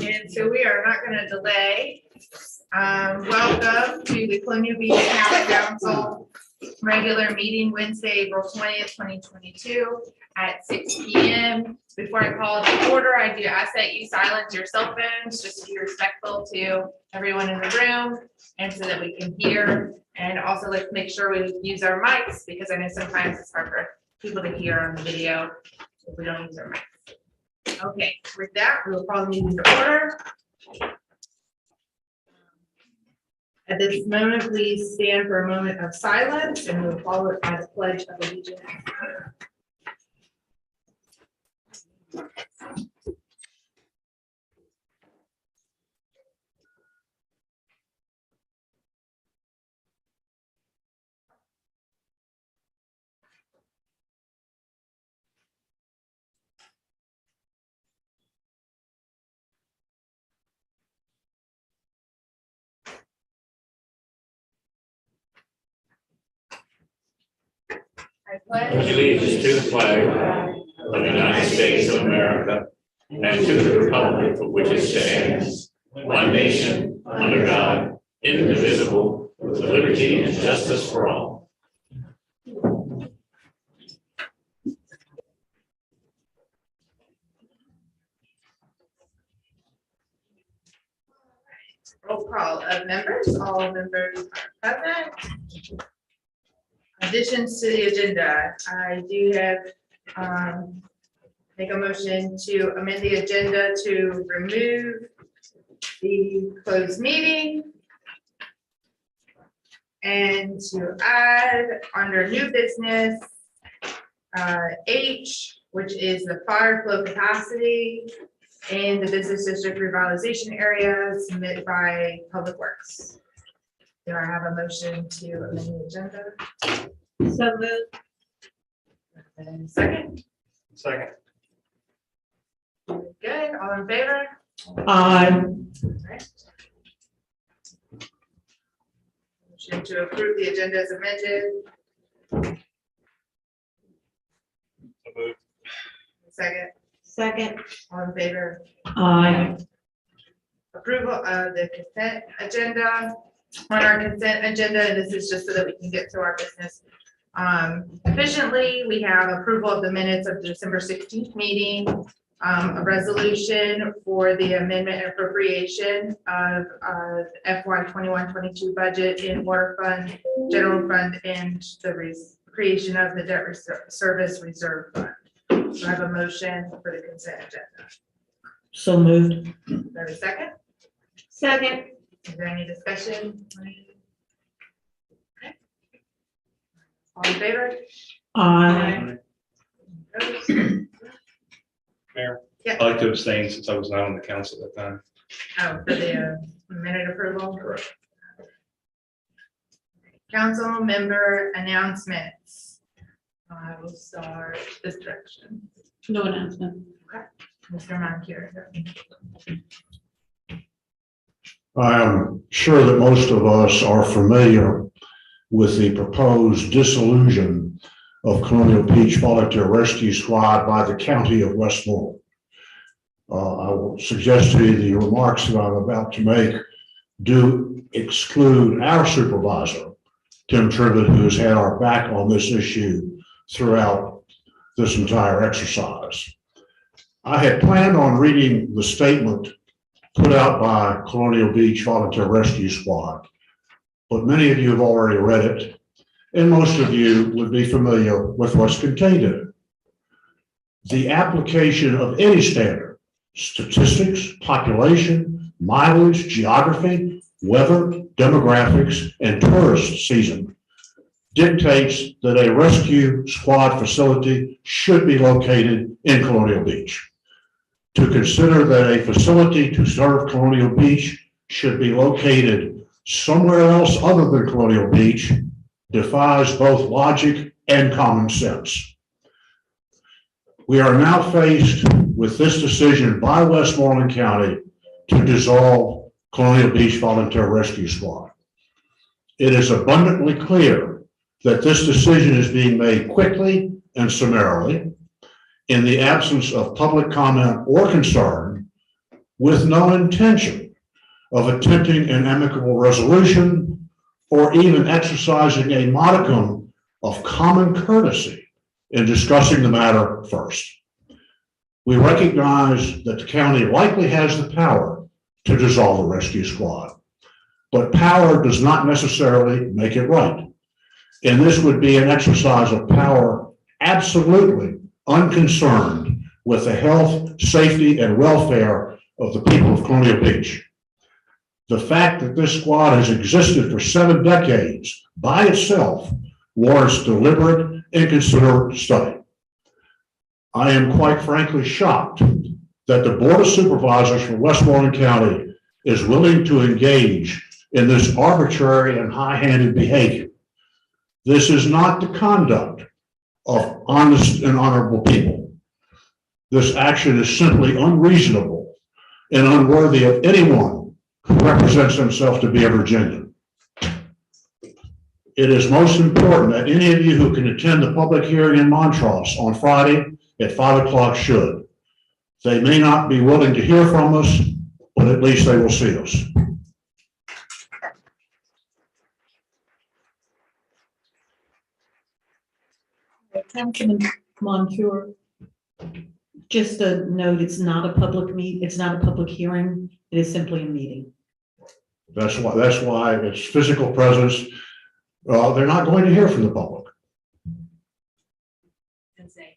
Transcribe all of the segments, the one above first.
And so we are not going to delay. Welcome to the Colonial Beach County Council regular meeting Wednesday, April 20th, 2022 at 6 p.m. Before I call it to order, I do ask that you silence your cell phones just to be respectful to everyone in the room and so that we can hear. And also let's make sure we use our mics because I know sometimes it's hard for people to hear on the video if we don't use our mics. Okay, with that, we will call the meeting to order. At this moment, please stand for a moment of silence and we'll follow it by the Pledge of Allegiance. I pledge allegiance to the flag of the United States of America and to the republic for which it stands, one nation, under God, indivisible, with liberty and justice for all. roll call of members. All members are present. Additions to the agenda. I do have make a motion to amend the agenda to remove the closed meeting and to add under new business H, which is the fire flow capacity in the business district revitalization area submitted by Public Works. Do I have a motion to amend the agenda? So moved. And second? Second. Good, all in favor? Aye. Right. Motion to approve the agenda as amended. Second, Second. all in favor? Aye. Approval of the consent agenda. On our consent agenda, and this is just so that we can get to our business efficiently. We have approval of the minutes of the December 16th meeting, a resolution for the amendment and appropriation of FY 21-22 budget in water fund, general fund, and the creation of the debt service reserve fund. So I have a motion for the consent agenda. So moved. There a second? Second. Is there any discussion? Okay. All in favor? Aye. Opposed? Mayor, Yeah. I'd like to abstain since I was not on the council at that time. Oh, for the minute approval? Correct. Council member announcements. I will start this direction. No announcement. Mr. Moncur. I am sure that most of us are familiar with the proposed dissolution of Colonial Beach Volunteer Rescue Squad by the County of Westmoreland. I will suggest to you the remarks that I'm about to make do exclude our supervisor, Tim Tribbett, who has had our back on this issue throughout this entire exercise. I had planned on reading the statement put out by Colonial Beach Volunteer Rescue Squad, but many of you have already read it, and most of you would be familiar with what's contained in it. The application of any standard, statistics, population, mileage, geography, weather, demographics, and tourist season dictates that a rescue squad facility should be located in Colonial Beach. To consider that a facility to serve Colonial Beach should be located somewhere else other than Colonial Beach defies both logic and common sense. We are now faced with this decision by Westmoreland County to dissolve Colonial Beach Volunteer Rescue Squad. It is abundantly clear that this decision is being made quickly and summarily in the absence of public comment or concern with no intention of attempting an amicable resolution or even exercising a modicum of common courtesy in discussing the matter first. We recognize that the county likely has the power to dissolve the rescue squad, but power does not necessarily make it right. And this would be an exercise of power absolutely unconcerned with the health, safety, and welfare of the people of Colonial Beach. The fact that this squad has existed for 7 decades by itself warrants deliberate and considered study. I am quite frankly shocked that the Board of Supervisors for Westmoreland County is willing to engage in this arbitrary and high-handed behavior. This is not the conduct of honest and honorable people. This action is simply unreasonable and unworthy of anyone who represents himself to be a Virginian. It is most important that any of you who can attend the public hearing in Montrose on Friday at 5 o'clock should. They may not be willing to hear from us, but at least they will see us. Councilman Montour, just a note, it's not a public it's not a public hearing, it is simply a meeting. That's why it's physical presence. They're not going to hear from the public. Insane.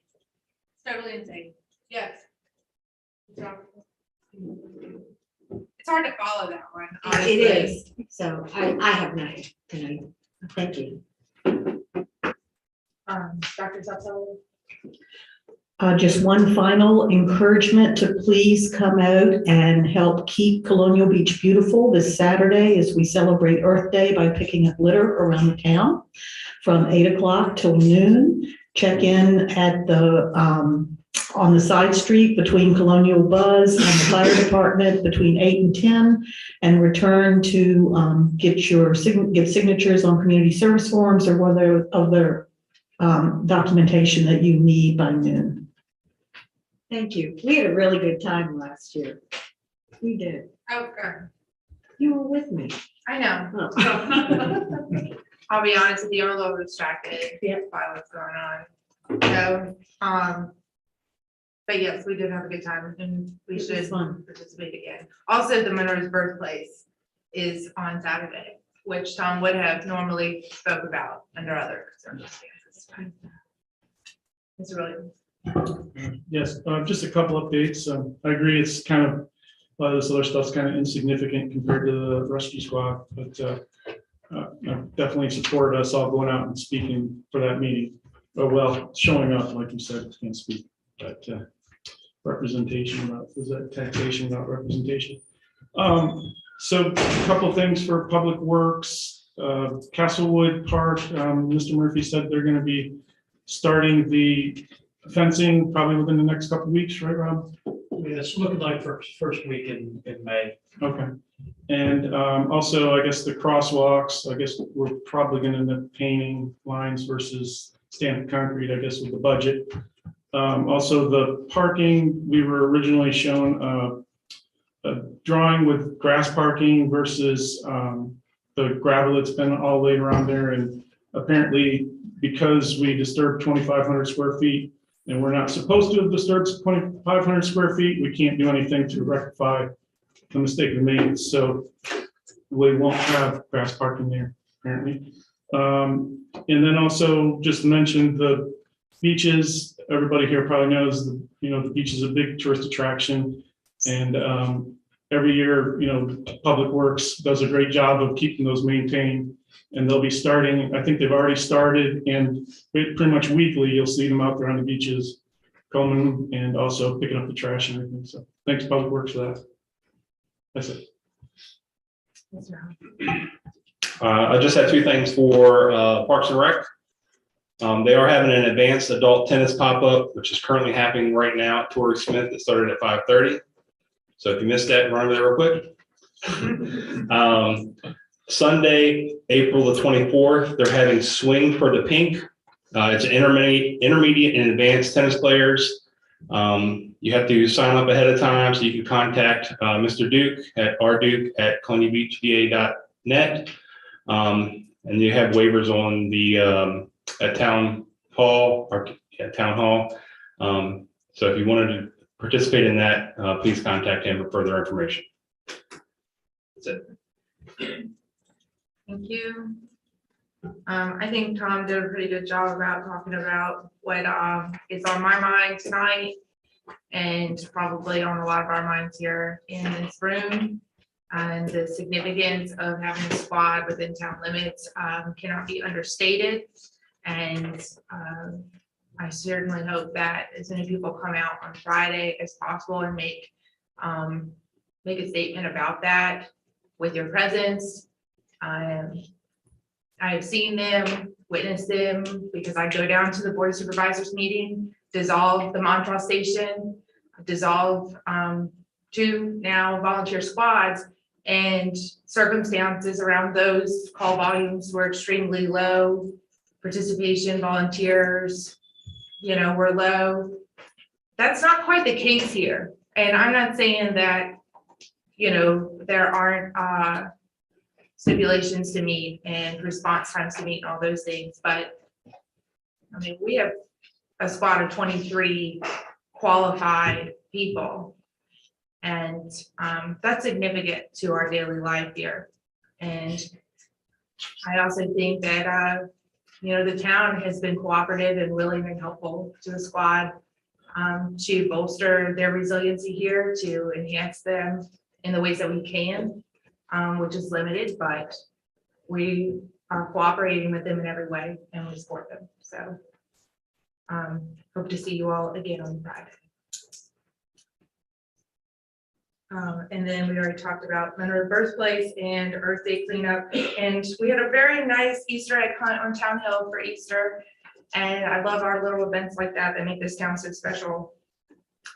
Totally insane. Yes. It's hard to follow that one. honestly. It is, so I have nothing tonight. Thank you. Dr. Zapsel? Just one final encouragement to please come out and help keep Colonial Beach beautiful this Saturday as we celebrate Earth Day by picking up litter around the town from 8 o'clock till noon. Check in at the on the side street between Colonial Buzz and the fire department between 8 and 10, and return to get signatures on community service forms or whether other documentation that you need by noon. Thank you. We had a really good time last year. We did. Oh, good. You were with me. I know. Oh. I'll be honest with you, I'm a little distracted by what's going on. So, but yes, we did have a good time and we It was should fun. participate again. Also, the Monroe's birthplace is on Saturday, which Tom would have normally spoke about under other circumstances. It's really. Yes, just a couple updates. I agree, it's kind of, a lot of this other stuff's kind of insignificant compared to the rescue squad, but I definitely support us all going out and speaking for that meeting. Oh, well, showing up, like you said, can't speak, but representation, is that taxation, not representation? So a couple of things for Public Works, Castlewood Park, Mr. Murphy said they're going to be starting the fencing probably within the next couple of weeks, right, Rob? Yeah, it's looking like first week in May. Okay. And also, I guess the crosswalks, I guess we're probably going to end up painting lines versus stamped concrete, I guess, with the budget. Also, the parking, we were originally shown a drawing with grass parking versus the gravel that's been all laid around there. And apparently, because we disturbed 2,500 square feet, and we're not supposed to have disturbed 2,500 square feet, we can't do anything to rectify the mistake we made. So we won't have grass parking there, apparently. And then also just mentioned the beaches. Everybody here probably knows the beach is a big tourist attraction, and every year, Public Works does a great job of keeping those maintained. And they'll be starting, I think they've already started, and pretty much weekly, you'll see them out there on the beaches, combing and also picking up the trash and everything. So thanks, Public Works, for that. That's it. I just had 2 things for Parks and Rec. They are having an advanced adult tennis pop-up, which is currently happening right now at Torrey Smith. It started at 5:30. So if you missed that, run over there real quick. Sunday, April the 24th, they're having Swing for the Pink. It's an intermediate and advanced tennis players. You have to sign up ahead of time, so you can contact Mr. Duke at rduke@colonialbeachva.net. And you have waivers on the at Town Hall or at Town Hall. So if you wanted to participate in that, please contact him for further information. That's it. Thank you. I think Tom did a pretty good job about talking about what is on my mind tonight and probably on a lot of our minds here in this room. And the significance of having a squad within town limits cannot be understated. And I certainly hope that as many people come out on Friday as possible and make a statement about that with your presence. I've seen them, witnessed them, because I go down to the Board of Supervisors meeting, dissolve the Montrose Station, dissolve 2 now volunteer squads, and circumstances around those call volumes were extremely low. Participation, volunteers, were low. That's not quite the case here. And I'm not saying that, there aren't stipulations to meet and response times to meet and all those things, but I mean, we have a squad of 23 qualified people, and that's significant to our daily life here. And I also think that the town has been cooperative and willing and helpful to the squad to bolster their resiliency here, to enhance them in the ways that we can, which is limited, but we are cooperating with them in every way and we support them. So hope to see you all again on Friday. And then we already talked about Monroe Birthplace and Earth Day cleanup. And we had a very nice Easter egg hunt on Town Hill for Easter. And I love our little events like that that make this town so special.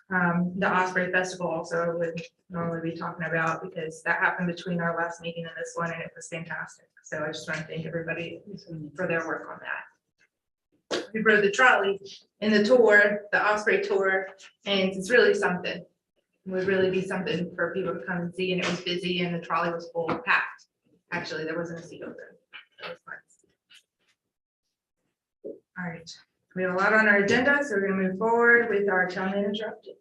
The Osprey Festival also I would normally be talking about, because that happened between our last meeting and this one, and it was fantastic. So I just want to thank everybody for their work on that. We rode the trolley in the tour, the Osprey tour, and it's really something. It would really be something for people to come and see, and it was busy and the trolley was full, packed. Actually, there wasn't a seat open. That was nice. All right, we have a lot on our agenda, so we're going to move forward with our town manager update.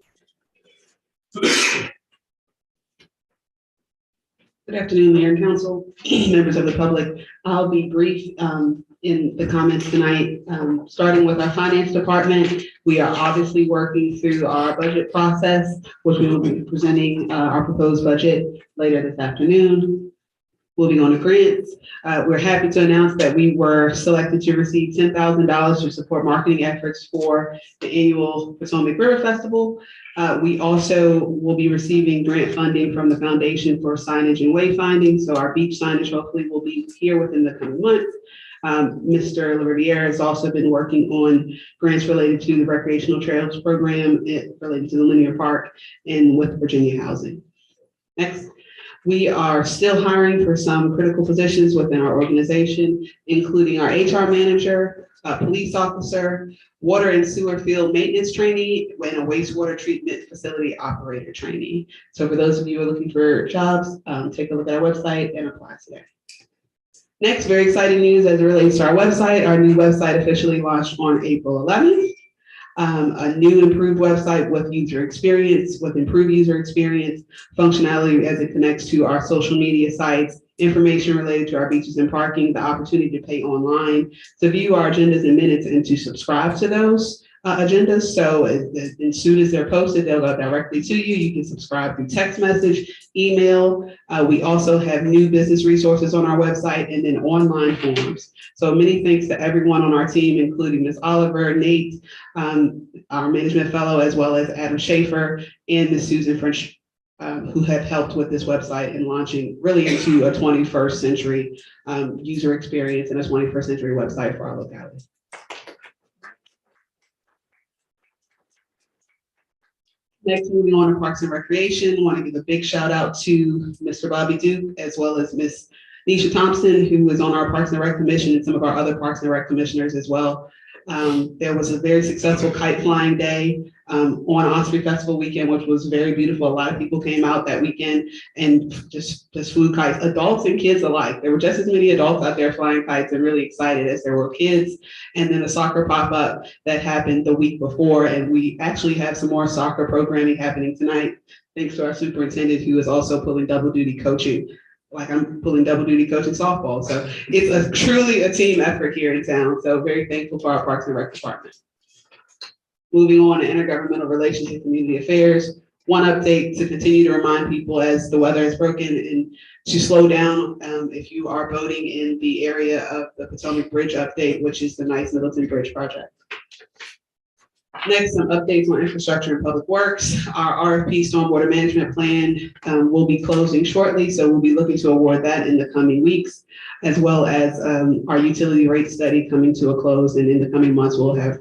Good afternoon, Mayor and Council, members of the public. I'll be brief in the comments tonight, starting with our finance department. We are obviously working through our budget process, which we will be presenting our proposed budget later this afternoon. Moving on to grants, we're happy to announce that we were selected to receive $10,000 to support marketing efforts for the annual Potomac River Festival. We also will be receiving grant funding from the Foundation for Signage and Wayfinding. So our beach signage hopefully will be here within the coming months. Mr. LaRiviere has also been working on grants related to the recreational trails program related to the linear park and with Virginia Housing. Next. We are still hiring for some critical positions within our organization, including our HR manager, a police officer, water and sewer field maintenance trainee, and a wastewater treatment facility operator trainee. So for those of you who are looking for jobs, take a look at our website and apply today. Next, very exciting news as it relates to our website. Our new website officially launched on April 11th. A new improved website with improved user experience, functionality as it connects to our social media sites, information related to our beaches and parking, the opportunity to pay online, to view our agendas and minutes, and to subscribe to those agendas. So as soon as they're posted, they'll go directly to you. You can subscribe through text message, email. We also have new business resources on our website and then online forms. So many thanks to everyone on our team, including Ms. Oliver, Nate, our management fellow, as well as Adam Schaefer and Ms. Susan French, who have helped with this website and launching really into a 21st century user experience and a 21st century website for our locality. Next, moving on to Parks and Recreation, I want to give a big shout out to Mr. Bobby Duke, as well as Ms. Nisha Thompson, who is on our Parks and Rec Commission, and some of our other Parks and Rec commissioners as well. There was a very successful kite flying day on Osprey Festival weekend, which was very beautiful. A lot of people came out that weekend and just flew kites, adults and kids alike. There were just as many adults out there flying kites and really excited as there were kids. And then a soccer pop-up that happened the week before. And we actually have some more soccer programming happening tonight, thanks to our superintendent, who is also pulling double duty coaching. Like I'm pulling double duty coaching softball. So it's truly a team effort here in town. So very thankful for our Parks and Rec department. Moving on to intergovernmental relations and community affairs. One update to continue to remind people as the weather is broken and to slow down if you are voting in the area of the Potomac Bridge update, which is the Nice Middleton Bridge project. Next, some updates on infrastructure and public works. Our RFP Stormwater Management Plan will be closing shortly, so we'll be looking to award that in the coming weeks, as well as our utility rate study coming to a close, and in the coming months, we'll have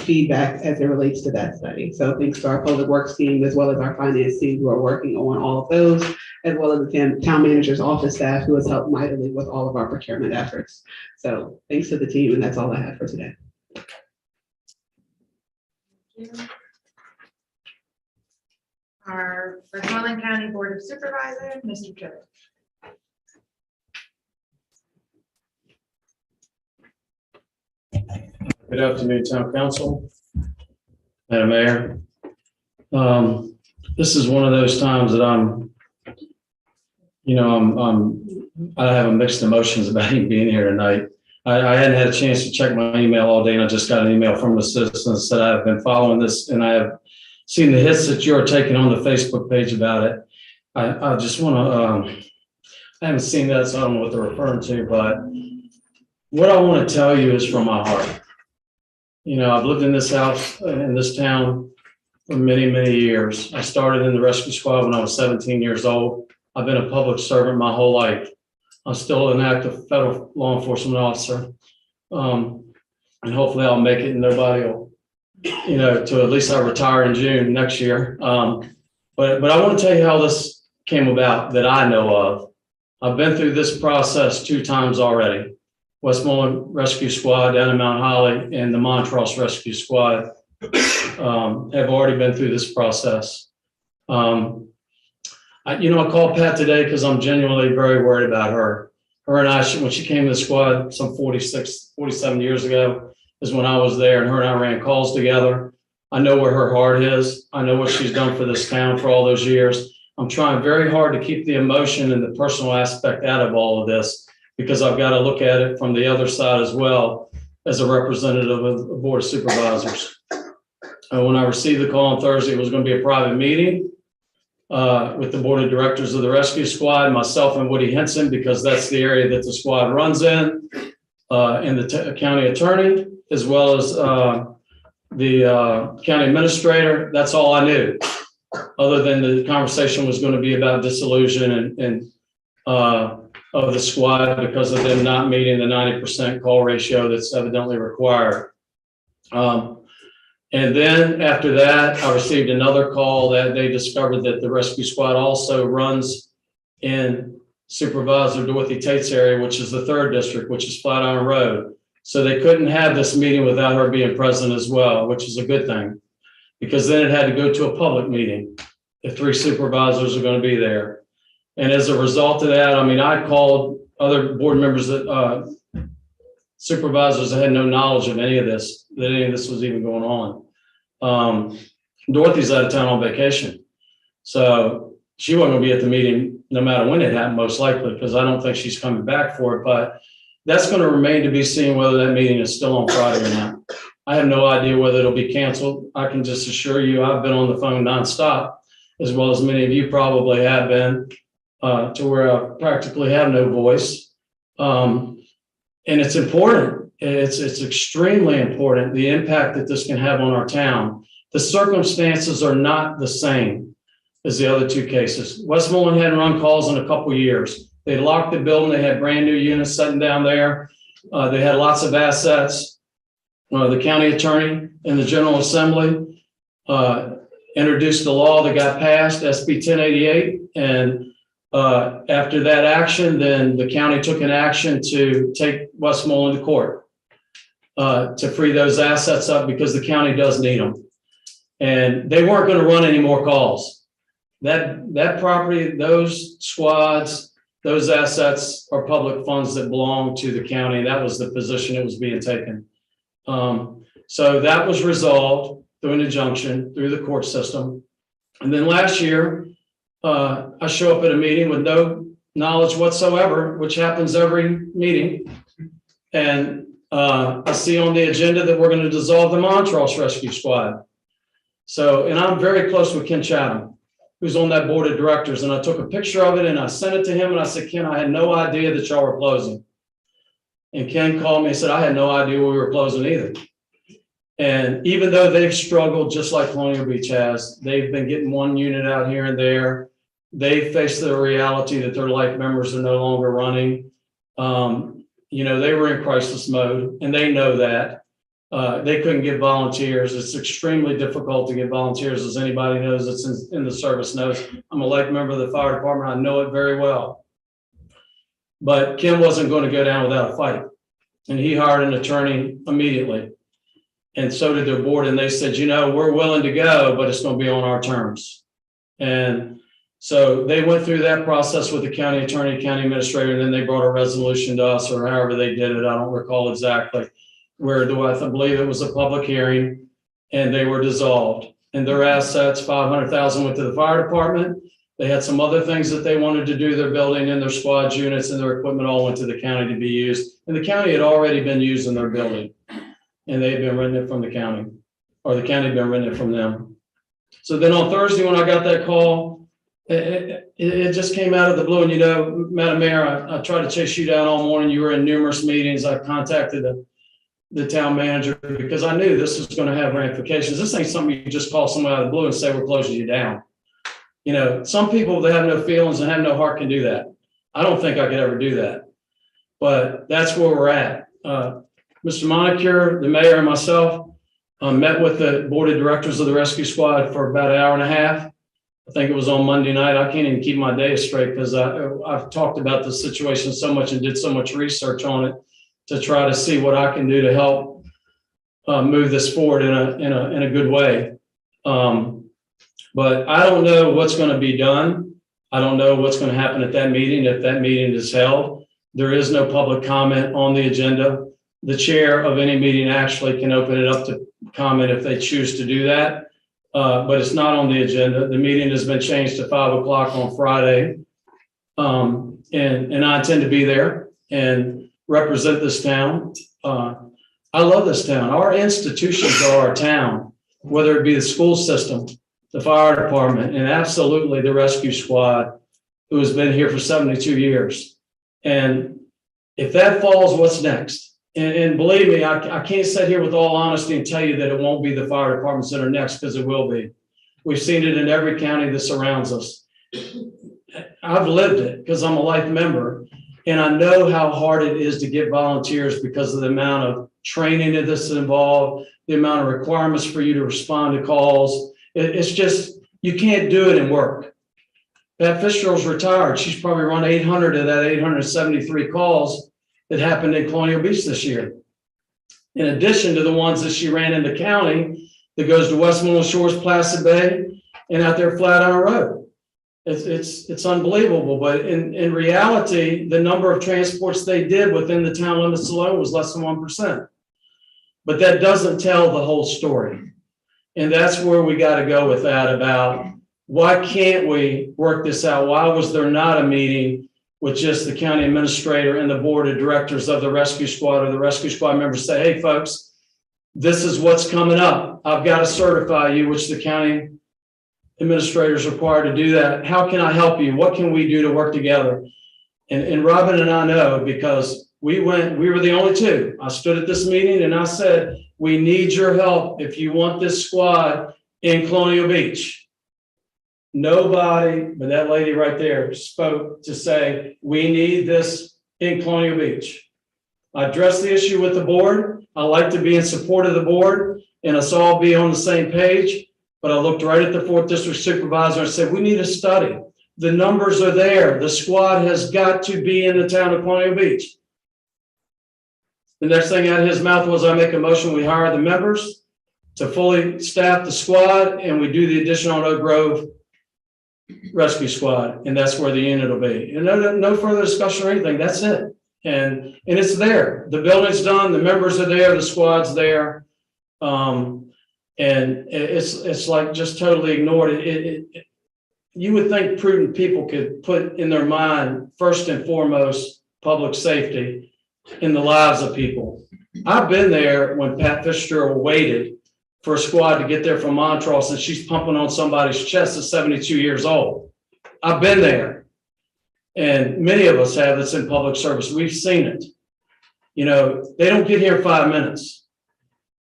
feedback as it relates to that study. So thanks to our public works team, as well as our finance team, who are working on all of those, as well as the town manager's office staff, who has helped mightily with all of our procurement efforts. So thanks to the team, and that's all I have for today. Our Westmoreland County Board of Supervisors, Mr. Tripp. Good afternoon, Town Council, Madam Mayor. This is one of those times that I have mixed emotions about even being here tonight. I hadn't had a chance to check my email all day, and I just got an email from the citizens that I've been following this, and I have seen the hits that you're taking on the Facebook page about it. I just want to, I haven't seen that, so I don't know what they're referring to, but what I want to tell you is from my heart. You know, I've lived in this house, in this town for many, many years. I started in the rescue squad when I was 17 years old. I've been a public servant my whole life. I'm still an active federal law enforcement officer. And hopefully I'll make it and nobody will, to at least I retire in June next year. But I want to tell you how this came about that I know of. I've been through this process 2 times already. Westmoreland Rescue Squad down in Mount Holly and the Montrose Rescue Squad have already been through this process. I called Pat today because I'm genuinely very worried about her. Her and I, when she came to the squad some 47 years ago is when I was there, and her and I ran calls together. I know where her heart is. I know what she's done for this town for all those years. I'm trying very hard to keep the emotion and the personal aspect out of all of this, because I've got to look at it from the other side as well as a representative of the Board of Supervisors. When I received the call on Thursday, it was going to be a private meeting with the Board of Directors of the Rescue Squad, myself and Woody Henson, because that's the area that the squad runs in, and the county attorney, as well as the county administrator. That's all I knew, other than the conversation was going to be about dissolution and of the squad because of them not meeting the 90% call ratio that's evidently required. And then after that, I received another call that they discovered that the rescue squad also runs in Supervisor Dorothy Tate's area, which is the 3rd district, which is Flatiron Road. So they couldn't have this meeting without her being present as well, which is a good thing, because then it had to go to a public meeting if 3 supervisors are going to be there. And as a result of that, I called other board members that supervisors that had no knowledge of any of this, that any of this was even going on. Dorothy's out of town on vacation, so she wasn't going to be at the meeting no matter when it happened, most likely, because I don't think she's coming back for it. But that's going to remain to be seen whether that meeting is still on Friday or not. I have no idea whether it'll be canceled. I can just assure you I've been on the phone nonstop, as well as many of you probably have been, to where I practically have no voice. And it's important. It's extremely important, the impact that this can have on our town. The circumstances are not the same as the other 2 cases. Westmoreland hadn't run calls in a couple of years. They locked the building. They had brand new units sitting down there. They had lots of assets. The county attorney and the General Assembly introduced the law that got passed, SB 1088, and after that action, then the county took an action to take Westmoreland to court. to free those assets up because the county does need them. And they weren't going to run any more calls. That property, those squads, those assets are public funds that belong to the county. That was the position that was being taken. So that was resolved through an injunction through the court system. And then last year, I show up at a meeting with no knowledge whatsoever, which happens every meeting. And I see on the agenda that we're going to dissolve the Montrose Rescue Squad. So, and I'm very close with Ken Chatham, who's on that board of directors. And I took a picture of it and I sent it to him and I said, Ken, I had no idea that y'all were closing. And Ken called me and said, I had no idea we were closing either. And even though they've struggled just like Colonial Beach has, they've been getting one unit out here and there. They face the reality that their life members are no longer running. You know, they were in crisis mode and they know that. They couldn't get volunteers. It's extremely difficult to get volunteers, as anybody knows that's in the service knows. I'm a life member of the fire department. I know it very well. But Kim wasn't going to go down without a fight. And he hired an attorney immediately. And so did their board. And they said, you know, we're willing to go, but it's going to be on our terms. And so they went through that process with the county attorney, county administrator, and then they brought a resolution to us, or however they did it. I don't recall exactly. Where I believe it was a public hearing and they were dissolved. And their assets, $500,000 went to the fire department. They had some other things that they wanted to do, their building and their squad units and their equipment all went to the county to be used. And the county had already been using their building. And they had been renting it from the county, or the county had been renting it from them. So then on Thursday, when I got that call, it just came out of the blue. And, you know, Madam Mayor, I tried to chase you down all morning. You were in numerous meetings. I contacted the town manager because I knew this was going to have ramifications. This ain't something you just call somebody out of the blue and say, we're closing you down. You know, some people that have no feelings and have no heart can do that. I don't think I could ever do that, but that's where we're at. Mr. Monicure, the mayor, and myself met with the board of directors of the rescue squad for about an hour and a half. I think it was on Monday night. I can't even keep my days straight because I've talked about the situation so much and did so much research on it to try to see what I can do to help move this forward in a good way. But I don't know what's going to be done. I don't know what's going to happen at that meeting if that meeting is held. There is no public comment on the agenda. The chair of any meeting actually can open it up to comment if they choose to do that. But it's not on the agenda. The meeting has been changed to 5 o'clock on Friday. And I intend to be there and represent this town. I love this town. Our institutions are our town, whether it be the school system, the fire department, and absolutely the rescue squad, who has been here for 72 years. And if that falls, what's next? And believe me, I can't sit here with all honesty and tell you that it won't be the fire departments that are next, because it will be. We've seen it in every county that surrounds us. I've lived it because I'm a life member, and I know how hard it is to get volunteers because of the amount of training that this is involved, the amount of requirements for you to respond to calls. It's just, you can't do it and work. Pat Fitzgerald's retired. She's probably run 800 of that 873 calls that happened in Colonial Beach this year. In addition to the ones that she ran in the county that goes to Westmoreland Shores, Placid Bay, and out there Flatiron Road. It's unbelievable, but in reality, the number of transports they did within the town limits alone was less than 1%. But that doesn't tell the whole story. And that's where we got to go with that, about why can't we work this out? Why was there not a meeting with just the county administrator and the board of directors of the rescue squad, or the rescue squad members say, hey folks, this is what's coming up. I've got to certify you, which the county administrator is required to do that. How can I help you? What can we do to work together? And Robin and I know, because we were the only two. I stood at this meeting and I said, we need your help if you want this squad in Colonial Beach. Nobody but that lady right there spoke to say, we need this in Colonial Beach. I addressed the issue with the board. I like to be in support of the board and us all be on the same page. But I looked right at the 4th District Supervisor and said, we need a study. The numbers are there. The squad has got to be in the town of Colonial Beach. The next thing out of his mouth was, I make a motion, we hire the members to fully staff the squad, and we do the additional Oak Grove Rescue Squad, and that's where the unit will be. And no further discussion or anything, that's it. And it's there. The building's done, the members are there, the squad's there. And it's like just totally ignored. You would think prudent people could put in their mind, first and foremost, public safety in the lives of people. I've been there when Pat Fitzgerald waited for a squad to get there from Montrose, and she's pumping on somebody's chest at 72 years old. I've been there. And many of us have that's in public service. We've seen it. You know, they don't get here in 5 minutes,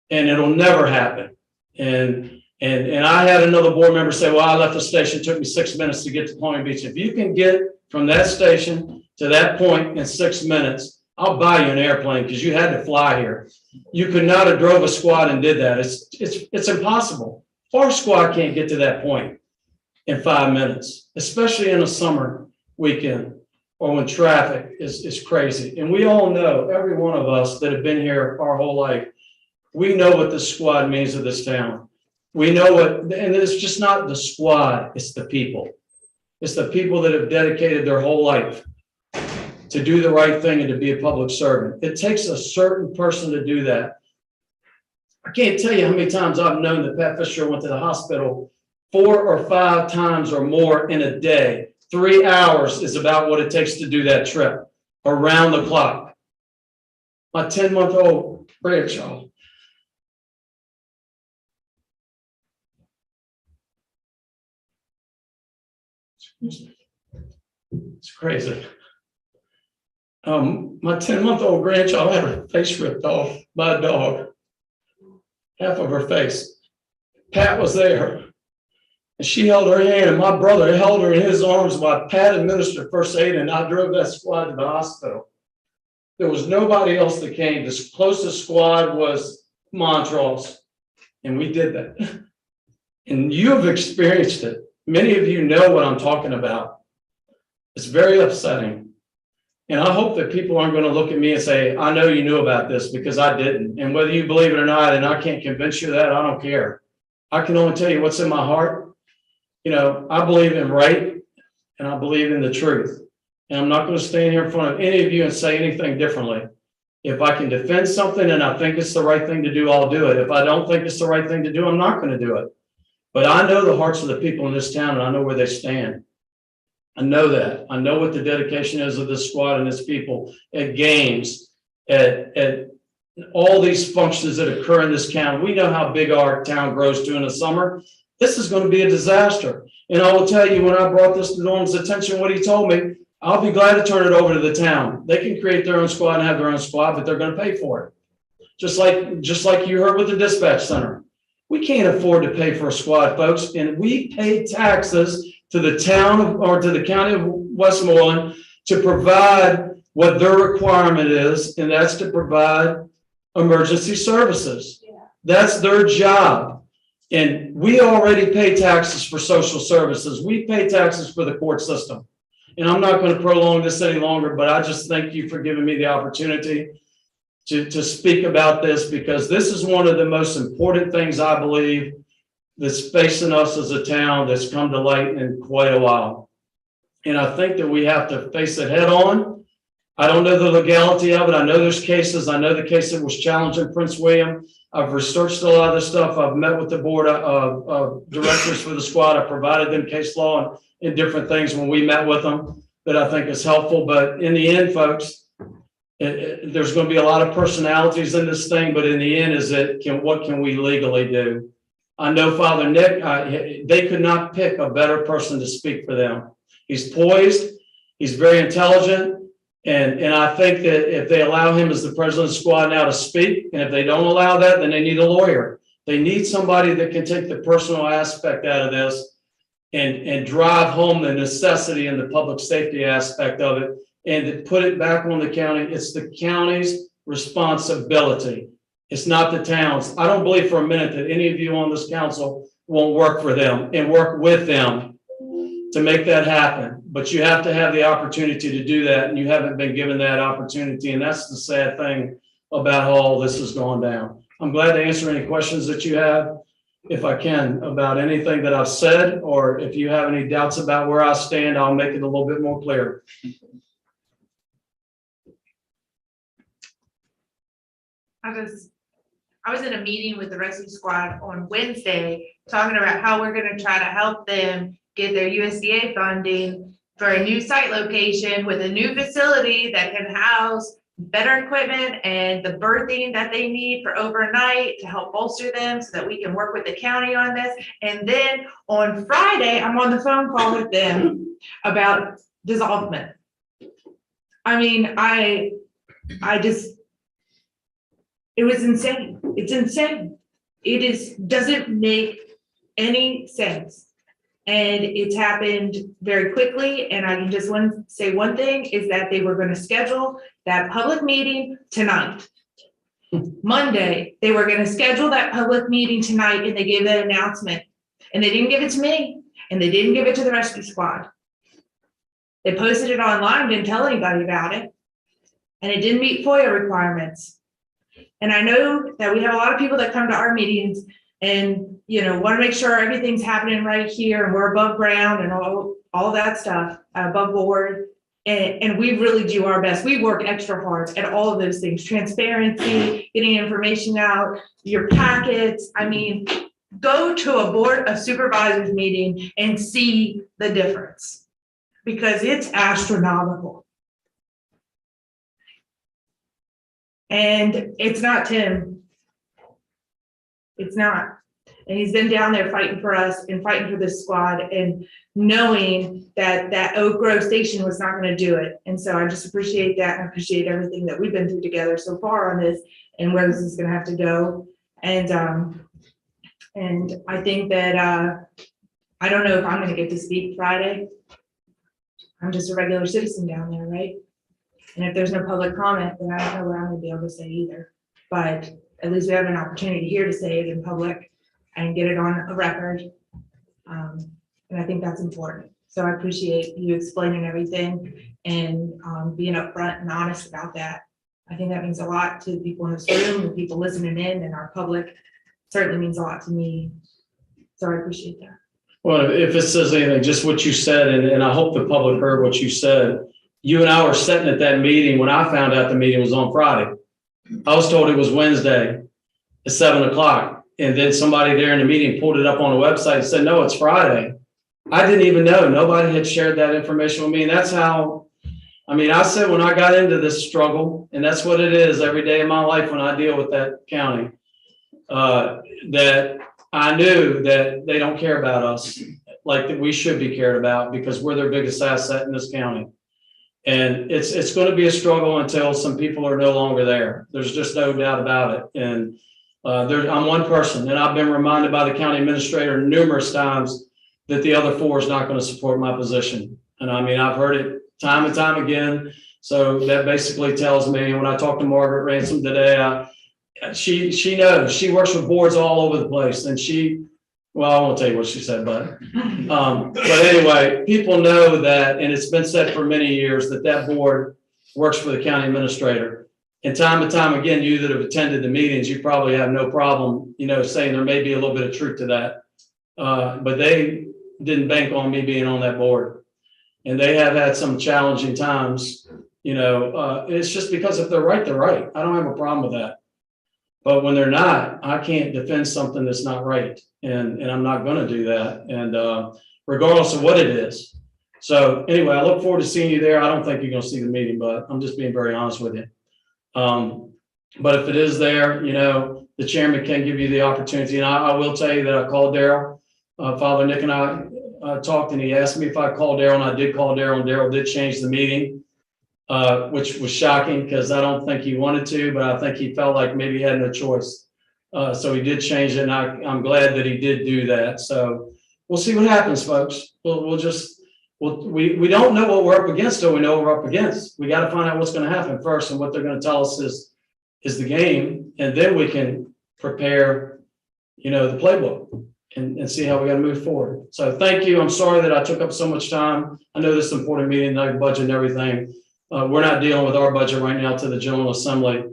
and it'll never happen. And I had another board member say, well, I left the station, it took me 6 minutes to get to Colonial Beach. If you can get from that station to that point in 6 minutes, I'll buy you an airplane, because you had to fly here. You could not have drove a squad and did that. It's impossible. Our squad can't get to that point in 5 minutes, especially in a summer weekend or when traffic is crazy. And we all know, every one of us that have been here our whole life, we know what the squad means to this town. We know what, and it's just not the squad, it's the people. It's the people that have dedicated their whole life to do the right thing and to be a public servant. It takes a certain person to do that. I can't tell you how many times I've known that Pat Fisher went to the hospital 4 or 5 times or more in a day. 3 hours is about what it takes to do that trip around the clock. My 10-month-old grandchild. It's crazy. My 10-month-old grandchild had her face ripped off by a dog, half of her face. Pat was there, and she held her hand, and my brother held her in his arms while Pat administered first aid, and I drove that squad to the hospital. There was nobody else that came. The closest squad was Montrose, and we did that. And you have experienced it. Many of you know what I'm talking about. It's very upsetting. And I hope that people aren't going to look at me and say, I know you knew about this, because I didn't. And whether you believe it or not, and I can't convince you of that, I don't care. I can only tell you what's in my heart. You know, I believe in right, and I believe in the truth. And I'm not going to stand here in front of any of you and say anything differently. If I can defend something and I think it's the right thing to do, I'll do it. If I don't think it's the right thing to do, I'm not going to do it. But I know the hearts of the people in this town, and I know where they stand. I know that. I know what the dedication is of this squad and its people at games, at all these functions that occur in this town. We know how big our town grows to in the summer. This is going to be a disaster. And I will tell you, when I brought this to Norman's attention, what he told me, I'll be glad to turn it over to the town. They can create their own squad and have their own squad, but they're going to pay for it. Just like you heard with the dispatch center. We can't afford to pay for a squad, folks, and we pay taxes to the town or to the county of Westmoreland to provide what their requirement is, and that's to provide emergency services. Yeah. That's their job. And we already pay taxes for social services. We pay taxes for the court system. And I'm not going to prolong this any longer, but I just thank you for giving me the opportunity to speak about this, because this is one of the most important things I believe that's facing us as a town that's come to light in quite a while. And I think that we have to face it head on. I don't know the legality of it. I know there's cases. I know the case that was challenged in Prince William. I've researched a lot of this stuff. I've met with the board of directors for the squad. I provided them case law and different things when we met with them that I think is helpful. But in the end, folks, there's going to be a lot of personalities in this thing, but in the end, what can we legally do? I know Father Nick, they could not pick a better person to speak for them. He's poised, he's very intelligent, and I think that if they allow him as the president of the squad now to speak, and if they don't allow that, then they need a lawyer. They need somebody that can take the personal aspect out of this and drive home the necessity and the public safety aspect of it, and to put it back on the county. It's the county's responsibility. It's not the town's. I don't believe for a minute that any of you on this council won't work for them and work with them to make that happen. But you have to have the opportunity to do that, and you haven't been given that opportunity. And that's the sad thing about how all this has gone down. I'm glad to answer any questions that you have, if I can, about anything that I've said, or if you have any doubts about where I stand, I'll make it a little bit more clear. I was in a meeting with the rescue squad on Wednesday, talking about how we're gonna try to help them get their USDA funding for a new site location with a new facility that can house better equipment and the berthing that they need for overnight to help bolster them so that we can work with the county on this. And then on Friday, I'm on the phone call with them about dissolvement. I mean, I just, it was insane. It's insane. Doesn't make any sense. And it's happened very quickly. And I can just say one thing is that they were going to schedule that public meeting tonight. Monday, they were going to schedule that public meeting tonight, and they gave that announcement. And they didn't give it to me, and they didn't give it to the rescue squad. They posted it online, didn't tell anybody about it. And it didn't meet FOIA requirements. And I know that we have a lot of people that come to our meetings and, you know, want to make sure everything's happening right here and we're above ground and all that stuff, above board. And we really do our best. We work extra hard at all of those things, transparency, getting information out, your packets. I mean, go to a board of supervisors meeting and see the difference because it's astronomical. And it's not Tim. It's not. And he's been down there fighting for us and fighting for this squad and knowing that Oak Grove Station was not going to do it. And so I just appreciate that. And I appreciate everything that we've been through together so far on this and where this is going to have to go. And I think that I don't know if I'm going to get to speak Friday. I'm just a regular citizen down there, right? And if there's no public comment, then I don't know what I'm going to be able to say either. But at least we have an opportunity here to say it in public and get it on a record. And I think that's important. So I appreciate you explaining everything and being upfront and honest about that. I think that means a lot to the people in this room, the people listening in, and our public. Certainly means a lot to me. So I appreciate that. Well, if it says anything, just what you said, and I hope the public heard what you said. You and I were sitting at that meeting when I found out the meeting was on Friday. I was told it was Wednesday at 7 o'clock. And then somebody there in the meeting pulled it up on the website and said, no, it's Friday. I didn't even know. Nobody had shared that information with me. And that's how, I mean, I said when I got into this struggle, and that's what it is every day of my life when I deal with that county, that I knew that they don't care about us like that we should be cared about because we're their biggest asset in this county. And it's going to be a struggle until some people are no longer there. There's just no doubt about it. And I'm one person, and I've been reminded by the county administrator numerous times that the other four is not going to support my position. And I mean, I've heard it time and time again. So that basically tells me when I talked to Margaret Ransom today, she knows she works with boards all over the place, and well, I won't tell you what she said, but anyway, people know that, and it's been said for many years that board works for the county administrator. And time again, you that have attended the meetings, you probably have no problem, saying there may be a little bit of truth to that. But they didn't bank on me being on that board. And they have had some challenging times, it's just because if they're right, they're right. I don't have a problem with that. But when they're not, I can't defend something that's not right. And I'm not going to do that. And regardless of what it is. So anyway, I look forward to seeing you there. I don't think you're going to see the meeting, but I'm just being very honest with you. But if it is there, the chairman can give you the opportunity. And I will tell you that I called Daryl. Father Nick and I talked, and he asked me if I called Daryl, and I did call Daryl, and Daryl did change the meeting, which was shocking because I don't think he wanted to, but I think he felt like maybe he had no choice. So he did change it, and I'm glad that he did do that. So we'll see what happens, folks. We don't know what we're up against till we know what we're up against. We got to find out what's going to happen first, and what they're going to tell us is the game, and then we can prepare, the playbook and see how we got to move forward. So thank you. I'm sorry that I took up so much time. I know this is an important meeting, like budget and everything. We're not dealing with our budget right now to the General Assembly.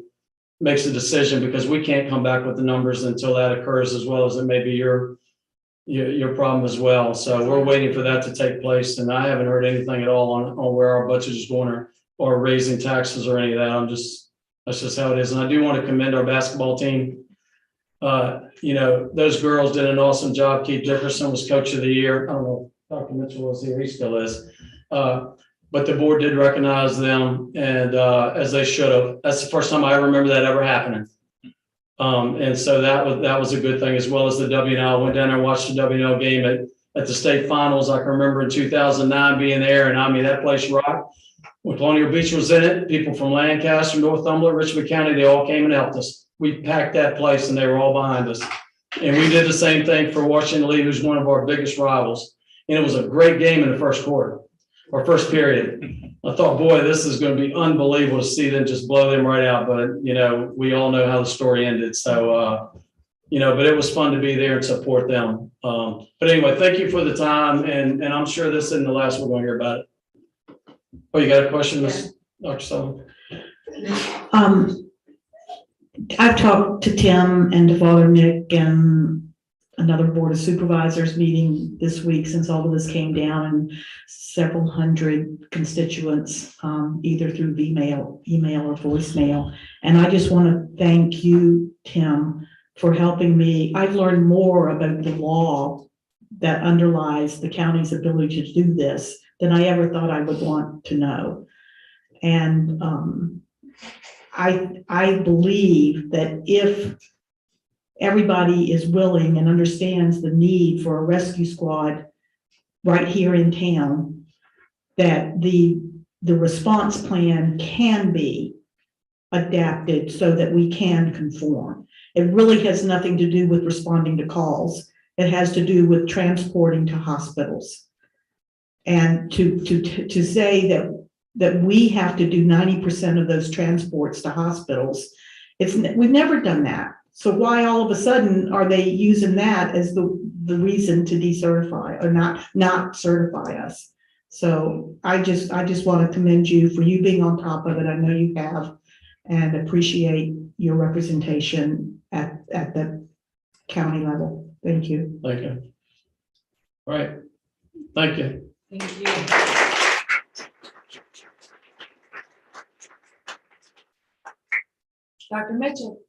makes a decision, because we can't come back with the numbers until that occurs, as well as it may be your problem as well. So we're waiting for that to take place, and I haven't heard anything at all on where our budget is going or raising taxes or any of that. That's just how it is. And I do want to commend our basketball team. Those girls did an awesome job. Keith Dickerson was coach of the year. I don't know if Dr. Mitchell was here, he still is. But the board did recognize them, and as they should have. That's the first time I remember that ever happening. And so that was a good thing, as well as the WNL. I went down there and watched the WNL game at the state finals. I can remember in 2009 being there, and I mean, that place rocked. When Colonial Beach was in it, people from Lancaster, Northumberland, Richmond County, they all came and helped us. We packed that place, and they were all behind us. And we did the same thing for Washington Lee, who's one of our biggest rivals. And it was a great game in the first quarter, or first period. I thought, boy, this is going to be unbelievable to see them just blow them right out. But, we all know how the story ended. So, but it was fun to be there and support them. But anyway, thank you for the time. And I'm sure this isn't the last we're going to hear about it. Oh, you got a question, Ms. Dr. Sullivan? I've talked to Tim and to Father Nick and another board of supervisors meeting this week since all of this came down, and several hundred constituents, either through email or voicemail. And I just want to thank you, Tim, for helping me. I've learned more about the law that underlies the county's ability to do this than I ever thought I would want to know. And I believe that if everybody is willing and understands the need for a rescue squad right here in town, that the response plan can be adapted so that we can conform. It really has nothing to do with responding to calls. It has to do with transporting to hospitals. And to say that we have to do 90% of those transports to hospitals, we've never done that. So why all of a sudden are they using that as the reason to decertify or not certify us? So I just want to commend you for you being on top of it. I know you have, and appreciate your representation at the county level. Thank you. Thank you. All right. Thank you. Thank you. Dr. Mitchell.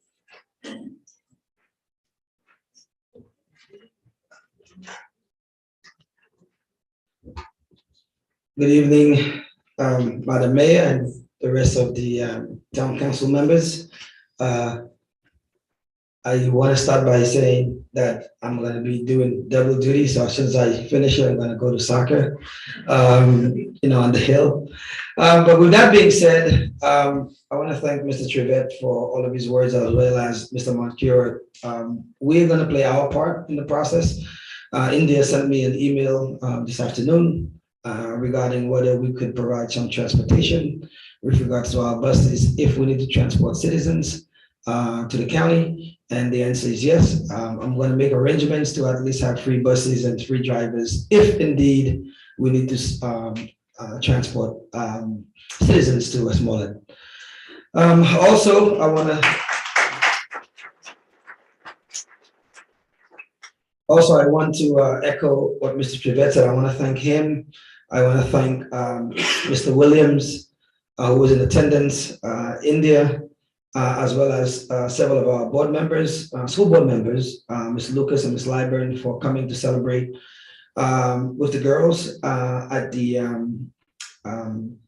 Good evening, Madam Mayor and the rest of the town council members. I want to start by saying that I'm going to be doing double duty. So as soon as I finish it, I'm going to go to soccer, on the hill. But with that being said, I want to thank Mr. Trivette for all of his words, as well as Mr. Moncure. We're going to play our part in the process. India sent me an email this afternoon regarding whether we could provide some transportation with regards to our buses if we need to transport citizens to the county. And the answer is yes. I'm going to make arrangements to at least have 3 buses and 3 drivers if indeed we need to transport citizens to Westmoreland. Also, I want to echo what Mr. Trivette said. I want to thank him. I want to thank Mr. Williams, who was in attendance, India, as well as several of our board members, school board members, Ms. Lucas and Ms. Liburn, for coming to celebrate with the girls at the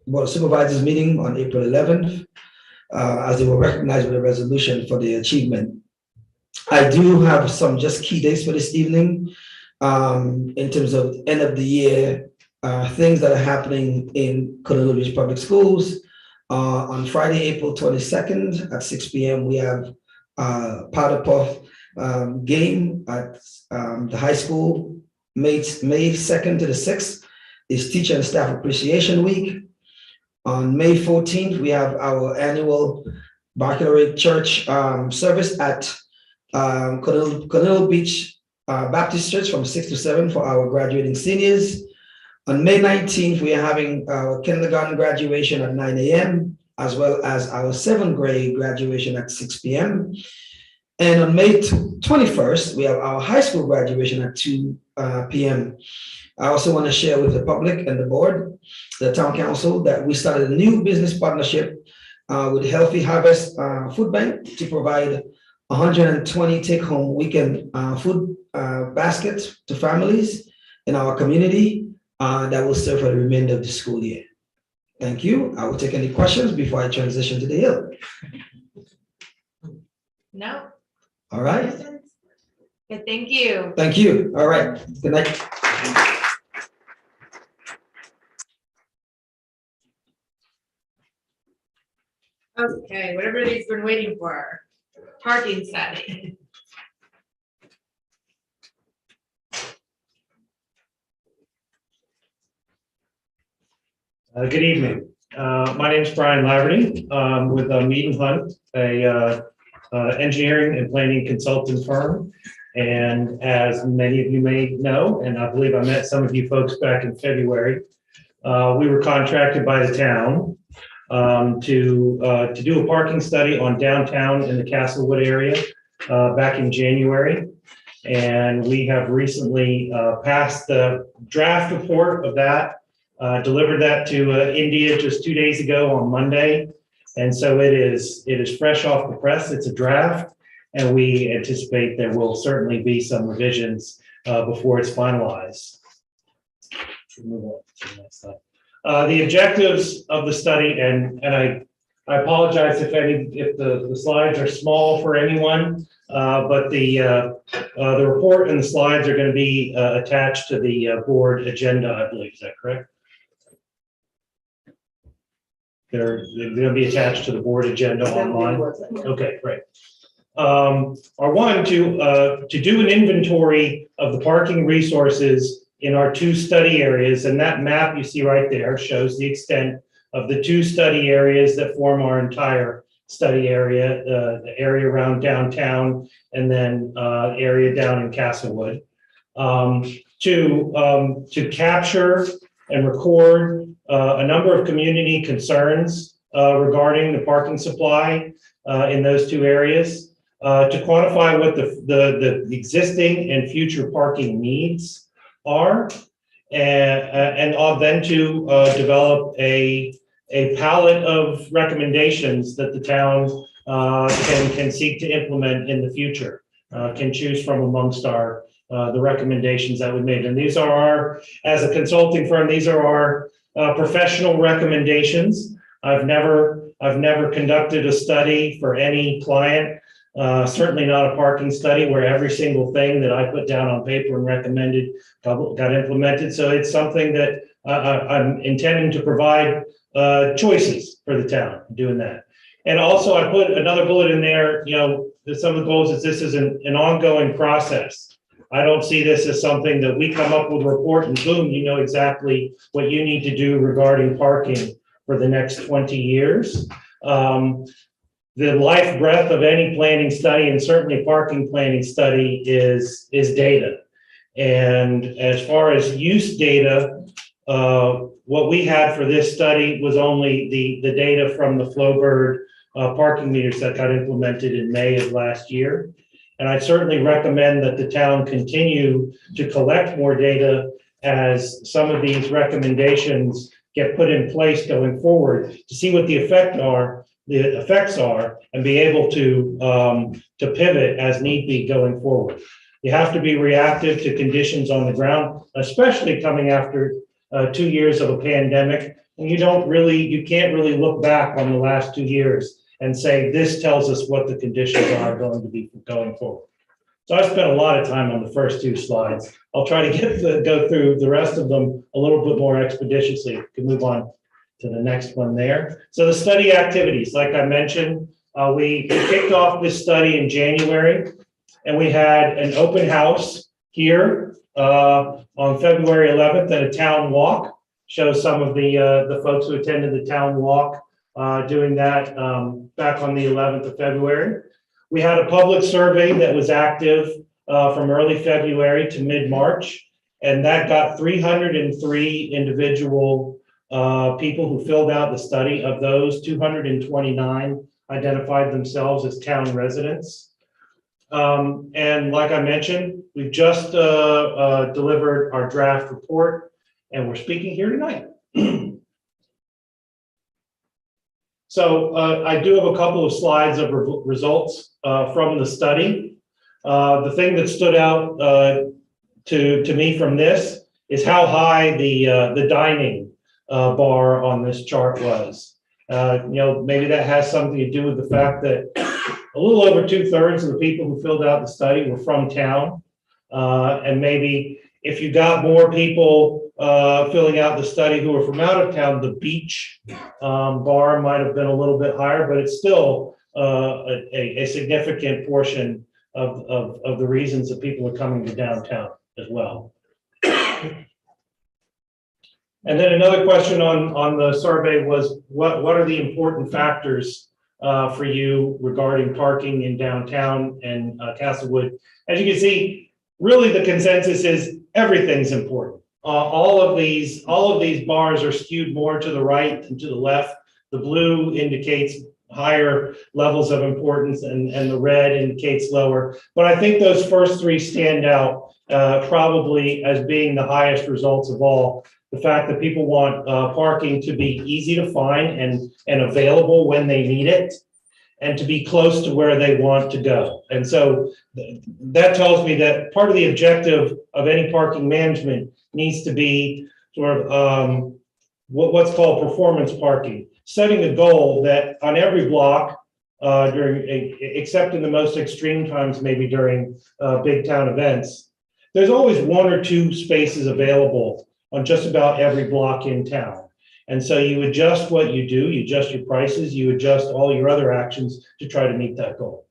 Board of Supervisors meeting on April 11th, as they were recognized with a resolution for their achievement. I do have some just key dates for this evening in terms of end of the year things that are happening in Colonial Beach Public Schools. On Friday, April 22nd at 6 p.m., we have Powder Puff game at the high school. May 2nd to the 6th is Teacher and Staff Appreciation Week. On May 14th, we have our annual Baccalaureate Church service at Colonial Beach Baptist Church from 6 to 7 for our graduating seniors. On May 19th, we are having our kindergarten graduation at 9 a.m. as well as our seventh grade graduation at 6 p.m. And on May 21st, we have our high school graduation at 2 p.m. I also want to share with the public and the board, the town council, that we started a new business partnership with Healthy Harvest Food Bank to provide 120 take-home weekend food baskets to families in our community that will serve for the remainder of the school year. Thank you. I will take any questions before I transition to the Hill. No? All right. Okay, thank you. Thank you. All right. Good night. Okay, what everybody's been waiting for, parking study. Good evening. My name is Brian Laverty with Mead and Hunt, a engineering and planning consultant firm. And as many of you may know, and I believe I met some of you folks back in February, we were contracted by the town to do a parking study on downtown in the Castlewood area back in January. And we have recently passed the draft report of that, delivered that to India just 2 days ago on Monday. And so it is fresh off the press. It's a draft, and we anticipate there will certainly be some revisions before it's finalized. Move on to the next slide. The objectives of the study, and I apologize if the slides are small for anyone, but the report and the slides are going to be attached to the board agenda, I believe. Is that correct? They're going to be attached to the board agenda online. Okay, great. Are one to do an inventory of the parking resources in our two study areas, and that map you see right there shows the extent of the two study areas that form our entire study area, the area around downtown, and then area down in Castlewood, to capture and record a number of community concerns regarding the parking supply in those two areas, to quantify what the existing and future parking needs are, and then to develop a palette of recommendations that the town can seek to implement in the future, can choose from amongst the recommendations that we made. And these are as a consulting firm, these are our professional recommendations. I've never conducted a study for any client, certainly not a parking study where every single thing that I put down on paper and recommended got implemented. So it's something that I'm intending to provide choices for the town doing that. And also I put another bullet in there, some of the goals is this is an ongoing process. I don't see this as something that we come up with a report and boom, you know exactly what you need to do regarding parking for the next 20 years. The life breath of any planning study, and certainly parking planning study, is data. And as far as use data, what we had for this study was only the data from the Flowbird parking meters that got implemented in May of last year. And I certainly recommend that the town continue to collect more data as some of these recommendations get put in place going forward to see what the effects are, and be able to pivot as need be going forward. You have to be reactive to conditions on the ground, especially coming after 2 years of a pandemic. And you can't really look back on the last 2 years and say, this tells us what the conditions are going to be going forward. So I spent a lot of time on the first two slides. I'll try to go through the rest of them a little bit more expeditiously. We can move on to the next one there. So the study activities, like I mentioned, we kicked off this study in January, and we had an open house here on February 11th at a town walk. Show some of the folks who attended the town walk doing that back on the 11th of February. We had a public survey that was active from early February to mid-March, and that got 303 individual people who filled out the study. Of those, 229 identified themselves as town residents. And like I mentioned, we've just delivered our draft report, and we're speaking here tonight. So I do have a couple of slides of results from the study. The thing that stood out to me from this is how high the dining bar on this chart was. Maybe that has something to do with the fact that a little over 2/3 of the people who filled out the study were from town. And maybe if you got more people filling out the study who were from out of town, the beach bar might have been a little bit higher, but it's still a significant portion of the reasons that people are coming to downtown as well. And then another question on the survey was, what are the important factors for you regarding parking in downtown and Castlewood? As you can see, really the consensus is everything's important. All of these bars are skewed more to the right than to the left. The blue indicates higher levels of importance, and the red indicates lower. But I think those first three stand out probably as being the highest results of all. The fact that people want parking to be easy to find and available when they need it, and to be close to where they want to go. And so that tells me that part of the objective of any parking management needs to be sort of what's called performance parking, setting a goal that on every block, except in the most extreme times, maybe during big town events, there's always one or two spaces available on just about every block in town. And so you adjust what you do, you adjust your prices, you adjust all your other actions to try to meet that goal.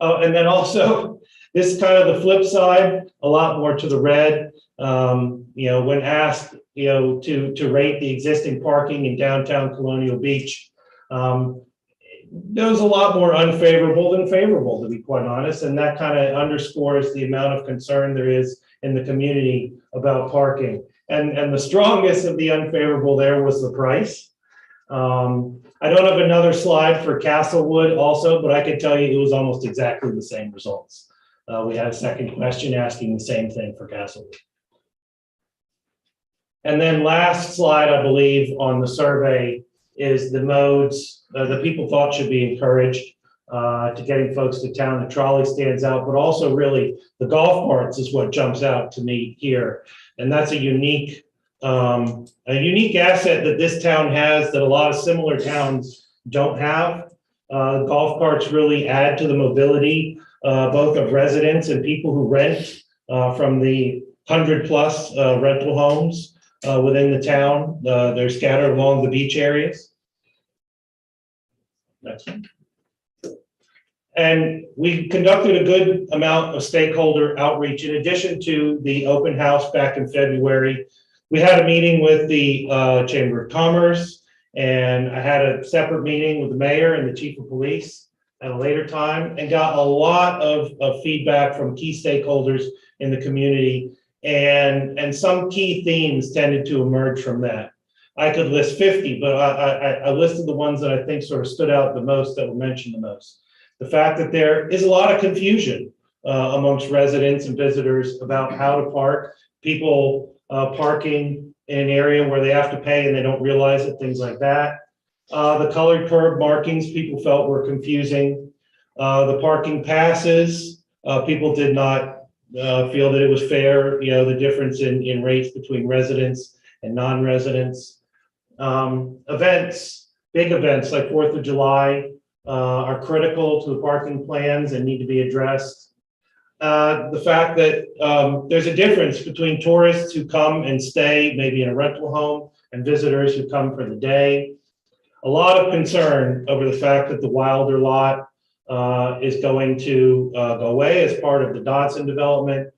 And then also, this is kind of the flip side, a lot more to the red. When asked, to rate the existing parking in downtown Colonial Beach, there was a lot more unfavorable than favorable, to be quite honest. And that kind of underscores the amount of concern there is in the community about parking. And the strongest of the unfavorable there was the price. I don't have another slide for Castlewood also, but I can tell you it was almost exactly the same results. We had a second question asking the same thing for Castlewood. And then last slide, I believe, on the survey is the modes that people thought should be encouraged to getting folks to town. The trolley stands out, but also really the golf carts is what jumps out to me here. And that's a unique asset that this town has that a lot of similar towns don't have. Golf carts really add to the mobility, both of residents and people who rent from the 100+ rental homes within the town. They're scattered along the beach areas. Next one. And we conducted a good amount of stakeholder outreach. In addition to the open house back in February, we had a meeting with the Chamber of Commerce, and I had a separate meeting with the mayor and the chief of police at a later time, and got a lot of feedback from key stakeholders in the community. And some key themes tended to emerge from that. I could list 50, but I listed the ones that I think sort of stood out the most, that were mentioned the most. The fact that there is a lot of confusion amongst residents and visitors about how to park, people parking in an area where they have to pay and they don't realize it, things like that. The colored curb markings people felt were confusing. The parking passes, people did not feel that it was fair, the difference in rates between residents and non-residents. Events, big events like 4th of July are critical to the parking plans and need to be addressed. The fact that there's a difference between tourists who come and stay maybe in a rental home and visitors who come for the day. A lot of concern over the fact that the Wilder lot is going to go away as part of the Dodson development,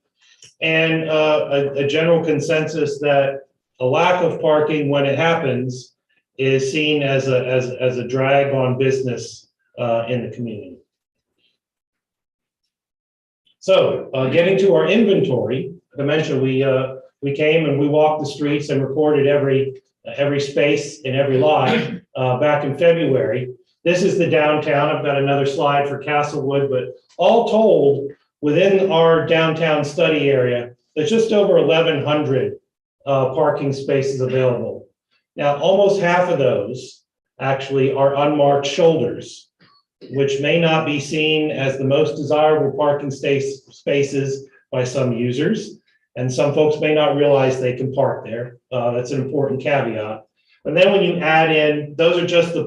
and a general consensus that a lack of parking when it happens is seen as a drag on business in the community. So getting to our inventory, like I mentioned, we we came and we walked the streets and recorded every space in every lot back in February. This is the downtown. I've got another slide for Castlewood, but all told, within our downtown study area, there's just over 1,100 parking spaces available. Now, almost half of those actually are unmarked shoulders, which may not be seen as the most desirable parking spaces by some users. And some folks may not realize they can park there. That's an important caveat. And then when you add in, those are just the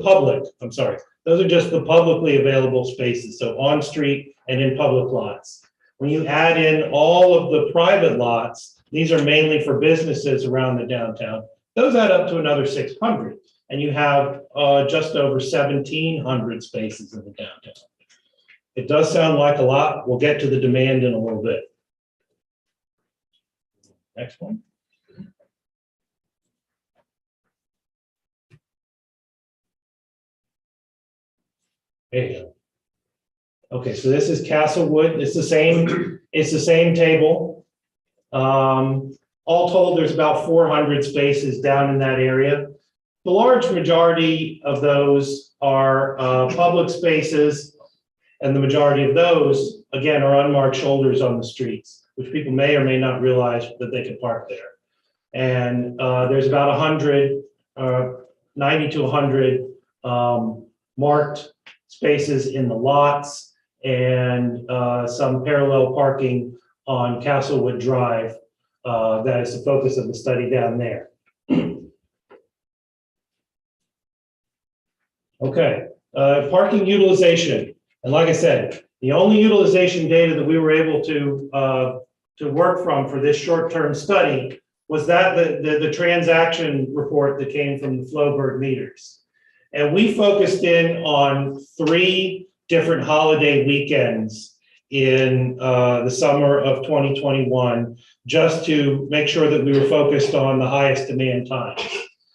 publicly available spaces, so on street and in public lots. When you add in all of the private lots, these are mainly for businesses around the downtown, those add up to another 600. And you have just over 1,700 spaces in the downtown. It does sound like a lot. We'll get to the demand in a little bit. Next one. There you go. Okay, so this is Castlewood. It's the same table. All told, there's about 400 spaces down in that area. The large majority of those are public spaces, and the majority of those, again, are unmarked shoulders on the streets, which people may or may not realize that they can park there. And there's about 90 to 100 marked spaces in the lots, and some parallel parking on Castlewood Drive. That is the focus of the study down there. Okay, parking utilization. And like I said, the only utilization data that we were able to work from for this short-term study was that the transaction report that came from the Flowbird meters. And we focused in on 3 different holiday weekends in the summer of 2021, just to make sure that we were focused on the highest demand times.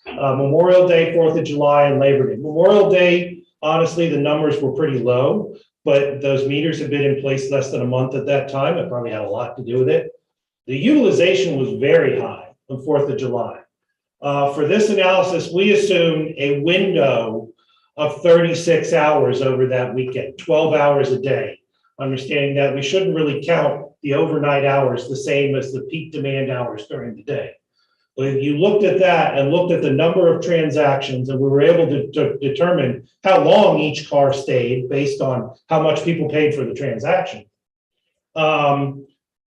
Memorial Day, 4th of July, and Labor Day. Memorial Day, honestly, the numbers were pretty low, but those meters had been in place less than a month at that time. It probably had a lot to do with it. The utilization was very high on 4th of July. For this analysis, we assumed a window of 36 hours over that weekend, 12 hours a day, understanding that we shouldn't really count the overnight hours the same as the peak demand hours during the day. But if you looked at that and looked at the number of transactions, and we were able to determine how long each car stayed based on how much people paid for the transaction,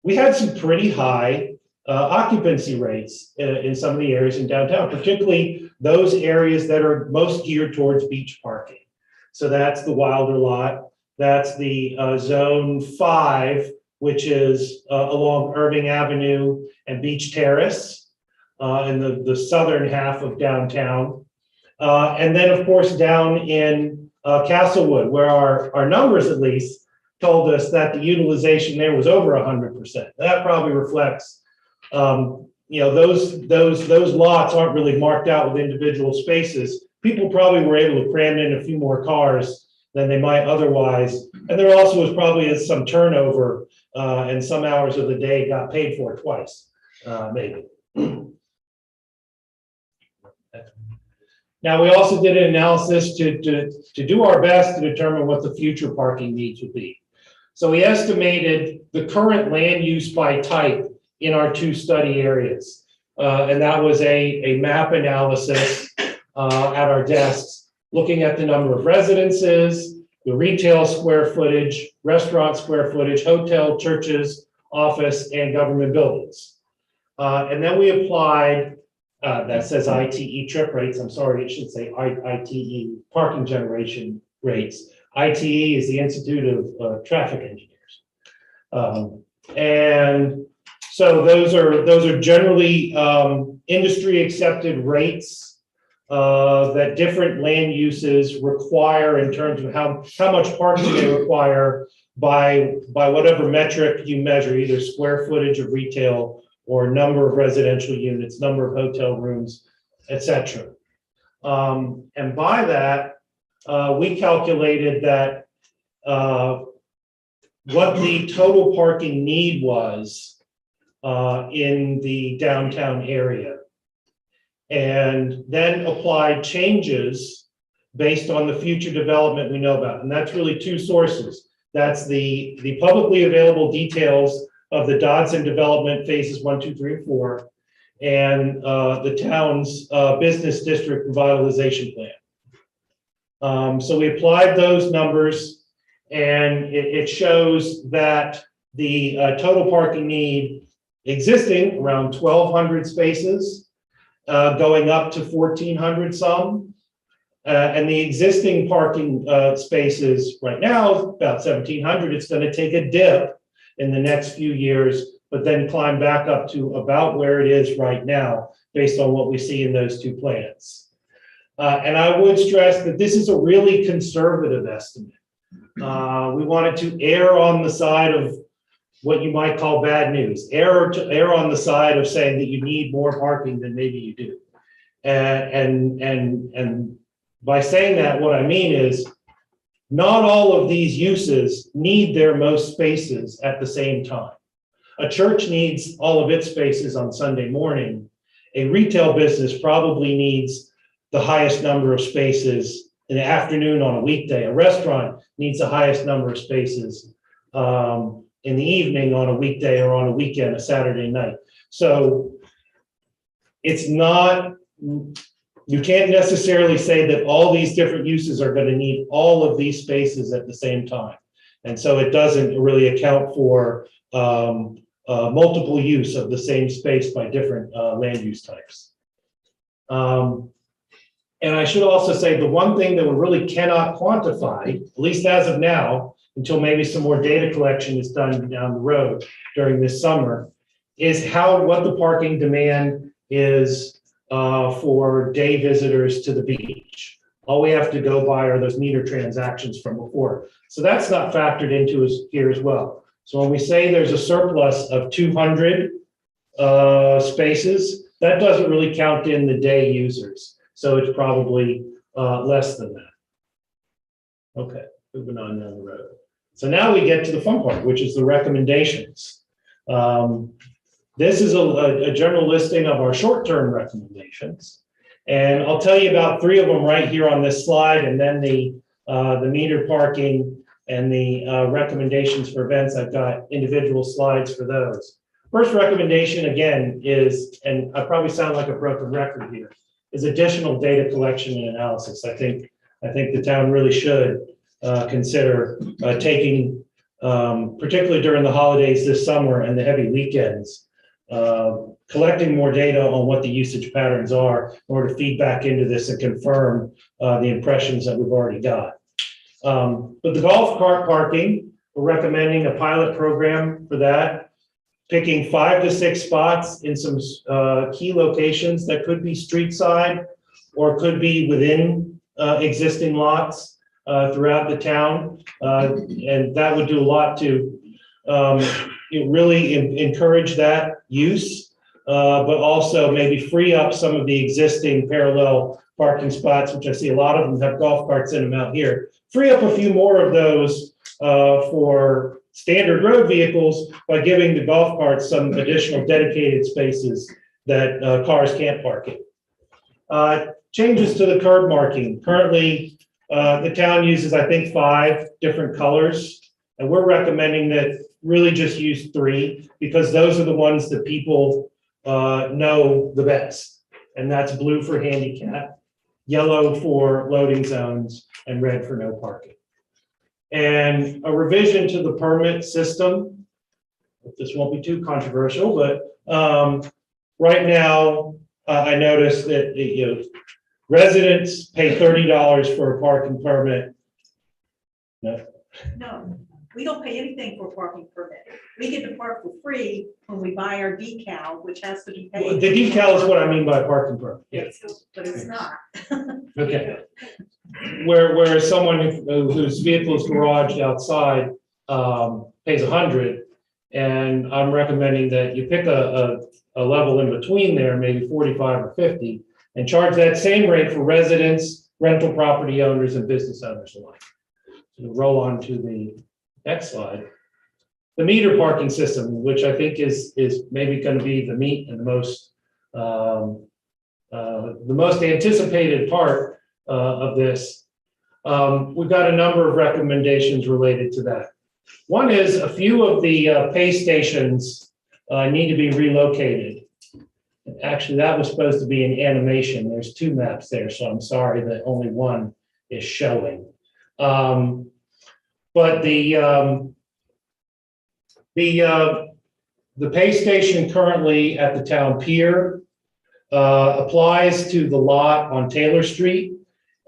we had some pretty high occupancy rates in some of the areas in downtown, particularly those areas that are most geared towards beach parking. So that's the Wilder lot. That's the Zone 5, which is along Irving Avenue and Beach Terrace. In the southern half of downtown. And then, of course, down in Castlewood, where our numbers at least told us that the utilization there was over 100%. That probably reflects, those lots aren't really marked out with individual spaces. People probably were able to cram in a few more cars than they might otherwise. And there also was probably some turnover, and some hours of the day got paid for twice, maybe. Now, we also did an analysis to do our best to determine what the future parking needs would be. So we estimated the current land use by type in our 2 study areas. And that was a map analysis at our desks, looking at the number of residences, the retail square footage, restaurant square footage, hotel, churches, office, and government buildings. And then we applied that says ITE trip rates. I'm sorry, it should say ITE parking generation rates. ITE is the Institute of Traffic Engineers. And so those are generally industry accepted rates that different land uses require in terms of how much parking they require by whatever metric you measure, either square footage of retail or number of residential units, number of hotel rooms, etc. And by that, we calculated that what the total parking need was in the downtown area. And then applied changes based on the future development we know about. And that's really two sources. That's the publicly available details of the Dodson development phases 1, 2, 3, and 4, and the town's business district revitalization plan. So we applied those numbers, and it shows that the total parking need existing around 1,200 spaces, going up to 1,400 some. And the existing parking spaces right now, about 1,700, it's going to take a dip in the next few years, but then climb back up to about where it is right now, based on what we see in those two plans. And I would stress that this is a really conservative estimate. We wanted to err on the side of what you might call bad news, err on the side of saying that you need more parking than maybe you do. And by saying that, what I mean is not all of these uses need their most spaces at the same time. A church needs all of its spaces on Sunday morning. A retail business probably needs the highest number of spaces in the afternoon on a weekday. A restaurant needs the highest number of spaces in the evening on a weekday or on a weekend, a Saturday night. So it's not, you can't necessarily say that all these different uses are going to need all of these spaces at the same time. And so it doesn't really account for multiple use of the same space by different land use types. And I should also say the one thing that we really cannot quantify, at least as of now, until maybe some more data collection is done down the road during this summer, is what the parking demand is for day visitors to the beach. All we have to go by are those meter transactions from before. So that's not factored into us here as well. So when we say there's a surplus of 200 spaces, that doesn't really count in the day users. So it's probably less than that. Okay, moving on down the road. So now we get to the fun part, which is the recommendations. This is a general listing of our short-term recommendations. And I'll tell you about 3 of them right here on this slide, and then the meter parking and the recommendations for events. I've got individual slides for those. First recommendation, again, is, and I probably sound like a broken record here, is additional data collection and analysis. I think the town really should consider taking, particularly during the holidays this summer and the heavy weekends, collecting more data on what the usage patterns are in order to feed back into this and confirm the impressions that we've already got. But the golf cart parking, we're recommending a pilot program for that, picking 5 to 6 spots in some key locations that could be street side or could be within existing lots throughout the town. And that would do a lot to really encourage that use, but also maybe free up some of the existing parallel parking spots, which I see a lot of them have golf carts in them out here. Free up a few more of those for standard road vehicles by giving the golf carts some additional dedicated spaces that cars can't park in. Changes to the curb marking. Currently, the town uses, I think, 5 different colors, and we're recommending that really just use 3 because those are the ones that people know the best. And that's blue for handicap, yellow for loading zones, and red for no parking. And a revision to the permit system. This won't be too controversial, but right now I noticed that residents pay $30 for a parking permit. No, we don't pay anything for a parking permit. We get to park for free when we buy our decal, which has to be paid. The decal is what I mean by a parking permit. Yes, but it's not. Okay. Where someone whose vehicle is garaged outside pays $100, and I'm recommending that you pick a level in between there, maybe 45 or 50, and charge that same rate for residents, rental property owners, and business owners alike. So roll on to the next slide. the meter parking system, which I think is maybe going to be the meat and the most anticipated part of this. We've got a number of recommendations related to that. One is a few of the pay stations need to be relocated. Actually, that was supposed to be an animation. There's two maps there, so I'm sorry that only one is showing. But the pay station currently at the town pier applies to the lot on Taylor Street,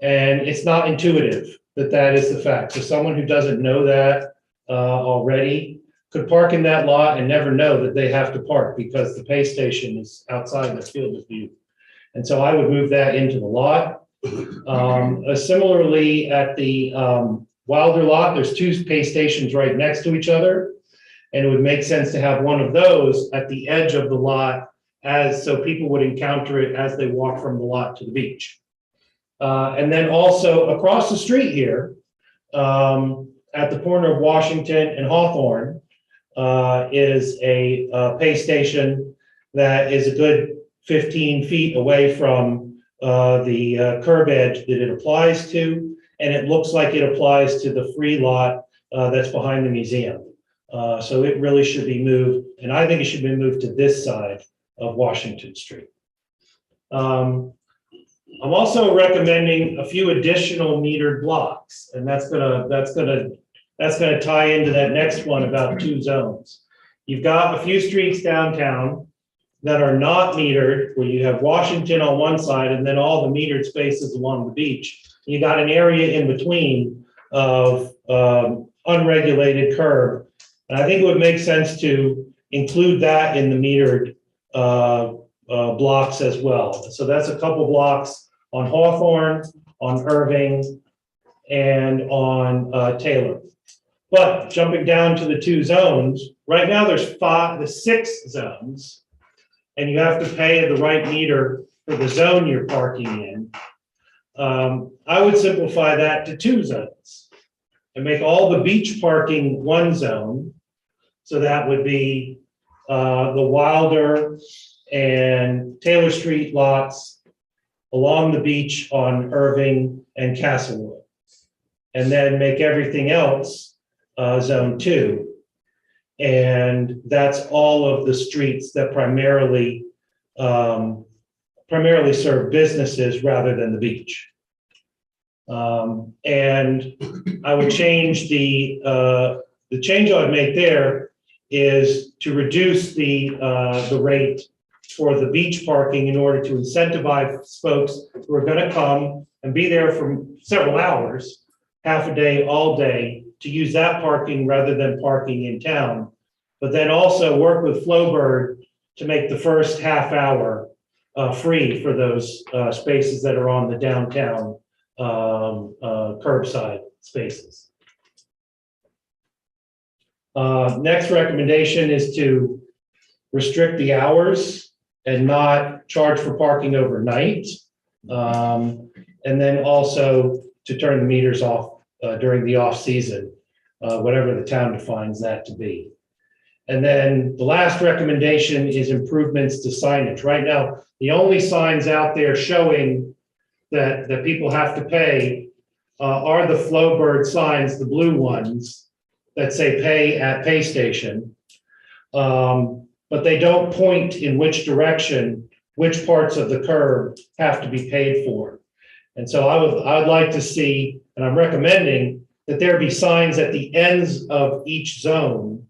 and it's not intuitive that is the fact. So someone who doesn't know that already could park in that lot and never know that they have to park because the pay station is outside the field of view. And so I would move that into the lot. Similarly, at the Wilder lot, there's two pay stations right next to each other. And it would make sense to have one of those at the edge of the lot so people would encounter it as they walk from the lot to the beach. And then also across the street here, at the corner of Washington and Hawthorne, is a pay station that is a good 15 feet away from the curb edge that it applies to, and it looks like it applies to the free lot that's behind the museum. So it really should be moved, and I think it should be moved to this side of Washington Street. I'm also recommending a few additional metered blocks, and that's gonna tie into that next one about two zones. You've got a few streets downtown that are not metered, where you have Washington on one side and then all the metered spaces along the beach. You got an area in between of unregulated curb. And I think it would make sense to include that in the metered blocks as well. So that's a couple blocks on Hawthorne, on Irving, and on Taylor. But jumping down to the two zones, right now there's 6 zones, and you have to pay the right meter for the zone you're parking in. I would simplify that to 2 zones and make all the beach parking one zone. So that would be the Wilder and Taylor Street lots along the beach on Irving and Castlewood. And then make everything else zone 2. And that's all of the streets that primarily serve businesses rather than the beach. And I would change the change I would make there is to reduce the rate for the beach parking in order to incentivize folks who are going to come and be there for several hours, half a day, all day, to use that parking rather than parking in town. But then also work with Flowbird to make the first half hour free for those spaces that are on the downtown curbside spaces. Next recommendation is to restrict the hours and not charge for parking overnight. And then also to turn the meters off during the off season, whatever the town defines that to be. And then the last recommendation is improvements to signage. Right now, the only signs out there showing that people have to pay are the Flowbird signs, the blue ones that say pay at pay station. But they don't point in which direction, which parts of the curb have to be paid for. And so I would like to see, and I'm recommending that there be signs at the ends of each zone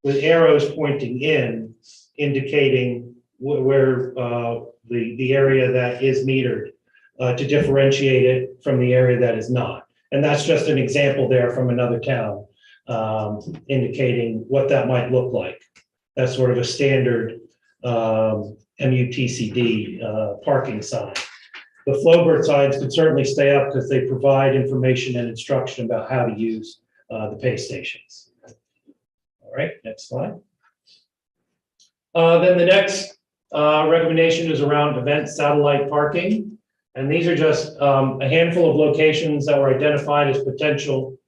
with arrows pointing in, indicating where the area that is metered to differentiate it from the area that is not. And that's just an example there from another town, indicating what that might look like. That's sort of a standard MUTCD parking sign. The Flowbird signs could certainly stay up because they provide information and instruction about how to use the pay stations. All right, next slide. Then the next recommendation is around event satellite parking. And these are just a handful of locations that were identified as potential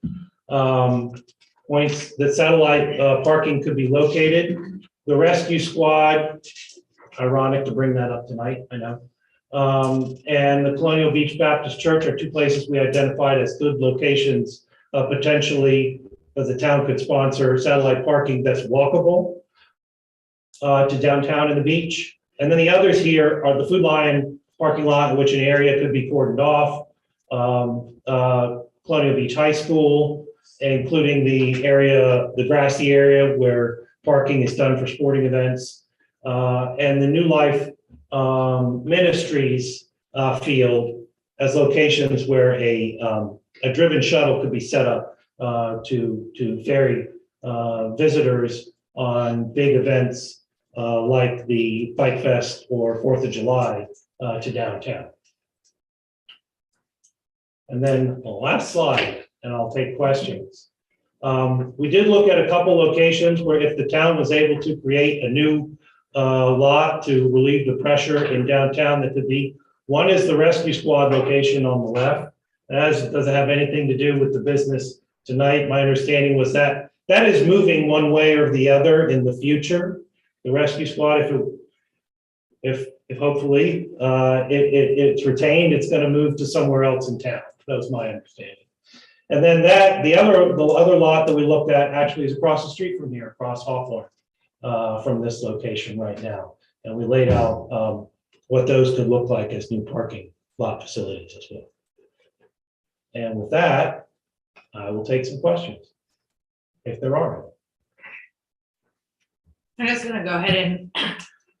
points that satellite parking could be located. The rescue squad, ironic to bring that up tonight, I know. And the Colonial Beach Baptist Church are two places we identified as good locations, potentially that the town could sponsor satellite parking that's walkable to downtown and the beach. And then the others here are the Food Lion parking lot, in which an area could be cordoned off, Colonial Beach High School, including the area, the grassy area where parking is done for sporting events, and the New Life Ministries field as locations where a driven shuttle could be set up to ferry visitors on big events like the Bike Fest or 4th of July to downtown. And then the last slide, and I'll take questions. We did look at a couple locations where if the town was able to create a new lot to relieve the pressure in downtown, that could be. One is the rescue squad location on the left. That doesn't have anything to do with the business tonight. My understanding was that that is moving one way or the other in the future. The rescue squad, if hopefully it's retained, it's going to move to somewhere else in town. That was my understanding. And then the other lot that we looked at actually is across the street from here, across Hawthorne, from this location right now. And we laid out what those could look like as new parking lot facilities as well. And with that, I will take some questions, if there are any. I'm just gonna go ahead and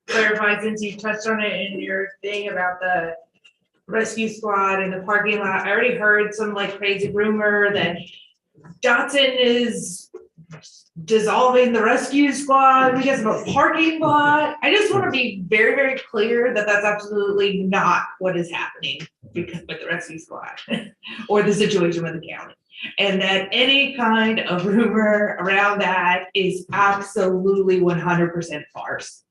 clarify, since you touched on it in your thing about the rescue squad and the parking lot. I already heard some like crazy rumor that Johnson is dissolving the rescue squad because of a parking lot. I just want to be very, very clear that that's absolutely not what is happening because with the rescue squad or the situation with the county. And that any kind of rumor around that is absolutely 100% farce.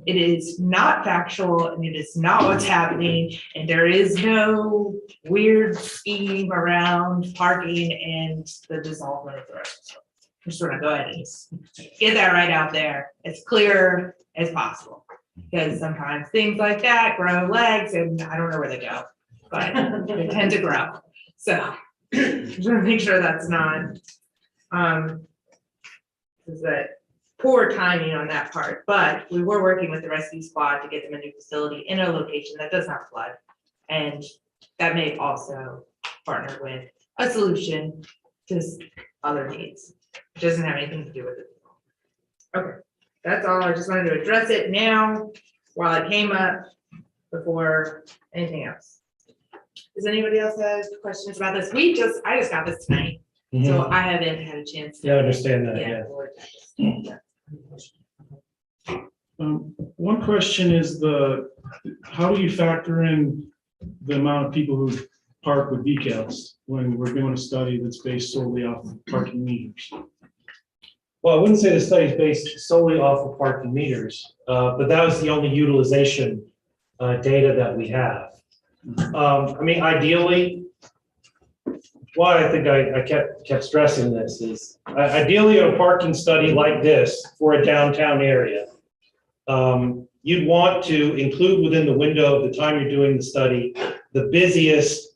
It is not factual and it is not what's happening. And there is no weird scheme around parking and the dissolvement of the rescue. I'm just gonna go ahead and get that right out there as clear as possible. Because sometimes things like that grow legs and I don't know where they go, but they tend to grow. So just want to make sure that's not is that poor timing on that part, but we were working with the rescue squad to get them a new facility in a location that does not flood. And that may also partner with a solution to other needs. It doesn't have anything to do with it. Okay, that's all. I just wanted to address it now while it came up before anything else. Does anybody else have questions about this? I just got this tonight, so I haven't had a chance to. Yeah, I understand that, yeah. One question is how do you factor in the amount of people who park with decals when we're doing a study that's based solely off of parking meters? Well, I wouldn't say the study is based solely off of parking meters, but that was the only utilization data that we have. I mean, ideally, why I think I kept stressing this is ideally a parking study like this for a downtown area. You'd want to include within the window of the time you're doing the study, the busiest,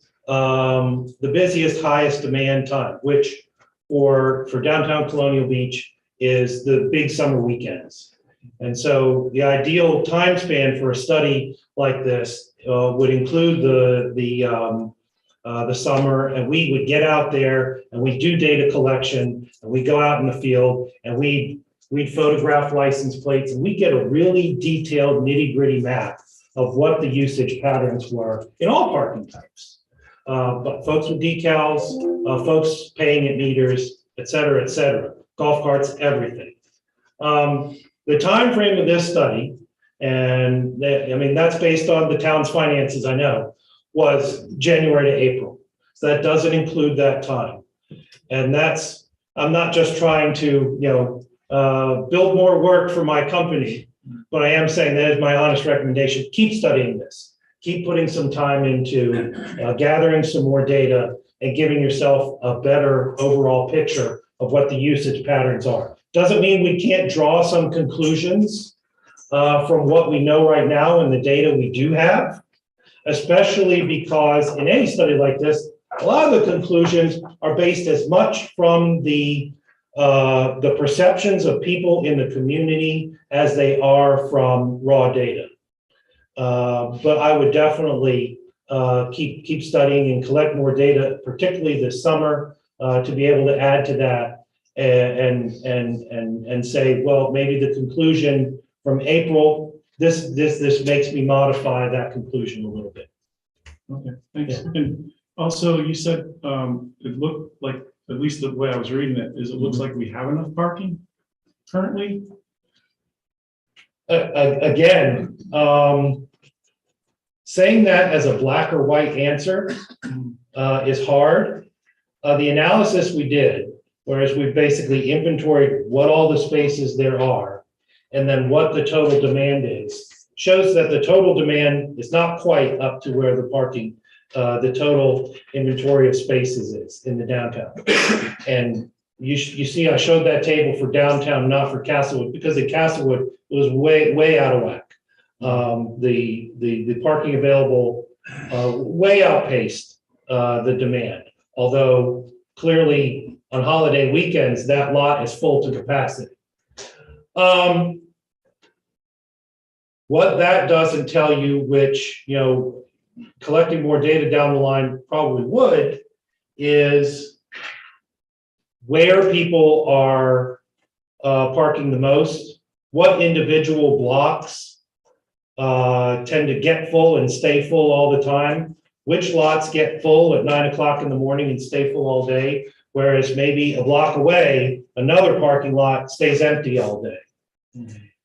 highest demand time, which for downtown Colonial Beach is the big summer weekends. And so the ideal time span for a study like this would include the summer, and we would get out there and we do data collection and we go out in the field and we'd photograph license plates and we get a really detailed nitty-gritty map of what the usage patterns were in all parking types. But folks with decals, folks paying at meters, et cetera, golf carts, everything. The time frame of this study, and that's based on the town's finances, I know, was January to April. So that doesn't include that time. And I'm not just trying to, build more work for my company, but I am saying that is my honest recommendation. Keep studying this. Keep putting some time into gathering some more data and giving yourself a better overall picture of what the usage patterns are. Doesn't mean we can't draw some conclusions from what we know right now and the data we do have, especially because in any study like this, a lot of the conclusions are based as much from the perceptions of people in the community as they are from raw data. But I would definitely keep studying and collect more data, particularly this summer, to be able to add to that and say, well, maybe the conclusion from April, this makes me modify that conclusion a little bit. Okay, thanks. And also, you said it looked like, at least the way I was reading it, is it looks like we have enough parking currently? Again, saying that as a black or white answer is hard. The analysis we did, whereas we basically inventoried what all the spaces there are, and then what the total demand is, shows that the total demand is not quite up to where the parking, the total inventory of spaces is in the downtown. And you see, I showed that table for downtown, not for Castlewood, because in Castlewood it was way out of whack. The parking available way outpaced the demand. Although clearly on holiday weekends, that lot is full to capacity. What that doesn't tell you, which, you know, collecting more data down the line probably would, is where people are parking the most, what individual blocks tend to get full and stay full all the time, which lots get full at 9 o'clock in the morning and stay full all day, whereas maybe a block away, another parking lot stays empty all day.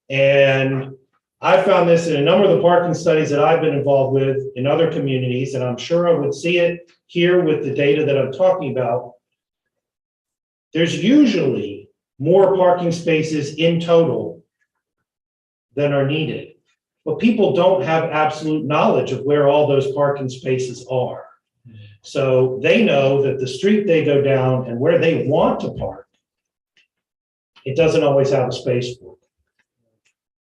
And I found this in a number of the parking studies that I've been involved with in other communities, and I'm sure I would see it here with the data that I'm talking about. There's usually more parking spaces in total than are needed, but people don't have absolute knowledge of where all those parking spaces are. So they know that the street they go down and where they want to park, it doesn't always have a space for.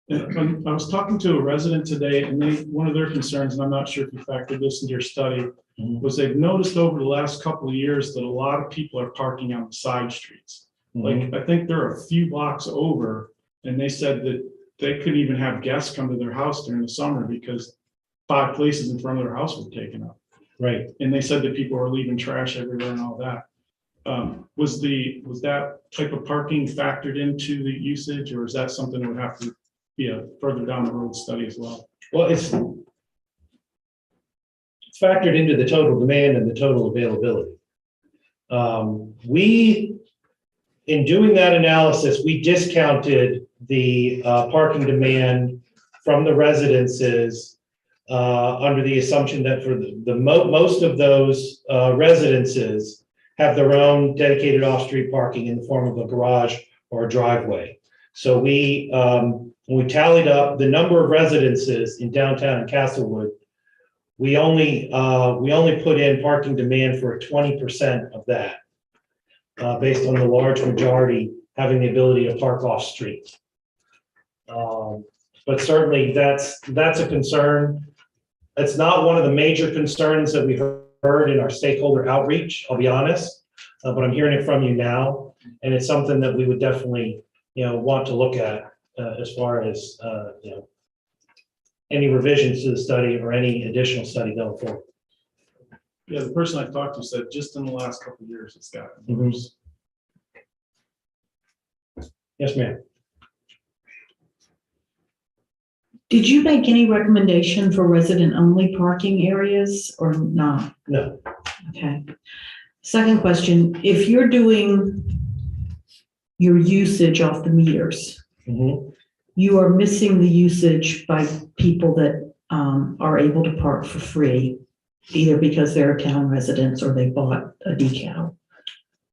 I was talking to a resident today, and one of their concerns, and I'm not sure if you factored this into your study, was they've noticed over the last couple of years that a lot of people are parking on the side streets. Like, I think there are a few blocks over, and they said that they couldn't even have guests come to their house during the summer because 5 places in front of their house were taken up. Right. And they said that people were leaving trash everywhere and all that. Was that type of parking factored into the usage, or is that something that would have to be a further down the road study as well? Well, it's factored into the total demand and the total availability. In doing that analysis, we discounted the parking demand from the residences under the assumption that for most of those residences have their own dedicated off-street parking in the form of a garage or a driveway. So when we tallied up the number of residences in downtown and Castlewood, we only put in parking demand for 20% of that, based on the large majority having the ability to park off street. But certainly that's a concern. It's not one of the major concerns that we heard in our stakeholder outreach, I'll be honest, but I'm hearing it from you now, and it's something that we would definitely, want to look at as far as any revisions to the study or any additional study going forward. Yeah, the person I talked to said just in the last couple of years, it's gotten worse. Yes, ma'am. Did you make any recommendation for resident-only parking areas or not? No. Okay. Second question, if you're doing your usage off the meters, you are missing the usage by people that are able to park for free, either because they're town residents or they bought a decal.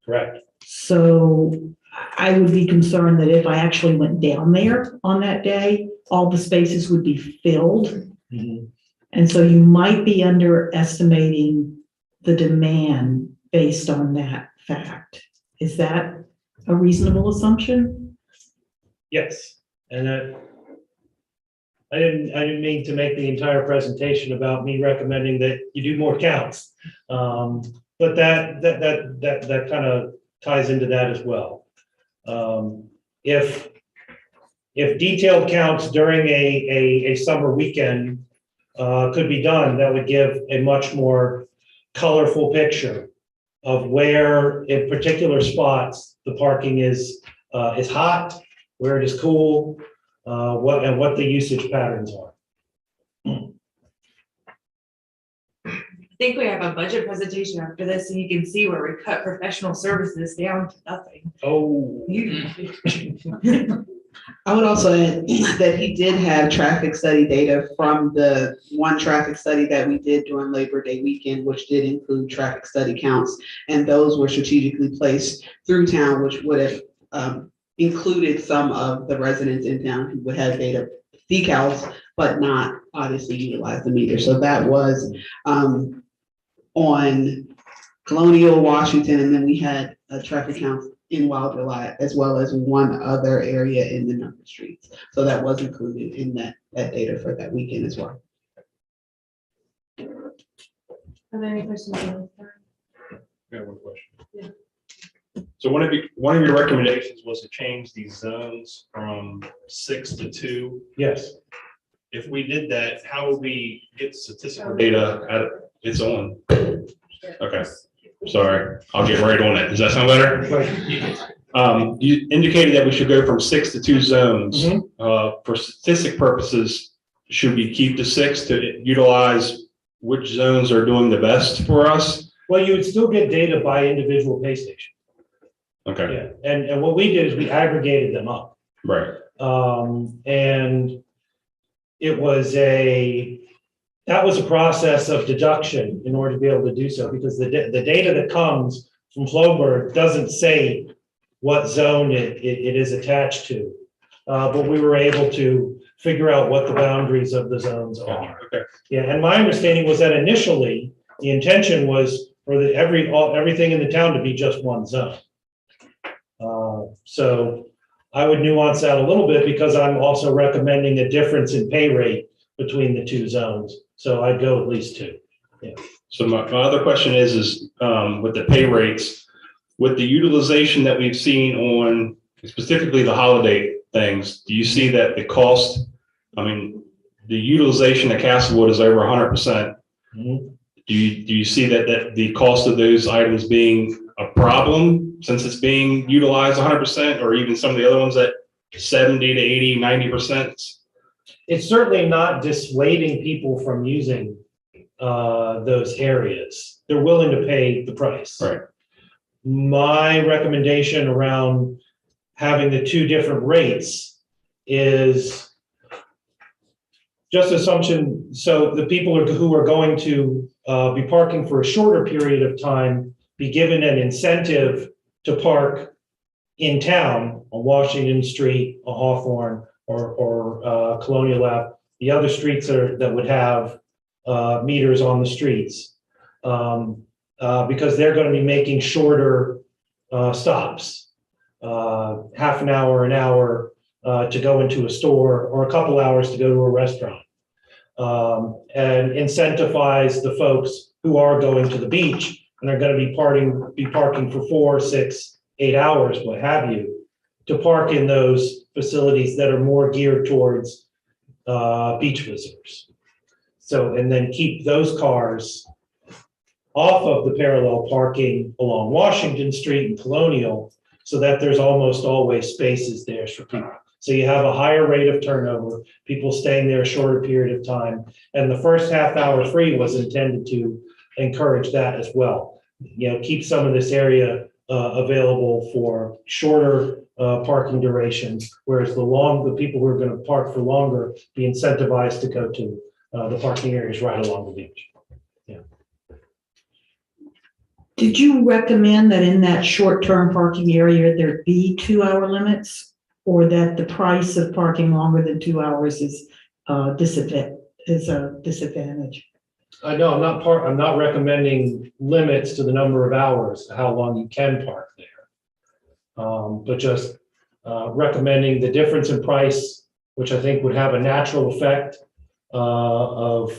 Correct. So I would be concerned that if I actually went down there on that day, all the spaces would be filled. And so you might be underestimating the demand based on that fact. Is that a reasonable assumption? Yes, and I didn't mean to make the entire presentation about me recommending that you do more counts. But that kind of ties into that as well. If detailed counts during a summer weekend could be done, that would give a much more colorful picture of where in particular spots the parking is hot, where it is cool, what the usage patterns are. I think we have a budget presentation after this, and you can see where we cut professional services down to nothing. Oh. I would also add that he did have traffic study data from the one traffic study that we did during Labor Day weekend, which did include traffic study counts. And those were strategically placed through town, which would have included some of the residents in town who would have data decals, but not obviously utilize them either. So that was on Colonial, Washington, and then we had a traffic count in Wild July, as well as one other area in the number streets. So that was included in that data for that weekend as well. Are there any questions? Yeah, one question. So one of your recommendations was to change these zones from 6 to 2. Yes. If we did that, how would we get statistical data out of its own? Okay, sorry, I'll get right on it. Does that sound better? You indicated that we should go from 6 to 2 zones. For statistic purposes, should we keep the 6 to utilize which zones are doing the best for us? Well, you would still get data by individual pay station. Okay. Yeah, and what we did is we aggregated them up. Right. And it was that was a process of deduction in order to be able to do so, because the data that comes from Flowbird doesn't say what zone it is attached to. But we were able to figure out what the boundaries of the zones are. Okay. Yeah, and my understanding was that initially the intention was for everything in the town to be just one zone. So I would nuance that a little bit, because I'm also recommending a difference in pay rate between the 2 zones. So I'd go at least 2. Yeah. So my other question is with the pay rates, with the utilization that we've seen on specifically the holiday things, do you see that the cost, I mean, the utilization at Castlewood is over 100%. Mm-hmm. Do you see that the cost of those items being a problem since it's being utilized 100%, or even some of the other ones at 70 to 80, 90%? It's certainly not dissuading people from using those areas. They're willing to pay the price. Right. My recommendation around having the 2 different rates is just assumption. So the people who are going to be parking for a shorter period of time be given an incentive to park in town on Washington Street, on Hawthorne, or Colonial Ave, the other streets that would have meters on the streets, because they're going to be making shorter stops, half an hour, to go into a store, or a couple hours to go to a restaurant, and incentivize the folks who are going to the beach and are going to be parking for 4, 6, 8 hours, what have you, to park in those facilities that are more geared towards beach visitors. So, and then keep those cars off of the parallel parking along Washington Street and Colonial, so that there's almost always spaces there for people. So you have a higher rate of turnover, people staying there a shorter period of time. And the first half hour free was intended to encourage that as well. You know, keep some of this area available for shorter parking durations, whereas the people who are going to park for longer be incentivized to go to the parking areas right along the beach. Yeah. Did you recommend that in that short-term parking area, there be 2-hour limits, or that the price of parking longer than 2 hours is a disadvantage? No, I'm not recommending limits to the number of hours, how long you can park there. but just recommending the difference in price, which I think would have a natural effect of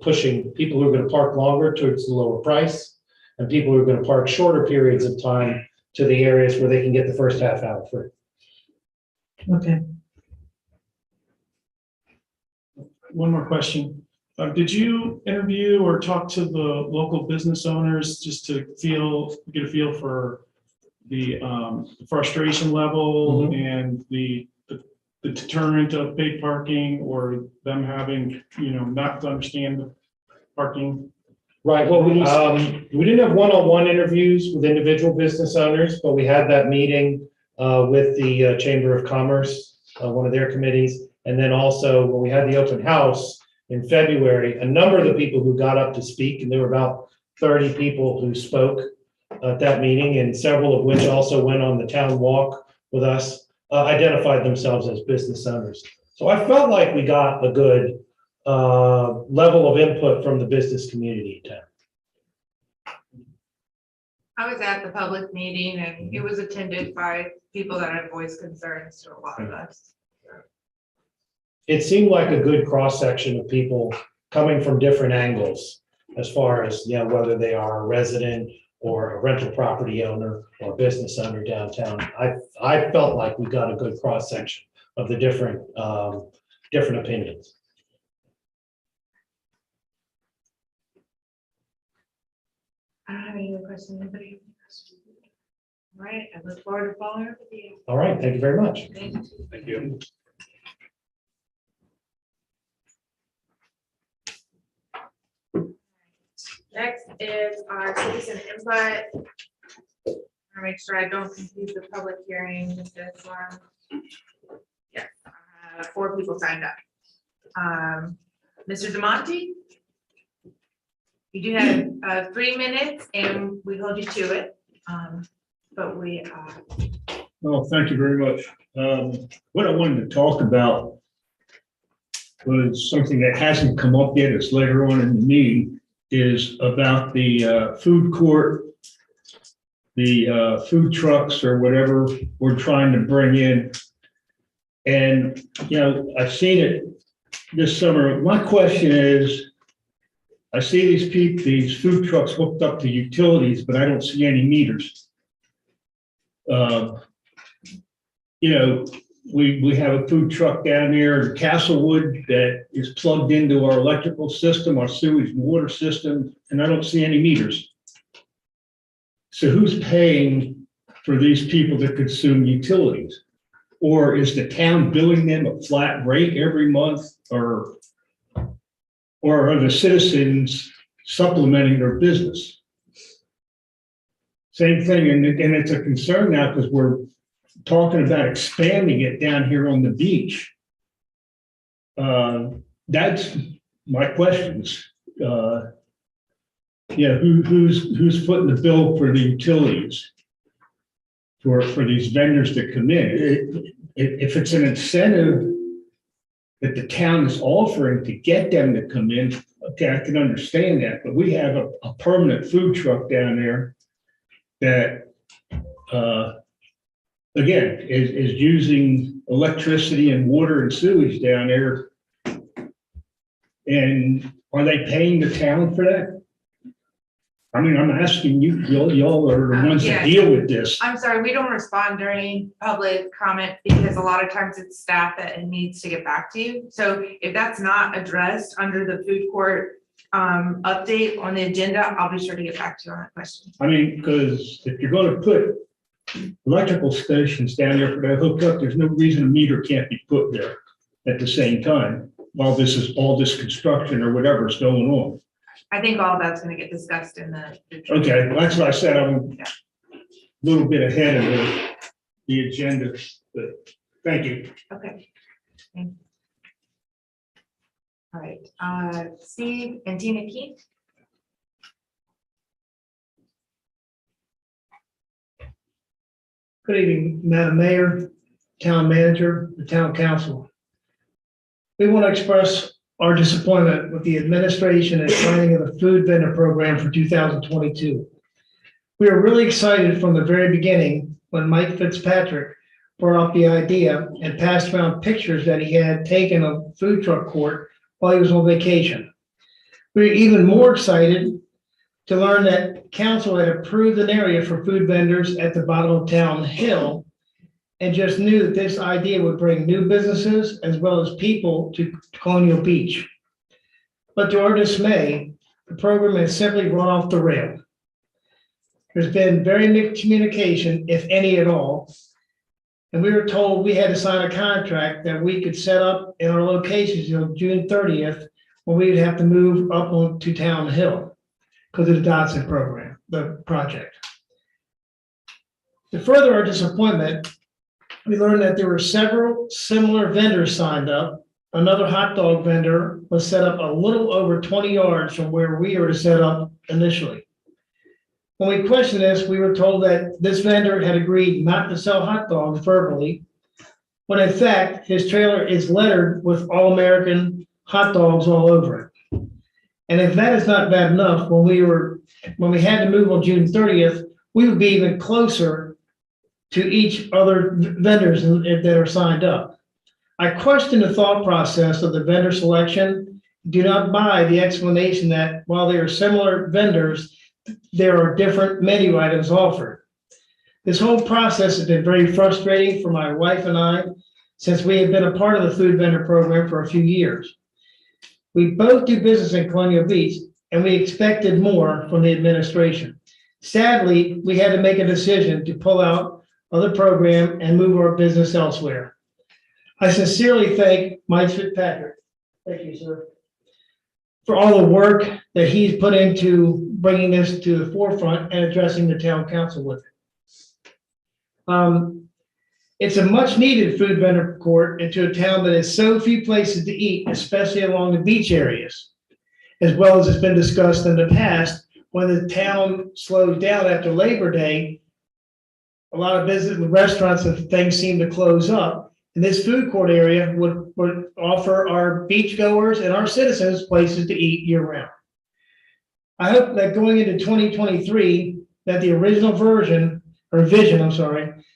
pushing people who are going to park longer towards the lower price, and people who are going to park shorter periods of time to the areas where they can get the first half hour free. Okay. One more question. Did you interview or talk to the local business owners just to get a feel for the frustration level and the deterrent of paid parking, or them having, not to understand the parking? Right, well, we didn't have one-on-one interviews with individual business owners, but we had that meeting with the Chamber of Commerce, one of their committees. And then also, when we had the open house in February, a number of the people who got up to speak, and there were about 30 people who spoke at that meeting, and several of which also went on the town walk with us, identified themselves as business owners. So I felt like we got a good level of input from the business community in town. I was at the public meeting and it was attended by people that have voiced concerns to a lot of us. It seemed like a good cross-section of people coming from different angles, as far as, whether they are a resident or a rental property owner or business owner downtown. I felt like we got a good cross-section of the different opinions. I don't have any other questions. Anybody have any questions? All right, I look forward to following up with you. All right, thank you very much. Thank you. Thank you. Next is our citizen input. I want to make sure I don't confuse the public hearing with this one. Yes, 4 people signed up. Mr. DeMonte? You do have 3 minutes and we hold you to it. But we Well, thank you very much. What I wanted to talk about was something that hasn't come up yet. It's later on in the meeting, is about the food court, the food trucks or whatever we're trying to bring in. And, I've seen it this summer. My question is, I see these food trucks hooked up to utilities, but I don't see any meters. We have a food truck down there in Castlewood that is plugged into our electrical system, our sewage and water system, and I don't see any meters. So who's paying for these people that consume utilities? Or is the town billing them a flat rate every month, or are the citizens supplementing their business? Same thing, and it's a concern now because we're talking about expanding it down here on the beach. That's my questions. Who's footing the bill for the utilities for these vendors that come in? If it's an incentive that the town is offering to get them to come in, okay, I can understand that. But we have a permanent food truck down there that, again, is using electricity and water and sewage down there. And are they paying the town for that? I mean, I'm asking you, y'all are the ones that deal with this. I'm sorry, we don't respond during public comment because a lot of times it's staff that needs to get back to you. So if that's not addressed under the food court update on the agenda, I'll be sure to get back to you on that question. I mean, because if you're going to put electrical stations down there for that hooked up, there's no reason a meter can't be put there at the same time while all this construction or whatever is going on. I think all of that's going to get discussed in the. Okay, well, that's what I said. I'm a little bit ahead of the agenda, but thank you. Okay. Thank you. All right, Steve and Tina Keith. Good evening, Madam Mayor, Town Manager, the Town Council. We want to express our disappointment with the administration and planning of the food vendor program for 2022. We are really excited from the very beginning when Mike Fitzpatrick brought up the idea and passed around pictures that he had taken of food truck court while he was on vacation. We were even more excited to learn that council had approved an area for food vendors at the bottom of Town Hill, and just knew that this idea would bring new businesses as well as people to Colonial Beach. But to our dismay, the program has simply run off the rail. There's been very mixed communication, if any at all. And we were told we had to sign a contract that we could set up in our locations until June 30th, when we would have to move up on to Town Hill because of the Dodson program, the project. To further our disappointment, we learned that there were several similar vendors signed up. Another hot dog vendor was set up a little over 20 yards from where we were to set up initially. When we questioned this, we were told that this vendor had agreed not to sell hot dogs verbally, when in fact, his trailer is lettered with all-American hot dogs all over it. And if that is not bad enough, when we had to move on June 30th, we would be even closer to each other vendors that are signed up. I question the thought process of the vendor selection. Do not buy the explanation that while they are similar vendors, there are different menu items offered. This whole process has been very frustrating for my wife and I, since we have been a part of the food vendor program for a few years. We both do business in Colonial Beach, and we expected more from the administration. Sadly, we had to make a decision to pull out of the program and move our business elsewhere. I sincerely thank Mike Fitzpatrick, thank you, sir, for all the work that he's put into bringing this to the forefront and addressing the town council with it. It's a much needed food vendor court into a town that has so few places to eat, especially along the beach areas. As well as it's been discussed in the past, when the town slows down after Labor Day, a lot of business, restaurants and things seem to close up. And this food court area would offer our beachgoers and our citizens places to eat year round. I hope that going into 2023, that the original vision,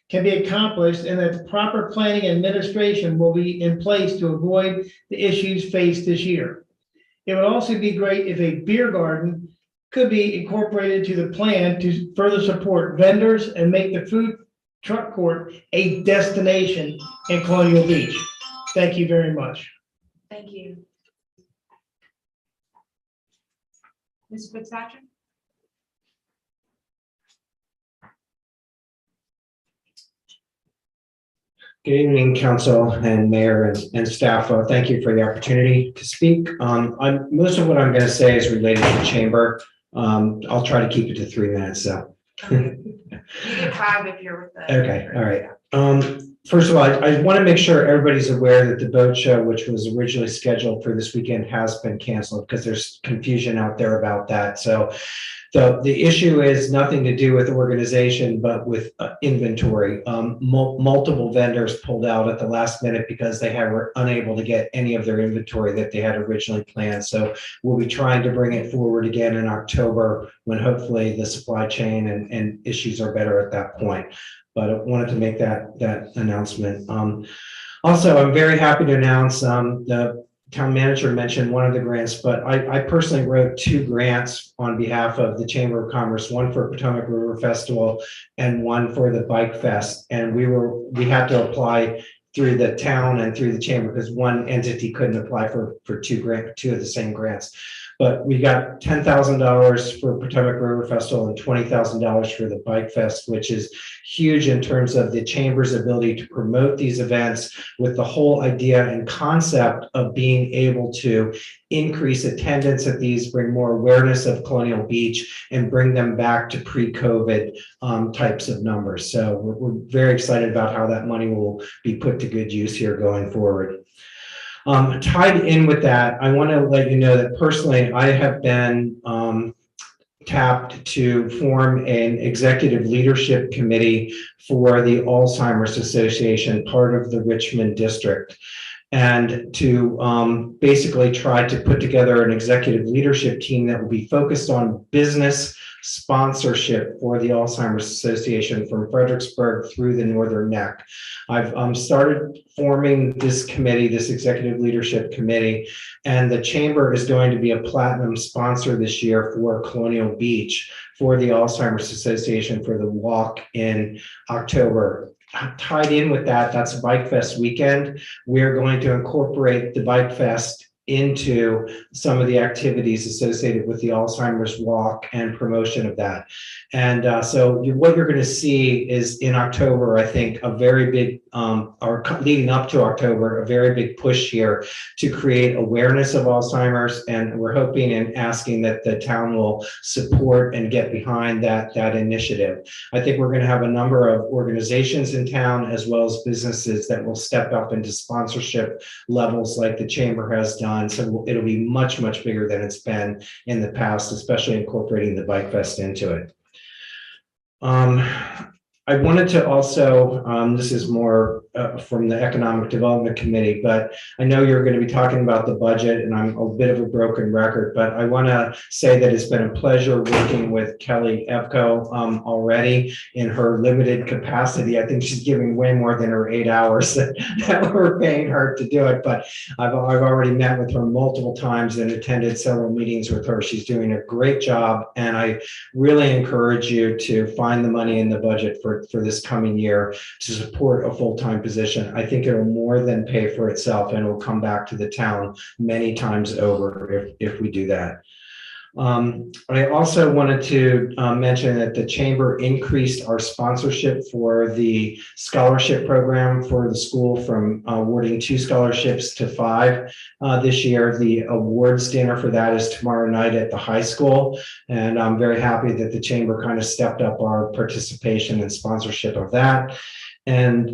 can be accomplished and that the proper planning and administration will be in place to avoid the issues faced this year. It would also be great if a beer garden could be incorporated to the plan to further support vendors and make the food truck court a destination in Colonial Beach. Thank you very much. Thank you. Ms. Fitzpatrick? Good evening, council and mayor and staff. Thank you for the opportunity to speak. Most of what I'm going to say is related to the chamber. I'll try to keep it to 3 minutes, so. You get 5 if you're with the. Okay, all right. First of all, I want to make sure everybody's aware that the boat show, which was originally scheduled for this weekend, has been canceled because there's confusion out there about that. So the issue is nothing to do with organization, but with inventory. Multiple vendors pulled out at the last minute because they were unable to get any of their inventory that they had originally planned. So we'll be trying to bring it forward again in October, when hopefully the supply chain and issues are better at that point. But I wanted to make that announcement. Also, I'm very happy to announce the town manager mentioned one of the grants, but I personally wrote 2 grants on behalf of the Chamber of Commerce, one for Potomac River Festival and one for the Bike Fest. And we had to apply through the town and through the chamber because one entity couldn't apply for 2 of the same grants. But we got $10,000 for Potomac River Festival and $20,000 for the Bike Fest, which is huge in terms of the chamber's ability to promote these events, with the whole idea and concept of being able to increase attendance at these, bring more awareness of Colonial Beach, and bring them back to pre-COVID types of numbers. So we're very excited about how that money will be put to good use here going forward. Tied in with that, I want to let you know that personally, I have been tapped to form an executive leadership committee for the Alzheimer's Association, part of the Richmond district, and to basically try to put together an executive leadership team that will be focused on business sponsorship for the Alzheimer's Association from Fredericksburg through the Northern Neck. I've started forming this committee, this executive leadership committee, and the chamber is going to be a platinum sponsor this year for Colonial Beach for the Alzheimer's Association for the walk in October. Tied in with that, that's Bike Fest weekend. We're going to incorporate the Bike Fest into some of the activities associated with the Alzheimer's walk and promotion of that. And so what you're going to see is in October, I think, a very big, or leading up to October, a very big push here to create awareness of Alzheimer's. And we're hoping and asking that the town will support and get behind that initiative. I think we're going to have a number of organizations in town as well as businesses that will step up into sponsorship levels like the chamber has done. So it'll be much, much bigger than it's been in the past, especially incorporating the Bike Fest into it. I wanted to also, this is more from the Economic Development Committee, but I know you're going to be talking about the budget, and I'm a bit of a broken record, but I want to say that it's been a pleasure working with Kelly Evko already in her limited capacity. I think she's giving way more than her 8 hours that we're paying her to do it, but I've already met with her multiple times and attended several meetings with her. She's doing a great job, and I really encourage you to find the money in the budget for this coming year to support a full-time position. I think it'll more than pay for itself, and it will come back to the town many times over if we do that. I also wanted to mention that the chamber increased our sponsorship for the scholarship program for the school from awarding 2 scholarships to 5 this year. The awards dinner for that is tomorrow night at the high school, and I'm very happy that the chamber kind of stepped up our participation and sponsorship of that. And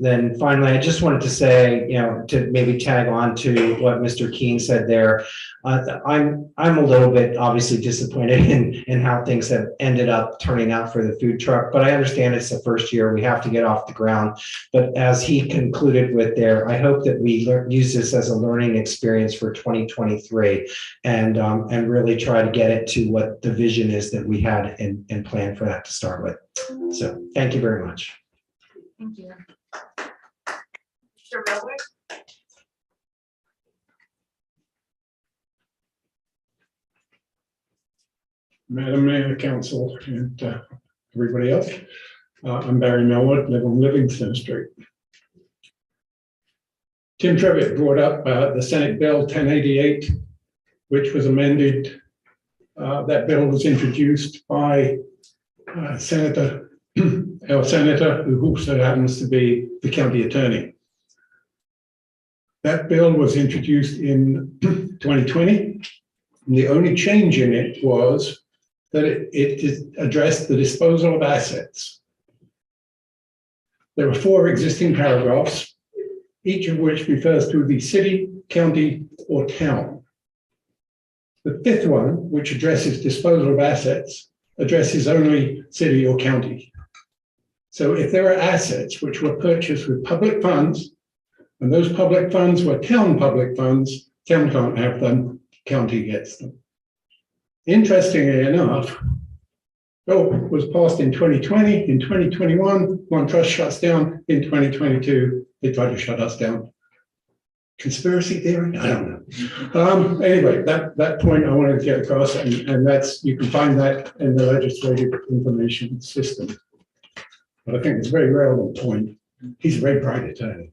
then finally, I just wanted to say, to maybe tag on to what Mr. Keene said there. I'm a little bit obviously disappointed in how things have ended up turning out for the food truck, but I understand it's the first year. We have to get off the ground. But as he concluded with there, I hope that we use this as a learning experience for 2023 and really try to get it to what the vision is that we had and planned for that to start with. So thank you very much. Thank you. Mr. Millwick? Madam Mayor, Council, and everybody else. I'm Barry Millwood, live on Livingston Street. Tim Trevitt brought up the Senate Bill 1088, which was amended. That bill was introduced by our senator, who also happens to be the county attorney. That bill was introduced in 2020. And the only change in it was that it addressed the disposal of assets. There were 4 existing paragraphs, each of which refers to the city, county, or town. The 5th one, which addresses disposal of assets, addresses only city or county. So if there are assets which were purchased with public funds, and those public funds were town public funds, town can't have them, county gets them. Interestingly enough, bill was passed in 2020, in 2021, one trust shuts down, in 2022, they try to shut us down. Conspiracy theory? I don't know. Anyway, that point I wanted to get across, and that's, you can find that in the legislative information system. But I think it's a very relevant point. He's a very bright attorney.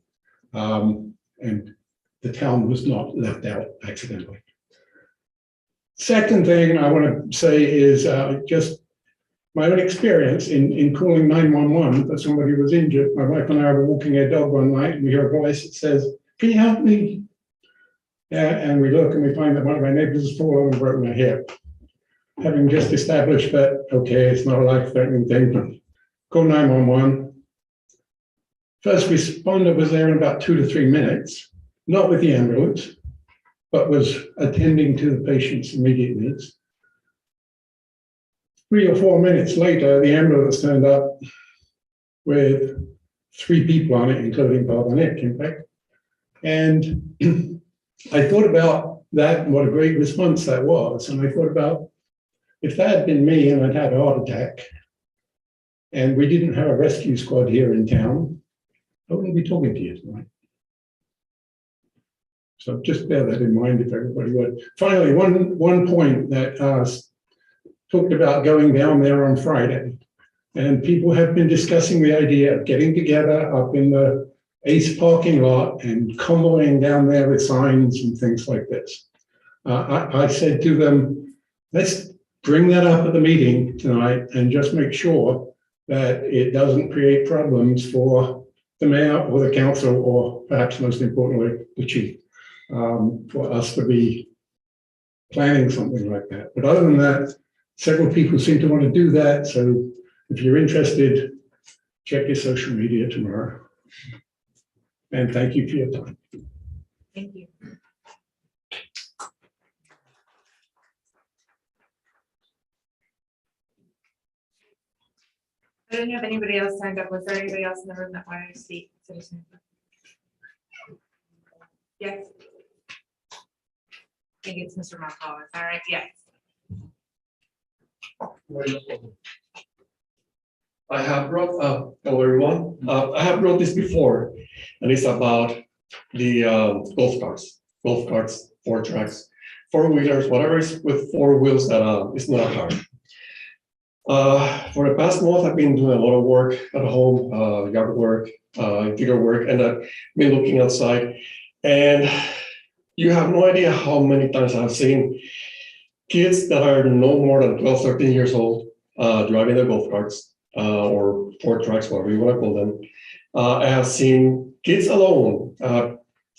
And the town was not left out accidentally. Second thing I want to say is just my own experience in calling 911 that somebody was injured. My wife and I were walking a dog one night, and we hear a voice that says, "Can you help me?" And we look and we find that one of our neighbors has fallen and broken her hip. Having just established that, okay, it's not a life-threatening thing, but call 911. First responder was there in about 2 to 3 minutes, not with the ambulance, but was attending to the patient's immediate needs. 3 or 4 minutes later, the ambulance turned up with 3 people on it, including Bob and Nick, in fact. And I thought about that and what a great response that was. And I thought about if that had been me and I'd had a heart attack, and we didn't have a rescue squad here in town, I wouldn't be talking to you tonight. So just bear that in mind if everybody would. Finally, one point that talked about going down there on Friday. And people have been discussing the idea of getting together up in the Ace parking lot and convoying down there with signs and things like this. I said to them, let's bring that up at the meeting tonight and just make sure that it doesn't create problems for the mayor or the council, or perhaps most importantly, the chief, for us to be planning something like that. But other than that, several people seem to want to do that. So if you're interested, check your social media tomorrow. And thank you for your time. Thank you. I didn't have anybody else signed up. Was there anybody else in the room that wanted to speak? Yes. I think it's Mr. Markle. Is that right? Yes. I have brought up, hello everyone, I have brought this before, and it's about the golf carts, 4 tracks, 4-wheelers, whatever is with 4 wheels that is not a car. For the past month, I've been doing a lot of work at home, yard work, interior work, and I've been looking outside, and you have no idea how many times I've seen kids that are no more than 12, 13 years old driving their golf carts. Or 4 tracks, whatever you want to call them. I have seen kids alone,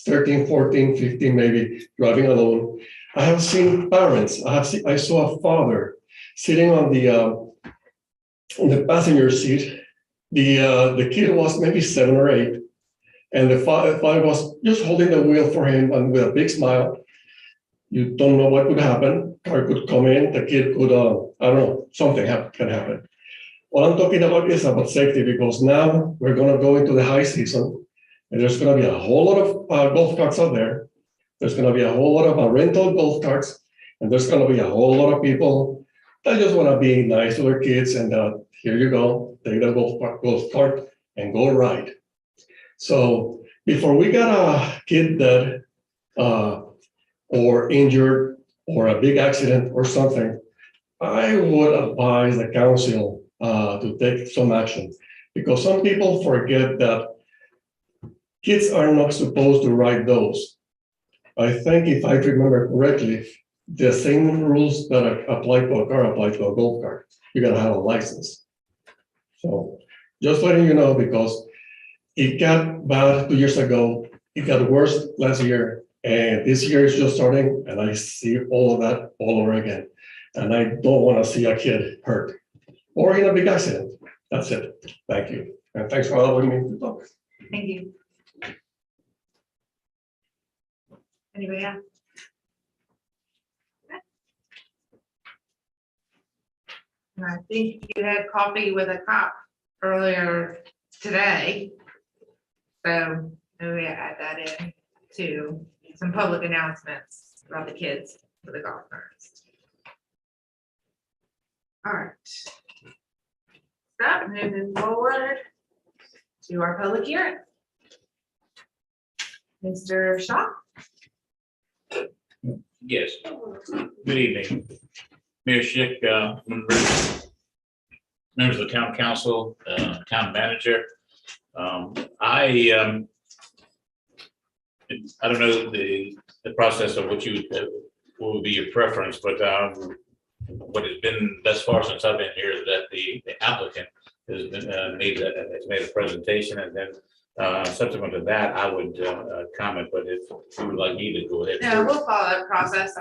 13, 14, 15 maybe, driving alone. I have seen parents. I saw a father sitting on the passenger seat. The kid was maybe 7 or 8, and the father was just holding the wheel for him and with a big smile. You don't know what could happen. Car could come in. The kid could, I don't know, something can happen. What I'm talking about is about safety, because now we're going to go into the high season, and there's going to be a whole lot of golf carts out there. There's going to be a whole lot of rental golf carts, and there's going to be a whole lot of people that just want to be nice to their kids, and here you go, take the golf cart and go ride. So before we got a kid dead or injured or a big accident or something, I would advise the council to take some action, because some people forget that kids are not supposed to ride those. I think if I remember correctly, the same rules that apply to a car apply to a golf cart. You gotta have a license. So just letting you know, because it got bad 2 years ago, it got worse last year, and this year is just starting, and I see all of that all over again. And I don't want to see a kid hurt or in a big accident. That's it. Thank you. And thanks for allowing me to talk. Thank you. Anybody else? And I think you had coffee with a cop earlier today. So maybe add that in to some public announcements about the kids for the golf carts. All right. Stop, moving forward to our public hearing. Mr. Shaw? Yes. Good evening. Mayor Schick, members of the town council, town manager. I don't know the process of what will be your preference, but what has been thus far since I've been here is that the applicant has been made a presentation, and then subsequent to that, I would comment. But if you would like me to go ahead. No, we'll follow that process.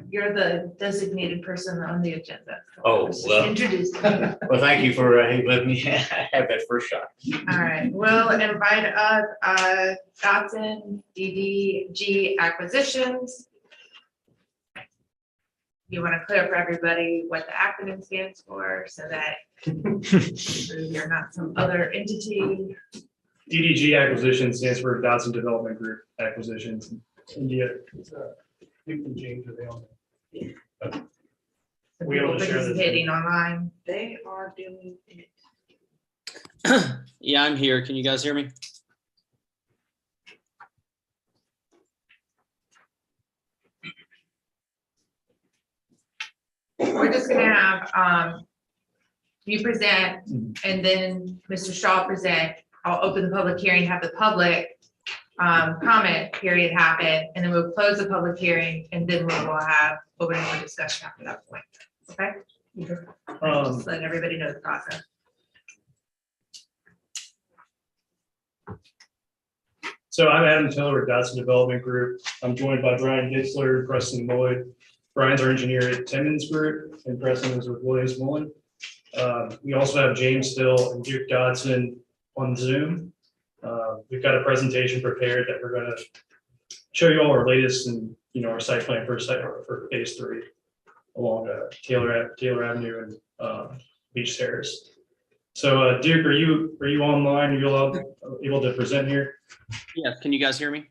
You're the designated person on the agenda. So Oh, let's just well. introduce you. Well, thank you for letting me have that first shot. All right, we'll invite up Dotson DDG Acquisitions. You want to clear for everybody what the acronym stands for so that you're not some other entity. DDG Acquisition stands for Dotson Development Group Acquisitions. India. You can change it. we able people to share this? participating online. They are doing it. Yeah, I'm here. Can you guys hear me? We're just gonna have, you present, and then Mr. Shaw present. I'll open the public hearing, have the public comment period happen, and then we'll close the public hearing, and then we will have open for discussion after that point. Okay? Just letting everybody know the process. So I'm Adam Tiller with Dotson Development Group. I'm joined by Brian Ditzler, Preston Lloyd. Brian's our engineer at Timmons Group, and Preston is with Williams Mullen. We also have James Still and Duke Dodson on Zoom. We've got a presentation prepared that we're going to show you all our latest and our site plan for phase 3 along Taylor Avenue and Beach Terrace. So Duke, are you online? Are you able to present here? Yes. Can you guys hear me?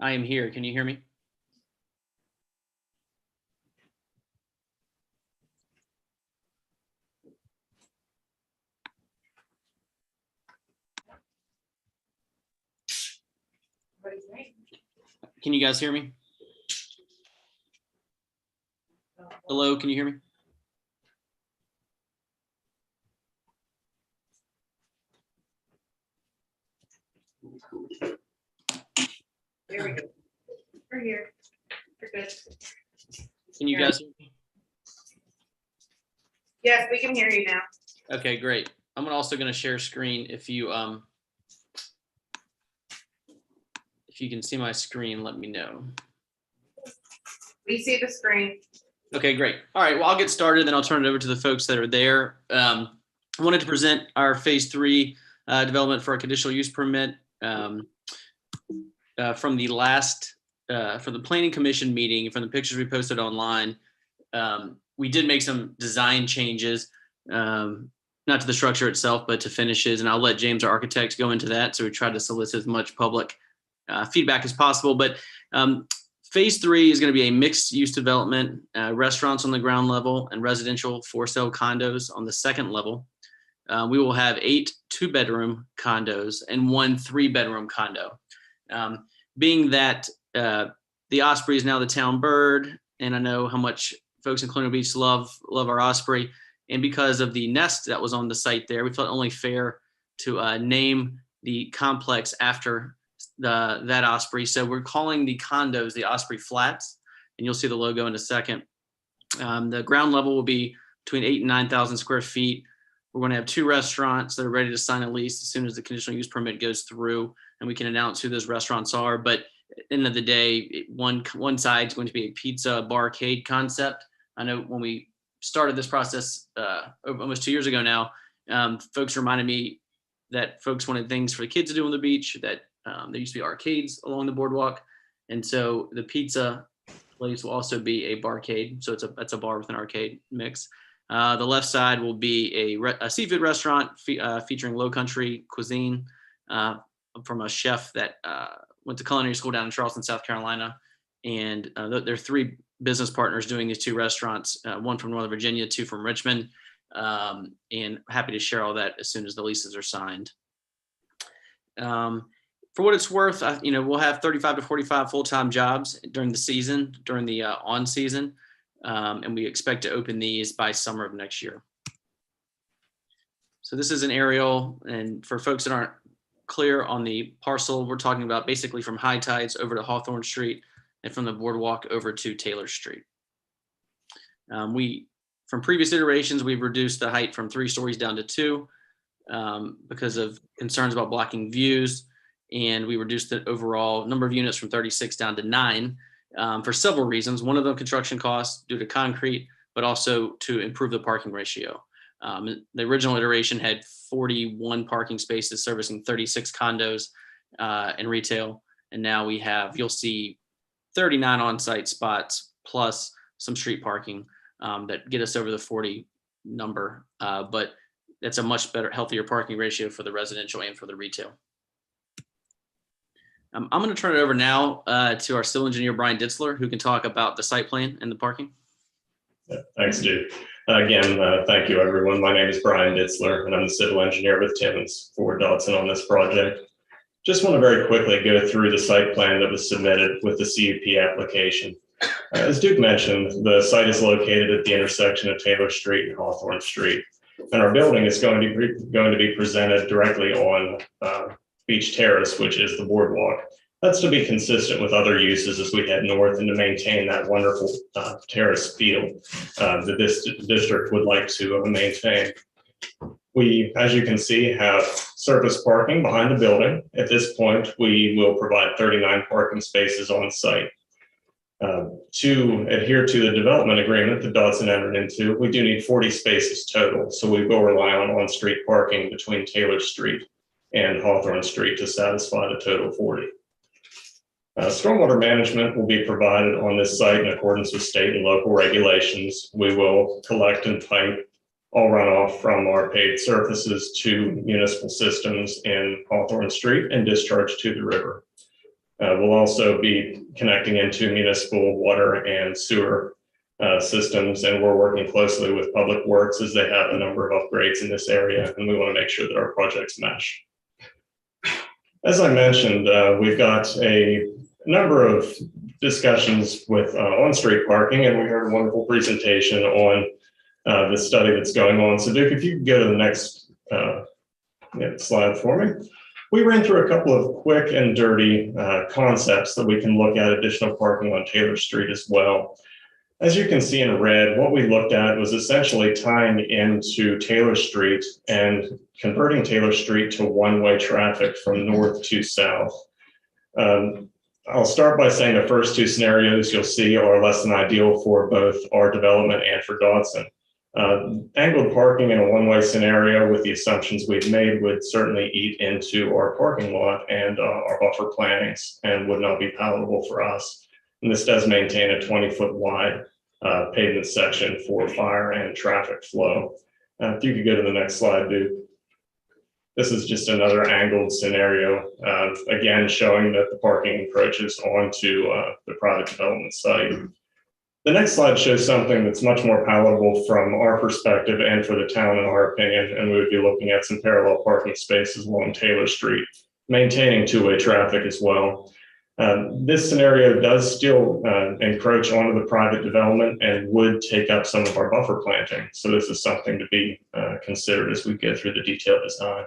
I am here. Can you hear me? Can you guys hear me? Hello, can you hear me? There we go. We're here. We're good. Can you guys hear me? Yes, we can hear you now. Okay, great. I'm also going to share screen if you can see my screen, let me know. We see the screen. Okay, great. All right, well, I'll get started, then I'll turn it over to the folks that are there. I wanted to present our phase 3 development for a conditional use permit from the last, for the planning commission meeting, from the pictures we posted online. We did make some design changes, not to the structure itself, but to finishes, and I'll let James, our architect, go into that. So we tried to solicit as much public feedback as possible, but phase 3 is going to be a mixed use development, restaurants on the ground level and residential for sale condos on the second level. We will have 8 2-bedroom condos and 1 3-bedroom condo. Being that the Osprey is now the town bird, and I know how much folks in Colonial Beach love our Osprey, and because of the nest that was on the site there, we felt only fair to name the complex after that Osprey. So we're calling the condos the Osprey Flats, and you'll see the logo in a second. The ground level will be between 8,000 and 9,000 square feet. We're going to have 2 restaurants that are ready to sign a lease as soon as the conditional use permit goes through, and we can announce who those restaurants are. But at the end of the day, one side is going to be a pizza barcade concept. I know when we started this process almost 2 years ago now, folks reminded me that folks wanted things for the kids to do on the beach, that there used to be arcades along the boardwalk. And so the pizza place will also be a barcade. So it's a bar with an arcade mix. The left side will be a seafood restaurant featuring low country cuisine from a chef that went to culinary school down in Charleston, South Carolina. And there are 3 business partners doing these 2 restaurants, 1 from Northern Virginia, 2 from Richmond. And happy to share all that as soon as the leases are signed. For what it's worth, we'll have 35 to 45 full-time jobs during the season, during the on season. And we expect to open these by summer of next year. So this is an aerial, and for folks that aren't clear on the parcel, we're talking about basically from High Tides over to Hawthorne Street and from the boardwalk over to Taylor Street. From previous iterations, we've reduced the height from 3 stories down to 2 because of concerns about blocking views. And we reduced the overall number of units from 36 down to 9 for several reasons. One of them, construction costs due to concrete, but also to improve the parking ratio. The original iteration had 41 parking spaces servicing 36 condos and retail. And now we have, you'll see 39 on-site spots plus some street parking that get us over the 40 number. But that's a much better, healthier parking ratio for the residential and for the retail. I'm going to turn it over now to our civil engineer, Brian Ditzler, who can talk about the site plan and the parking. Thanks, Duke. Again, thank you, everyone. My name is Brian Ditzler, and I'm the civil engineer with Timmons for Dodson on this project. Just want to very quickly go through the site plan that was submitted with the CUP application. As Duke mentioned, the site is located at the intersection of Taylor Street and Hawthorne Street, and our building is going to be presented directly on Beach Terrace, which is the boardwalk. That's to be consistent with other uses as we head north and to maintain that wonderful terrace feel that this district would like to maintain. We, as you can see, have surface parking behind the building. At this point, we will provide 39 parking spaces on site. To adhere to the development agreement that Dodson entered into, we do need 40 spaces total. So we will rely on-street parking between Taylor Street and Hawthorne Street to satisfy the total 40. Stormwater management will be provided on this site in accordance with state and local regulations. We will collect and pipe all runoff from our paved surfaces to municipal systems in Hawthorne Street and discharge to the river. We'll also be connecting into municipal water and sewer systems, and we're working closely with Public Works as they have a number of upgrades in this area, and we want to make sure that our projects mesh. As I mentioned, we've got a number of discussions with on-street parking, and we heard a wonderful presentation on the study that's going on. So Duke, if you could go to the next slide for me. We ran through a couple of quick and dirty concepts that we can look at additional parking on Taylor Street as well. As you can see in red, what we looked at was essentially tying into Taylor Street and converting Taylor Street to one-way traffic from north to south. I'll start by saying the first two scenarios you'll see are less than ideal for both our development and for Dodson. Angled parking in a one-way scenario with the assumptions we've made would certainly eat into our parking lot and our buffer plantings and would not be palatable for us. And this does maintain a 20-foot wide pavement section for fire and traffic flow. If you could go to the next slide, Duke. This is just another angled scenario, again, showing that the parking encroaches onto the private development site. The next slide shows something that's much more palatable from our perspective and for the town, in our opinion, and we would be looking at some parallel parking spaces along Taylor Street, maintaining two-way traffic as well. This scenario does still encroach onto the private development and would take up some of our buffer planting. So this is something to be considered as we go through the detailed design.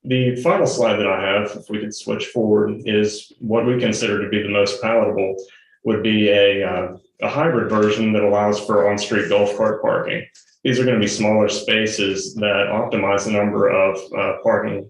The final slide that I have, if we could switch forward, is what we consider to be the most palatable would be a hybrid version that allows for on-street golf cart parking. These are going to be smaller spaces that optimize the number of parking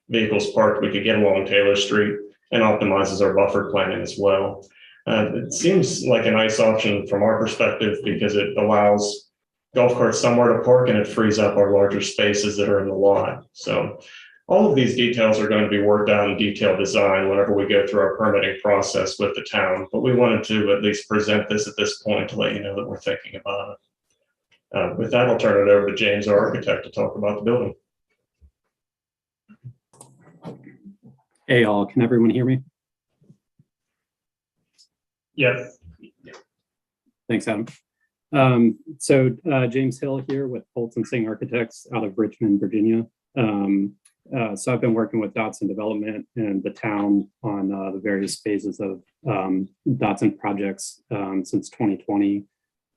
vehicles parked we could get along Taylor Street and optimizes our buffer planning as well. It seems like a nice option from our perspective because it allows golf carts somewhere to park and it frees up our larger spaces that are in the lot. So all of these details are going to be worked out in detailed design whenever we go through our permitting process with the town, but we wanted to at least present this at this point to let you know that we're thinking about it. With that, I'll turn it over to James, our architect, to talk about the building. Hey all, can everyone hear me? Yes. Thanks, Adam. James Hill here with Fulton Singh Architects out of Richmond, Virginia. So I've been working with Dodson Development and the town on the various phases of Dodson projects since 2020.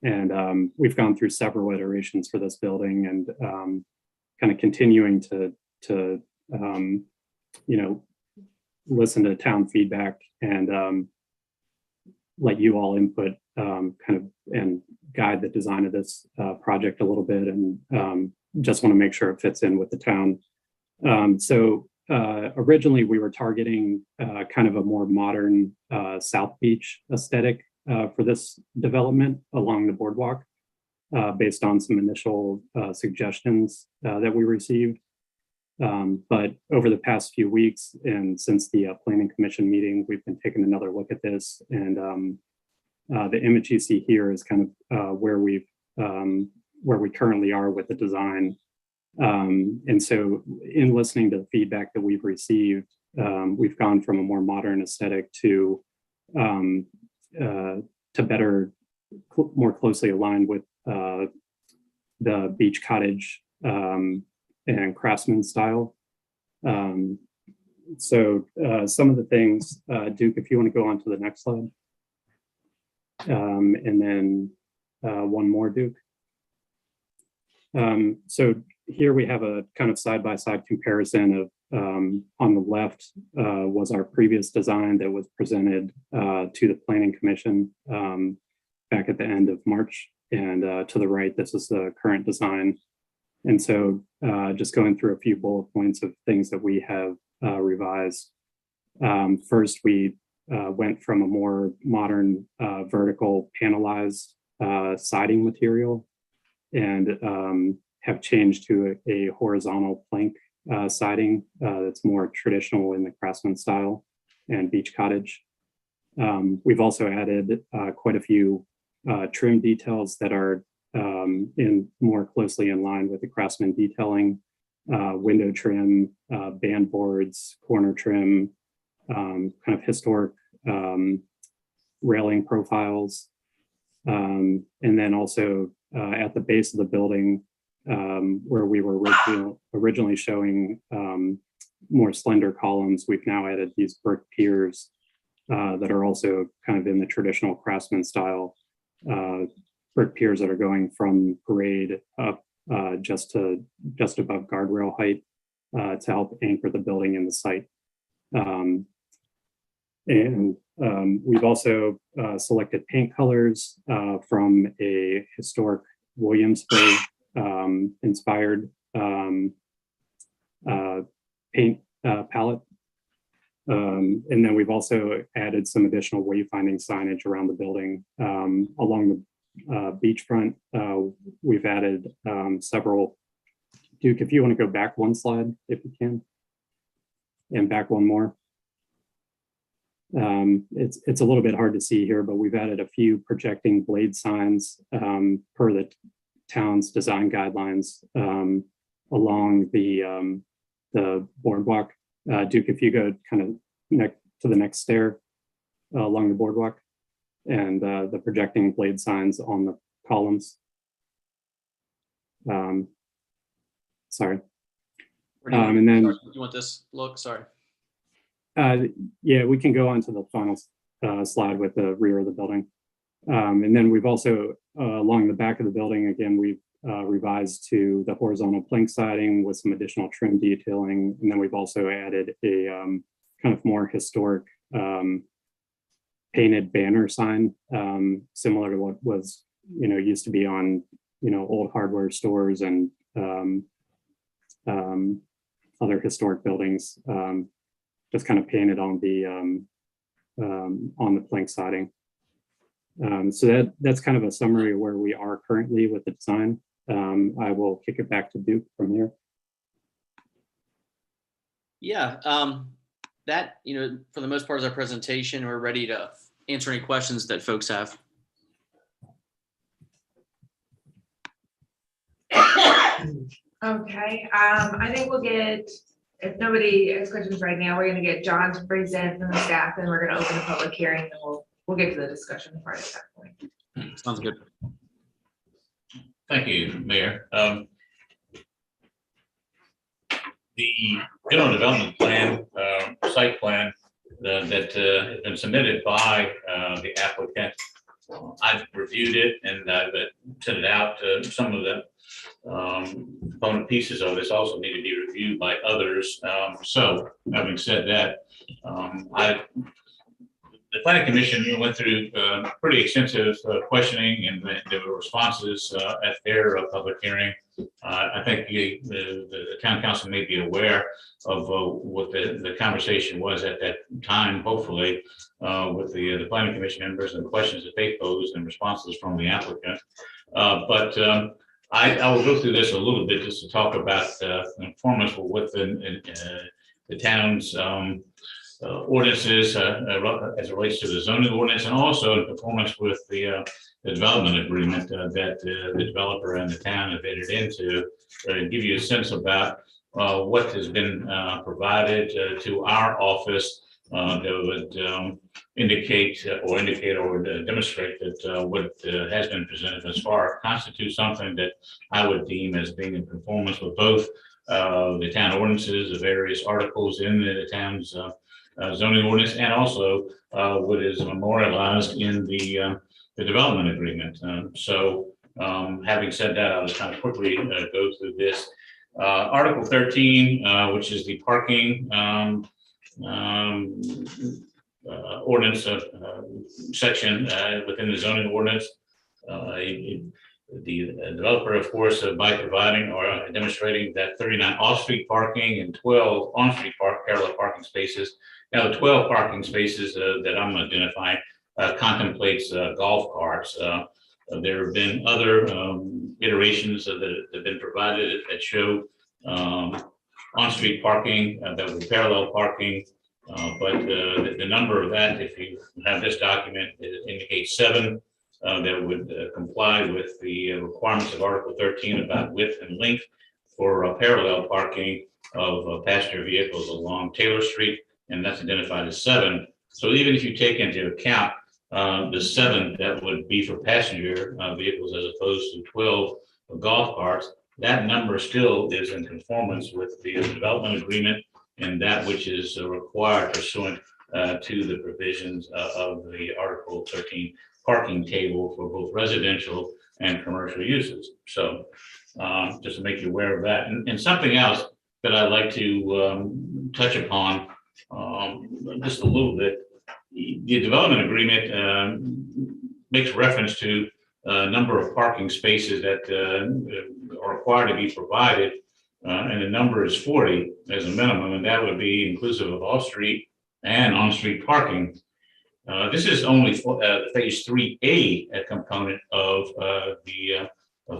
And we've gone through several iterations for this building and kind of continuing to listen to town feedback and let you all input kind of and guide the design of this project a little bit, and just want to make sure it fits in with the town. Originally we were targeting kind of a more modern South Beach aesthetic for this development along the boardwalk based on some initial suggestions that we received. But over the past few weeks and since the Planning Commission meeting, we've been taking another look at this, and the image you see here is kind of where we currently are with the design. And so in listening to the feedback that we've received, we've gone from a more modern aesthetic to better, more closely aligned with the beach cottage and craftsman style. So some of the things, Duke, if you want to go on to the next slide. And then one more, Duke. So here we have a kind of side-by-side comparison of on the left was our previous design that was presented to the Planning Commission back at the end of March. And to the right, this is the current design. And so just going through a few bullet points of things that we have revised. First, we went from a more modern vertical panelized siding material and have changed to a horizontal plank siding that's more traditional in the craftsman style and beach cottage. We've also added quite a few trim details that are in more closely in line with the craftsman detailing, window trim, band boards, corner trim, kind of historic railing profiles. And then also at the base of the building, where we were originally showing more slender columns, we've now added these brick piers that are also kind of in the traditional craftsman style, brick piers that are going from grade up just above guardrail height to help anchor the building in the site. And we've also selected paint colors from a historic Williamsburg inspired paint palette. And then we've also added some additional wayfinding signage around the building. Along the beachfront, we've added several. Duke, if you want to go back one slide, if you can, and back one more. It's a little bit hard to see here, but we've added a few projecting blade signs per the town's design guidelines along the boardwalk. Duke, if you go kind of to the next stair along the boardwalk, and the projecting blade signs on the columns. Sorry. And then you want this look? Sorry. Yeah, we can go on to the final slide with the rear of the building. And then we've also, along the back of the building, again, we've revised to the horizontal plank siding with some additional trim detailing. And then we've also added a kind of more historic painted banner sign, similar to what was, used to be on, old hardware stores and other historic buildings, just kind of painted on the plank siding. So that's kind of a summary of where we are currently with the design. I will kick it back to Duke from here. Yeah, that, for the most part is our presentation. We're ready to answer any questions that folks have. Okay, I think we'll get, if nobody has questions right now, we're gonna get John to present from the staff, and we're gonna open the public hearing, and we'll get to the discussion part at that point. Sounds good. Thank you, Mayor. The general development plan, site plan that has been submitted by the applicant, I've reviewed it and I've sent it out to some of the component pieces of this also need to be reviewed by others. So having said that, the Planning Commission went through pretty extensive questioning, and there were responses at their public hearing. I think the town council may be aware of what the conversation was at that time, hopefully, with the Planning Commission members and the questions that they posed and responses from the applicant. But I will go through this a little bit just to talk about inform us with the town's ordinances as it relates to the zoning ordinance, and also in performance with the development agreement that the developer and the town have entered into, and give you a sense about what has been provided to our office that would indicate or demonstrate that what has been presented thus far constitutes something that I would deem as being in conformance with both the town ordinances, the various articles in the town's zoning ordinance, and also what is memorialized in the development agreement. Having said that, I'll just kind of quickly go through this. Article 13, which is the parking ordinance section within the zoning ordinance. The developer, of course, by providing or demonstrating that 39 off-street parking and 12 on-street parallel parking spaces. Now, the 12 parking spaces that I'm identifying contemplates golf carts. There have been other iterations that have been provided that show on-street parking that would be parallel parking. But the number of that, if you have this document, it indicates 7 that would comply with the requirements of Article 13 about width and length for parallel parking of passenger vehicles along Taylor Street, and that's identified as 7. So even if you take into account the 7 that would be for passenger vehicles as opposed to 12 for golf carts, that number still is in conformance with the development agreement and that which is required pursuant to the provisions of the Article 13 parking table for both residential and commercial uses. So just to make you aware of that. And something else that I'd like to touch upon just a little bit. The development agreement makes reference to a number of parking spaces that are required to be provided, and the number is 40 as a minimum, and that would be inclusive of off-street and on-street parking. This is only for phase 3A component of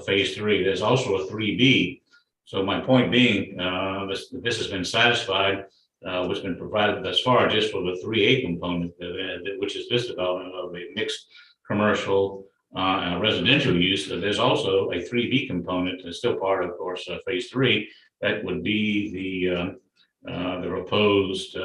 phase 3. There's also a 3B. So my point being, this has been satisfied. What's been provided thus far just for the 3A component, which is this development of a mixed commercial and residential use. There's also a 3B component that's still part of course, phase 3. That would be the proposed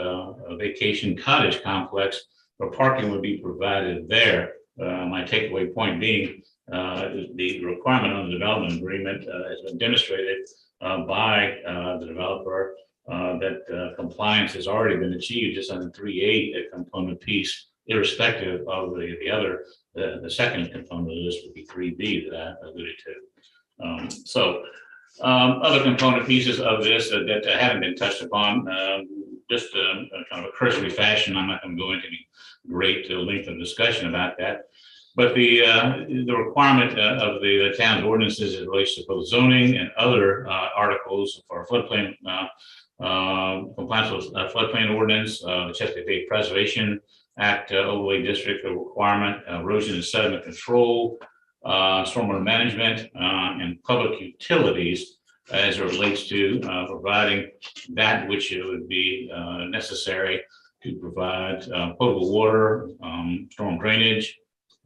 vacation cottage complex where parking would be provided there. My takeaway point being the requirement on the development agreement has been demonstrated by the developer that compliance has already been achieved just on the 3A component piece, irrespective of the other, the second component of this would be 3B that I alluded to. Other component pieces of this that haven't been touched upon, just kind of a cursory fashion. I'm not going to go into any great length of discussion about that. But the requirement of the town's ordinances as it relates to both zoning and other articles for floodplain compliance with floodplain ordinance, the Chesapeake Bay Preservation Act overlay district requirement, erosion and sediment control, stormwater management, and public utilities as it relates to providing that which it would be necessary to provide potable water, storm drainage,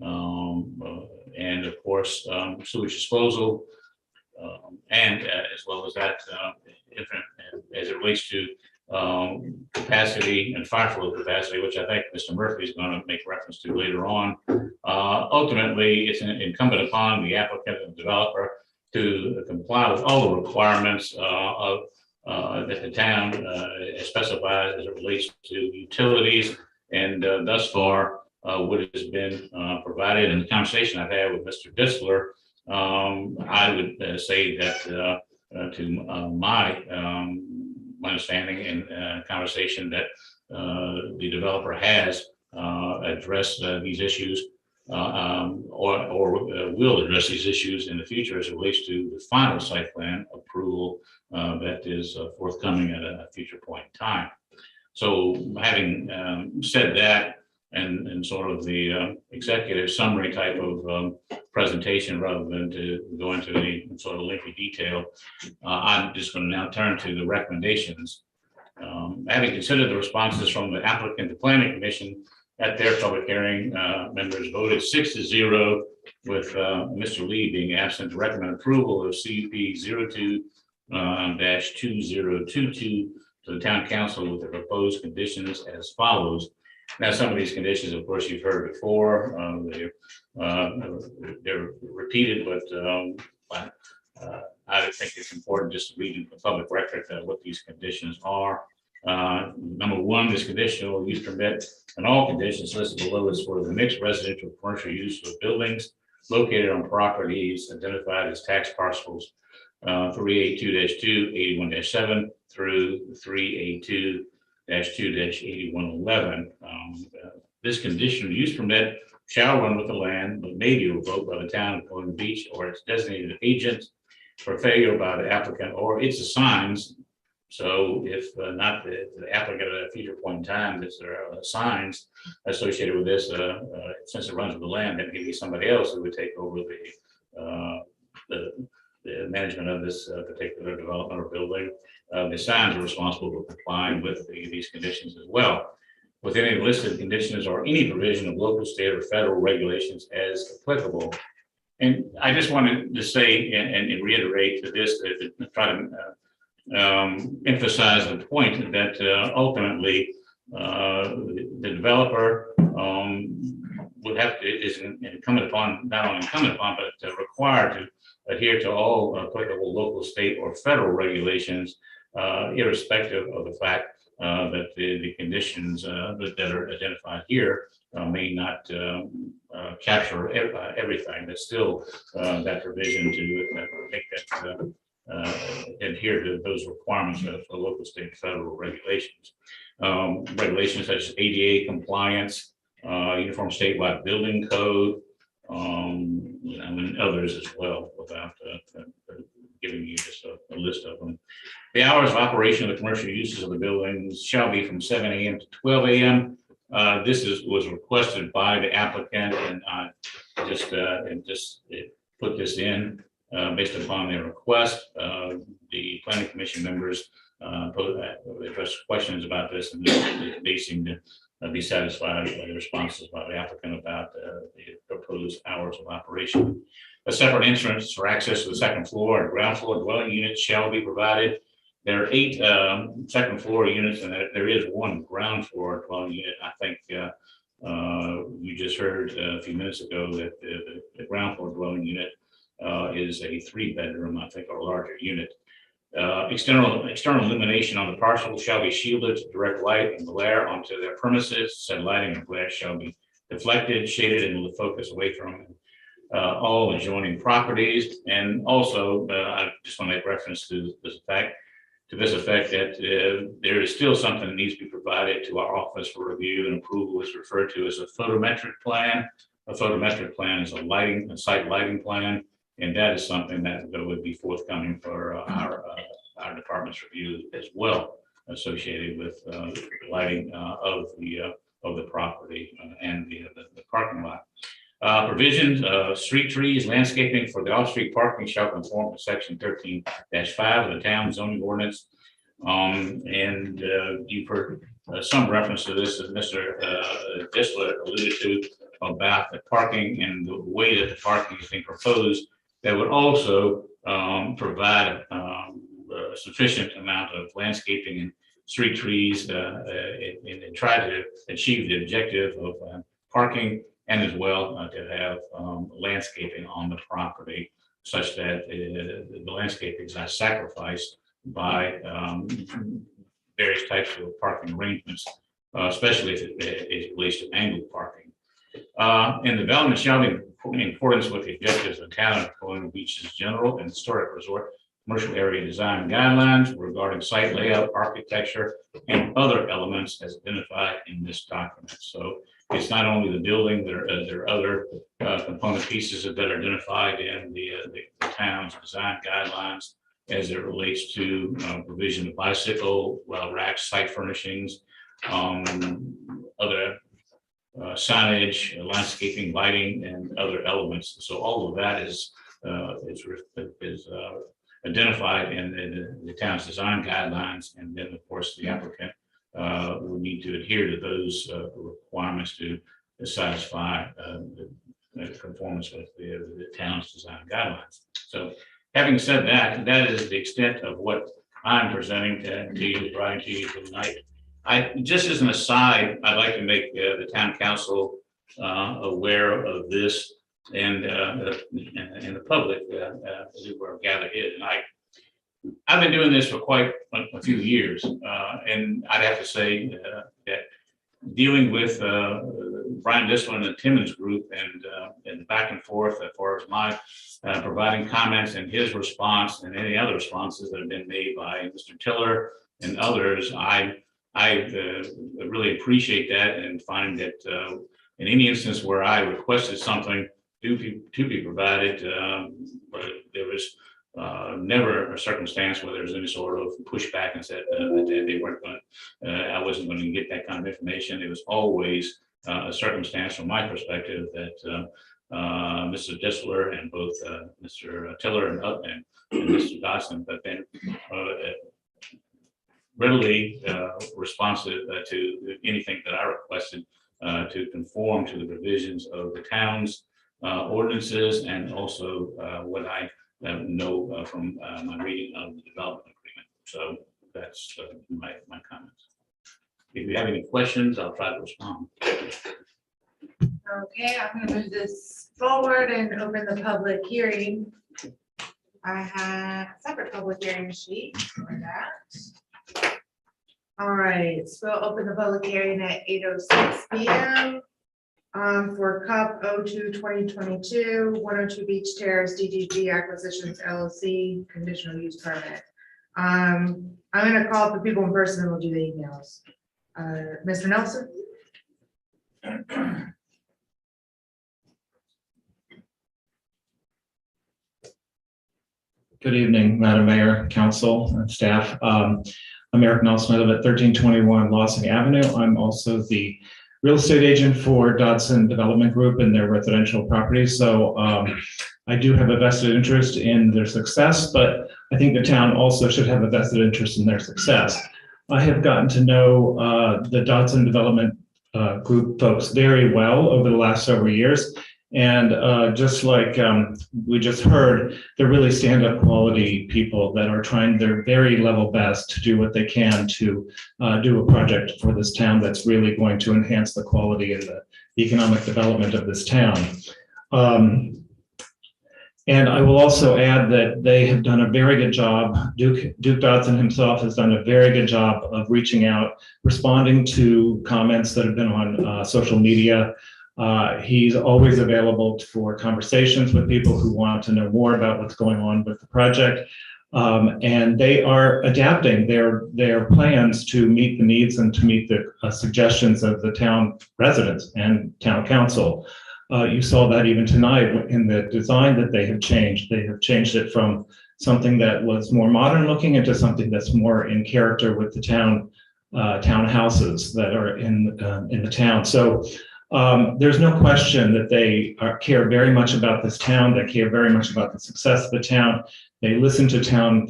and of course sewage disposal, and as well as that as it relates to capacity and fire flow capacity, which I think Mr. Murphy is going to make reference to later on. Ultimately, it's incumbent upon the applicant and developer to comply with all the requirements of that the town specifies as it relates to utilities. And thus far, what has been provided in the conversation I've had with Mr. Disler, I would say that to my understanding and conversation that the developer has addressed these issues or will address these issues in the future as it relates to the final site plan approval that is forthcoming at a future point in time. So having said that, and sort of the executive summary type of presentation rather than to go into any sort of lengthy detail, I'm just going to now turn to the recommendations. Having considered the responses from the applicant, the planning commission at their public hearing, members voted 6-0 with Mr. Lee being absent to recommend approval of CUP -2022 to the town council with the proposed conditions as follows. Now, some of these conditions, of course, you've heard before. They're repeated, but I think it's important just to read in the public record what these conditions are. Number one, this conditional use permit and all conditions listed below is for the mixed residential commercial use of buildings located on properties identified as tax parcels 382-2, 81-7 through 382-2-8111. This conditional use permit shall run with the land, but may be revoked by the town of Colonial Beach or its designated agent for failure by the applicant or its assigns. So if not the applicant at a future point in time, if there are signs associated with this, since it runs with the land, then it could be somebody else who would take over the management of this particular development or building. The signs are responsible for complying with these conditions as well. With any listed conditions or any provision of local, state, or federal regulations as applicable. And I just wanted to say and reiterate to this, to try to emphasize the point that ultimately the developer would have to, is incumbent upon, not only incumbent upon, but required to adhere to all applicable local, state, or federal regulations, irrespective of the fact that the conditions that are identified here may not capture everything. But still, that provision to make that adhere to those requirements of the local, state, and federal regulations. Regulations such as ADA compliance, uniform statewide building code, and others as well, without giving you just a list of them. The hours of operation of the commercial uses of the buildings shall be from 7 a.m. to 12 a.m. This was requested by the applicant, and I just put this in based upon their request. The planning commission members addressed questions about this, and they seem to be satisfied with the responses by the applicant about the proposed hours of operation. A separate entrance for access to the second floor and ground floor dwelling units shall be provided. There are 8 second floor units, and there is 1 ground floor dwelling unit. I think you just heard a few minutes ago that the ground floor dwelling unit is a 3-bedroom, I think, or larger unit. External illumination on the parcel shall be shielded to direct light and glare onto their premises. Said lighting and glare shall be deflected, shaded, and will focus away from all adjoining properties. And also, I just want to make reference to this effect that there is still something that needs to be provided to our office for review and approval. Is referred to as a photometric plan. A photometric plan is a site lighting plan. And that is something that would be forthcoming for our department's review as well, associated with lighting of the property and the parking lot. Provisions of street trees, landscaping for the off-street parking shall conform to section 13-5 of the town zoning ordinance. And you've heard some reference to this, as Mr. Disler alluded to, about the parking and the way that the parking is being proposed. That would also provide a sufficient amount of landscaping and street trees and try to achieve the objective of parking, and as well to have landscaping on the property such that the landscaping is not sacrificed by various types of parking arrangements, especially if it relates to angled parking. And development shall be in accordance with the objectives of the town of Colonial Beach's general and historic resort commercial area design guidelines regarding site layout, architecture, and other elements as identified in this document. So it's not only the building, there are other component pieces that are identified in the town's design guidelines as it relates to provision of bicycle racks, site furnishings, other signage, landscaping, lighting, and other elements. So all of that is identified in the town's design guidelines, and then of course the applicant will need to adhere to those requirements to satisfy the conformance with the town's design guidelines. So having said that, that is the extent of what I'm presenting to you, Brian, to you tonight. Just as an aside, I'd like to make the town council aware of this and the public who are gathered here tonight. I've been doing this for quite a few years, and I'd have to say that dealing with Brian Dislin and Timmons group and back and forth as far as my providing comments and his response and any other responses that have been made by Mr. Tiller and others, I really appreciate that and find that in any instance where I requested something to be provided, there was never a circumstance where there was any sort of pushback and said that they weren't going I wasn't going to get that kind of information. It was always a circumstance from my perspective that Mr. Dissler and both Mr. Tiller and Mr. Dodson have been readily responsive to anything that I requested to conform to the provisions of the town's ordinances and also what I know from my reading of the development agreement. So that's my comments. If you have any questions, I'll try to respond. Okay, I'm gonna move this forward and open the public hearing. I have a separate public hearing sheet for that. All right, so we'll open the public hearing at 8:06 p.m. For Cup 02-2022, 102 Beach Terrace, DGG Acquisitions LLC, conditional use permit. I'm gonna call up the people in person and we'll do the emails. Mr. Nelson? Good evening, Madam Mayor, Council, and staff. I'm Eric Nelson. I live at 1321 Lawson Avenue. I'm also the real estate agent for Dodson Development Group and their residential properties. So I do have a vested interest in their success, but I think the town also should have a vested interest in their success. I have gotten to know the Dodson Development Group folks very well over the last several years. And just like we just heard, they're really stand-up quality people that are trying their very level best to do what they can to do a project for this town that's really going to enhance the quality and the economic development of this town. And I will also add that they have done a very good job. Duke Dodson himself has done a very good job of reaching out, responding to comments that have been on social media. He's always available for conversations with people who want to know more about what's going on with the project. And they are adapting their plans to meet the needs and to meet the suggestions of the town residents and town council. You saw that even tonight in the design that they have changed. They have changed it from something that was more modern looking into something that's more in character with the townhouses that are in the town. So there's no question that they care very much about this town. They care very much about the success of the town. They listen to town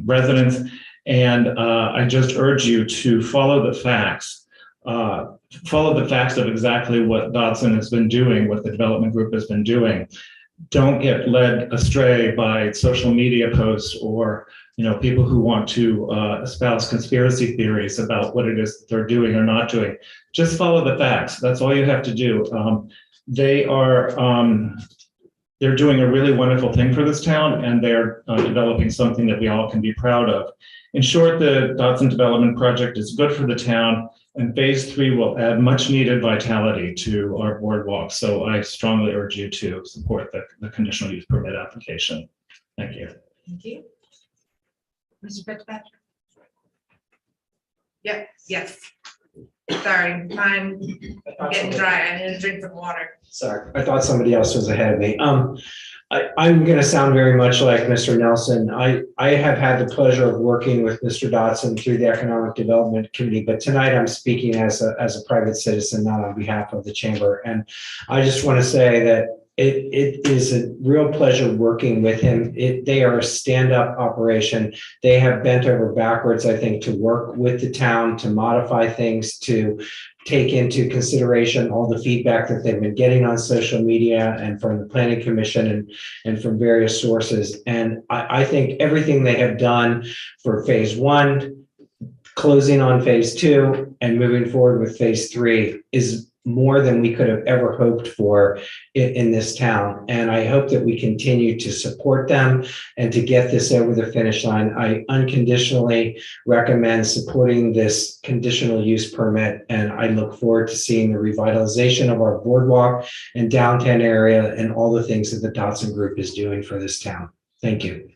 residents. And I just urge you to follow the facts. Follow the facts of exactly what Dodson has been doing, what the development group has been doing. Don't get led astray by social media posts or people who want to espouse conspiracy theories about what it is that they're doing or not doing. Just follow the facts. That's all you have to do. They're doing a really wonderful thing for this town, and they're developing something that we all can be proud of. In short, the Dodson Development Project is good for the town, and phase 3 will add much needed vitality to our boardwalk. So I strongly urge you to support the conditional use permit application. Thank you. Thank you. Mr. Fitzpatrick? Yep, yes. Sorry, I'm getting dry. I need to drink some water. Sorry, I thought somebody else was ahead of me. I'm going to sound very much like Mr. Nelson. I have had the pleasure of working with Mr. Dodson through the Economic Development Committee, but tonight I'm speaking as a private citizen, not on behalf of the chamber. And I just want to say that it is a real pleasure working with him. They are a stand-up operation. They have bent over backwards, I think, to work with the town, to modify things, to take into consideration all the feedback that they've been getting on social media and from the planning commission and from various sources. And I think everything they have done for phase 1, closing on phase 2, and moving forward with phase 3 is more than we could have ever hoped for in this town. And I hope that we continue to support them and to get this over the finish line. I unconditionally recommend supporting this conditional use permit, and I look forward to seeing the revitalization of our boardwalk and downtown area and all the things that the Dotson Group is doing for this town. Thank you.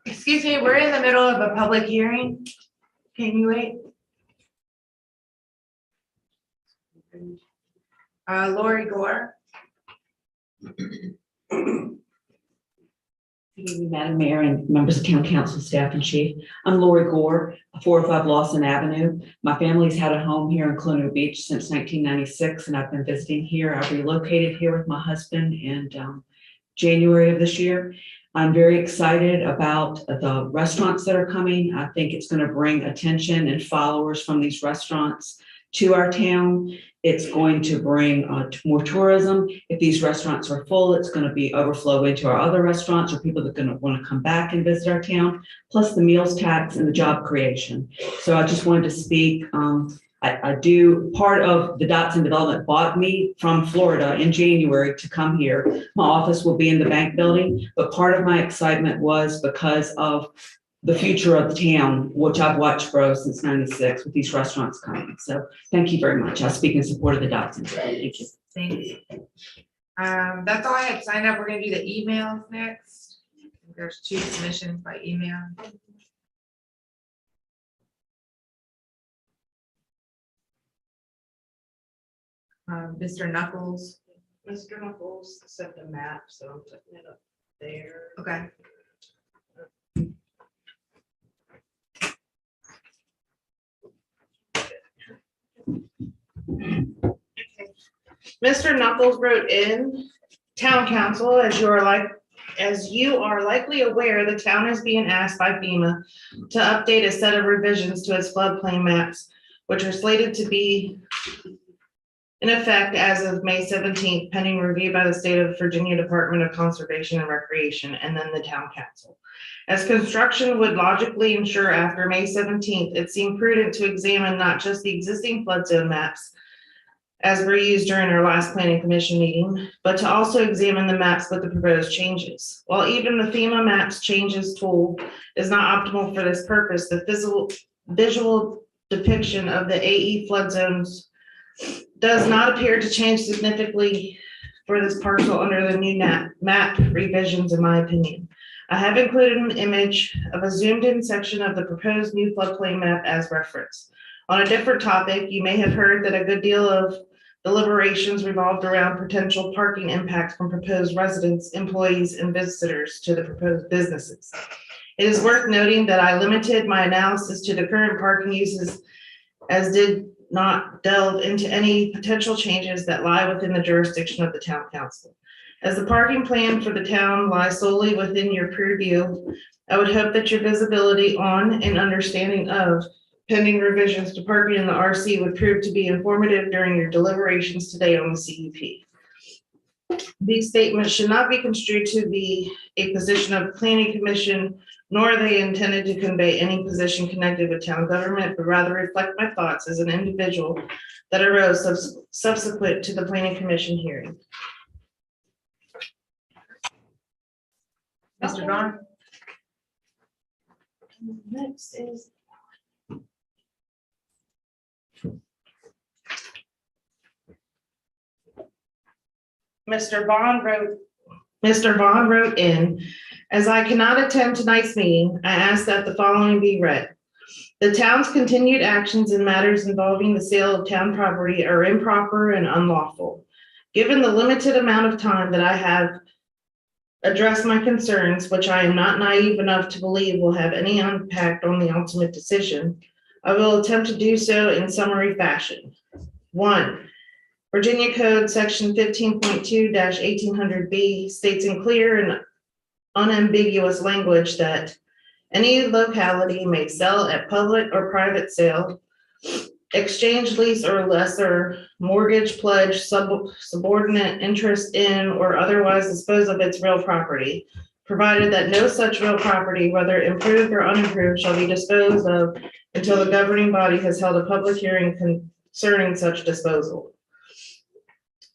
Excuse me, we're in the middle of a public hearing. Can you wait? Lori Gore. Good evening, Madam Mayor and members of Town Council, staff and chief. I'm Lori Gore, 405 Lawson Avenue. My family's had a home here in Colonial Beach since 1996, and I've been visiting here. I relocated here with my husband in January of this year. I'm very excited about the restaurants that are coming. I think it's going to bring attention and followers from these restaurants to our town. It's going to bring more tourism. If these restaurants are full, it's going to be overflow into our other restaurants, or people that are going to want to come back and visit our town, plus the meals tax and the job creation. So I just wanted to speak. I do, part of the Dotson development bought me from Florida in January to come here. My office will be in the bank building, but part of my excitement was because of the future of the town, which I've watched grow since '96 with these restaurants coming. So thank you very much. I speak in support of the Dotson. Thank you. Thank you. That's all I had signed up. We're gonna do the emails next. There's 2 submissions by email. Mr. Knuckles. Mr. Knuckles sent a map, so I'm putting it up there. Okay. Mr. Knuckles wrote in, Town Council, as you are likely aware, the town is being asked by FEMA to update a set of revisions to its floodplain maps, which are slated to be in effect as of May 17th, pending review by the State of Virginia Department of Conservation and Recreation, and then the Town Council. As construction would logically ensure after May 17th, it seemed prudent to examine not just the existing flood zone maps as were used during our last planning commission meeting, but to also examine the maps with the proposed changes. While even the FEMA maps changes tool is not optimal for this purpose, the visual depiction of the AE flood zones does not appear to change significantly for this parcel under the new map revisions, in my opinion. I have included an image of a zoomed in section of the proposed new floodplain map as reference. On a different topic, you may have heard that a good deal of deliberations revolved around potential parking impacts from proposed residents, employees, and visitors to the proposed businesses. It is worth noting that I limited my analysis to the current parking uses, as did not delve into any potential changes that lie within the jurisdiction of the Town Council. As the parking plan for the town lies solely within your purview, I would hope that your visibility on and understanding of pending revisions to parking in the RC would prove to be informative during your deliberations today on the CUP. These statements should not be construed to be a position of the Planning Commission, nor are they intended to convey any position connected with town government, but rather reflect my thoughts as an individual that arose subsequent to the Planning Commission hearing. Mr. Vaughn. Next is Mr. Vaughn wrote in, as I cannot attend tonight's meeting, I ask that the following be read. The town's continued actions in matters involving the sale of town property are improper and unlawful. Given the limited amount of time that I have addressed my concerns, which I am not naive enough to believe will have any impact on the ultimate decision, I will attempt to do so in summary fashion. 1. Virginia Code Section 15.2-1800B states in clear and unambiguous language that any locality may sell at public or private sale exchange, lease, or lesser mortgage, pledge, subordinate interest in, or otherwise dispose of its real property, provided that no such real property, whether improved or unimproved, shall be disposed of until the governing body has held a public hearing concerning such disposal.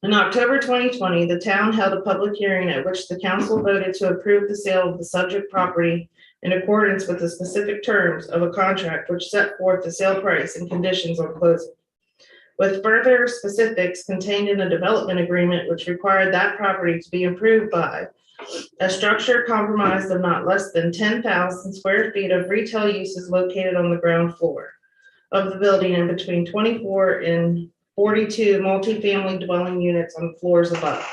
In October 2020, the town held a public hearing at which the council voted to approve the sale of the subject property in accordance with the specific terms of a contract which set forth the sale price and conditions on closing, with further specifics contained in a development agreement which required that property to be improved by a structure comprised of not less than 10,000 square feet of retail uses located on the ground floor of the building and between 24 and 42 multifamily dwelling units on floors above.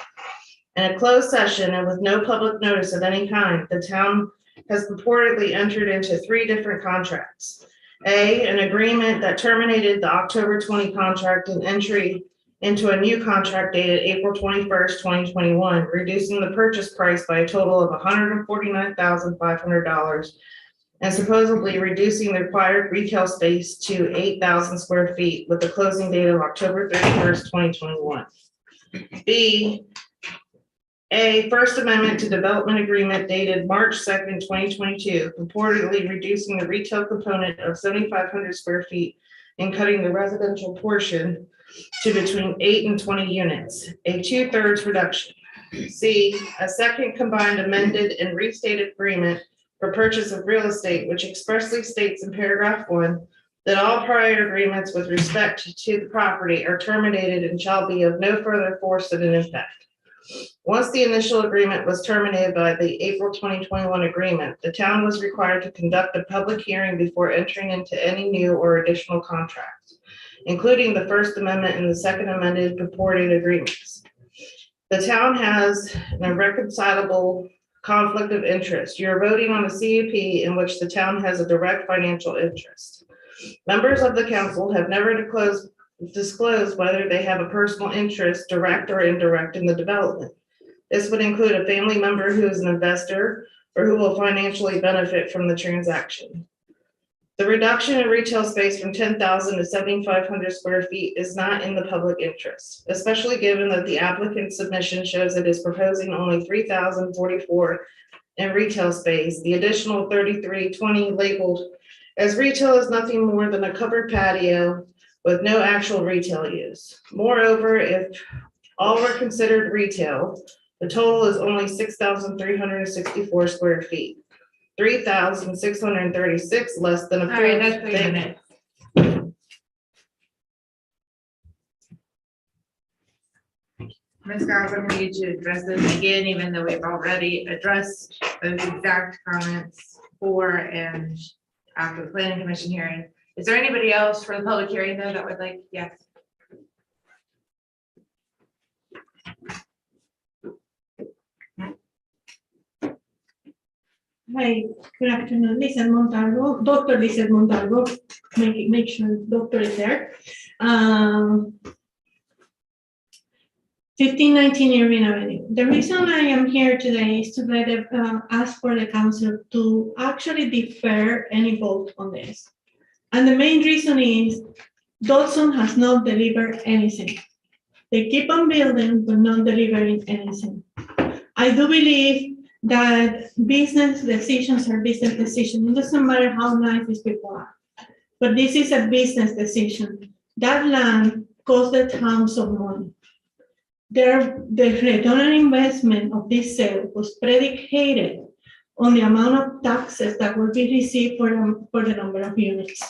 In a closed session and with no public notice of any kind, the town has purportedly entered into 3 different contracts. A, an agreement that terminated the October 20 contract and entry into a new contract dated April 21st, 2021, reducing the purchase price by a total of $149,500 and supposedly reducing the required retail space to 8,000 square feet with the closing date of October 31st, 2021. B, a First Amendment to Development Agreement dated March 2nd, 2022, purportedly reducing the retail component of 7,500 square feet and cutting the residential portion to between 8 and 20 units, a 2/3 reduction. C, a second combined amended and restated agreement for purchase of real estate, which expressly states in paragraph 1 that all prior agreements with respect to the property are terminated and shall be of no further force and impact. Once the initial agreement was terminated by the April 2021 agreement, the town was required to conduct a public hearing before entering into any new or additional contracts, including the First Amendment and the Second Amended purported agreements. The town has an irreconcilable conflict of interest. You're voting on a CUP in which the town has a direct financial interest. Members of the council have never disclosed whether they have a personal interest, direct or indirect, in the development. This would include a family member who is an investor or who will financially benefit from the transaction. The reduction in retail space from 10,000 to 7,500 square feet is not in the public interest, especially given that the applicant's submission shows it is proposing only 3,044 in retail space. The additional 3,320 labeled as retail is nothing more than a covered patio with no actual retail use. Moreover, if all were considered retail, the total is only 6,364 square feet, 3,636 less than a. All right, that's 3 minutes. Ms. Giles, I'm going to need you to address this again, even though we've already addressed those exact comments before and after the planning commission hearing. Is there anybody else for the public hearing though that would like, yes? Hi, good afternoon, Lisa Montalvo, Dr. Lisa Montalvo, make sure doctor is there. 1519 Irving Avenue. The reason I am here today is to ask for the council to actually defer any vote on this. And the main reason is Dodson has not delivered anything. They keep on building, but not delivering anything. I do believe that business decisions are business decisions. It doesn't matter how nice these people are, but this is a business decision. That land cost the town some money. The return on investment of this sale was predicated on the amount of taxes that will be received for the number of units.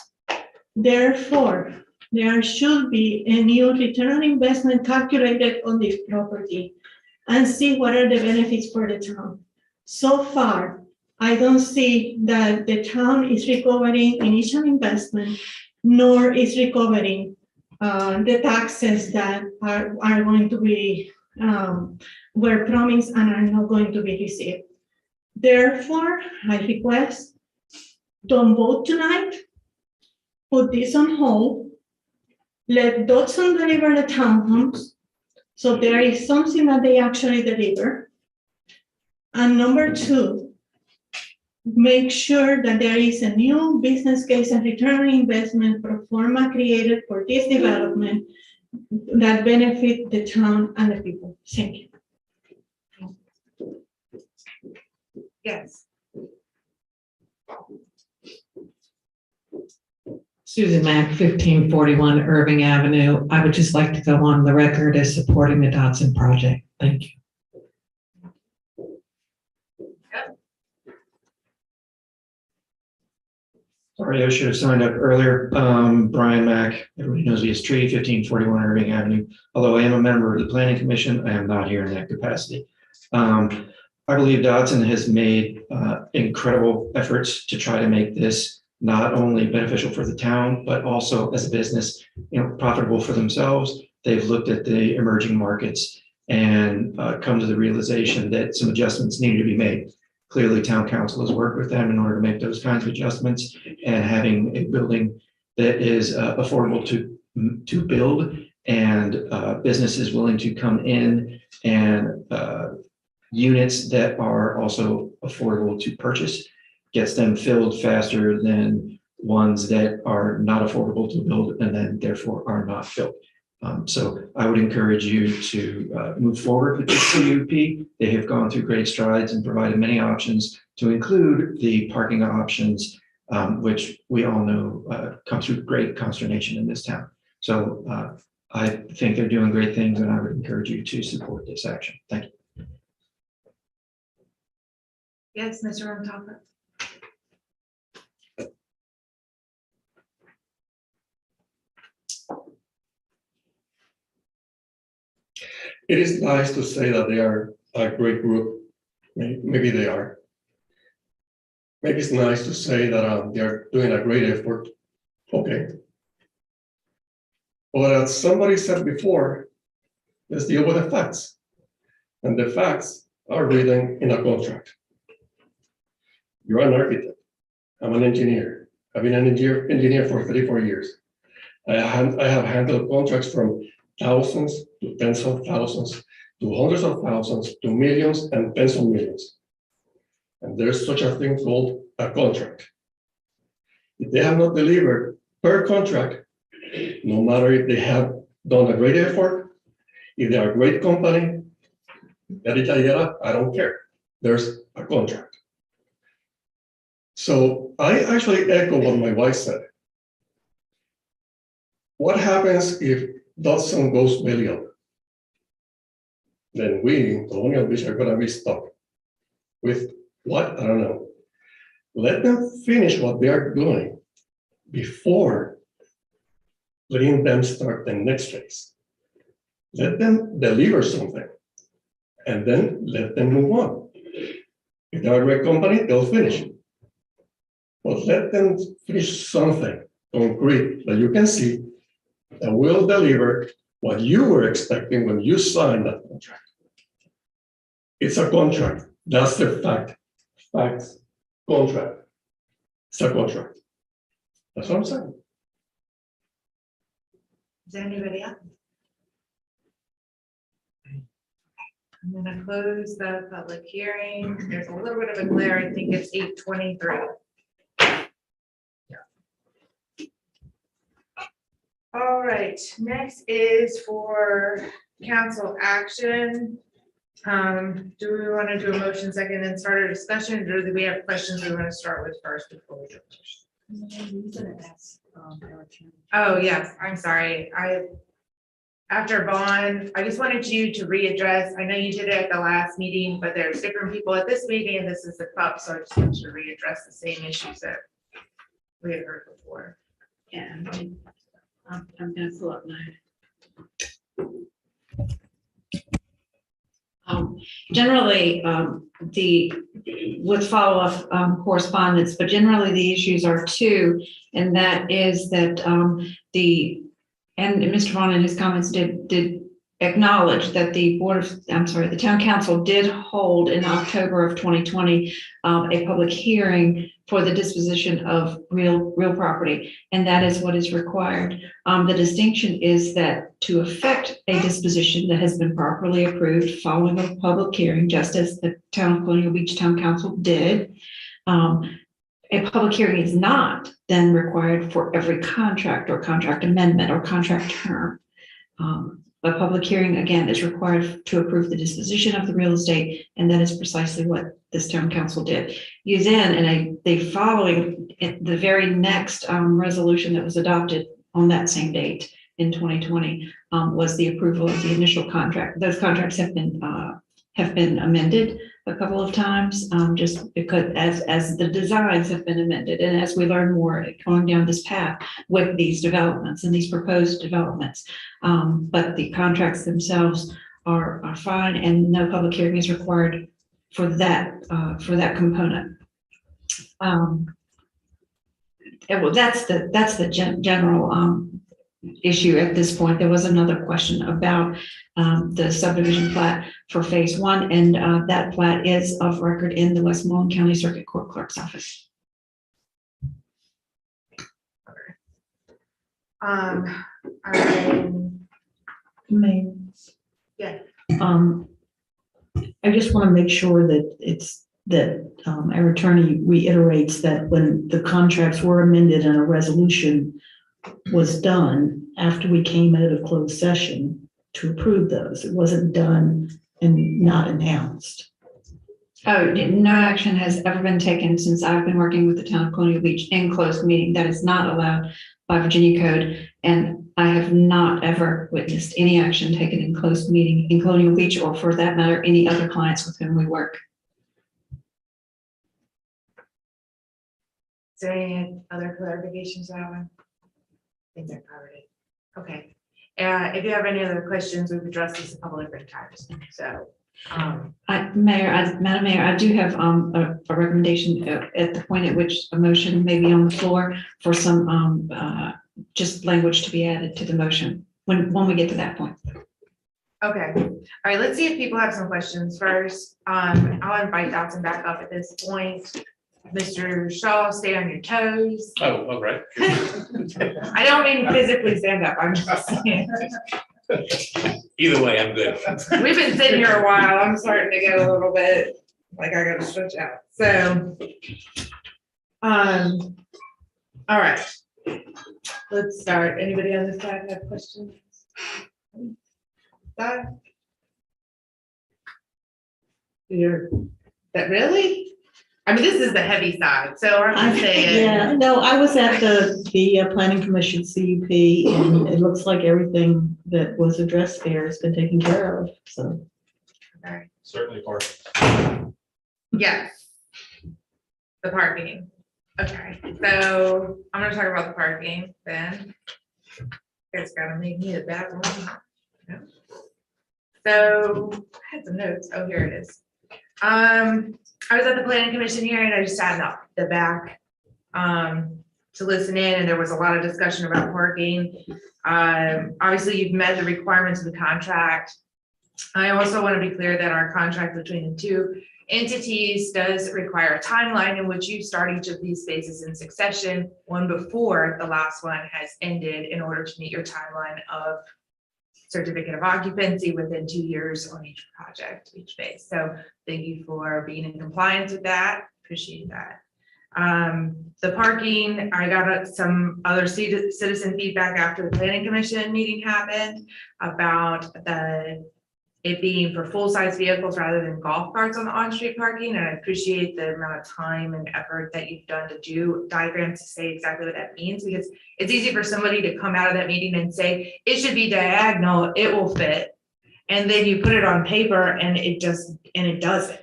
Therefore, there should be a new return on investment calculated on this property and see what are the benefits for the town. So far, I don't see that the town is recovering initial investment, nor is recovering the taxes that are going to be were promised and are not going to be received. Therefore, I request don't vote tonight, put this on hold, let Dodson deliver the townhomes, so there is something that they actually deliver. And number 2, make sure that there is a new business case and return on investment pro forma created for this development that benefit the town and the people. Thank you. Yes. Susan Mack, 1541 Irving Avenue. I would just like to go on the record as supporting the Dodson project. Thank you. Sorry, I should have signed up earlier. Brian Mack, everybody knows me as Tree, 1541 Irving Avenue. Although I am a member of the Planning Commission, I am not here in that capacity. I believe Dodson has made incredible efforts to try to make this not only beneficial for the town, but also as a business, profitable for themselves. They've looked at the emerging markets and come to the realization that some adjustments needed to be made. Clearly, town council has worked with them in order to make those kinds of adjustments, and having a building that is affordable to build and businesses willing to come in and units that are also affordable to purchase gets them filled faster than ones that are not affordable to build and then therefore are not filled. So I would encourage you to move forward with this CUP. They have gone through great strides and provided many options to include the parking options, which we all know come through great consternation in this town. So I think they're doing great things, and I would encourage you to support this action. Thank you. Yes, Mr. Ramtaka. It is nice to say that they are a great group. Maybe they are. Maybe it's nice to say that they are doing a great effort. Okay. But as somebody said before, let's deal with the facts. And the facts are written in a contract. You're an architect. I'm an engineer. I've been an engineer for 34 years. I have handled contracts from thousands to tens of thousands to hundreds of thousands to millions and tens of millions. And there's such a thing called a contract. If they have not delivered per contract, no matter if they have done a great effort, if they are a great company, I don't care. There's a contract. So I actually echo what my wife said. What happens if Dodson goes belly up? Then we in Colonial Beach are gonna be stuck with what? I don't know. Let them finish what they are doing before letting them start the next phase. Let them deliver something and then let them move on. If they're a great company, they'll finish. But let them finish something concrete that you can see that will deliver what you were expecting when you signed that contract. It's a contract. That's the fact. Facts. Contract. It's a contract. That's what I'm saying. Is there anybody else? I'm gonna close the public hearing. There's a little bit of a glare. I think it's 8:23. All right, next is for council action. Do we want to do a motion second and start a discussion, or do we have questions we want to start with first before we do? Oh, yes, I'm sorry. After Vaughn, I just wanted you to readdress, I know you did it at the last meeting, but there's different people at this meeting and this is the cup, so I just want you to readdress the same issues that we had heard before. Yeah, I'm gonna pull up mine. Generally, with follow-up correspondence, but generally the issues are two, and that is that and Mr. Vaughn in his comments did acknowledge that the town council did hold in October of 2020 a public hearing for the disposition of real property, and that is what is required. The distinction is that to effect a disposition that has been properly approved following a public hearing, just as the town of Colonial Beach Town Council did, A public hearing is not then required for every contract or contract amendment or contract term. A public hearing, again, is required to approve the disposition of the real estate, and that is precisely what this town council did. You then, in the following, the very next resolution that was adopted on that same date in 2020 was the approval of the initial contract. Those contracts have been amended a couple of times, just because as the designs have been amended and as we learn more going down this path with these developments and these proposed developments. But the contracts themselves are fine, and no public hearing is required for that component. And well, that's the general issue at this point. There was another question about the subdivision plat for phase 1, and that plat is of record in the Westmoreland County Circuit Court Clerk's office. Yeah. I just want to make sure that our attorney reiterates that when the contracts were amended and a resolution was done after we came out of closed session to approve those, it wasn't done and not announced. Oh, no action has ever been taken since I've been working with the town of Colonial Beach in closed meeting. That is not allowed by Virginia code. And I have not ever witnessed any action taken in closed meeting in Colonial Beach, or for that matter, any other clients with whom we work. Is there any other clarifications on that one? I think I covered it. Okay. If you have any other questions, we've addressed this a couple of different times. So, Madam Mayor, I do have a recommendation at the point at which a motion may be on the floor for some just language to be added to the motion when we get to that point. okay. All right. Let's see if people have some questions first. I'll invite Dotson back up at this point. Mr. Shaw, stay on your toes. Oh, all right. I don't mean physically stand up. I'm just saying. Either way, I'm good. We've been sitting here a while. I'm starting to get a little bit like I gotta stretch out. So, all right. Let's start. Anybody on this side have questions? That really? I mean, this is the heavy side, so I'm saying. Yeah, no, I was at the planning commission CUP, and it looks like everything that was addressed there has been taken care of, so. Okay. Certainly part. Yes. The parking. Okay, so I'm gonna talk about the parking then. It's gotta make me a bad one. No. So I had some notes. Oh, here it is. I was at the planning commission hearing. I just sat in the back to listen in, and there was a lot of discussion about parking. Obviously, you've met the requirements of the contract. I also want to be clear that our contract between the two entities does require a timeline in which you start each of these phases in succession, one before the last one has ended, in order to meet your timeline of certificate of occupancy within 2 years on each project, each phase. So thank you for being in compliance with that. Appreciate that. The parking, I got some other citizen feedback after the planning commission meeting happened about it being for full-size vehicles rather than golf carts on the on-street parking. And I appreciate the amount of time and effort that you've done to do diagrams to say exactly what that means, because it's easy for somebody to come out of that meeting and say, it should be diagonal, it will fit. And then you put it on paper and it doesn't.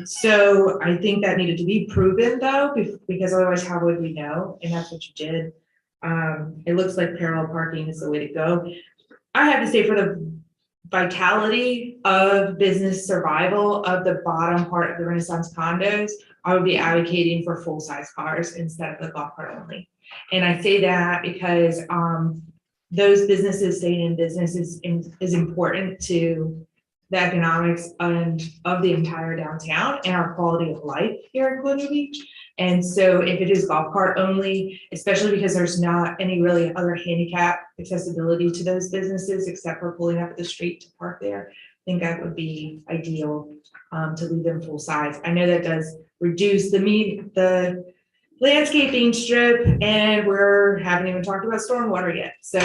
So I think that needed to be proven though, because otherwise how would we know? And that's what you did. It looks like parallel parking is the way to go. I have to say, for the vitality of business survival of the bottom part of the Renaissance condos, I would be advocating for full-size cars instead of the golf cart only. And I say that because those businesses staying in business is important to the economics and of the entire downtown and our quality of life here in Colonial Beach. And so if it is golf cart only, especially because there's not any really other handicap accessibility to those businesses except for pulling up the street to park there, I think that would be ideal, to leave them full size. I know that does reduce the landscaping strip, and haven't even talked about stormwater yet. So,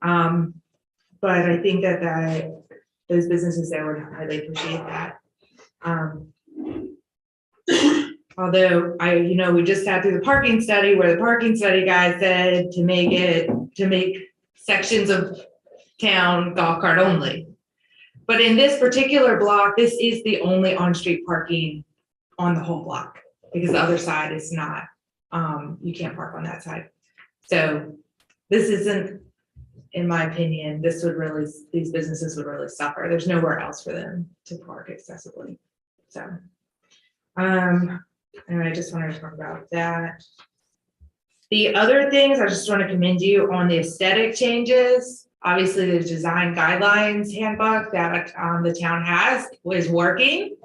but I think that those businesses there would highly appreciate that. Although we just got through the parking study where the parking study guy said to make sections of town golf cart only. But in this particular block, this is the only on-street parking on the whole block, because the other side is not, you can't park on that side. So this isn't, in my opinion, these businesses would really suffer. There's nowhere else for them to park accessibly. So, and I just wanted to talk about that. The other things, I just want to commend you on the aesthetic changes. Obviously, the design guidelines handbook that the town has is working,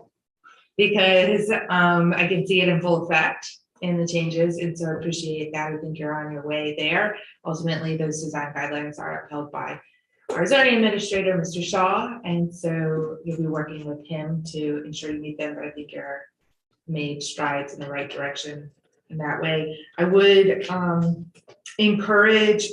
because I can see it in full effect in the changes, and so I appreciate that. I think you're on your way there. Ultimately, those design guidelines are upheld by our zoning administrator, Mr. Shaw, and so you'll be working with him to ensure you meet them, but I think you're made strides in the right direction in that way. I would encourage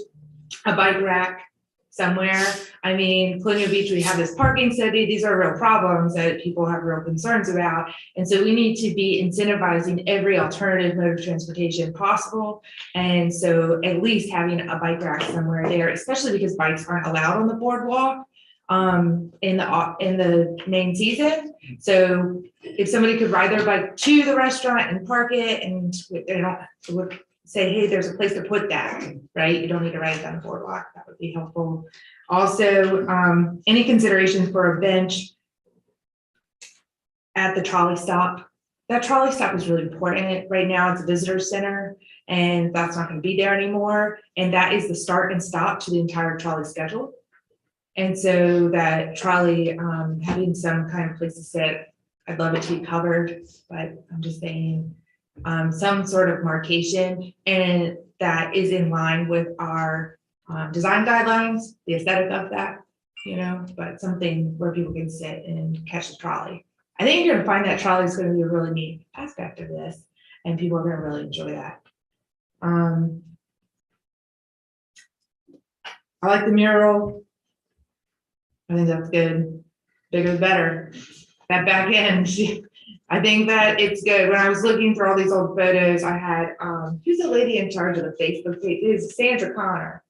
a bike rack somewhere. I mean, Colonial Beach, we have this parking study. These are real problems that people have real concerns about. And so we need to be incentivizing every alternative mode of transportation possible. And so at least having a bike rack somewhere there, especially because bikes aren't allowed on the boardwalk in the main season. So if somebody could ride their bike to the restaurant and park it, and they would say, hey, there's a place to put that, right? You don't need to ride it on the boardwalk. That would be helpful. Also, any considerations for a bench at the trolley stop? That trolley stop is really important. Right now, it's a visitor center, and that's not going to be there anymore. And that is the start and stop to the entire trolley schedule. And so that trolley, having some kind of place to sit, I'd love it to be covered, but I'm just saying, some sort of markation, and that is in line with our design guidelines, the aesthetic of that, but something where people can sit and catch the trolley. I think you're gonna find that trolley is gonna be a really neat aspect of this, and people are gonna really enjoy that. I like the mural. I think that's good. Bigger the better. That back end, I think that it's good. When I was looking through all these old photos, I had, who's the lady in charge of the Facebook page? It is Sandra Connor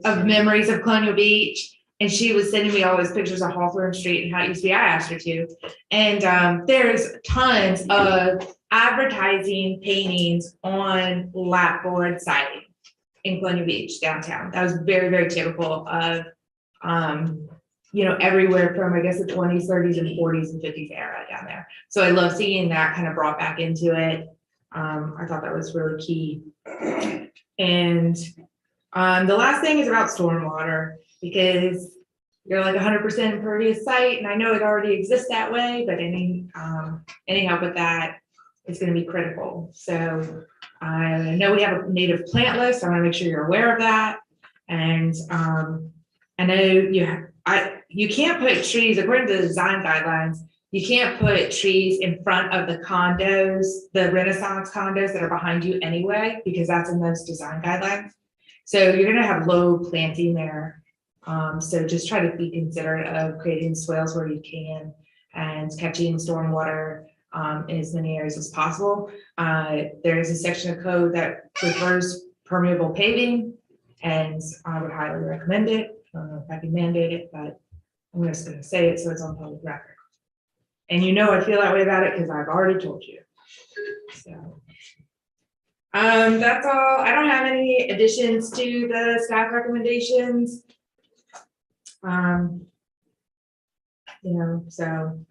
of Memories of Colonial Beach. And she was sending me all those pictures of Hawthorne Street and how it used to be. I asked her to. And there's tons of advertising paintings on lapboard siding in Colonial Beach downtown. That was very, very typical of everywhere from, I guess, the 20s, 30s, and 40s and 50s era down there. So I love seeing that kind of brought back into it. I thought that was really key. And the last thing is about stormwater, because you're like 100% impervious site, and I know it already exists that way, but any help with that is going to be critical. So I know we have a native plant list. I want to make sure you're aware of that. And I know you can't put trees, according to the design guidelines, you can't put trees in front of the condos, the Renaissance condos that are behind you anyway, because that's in those design guidelines. So you're gonna have low planting there. So just try to be considerate of creating swales where you can and catching stormwater in as many areas as possible. There is a section of code that prefers permeable paving, and I would highly recommend it. I don't know if I can mandate it, but I'm just going to say it so it's on public record. And I feel that way about it because I've already told you. So that's all. I don't have any additions to the staff recommendations. So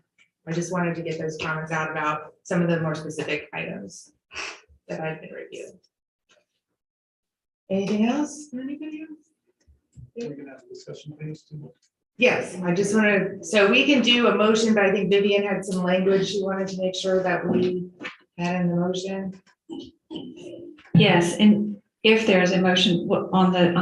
I just wanted to get those comments out about some of the more specific items that I've been reviewing. Anything else? Anybody else? We can have a discussion phase too. Yes, I just want to, so we can do a motion, but I think Vivian had some language she wanted to make sure that we had in the motion. Yes, and if there's a motion on the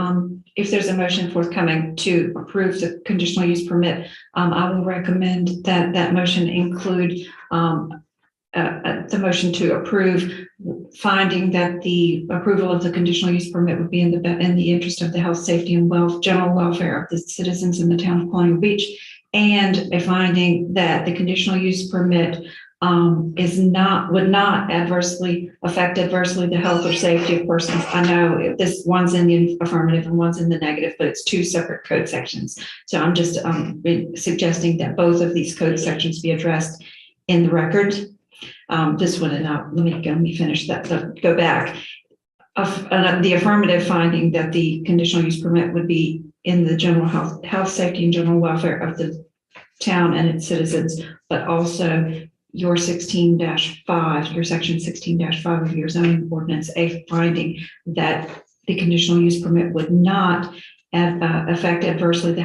if there's a motion forthcoming to approve the conditional use permit, I will recommend that that motion include the motion to approve, finding that the approval of the conditional use permit would be in the interest of the health, safety, and general welfare of the citizens in the town of Colonial Beach, and a finding that the conditional use permit would not affect adversely the health or safety of persons. I know this one's in the affirmative and one's in the negative, but it's two separate code sections. So I'm just suggesting that both of these code sections be addressed in the record. This one, and let me finish that. Go back. The affirmative finding that the conditional use permit would be in the general health, safety, and general welfare of the town and its citizens, but also your 16-5, your section 16-5 of your zoning ordinance, a finding that the conditional use permit would not affect adversely the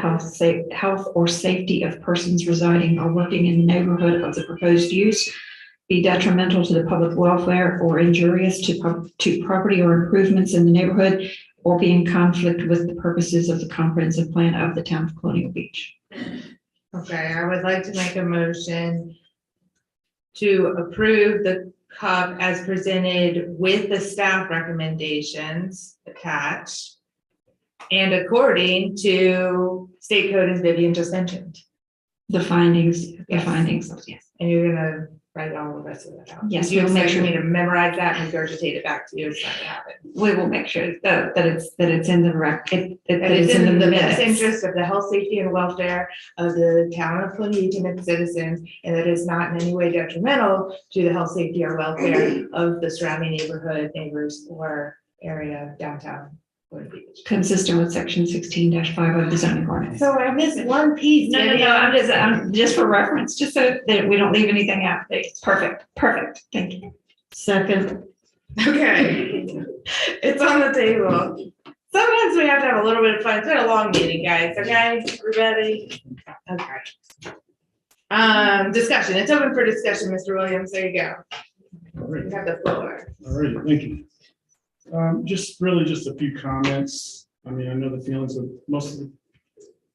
health or safety of persons residing or working in the neighborhood of the proposed use, be detrimental to the public welfare or injurious to property or improvements in the neighborhood, or be in conflict with the purposes of the comprehensive plan of the town of Colonial Beach. Okay, I would like to make a motion to approve the CUP as presented with the staff recommendations attached and according to state code, as Vivian just mentioned. The findings, yes. And you're gonna write all the rest of that out. Yes, You we'll make expect sure me to memorize that and regurgitate it back to you. It's not gonna happen. We will make sure that it's in the record. That it's in the best interest of the health, safety, and welfare of the town of Colonial Beach and its citizens, and that is not in any way detrimental to the health, safety, or welfare of the surrounding neighborhood, neighbors, or area of downtown Colonial Beach. Consistent with section 16-5 of the zoning ordinance. So I missed one piece. No, I'm just for reference, just so that we don't leave anything out. It's perfect. Thank you. Second. Okay, it's on the table. Sometimes we have to have a little bit of fun. It's been a long meeting, guys. Okay, everybody. Okay. Discussion. It's open for discussion, Mr. Williams. There you go. You have the floor. All right, thank you. Just a few comments. I mean, I know the feelings of most of the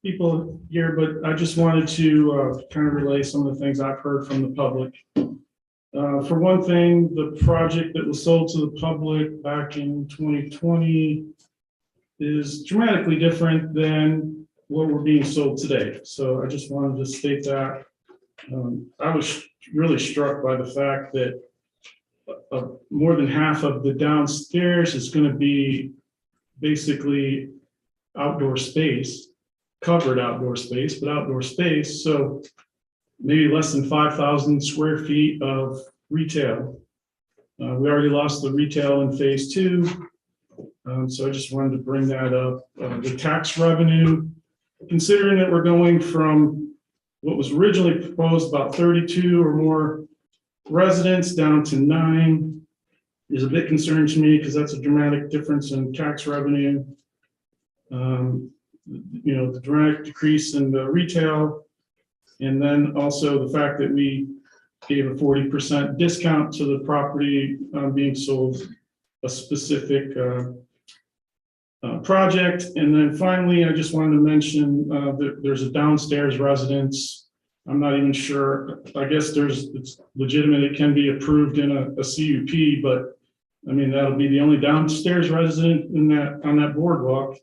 people here, but I just wanted to kind of relay some of the things I've heard from the public. For one thing, the project that was sold to the public back in 2020 is dramatically different than what we're being sold today. So I just wanted to state that. I was really struck by the fact that more than half of the downstairs is going to be basically outdoor space, covered outdoor space, but outdoor space. So maybe less than 5,000 square feet of retail. We already lost the retail in phase 2. So I just wanted to bring that up. The tax revenue, considering that we're going from what was originally proposed, about 32 or more residents down to 9, is a bit concerning to me because that's a dramatic difference in tax revenue. The dramatic decrease in the retail, and then also the fact that we gave a 40% discount to the property being sold, a specific project. And then finally, I just wanted to mention that there's a downstairs residence. I'm not even sure. I guess it's legitimate. It can be approved in a CUP, but I mean, that'll be the only downstairs resident on that boardwalk.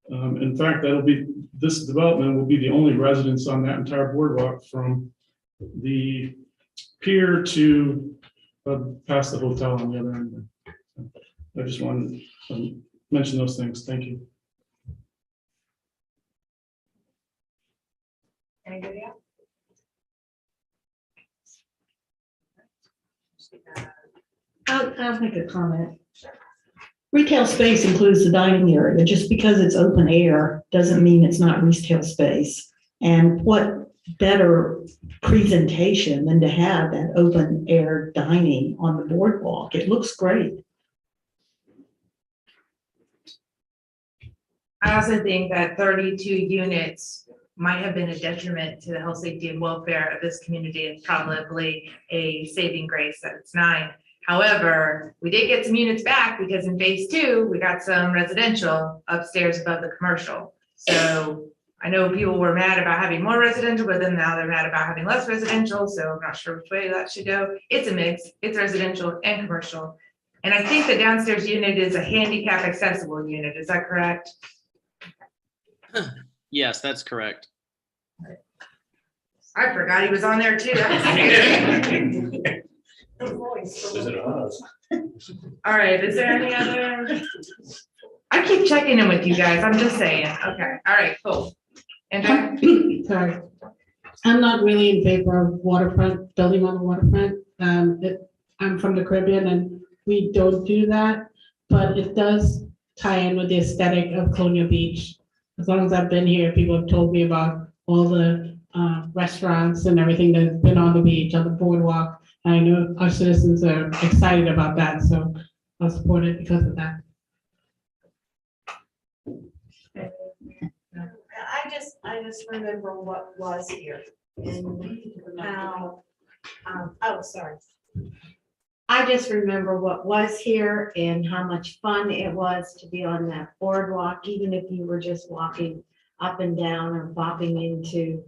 In fact, this development will be the only residence on that entire boardwalk from the pier to past the hotel on the other end. I just wanted to mention those things. Thank you. Anybody else? I'll make a comment. Retail space includes the dining area. Just because it's open air doesn't mean it's not retail space. And what better presentation than to have that open air dining on the boardwalk? It looks great. I also think that 32 units might have been a detriment to the health, safety, and welfare of this community. It's probably a saving grace that it's 9. However, we did get some units back because in phase 2, we got some residential upstairs above the commercial. So I know people were mad about having more residential, but then now they're mad about having less residential. So I'm not sure which way that should go. It's a mix. It's residential and commercial. And I think the downstairs unit is a handicap accessible unit. Is that correct? Yes, that's correct. I forgot he was on there too. That was scary. All right, is there any other? I keep checking in with you guys. I'm just saying. Okay, all right, cool. And sorry, I'm not really in favor of waterfront, building on the waterfront. I'm from the Caribbean and we don't do that, but it does tie in with the aesthetic of Colonial Beach. As long as I've been here, people have told me about all the restaurants and everything that's been on the beach, on the boardwalk. I know our citizens are excited about that, so I'll support it because of that. I just remember what was here and how, oh, sorry. I just remember what was here and how much fun it was to be on that boardwalk, even if you were just walking up and down or bopping into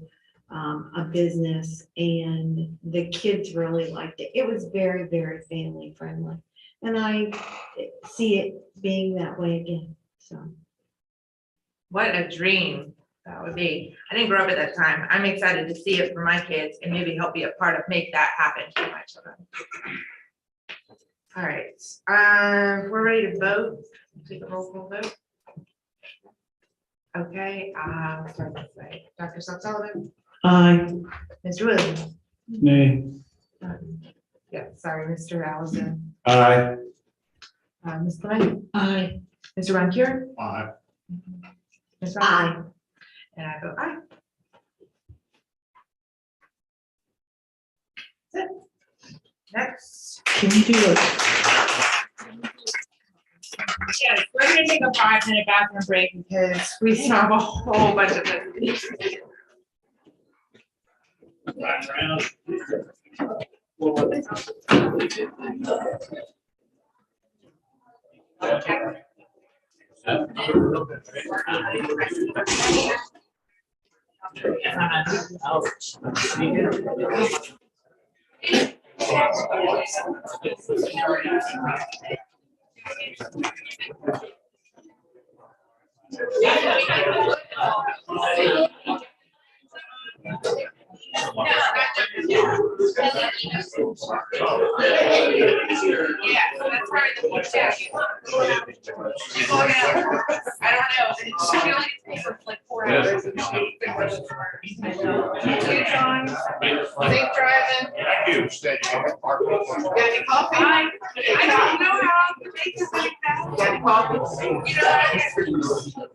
a business, and the kids really liked it. It was very, very family friendly. And I see it being that way again, so. what a dream that would be. I didn't grow up at that time. I'm excited to see it for my kids and maybe help be a part of make that happen for my children. All right, we're ready to vote. Take a roll call vote. Okay, start this way. Dr. Sullivan. Aye. Mr. Williams. Nay. Yeah, sorry, Mr. Allison. Aye. Ms. Clement. Aye. Mr. Von Kuer. Aye. Ms. Aye. And I vote aye. That's it. Next. Can you do it? Yes, we're gonna take a 5-minute bathroom break because we still have a whole bunch of this. Safe driving. Got any coffee? I don't know how to make this like that. Got any coffee? You know,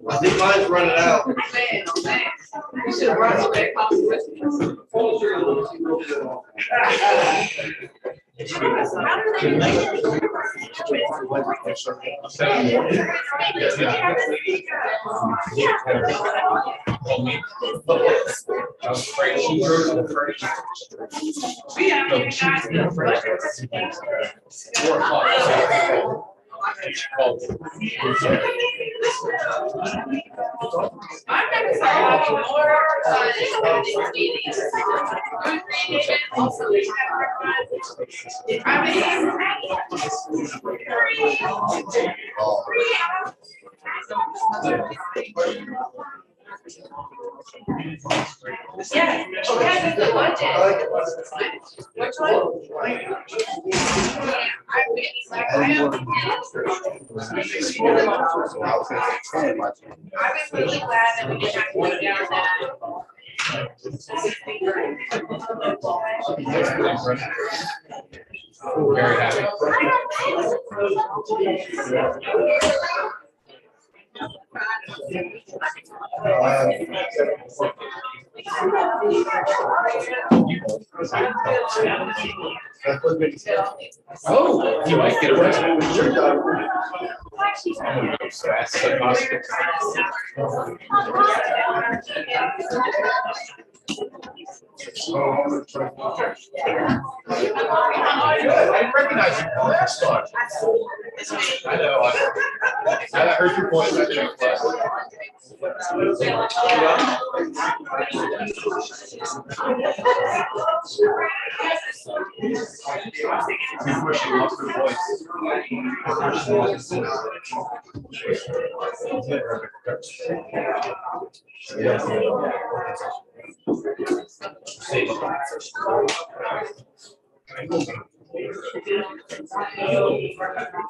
I think mine's running out. You should have brought some big coffee with you. I'm gonna start having more also yeah, that's the budget. Which one? I'm really glad that we didn't have to go down that. Very happy. Oh, you might get arrested. I recognize you. Oh, that's fun. I know. I heard your voice. I didn't. Before she lost her voice.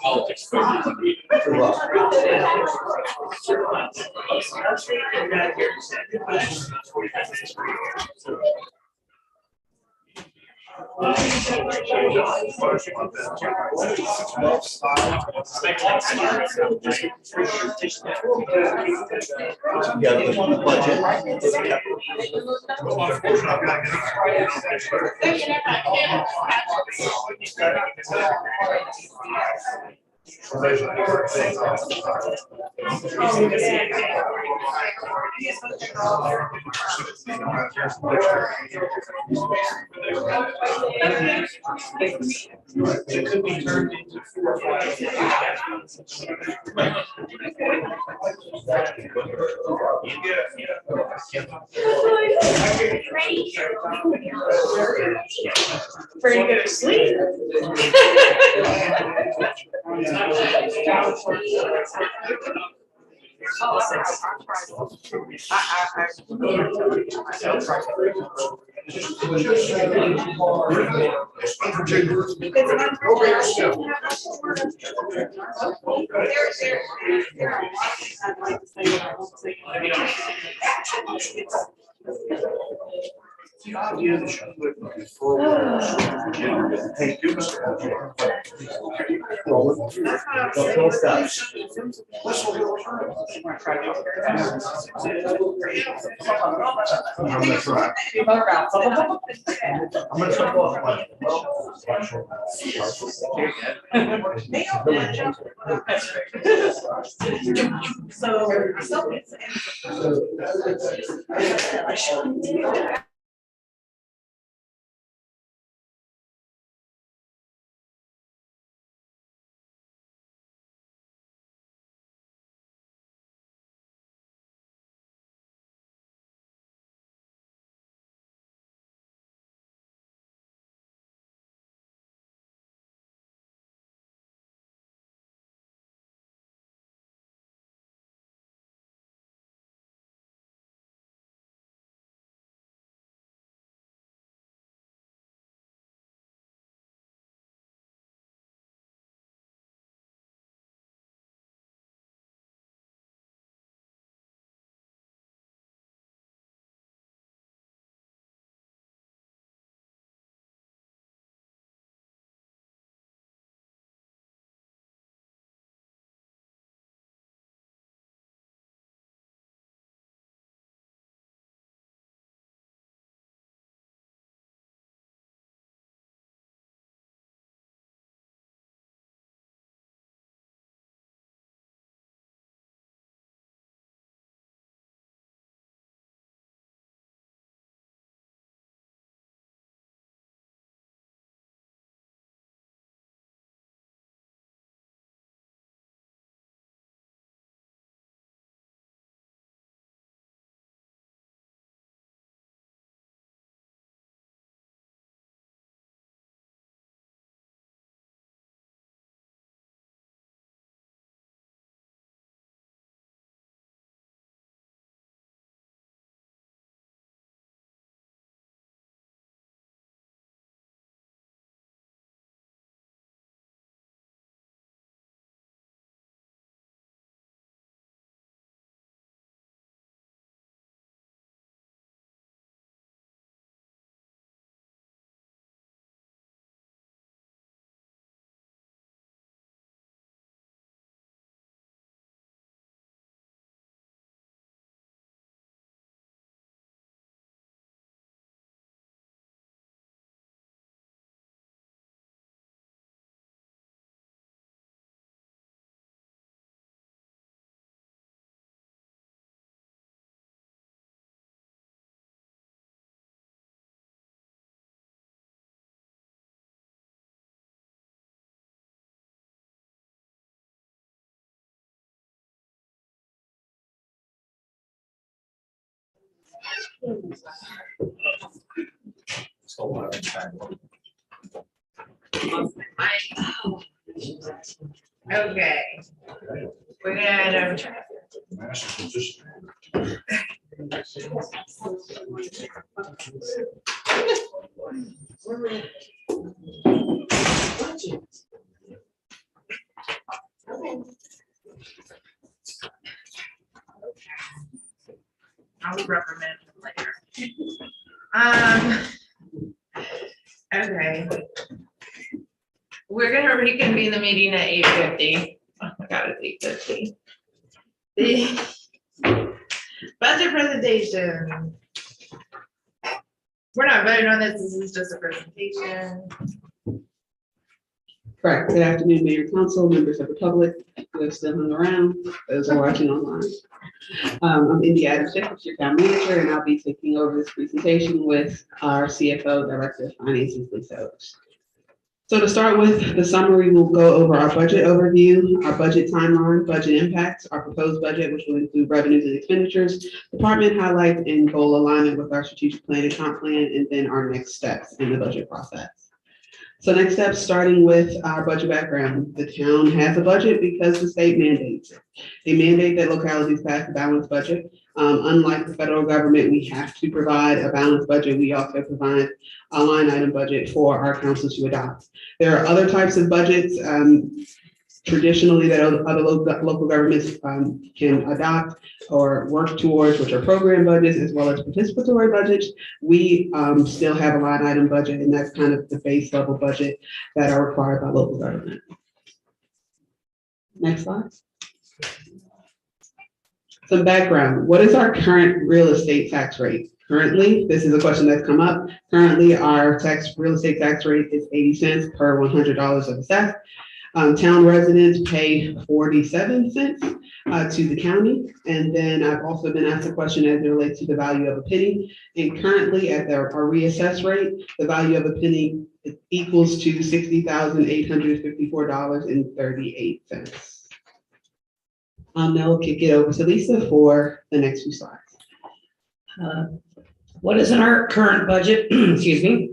Politics. It could be turned into 4 or 5. Ready to go to sleep? I'm gonna try. I'm gonna start off. So. Okay. We're gonna, I'll reprimand him later. Okay. We're gonna reconvene the meeting at 8:50. Oh my God, it's 8:50. The budget presentation. We're not voting on this is just a presentation. Correct. Good afternoon, Mayor, Council, members of the public, who are still hung around, those who are watching online. I'm Indy Adams, your town manager, and I'll be taking over this presentation with our CFO, Director of Finances, Lisa Oaks. So to start with the summary, we'll go over our budget overview, our budget timeline, budget impacts, our proposed budget, which will include revenues and expenditures, department highlights, and goal alignment with our strategic plan and comp plan, and then our next steps in the budget process. So next step, starting with our budget background. The town has a budget because the state mandates it. They mandate that localities pass a balanced budget. Unlike the federal government, we have to provide a balanced budget. We also provide a line item budget for our council to adopt. There are other types of budgets traditionally that other local governments can adopt or work towards, which are program budgets as well as participatory budgets. We still have a line item budget, and that's kind of the base level budget that are required by local government. Next slide. Some background. What is our current real estate tax rate? Currently, this is a question that's come up. Currently, our real estate tax rate is 80 cents per $100 of assessed. Town residents pay 47 cents to the county. And then I've also been asked a question as it relates to the value of a penny. And currently at our reassess rate, the value of a penny equals to $60,854.38. I'll now kick it over to Lisa for the next few slides. What is in our current budget? Excuse me.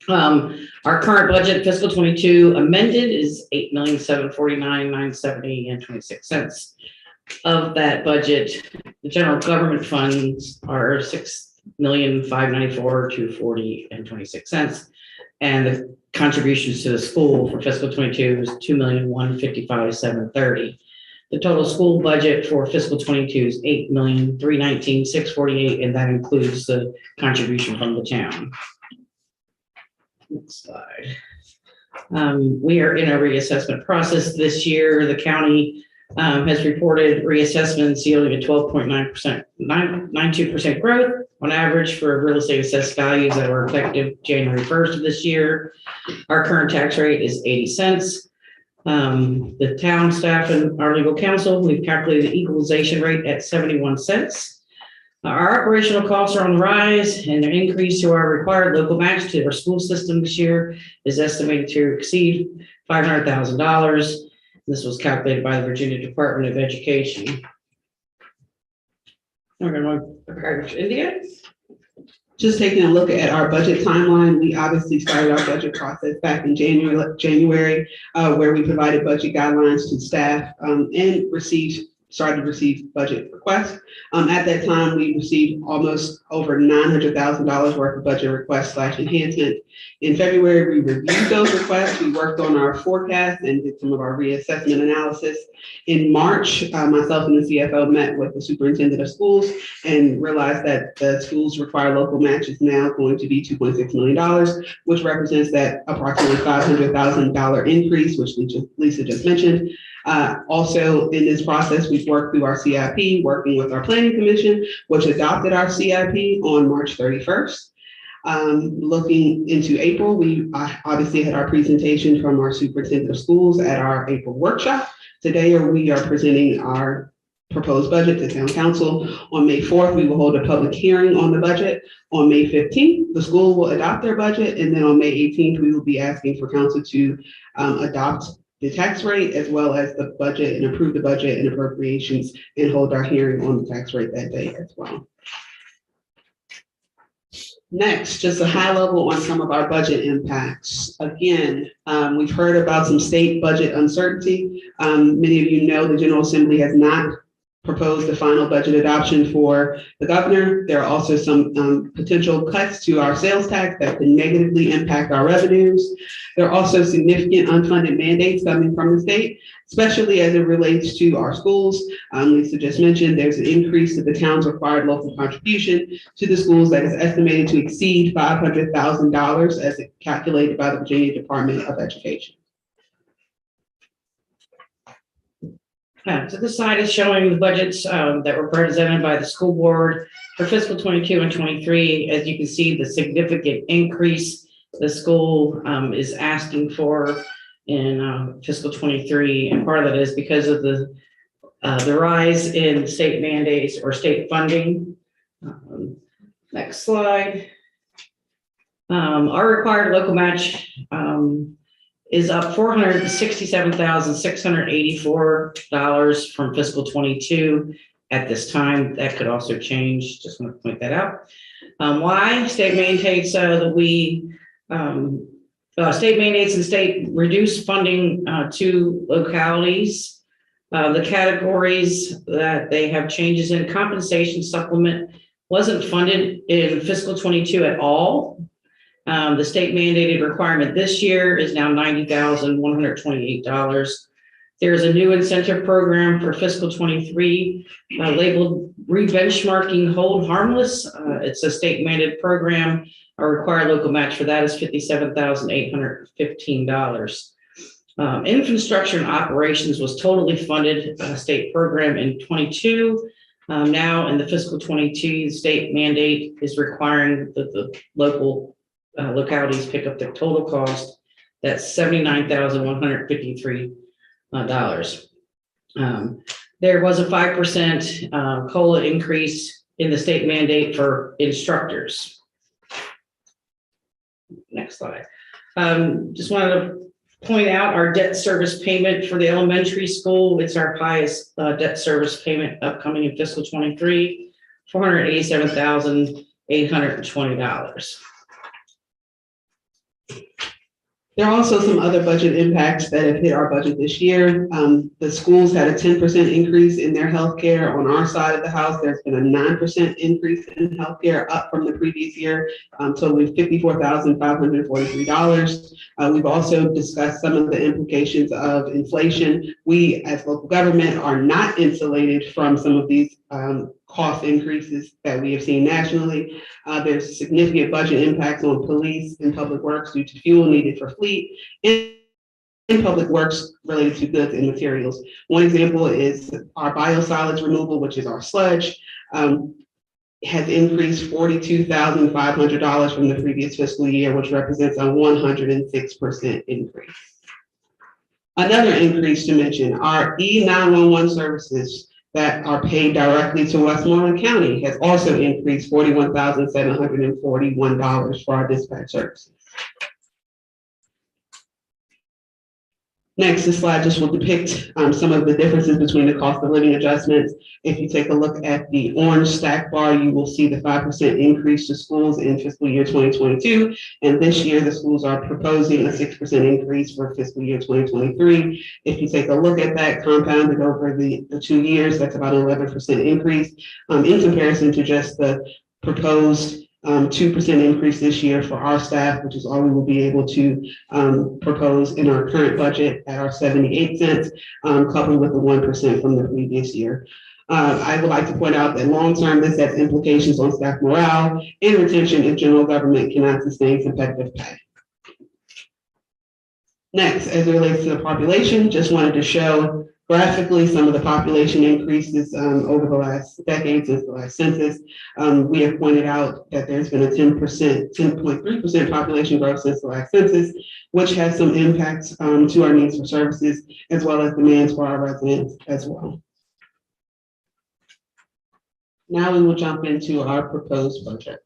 Our current budget fiscal 22 amended is $8,749,970.26. Of that budget, the general government funds are $6,594,240.26, and the contributions to the school for fiscal 22 is $2,155,730. The total school budget for fiscal 22 is $8,319,648, and that includes the contribution from the town. Next slide. We are in a reassessment process this year. The county has reported reassessments yielding a 12.92% growth on average for real estate assessed values that were effective January 1st of this year. Our current tax rate is 80 cents. The town staff and our legal counsel, we've calculated the equalization rate at 71 cents. Our operational costs are on the rise, and the increase to our required local match to our school system this year is estimated to exceed $500,000. This was calculated by the Virginia Department of Education. We're going to prepare to India. Just taking a look at our budget timeline, we obviously started our budget process back in January, where we provided budget guidelines to staff and started to receive budget requests. At that time, we received almost over $900,000 worth of budget requests / enhancement. In February, we reviewed those requests. We worked on our forecast and did some of our reassessment analysis. In March, myself and the CFO met with the superintendent of schools and realized that the schools require local match is now going to be $2.6 million, which represents that approximately $500,000 increase, which Lisa just mentioned. Also in this process, we've worked through our CIP, working with our planning commission, which adopted our CIP on March 31st. Looking into April, we obviously had our presentation from our superintendent of schools at our April workshop. Today, we are presenting our proposed budget to town council. On May 4th, we will hold a public hearing on the budget. On May 15th, the school will adopt their budget. And then on May 18th, we will be asking for council to adopt the tax rate as well as the budget and approve the budget and appropriations and hold our hearing on the tax rate that day as well. Next, just a high level on some of our budget impacts. Again, we've heard about some state budget uncertainty. Many of you know the General Assembly has not proposed the final budget adoption for the governor. There are also some potential cuts to our sales tax that could negatively impact our revenues. There are also significant unfunded mandates coming from the state, especially as it relates to our schools. Lisa just mentioned there's an increase to the town's required local contribution to the schools that is estimated to exceed $500,000 as calculated by the Virginia Department of Education. So this slide is showing the budgets that were presented by the school board for fiscal 22 and 23. As you can see, the significant increase the school is asking for in fiscal 23, and part of that is because of the rise in state mandates or state funding. Next slide. Our required local match is up $467,684 from fiscal 22 at this time. That could also change. Just want to point that out. Why? State mandates that state mandates and state reduced funding to localities. The categories that they have changes in: compensation supplement wasn't funded in fiscal 22 at all. The state mandated requirement this year is now $90,128. There's a new incentive program for fiscal 23 labeled Re-Benchmarking Hold Harmless. It's a state mandated program. Our required local match for that is $57,815. Infrastructure and operations was totally funded state program in 22. Now in the fiscal 22, the state mandate is requiring that the local localities pick up the total cost. That's $79,153. There was a 5% COLA increase in the state mandate for instructors. Next slide. Just wanted to point out our debt service payment for the elementary school. It's our highest debt service payment upcoming in fiscal 23, $487,820. There are also some other budget impacts that have hit our budget this year. The schools had a 10% increase in their healthcare. On our side of the house, there's been a 9% increase in healthcare, up from the previous year, totaling $54,543. We've also discussed some of the implications of inflation. We, as local government, are not insulated from some of these cost increases that we have seen nationally. There's significant budget impacts on police and public works due to fuel needed for fleet and public works related to goods and materials. One example is our biosolids removal, which is our sludge, has increased $42,500 from the previous fiscal year, which represents a 106% increase. Another increase to mention, our E911 services that are paid directly to Westmoreland County has also increased $41,741 for our dispatch services. Next, this slide just will depict some of the differences between the cost of living adjustments. If you take a look at the orange stack bar, you will see the 5% increase to schools in fiscal year 2022. And this year, the schools are proposing a 6% increase for fiscal year 2023. If you take a look at that compounded over the 2 years, that's about an 11% increase in comparison to just the proposed 2% increase this year for our staff, which is all we will be able to propose in our current budget at our 78 cents, coupled with the 1% from the previous year. I would like to point out that long-term, this has implications on staff morale and retention if general government cannot sustain competitive pay. Next, as it relates to the population, just wanted to show graphically some of the population increases over the last decade since the last census. We have pointed out that there's been a 10.3% population growth since the last census, which has some impacts to our needs for services, as well as demands for our residents as well. Now we will jump into our proposed budget.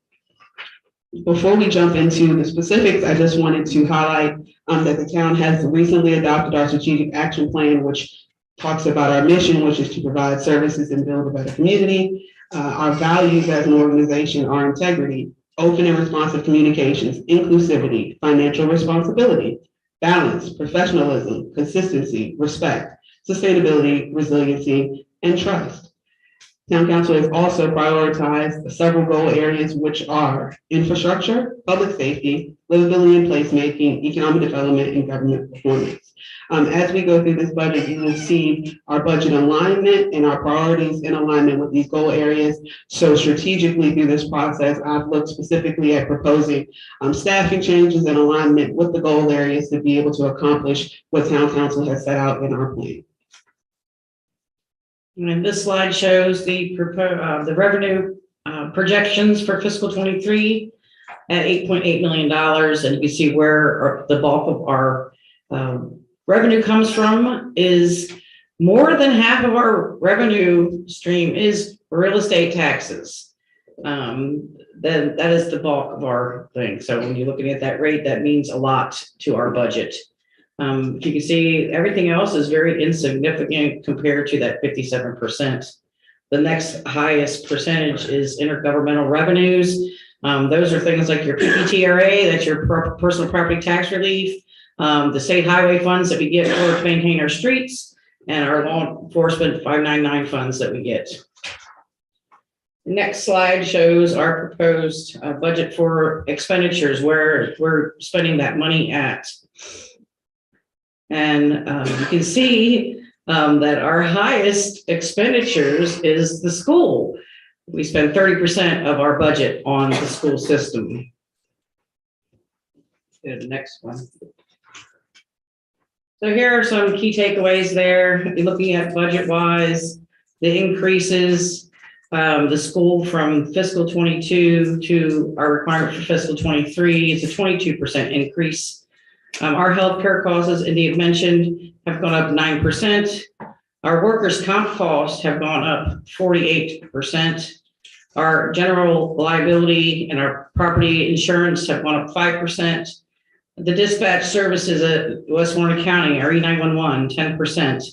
Before we jump into the specifics, I just wanted to highlight that the town has recently adopted our strategic action plan, which talks about our mission, which is to provide services and build a better community. Our values as an organization are integrity, open and responsive communications, inclusivity, financial responsibility, balance, professionalism, consistency, respect, sustainability, resiliency, and trust. Town council has also prioritized several goal areas, which are infrastructure, public safety, livability and placemaking, economic development, and government performance. As we go through this budget, you will see our budget alignment and our priorities in alignment with these goal areas. So strategically through this process, I've looked specifically at proposing staffing changes in alignment with the goal areas to be able to accomplish what town council has set out in our plan. And this slide shows the revenue projections for fiscal 23 at $8.8 million. And you can see where the bulk of our revenue comes from is more than half of our revenue stream is real estate taxes. Then that is the bulk of our thing. So when you're looking at that rate, that means a lot to our budget. If you can see, everything else is very insignificant compared to that 57%. The next highest percentage is intergovernmental revenues. Those are things like your PPTRA, that's your personal property tax relief, the state highway funds that we get to maintain our streets, and our law enforcement 599 funds that we get. The next slide shows our proposed budget for expenditures, where we're spending that money at. And you can see that our highest expenditures is the school. We spend 30% of our budget on the school system. Go to the next one. So here are some key takeaways there. If you're looking at budget-wise, the increases, the school from fiscal 22 to our requirement for fiscal 23 is a 22% increase. Our healthcare costs, as India mentioned, have gone up 9%. Our workers' comp costs have gone up 48%. Our general liability and our property insurance have gone up 5%. The dispatch services at Westmoreland County, our E911, 10%.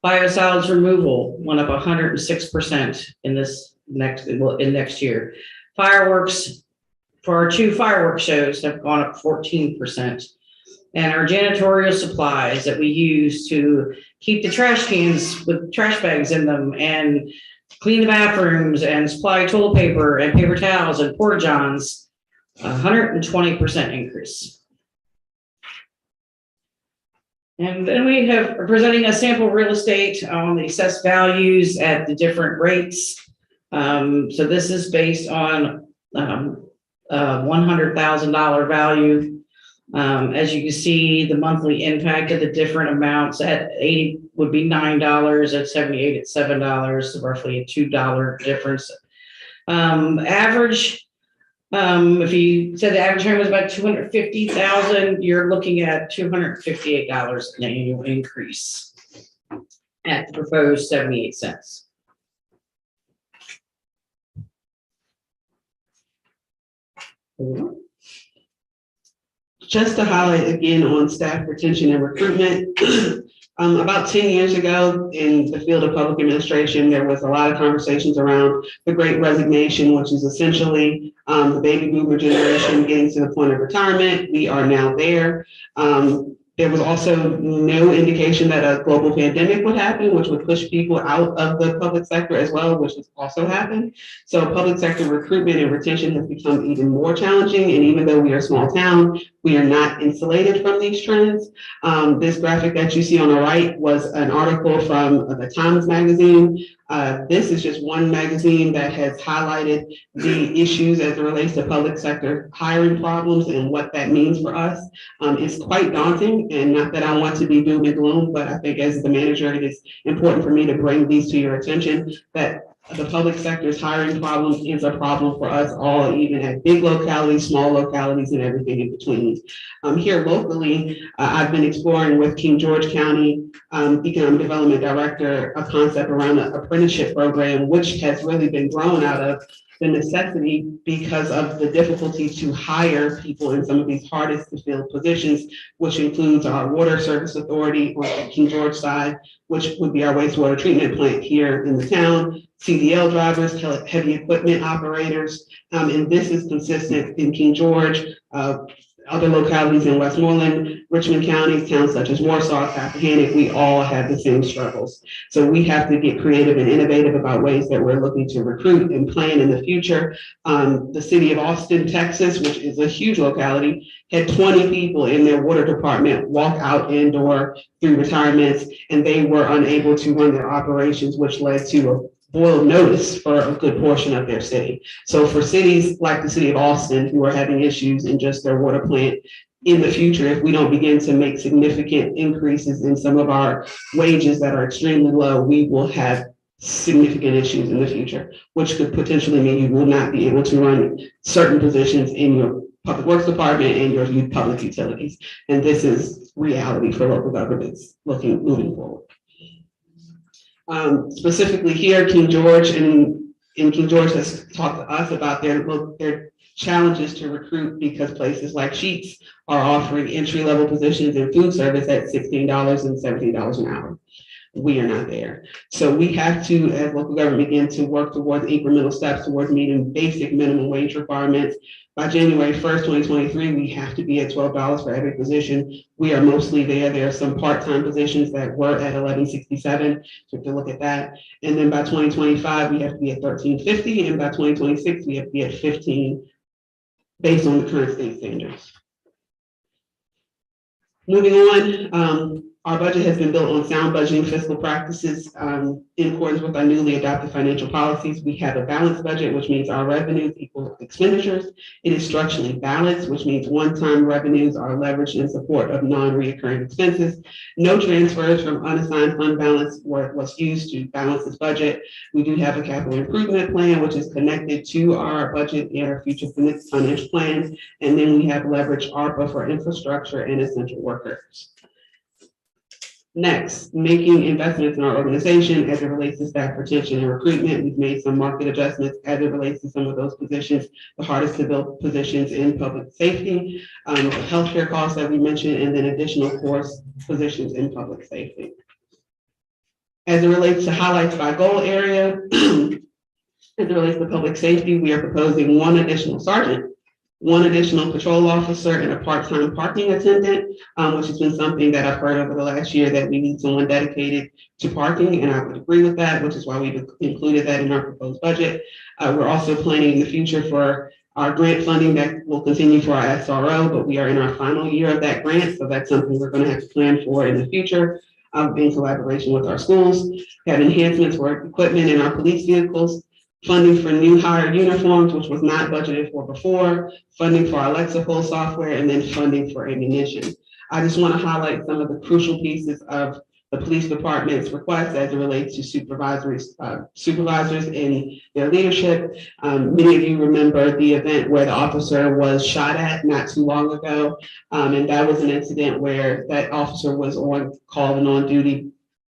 Biosolids removal went up 106% in this next year. Fireworks for our 2 fireworks shows have gone up 14%. And our janitorial supplies that we use to keep the trash cans with trash bags in them and clean the bathrooms and supply toilet paper and paper towels and porta johns, 120% increase. And then we have presenting a sample real estate on the assessed values at the different rates. So this is based on $100,000 value. As you can see, the monthly impact of the different amounts at 80 would be $9, at 78 at $7, so roughly a $2 difference. Average, if you said the average home was about $250,000, you're looking at $258 an annual increase at the proposed 78 cents. Just to highlight again on staff retention and recruitment, about 10 years ago in the field of public administration, there was a lot of conversations around the Great Resignation, which is essentially the baby boomer generation getting to the point of retirement. We are now there. There was also no indication that a global pandemic would happen, which would push people out of the public sector as well, which has also happened. So public sector recruitment and retention has become even more challenging. And even though we are a small town, we are not insulated from these trends. This graphic that you see on the right was an article from the Times Magazine. This is just one magazine that has highlighted the issues as it relates to public sector hiring problems and what that means for us. It's quite daunting, and not that I want to be doom and gloom, but I think as the manager, it is important for me to bring these to your attention, that the public sector's hiring problem is a problem for us all, even at big localities, small localities, and everything in between. Here locally, I've been exploring with King George County Economic Development Director a concept around an apprenticeship program, which has really been grown out of the necessity because of the difficulty to hire people in some of these hardest to fill positions, which includes our water service authority on the King George side, which would be our wastewater treatment plant here in the town, CDL drivers, heavy equipment operators, and this is consistent in King George, other localities in Westmoreland, Richmond counties, towns such as Warsaw, Rappahannock, we all have the same struggles. So we have to get creative and innovative about ways that we're looking to recruit and plan in the future. The city of Austin, Texas, which is a huge locality, had 20 people in their water department walk out indoor through retirements, and they were unable to run their operations, which led to a boil notice for a good portion of their city. So for cities like the city of Austin, who are having issues in just their water plant, in the future, if we don't begin to make significant increases in some of our wages that are extremely low, we will have significant issues in the future, which could potentially mean you will not be able to run certain positions in your public works department and your public utilities. And this is reality for local governments moving forward. Specifically here, King George and King George has talked to us about their challenges to recruit because places like Sheetz are offering entry-level positions in food service at $16 and $17 an hour. We are not there. So we have to, as local government, begin to work towards incremental steps towards meeting basic minimum wage requirements. By January 1st, 2023, we have to be at $12 for every position. We are mostly there. There are some part-time positions that were at $11.67, so we have to look at that. And then by 2025, we have to be at $13.50, and by 2026, we have to be at $15 based on the current state standards. Moving on, our budget has been built on sound budgeting fiscal practices in accordance with our newly adopted financial policies. We have a balanced budget, which means our revenues equal expenditures. It is structurally balanced, which means one-time revenues are leveraged in support of non-reoccurring expenses. No transfers from unassigned fund balance was used to balance this budget. We do have a capital improvement plan, which is connected to our budget and our future financial plans. And then we have leveraged ARPA for infrastructure and essential workers. Next, making investments in our organization as it relates to staff retention and recruitment. We've made some market adjustments as it relates to some of those positions, the hardest to fill positions in public safety, healthcare costs that we mentioned, and then additional course positions in public safety. As it relates to highlights by goal area, as it relates to public safety, we are proposing one additional sergeant, one additional patrol officer, and a part-time parking attendant, which has been something that I've heard over the last year that we need someone dedicated to parking, and I would agree with that, which is why we've included that in our proposed budget. We're also planning in the future for our grant funding that will continue for our SRO, but we are in our final year of that grant, so that's something we're going to have to plan for in the future in collaboration with our schools. We have enhancements for equipment in our police vehicles, funding for new hire uniforms, which was not budgeted for before, funding for our Lexapol software, and then funding for ammunition. I just want to highlight some of the crucial pieces of the police department's request as it relates to supervisors in their leadership. Many of you remember the event where the officer was shot at not too long ago, and that was an incident where that officer was on call and on duty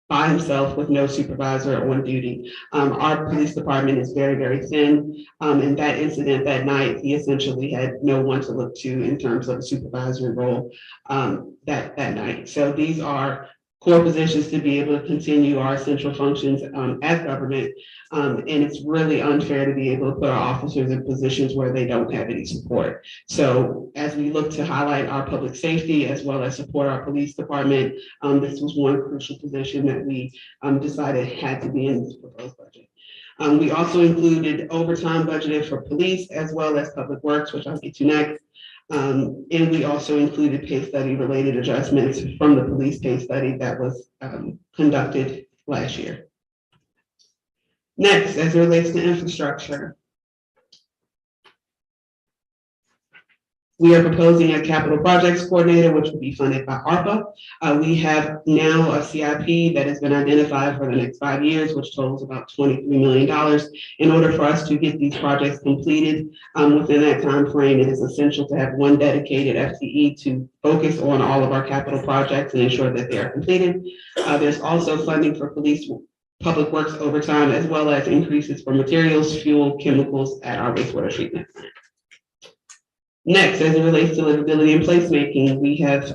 by himself with no supervisor on duty. Our police department is very, very thin. In that incident that night, he essentially had no one to look to in terms of a supervisory role that night. So these are core positions to be able to continue our essential functions as government. And it's really unfair to be able to put our officers in positions where they don't have any support. So as we look to highlight our public safety as well as support our police department, this was one crucial position that we decided had to be in this proposed budget. We also included overtime budgeted for police as well as public works, which I'll get to next. And we also included case study related adjustments from the police case study that was conducted last year. Next, as it relates to infrastructure, we are proposing a capital projects coordinator, which will be funded by ARPA. We have now a CIP that has been identified for the next 5 years, which totals about $23 million. In order for us to get these projects completed within that time frame, it is essential to have one dedicated FTE to focus on all of our capital projects and ensure that they are completed. There's also funding for police public works overtime, as well as increases for materials, fuel, chemicals at our wastewater treatment plant. Next, as it relates to livability and placemaking, we have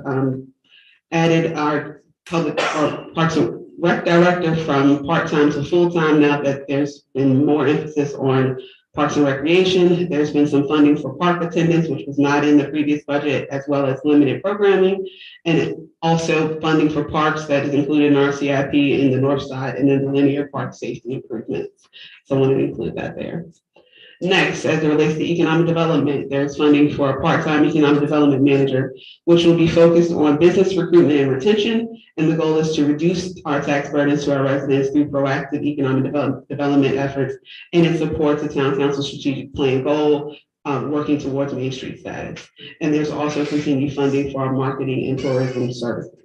added our public or Parks and Rec director from part-time to full-time now that there's been more emphasis on Parks and Recreation. There's been some funding for park attendance, which was not in the previous budget, as well as limited programming, and also funding for parks that is included in our CIP in the north side, and then the linear park safety improvements. So I wanted to include that there. Next, as it relates to economic development, there's funding for a part-time economic development manager, which will be focused on business recruitment and retention. And the goal is to reduce our tax burdens to our residents through proactive economic development efforts, and it supports the town council strategic plan goal, working towards Main Street status. And there's also continued funding for our marketing and tourism services.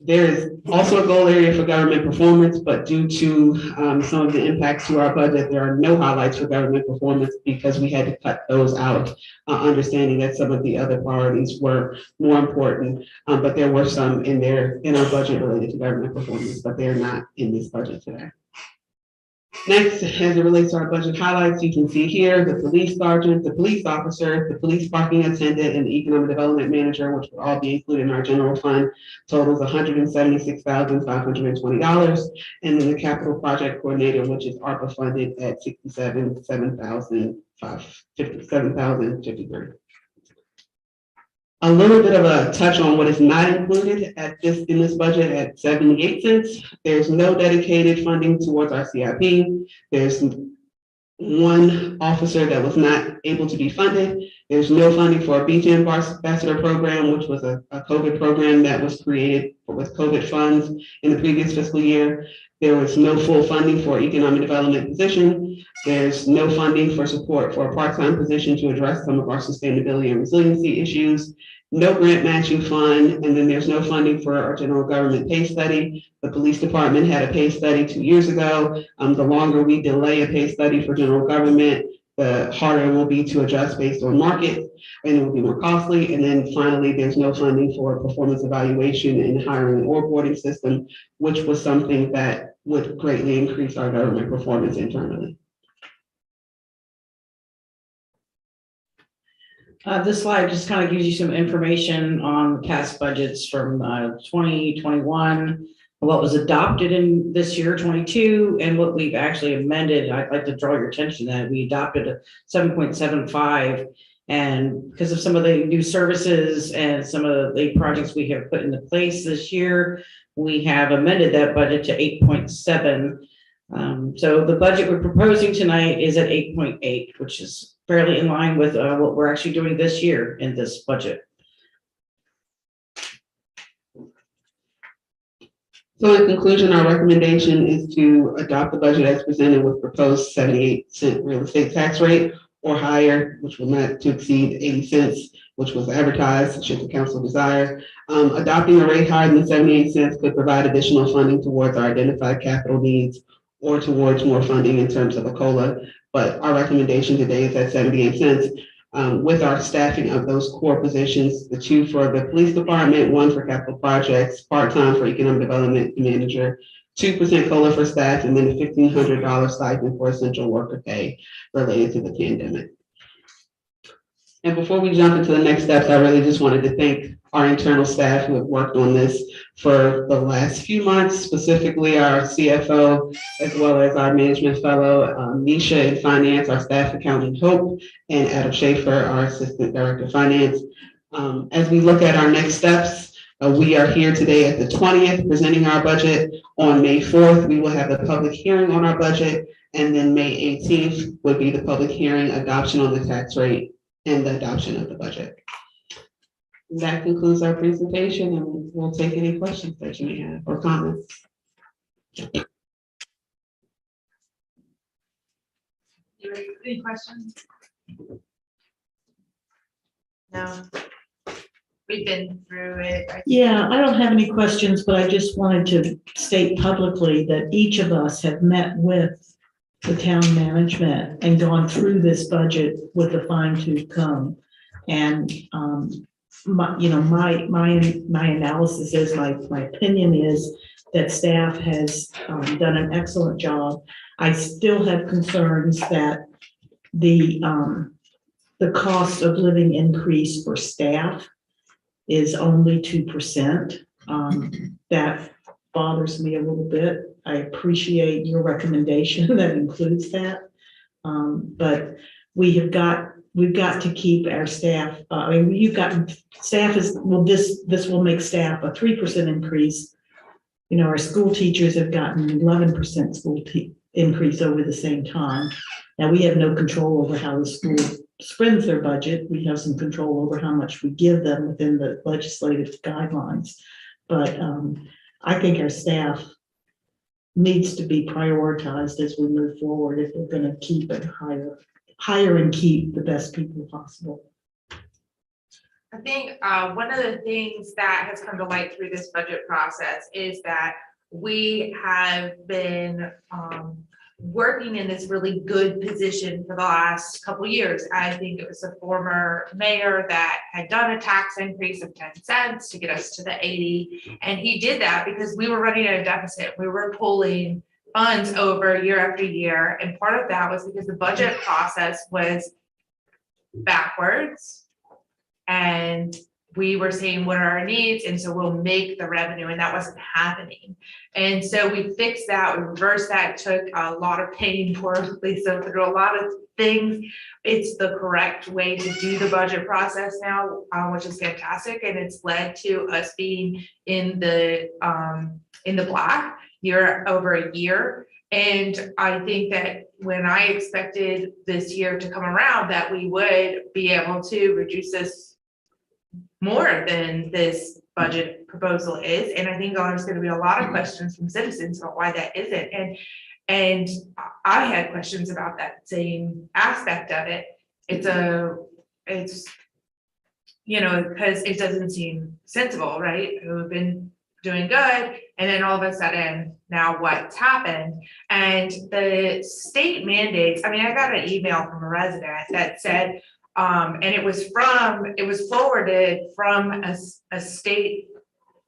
There is also a goal area for government performance, but due to some of the impacts to our budget, there are no highlights for government performance because we had to cut those out, understanding that some of the other priorities were more important. But there were some in our budget related to government performance, but they're not in this budget today. Next, as it relates to our budget highlights, you can see here the police sergeant, the police officer, the police parking attendant, and the economic development manager, which will all be included in our general fund, totals $176,520. And then the capital project coordinator, which is ARPA funded at $57,053. A little bit of a touch on what is not included in this budget at 78 cents. There's no dedicated funding towards our CIP. There's one officer that was not able to be funded. There's no funding for a Beach Ambassador program, which was a COVID program that was created with COVID funds in the previous fiscal year. There was no full funding for economic development position. There's no funding for support for a part-time position to address some of our sustainability and resiliency issues. No grant matching fund, and then there's no funding for our general government pay study. The police department had a pay study 2 years ago. The longer we delay a pay study for general government, the harder it will be to adjust based on market, and it will be more costly. And then finally, there's no funding for performance evaluation and hiring or boarding system, which was something that would greatly increase our government performance internally. This slide just kind of gives you some information on past budgets from 2021, what was adopted in this year, 22, and what we've actually amended. I'd like to draw your attention that we adopted a 7.75, and because of some of the new services and some of the projects we have put into place this year, we have amended that budget to 8.7. So the budget we're proposing tonight is at 8.8, which is fairly in line with what we're actually doing this year in this budget. So in conclusion, our recommendation is to adopt the budget as presented with proposed 78-cent real estate tax rate or higher, which will not to exceed 80 cents, which was advertised should the council desire. Adopting a rate higher than 78 cents could provide additional funding towards our identified capital needs or towards more funding in terms of a COLA. But our recommendation today is at 78 cents. With our staffing of those core positions, the 2 for the police department, 1 for capital projects, part-time for economic development manager, 2% COLA for staff, and then a $1,500 stipend for essential worker pay related to the pandemic. And before we jump into the next steps, I really just wanted to thank our internal staff who have worked on this for the last few months, specifically our CFO, as well as our management fellow, Nisha in finance, our staff accountant Hope, and Adam Schaefer, our assistant director of finance. As we look at our next steps, we are here today at the 20th presenting our budget. On May 4th, we will have the public hearing on our budget, and then May 18th would be the public hearing, adoption on the tax rate, and the adoption of the budget. That concludes our presentation, and we'll take any questions that you may have or comments. Any questions? No. We've been through it. Yeah, I don't have any questions, but I just wanted to state publicly that each of us have met with the town management and gone through this budget with a fine-tooth comb. And my analysis is, my opinion is that staff has done an excellent job. I still have concerns that the cost of living increase for staff is only 2%. That bothers me a little bit. I appreciate your recommendation that includes that. But we've got to keep our staff, staff is, well, this will make staff a 3% increase. You know, our school teachers have gotten 11% school increase over the same time. Now, we have no control over how the school spends their budget. We have some control over how much we give them within the legislative guidelines. But I think our staff needs to be prioritized as we move forward if we're going to keep and hire and keep the best people possible. I think one of the things that has come to light through this budget process is that we have been working in this really good position for the last couple of years. I think it was the former mayor that had done a tax increase of 10 cents to get us to the 80. And he did that because we were running at a deficit. We were pulling funds over year after year. And part of that was because the budget process was backwards. And we were saying, what are our needs? And so we'll make the revenue, and that wasn't happening. And so we fixed that, we reversed that, took a lot of pain for Lisa through a lot of things. It's the correct way to do the budget process now, which is fantastic. And it's led to us being in the black year over a year. And I think that when I expected this year to come around, that we would be able to reduce this more than this budget proposal is. And I think there's going to be a lot of questions from citizens about why that isn't. And I had questions about that same aspect of it. It's you know, because it doesn't seem sensible, right? We've been doing good, and then all of a sudden, now what's happened? And the state mandates, I mean, I got an email from a resident that said, and it was forwarded from a state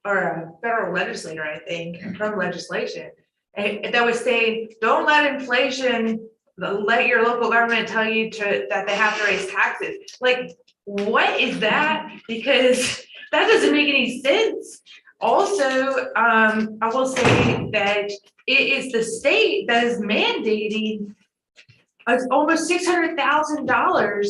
or a federal legislator, I think, from legislation, and that was saying, don't let inflation, let your local government tell you that they have to raise taxes. Like, what is that? Because that doesn't make any sense. Also, I will say that it is the state that is mandating almost $600,000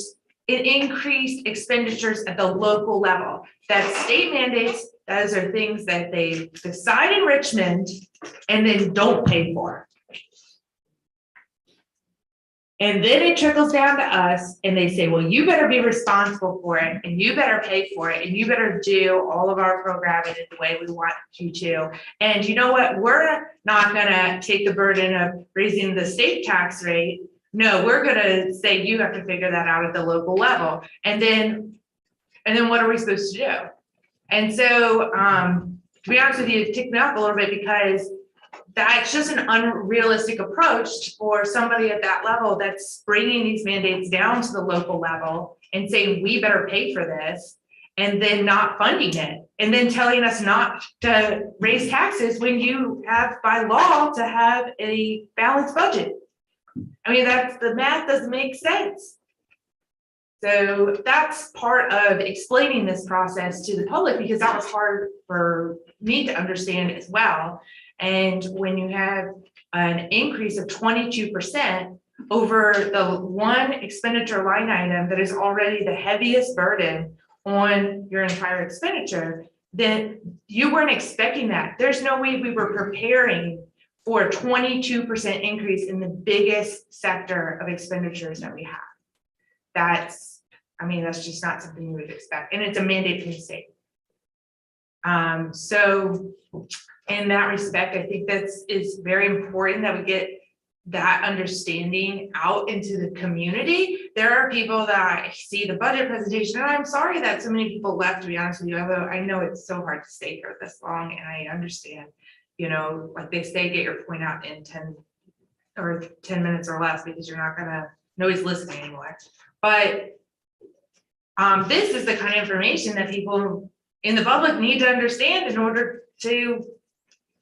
in increased expenditures at the local level. That state mandates, those are things that they decide in Richmond and then don't pay for. And then it trickles down to us and they say, well, you better be responsible for it, and you better pay for it, and you better do all of our programming in the way we want you to. And you know what? We're not gonna take the burden of raising the state tax rate. No, we're gonna say you have to figure that out at the local level. And then what are we supposed to do? And so to be honest with you, it ticked me off a little bit, because that's just an unrealistic approach for somebody at that level that's bringing these mandates down to the local level and saying, we better pay for this, and then not funding it, and then telling us not to raise taxes when you have by law to have a balanced budget. I mean, the math doesn't make sense. So that's part of explaining this process to the public, because that was hard for me to understand as well. And when you have an increase of 22% over the one expenditure line item that is already the heaviest burden on your entire expenditure, then you weren't expecting that. There's no way we were preparing for a 22% increase in the biggest sector of expenditures that we have. That's just not something you would expect. And it's a mandate from the state. So in that respect, I think is very important that we get that understanding out into the community. There are people that see the budget presentation, and I'm sorry that so many people left, to be honest with you, although I know it's so hard to stay here this long, and I understand, you know, like they say, get your point out in 10 minutes or less, because nobody's listening anymore. But this is the kind of information that people in the public need to understand in order to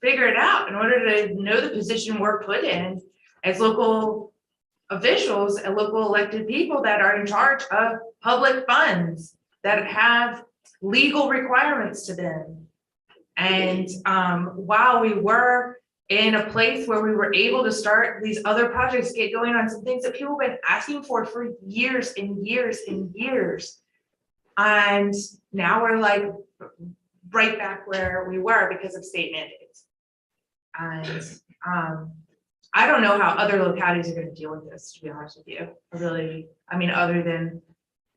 figure it out, in order to know the position we're put in as local officials and local elected people that are in charge of public funds that have legal requirements to them. And while we were in a place where we were able to start these other projects, get going on some things that people have been asking for years and years and years. And now we're like right back where we were because of state mandates. And I don't know how other localities are going to deal with this, to be honest with you. I mean, other than,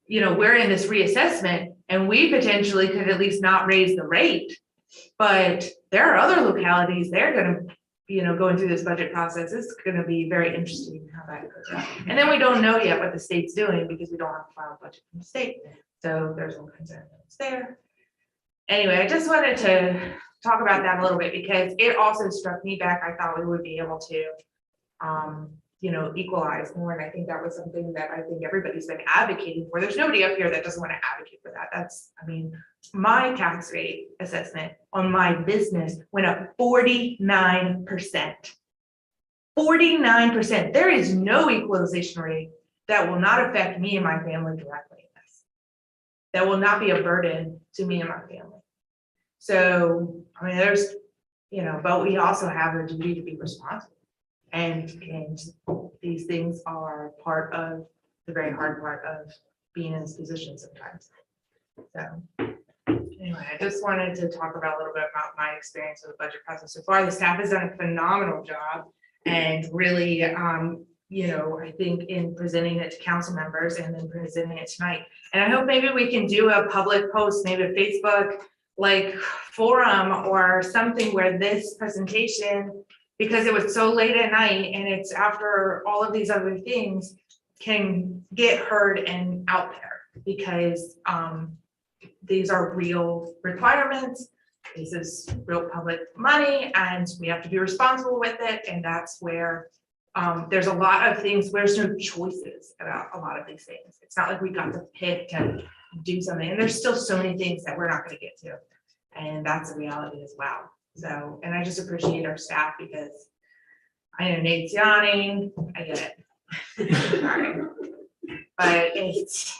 we're in this reassessment and we potentially could at least not raise the rate, but there are other localities, they're going to, going through this budget process. It's going to be very interesting how that goes out. And then we don't know yet what the state's doing because we don't have a final budget from the state. So there's all kinds of evidence there. Anyway, I just wanted to talk about that a little bit because it also struck me back. I thought we would be able to, equalize more. And I think that was something that I think everybody's been advocating for. There's nobody up here that doesn't want to advocate for that. My tax rate assessment on my business went up 49%. 49%. There is no equalization rate that will not affect me and my family directly. That will not be a burden to me and my family. So, there's, but we also have a duty to be responsible. And these things are part of the very hard part of being in this position sometimes. So anyway, I just wanted to talk about a little bit about my experience with the budget process so far. The staff has done a phenomenal job and really, I think in presenting it to council members and then presenting it tonight. And I hope maybe we can do a public post, maybe a Facebook forum or something where this presentation, because it was so late at night and it's after all of these other things, can get heard and out there, because these are real requirements. This is real public money and we have to be responsible with it. And that's where there's a lot of things where there's no choices about a lot of these things. It's not like we got to pick to do something, and there's still so many things that we're not going to get to. And that's a reality as well. So, and I just appreciate our staff because I know Nate's yawning. I get it. Sorry. But it's,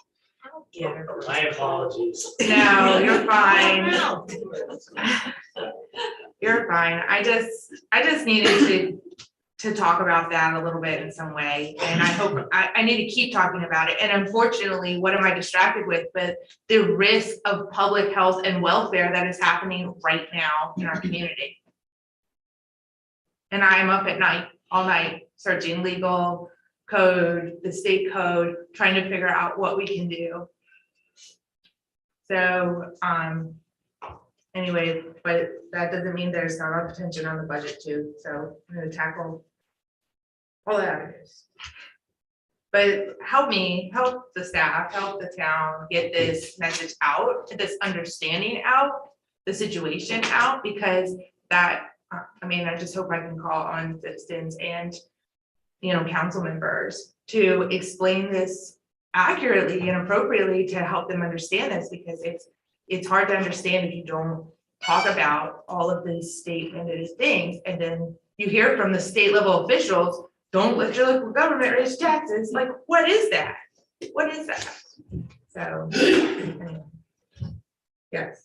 yeah. My apologies. No, you're fine. You're fine. I just needed to talk about that a little bit in some way. And I hope I need to keep talking about it. And unfortunately, what am I distracted with? But the risk of public health and welfare that is happening right now in our community. And I am up at night, all night, searching legal code, the state code, trying to figure out what we can do. So, anyway, but that doesn't mean there's not enough attention on the budget too. So I'm going to tackle all that. But help the staff, help the town get this message out, this understanding out, the situation out, because that, I just hope I can call on citizens and, council members to explain this accurately and appropriately to help them understand this, because it's hard to understand if you don't talk about all of these state mandated things. And then you hear from the state level officials, don't let your local government raise taxes. Like, what is that? What is that? So, anyway. Yes.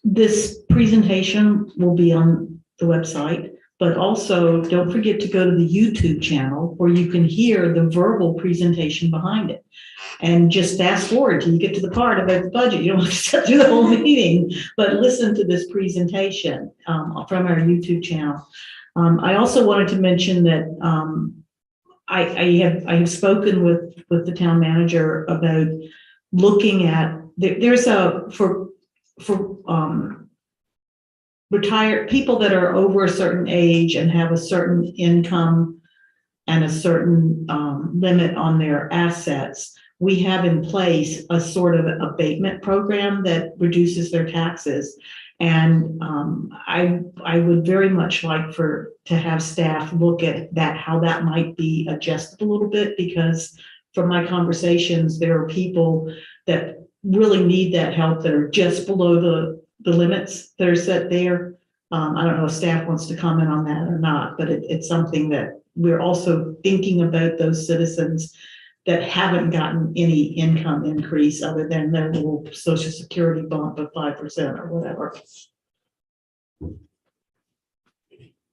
This presentation will be on the website, but also don't forget to go to the YouTube channel where you can hear the verbal presentation behind it. And just fast forward till you get to the part about the budget. You don't have to sit through the whole meeting, but listen to this presentation from our YouTube channel. I also wanted to mention that I have spoken with the town manager about looking at, there's for retired people that are over a certain age and have a certain income and a certain limit on their assets. We have in place a sort of abatement program that reduces their taxes. And I would very much like to have staff look at that, how that might be adjusted a little bit, because from my conversations, there are people that really need that help that are just below the limits that are set there. I don't know if staff wants to comment on that or not, but it's something that we're also thinking about those citizens that haven't gotten any income increase other than their little social security bump of 5% or whatever.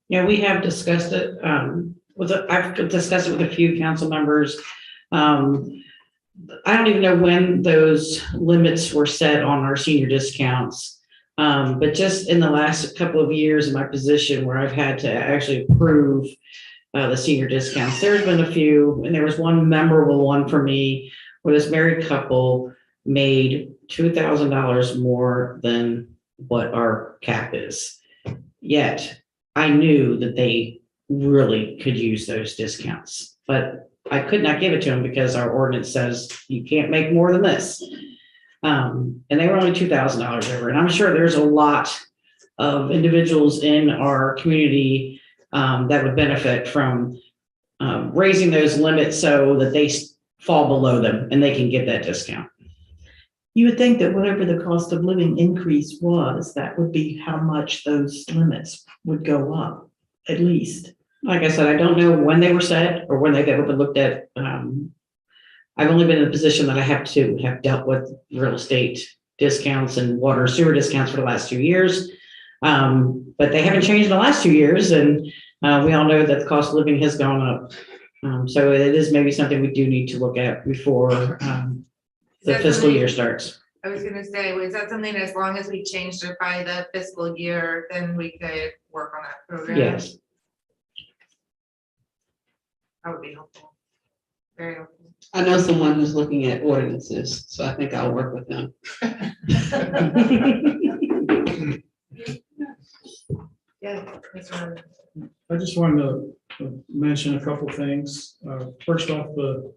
Yeah, we have discussed it, I've discussed it with a few council members. I don't even know when those limits were set on our senior discounts. But just in the last couple of years in my position where I've had to actually approve the senior discounts, there's been a few, and there was one memorable one for me where this married couple made $2,000 more than what our cap is. Yet I knew that they really could use those discounts, but I could not give it to them because our ordinance says you can't make more than this. And they were only $2,000 over. And I'm sure there's a lot of individuals in our community that would benefit from raising those limits so that they fall below them and they can get that discount. You would think that whatever the cost of living increase was, that would be how much those limits would go up, at least. Like I said, I don't know when they were set or when they've ever been looked at. I've only been in a position that I have to have dealt with real estate discounts and water and sewer discounts for the last 2 years. But they haven't changed in the last 2 years. And we all know that the cost of living has gone up. So it is maybe something we do need to look at before the fiscal year starts. I was gonna say, was that something, as long as we changed it by the fiscal year, then we could work on that program? Yes. That would be helpful. Very helpful. I know someone who's looking at ordinances, so I think I'll work with them. Yeah. Mr. I just wanted to mention a couple things. First off, the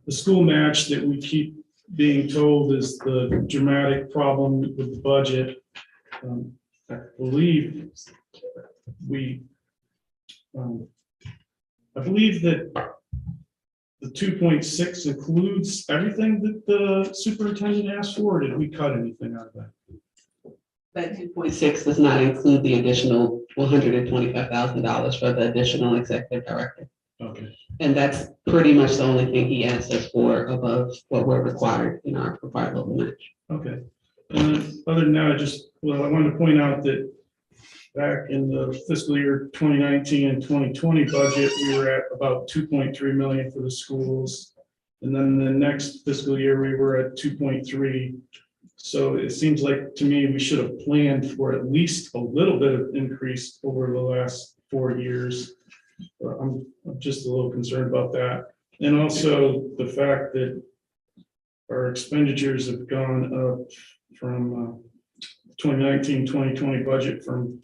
school match that we keep being told is the dramatic problem with the budget. I believe that the 2.6 includes everything that the superintendent asked for, or did we cut anything out of that? That 2.6 does not include the additional $125,000 for the additional executive director. Okay. And that's pretty much the only thing he asked us for above what we're required in our required local match. Okay. And then other than that, I wanted to point out that back in the fiscal year 2019 and 2020 budget, we were at about 2.3 million for the schools. And then the next fiscal year, we were at 2.3. So it seems like to me, we should have planned for at least a little bit of increase over the last 4 years. I'm just a little concerned about that. And also the fact that our expenditures have gone up from 2019, 2020 budget from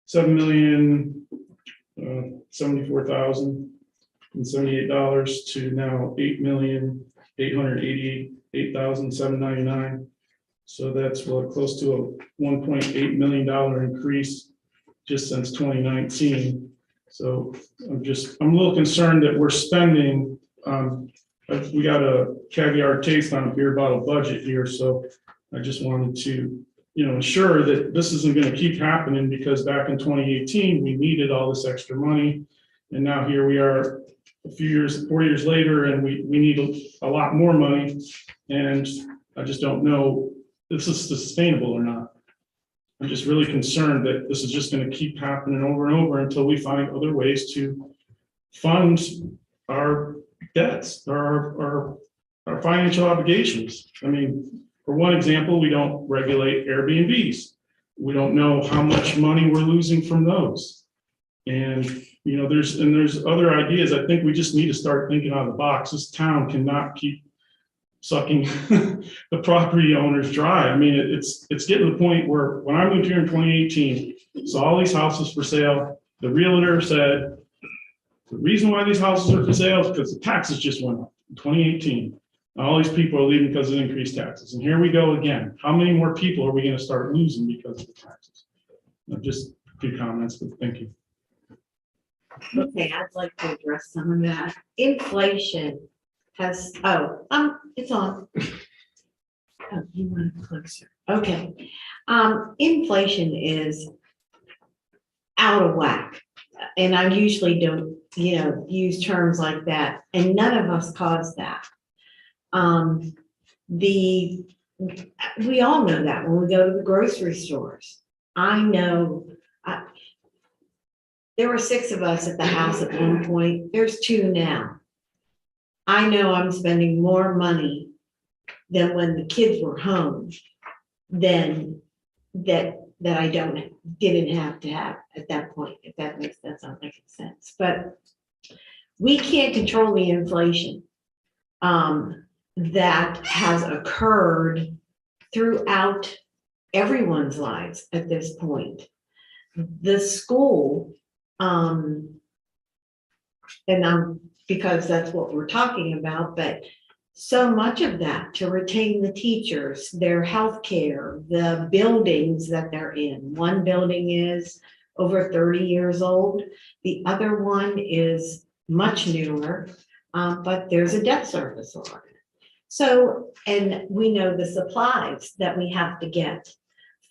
$7,074,078 to now $8,888,799. So that's close to a $1.8 million increase just since 2019. So I'm a little concerned that we're spending. We got a caviar taste on a beer bottle budget here, so I just wanted to, ensure that this isn't going to keep happening, because back in 2018 we needed all this extra money, and now here we are 4 years later, and we need a lot more money, and I just don't know if this is sustainable or not. I'm just really concerned that this is just going to keep happening over and over until we find other ways to fund our debts, our financial obligations. I mean, for one example, we don't regulate Airbnbs. We don't know how much money we're losing from those. And, there's other ideas. I think we just need to start thinking out of the box. This town cannot keep sucking the property owners dry. I mean, it's getting to the point where when I moved here in 2018, saw all these houses for sale. The realtor said, the reason why these houses are for sale is because the taxes just went up in 2018. All these people are leaving because of increased taxes. And here we go again. How many more people are we going to start losing because of the taxes? Just a few comments, but thank you. Okay, I'd like to address some of that. Inflation has, it's on. Oh, you want to closer? Okay. Inflation is out of whack. And I usually don't, use terms like that, and none of us caused that. We all know that when we go to the grocery stores. I know, there were 6 of us at the house at one point. There's 2 now. I know I'm spending more money than when the kids were home than that I didn't have to have at that point, if that makes sense. But we can't control the inflation that has occurred throughout everyone's lives at this point. The school, because that's what we're talking about, but so much of that to retain the teachers, their health care, the buildings that they're in. One building is over 30 years old. The other one is much newer, but there's a debt service on it. So, and we know the supplies that we have to get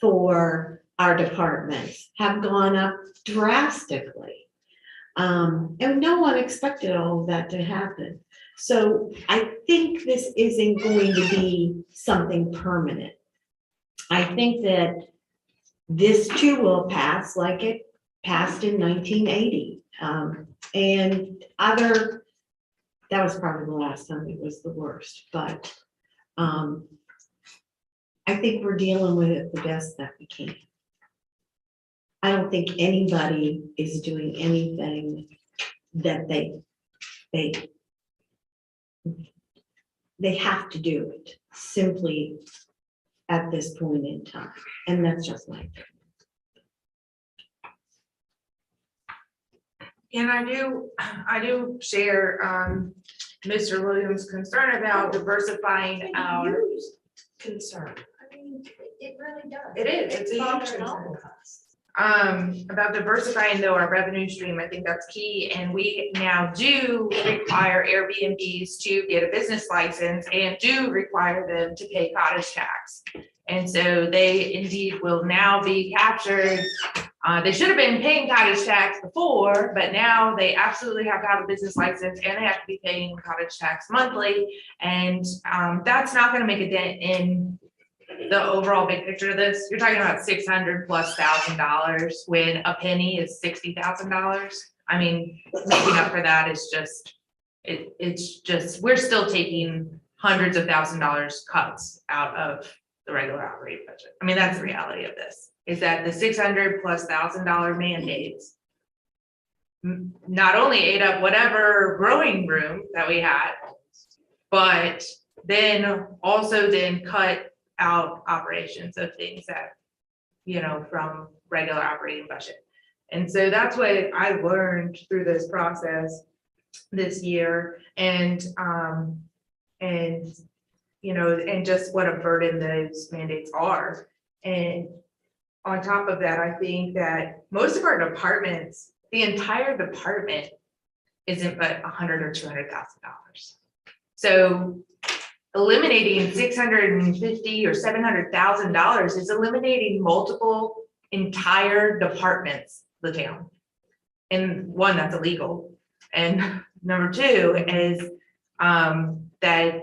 for our departments have gone up drastically. And no one expected all of that to happen. So I think this isn't going to be something permanent. I think that this too will pass like it passed in 1980. And that was probably the last time it was the worst, but I think we're dealing with it the best that we can. I don't think anybody is doing anything that they have to do it simply at this point in time. And that's just my opinion. And I do share Mr. Williams' concern about diversifying our Concern. I mean, it really does. It is, it's a huge concern. About diversifying though our revenue stream, I think that's key. And we now do require Airbnbs to get a business license and do require them to pay cottage tax. And so they indeed will now be captured. They should have been paying cottage tax before, but now they absolutely have to have a business license and they have to be paying cottage tax monthly. And that's not going to make a dent in the overall big picture of this. You're talking about $600,000+ when a penny is $60,000. I mean, making up for that is just, it's just, we're still taking hundreds of $1,000s cuts out of the regular operating budget. I mean, that's the reality of this, is that the $600,000+ mandates not only ate up whatever growing room that we had, but then also then cut out operations of things that, from regular operating budget. And so that's what I learned through this process this year, and just what a burden those mandates are. And on top of that, I think that most of our departments, the entire department isn't but $100,000 or $200,000. So eliminating $650,000 or $700,000 is eliminating multiple entire departments of the town. And one, that's illegal. And number 2 is that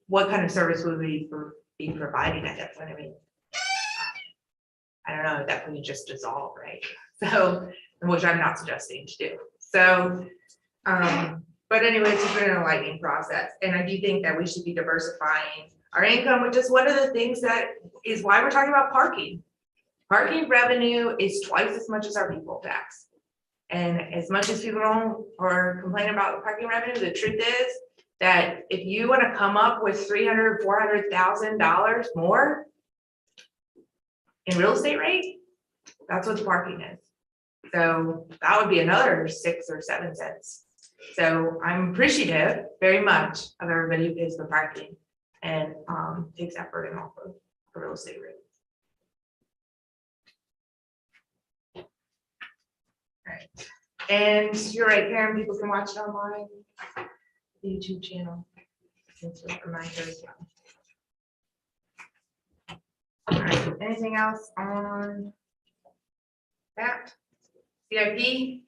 what kind of service would we be providing at that point? I mean, I don't know, that would just dissolve, right? So, which I'm not suggesting to do. So, but anyway, it's been an enlightening process. And I do think that we should be diversifying our income, which is one of the things that is why we're talking about parking. Parking revenue is twice as much as our people tax. And as much as people don't or complain about parking revenue, the truth is that if you want to come up with $300,000, $400,000 more in real estate rate, that's what the parking is. So that would be another 6 or 7 cents. So I'm appreciative very much of everybody who pays for parking and takes that burden off of the real estate rate. Right. And you're right, Karen, people can watch it online, the YouTube channel. It's a reminder as well. Anything else on that? CIP?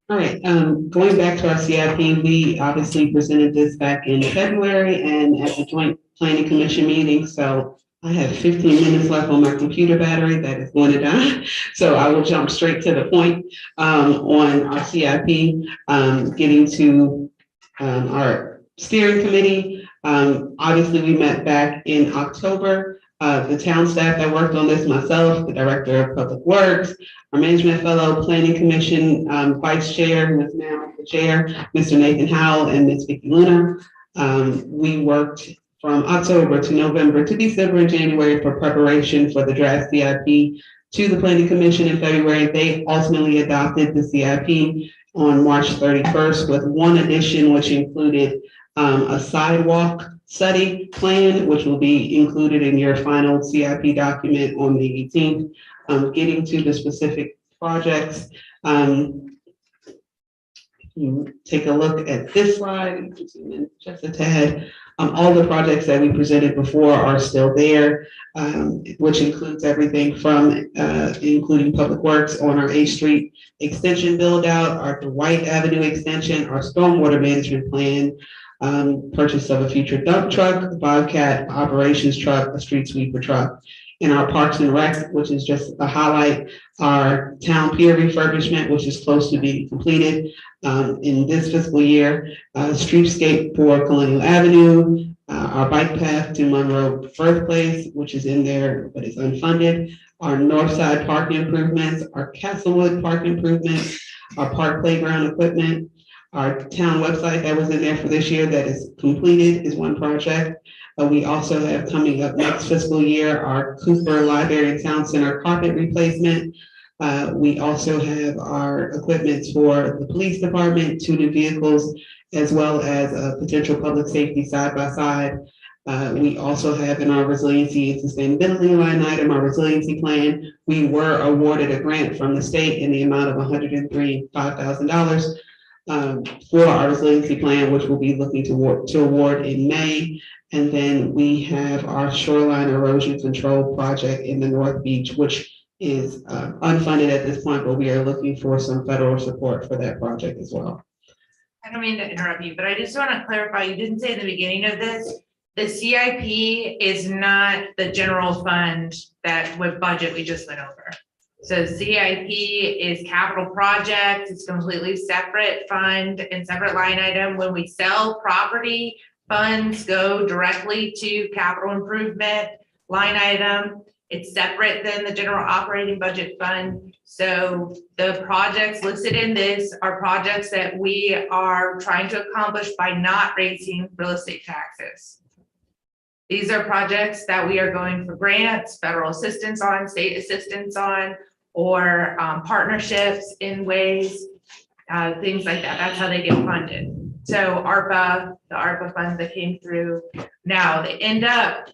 All right, going back to our CIP, we obviously presented this back in February and at the joint planning commission meeting, so I have 15 minutes left on my computer battery that is going to die. So I will jump straight to the point on our CIP, getting to our steering committee. Obviously, we met back in October. The town staff that worked on this, myself, the director of public works, our management fellow, planning commission vice chair, who is now the chair, Mr. Nathan Howell and Ms. Vicky Luna. We worked from October to November to December and January for preparation for the draft CIP to the planning commission in February. They ultimately adopted the CIP on March 31st with one addition, which included a sidewalk study plan, which will be included in your final CIP document on the 18th. Getting to the specific projects, you take a look at this slide, just a tad. All the projects that we presented before are still there, which includes everything from including public works on our 8th Street extension build out, our Dwight Avenue extension, our stormwater management plan, purchase of a future dump truck, Bobcat operations truck, a street sweeper truck, and our Parks and Rec, which is just a highlight, our town pier refurbishment, which is close to being completed in this fiscal year, streetscape for Colonial Avenue, our bike path to Monroe Birthplace, which is in there but is unfunded, our North Side park improvements, our Castlewood park improvements, our park playground equipment, our town website that was in there for this year that is completed is one project. We also have coming up next fiscal year, our Cooper Library and Town Center carpet replacement. We also have our equipment for the police department, 2 new vehicles, as well as a potential public safety side-by-side. We also have in our resiliency and sustainability line item, our resiliency plan. We were awarded a grant from the state in the amount of $105,000 for our resiliency plan, which we'll be looking to award in May. And then we have our shoreline erosion control project in the North Beach, which is unfunded at this point, but we are looking for some federal support for that project as well. I don't mean to interrupt you, but I just want to clarify, you didn't say in the beginning of this, the CIP is not the general fund that with budget we just went over. So CIP is capital projects, it's completely separate fund and separate line item. When we sell property, funds go directly to capital improvement line item. It's separate than the general operating budget fund. So the projects listed in this are projects that we are trying to accomplish by not raising real estate taxes. These are projects that we are going for grants, federal assistance on, state assistance on, or partnerships in ways, things like that. That's how they get funded. So ARPA, the ARPA funds that came through, now they end up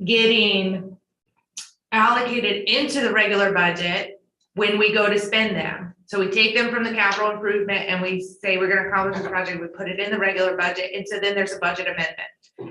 getting allocated into the regular budget when we go to spend them. So we take them from the capital improvement and we say we're going to accomplish this project, we put it in the regular budget, and so then there's a budget amendment.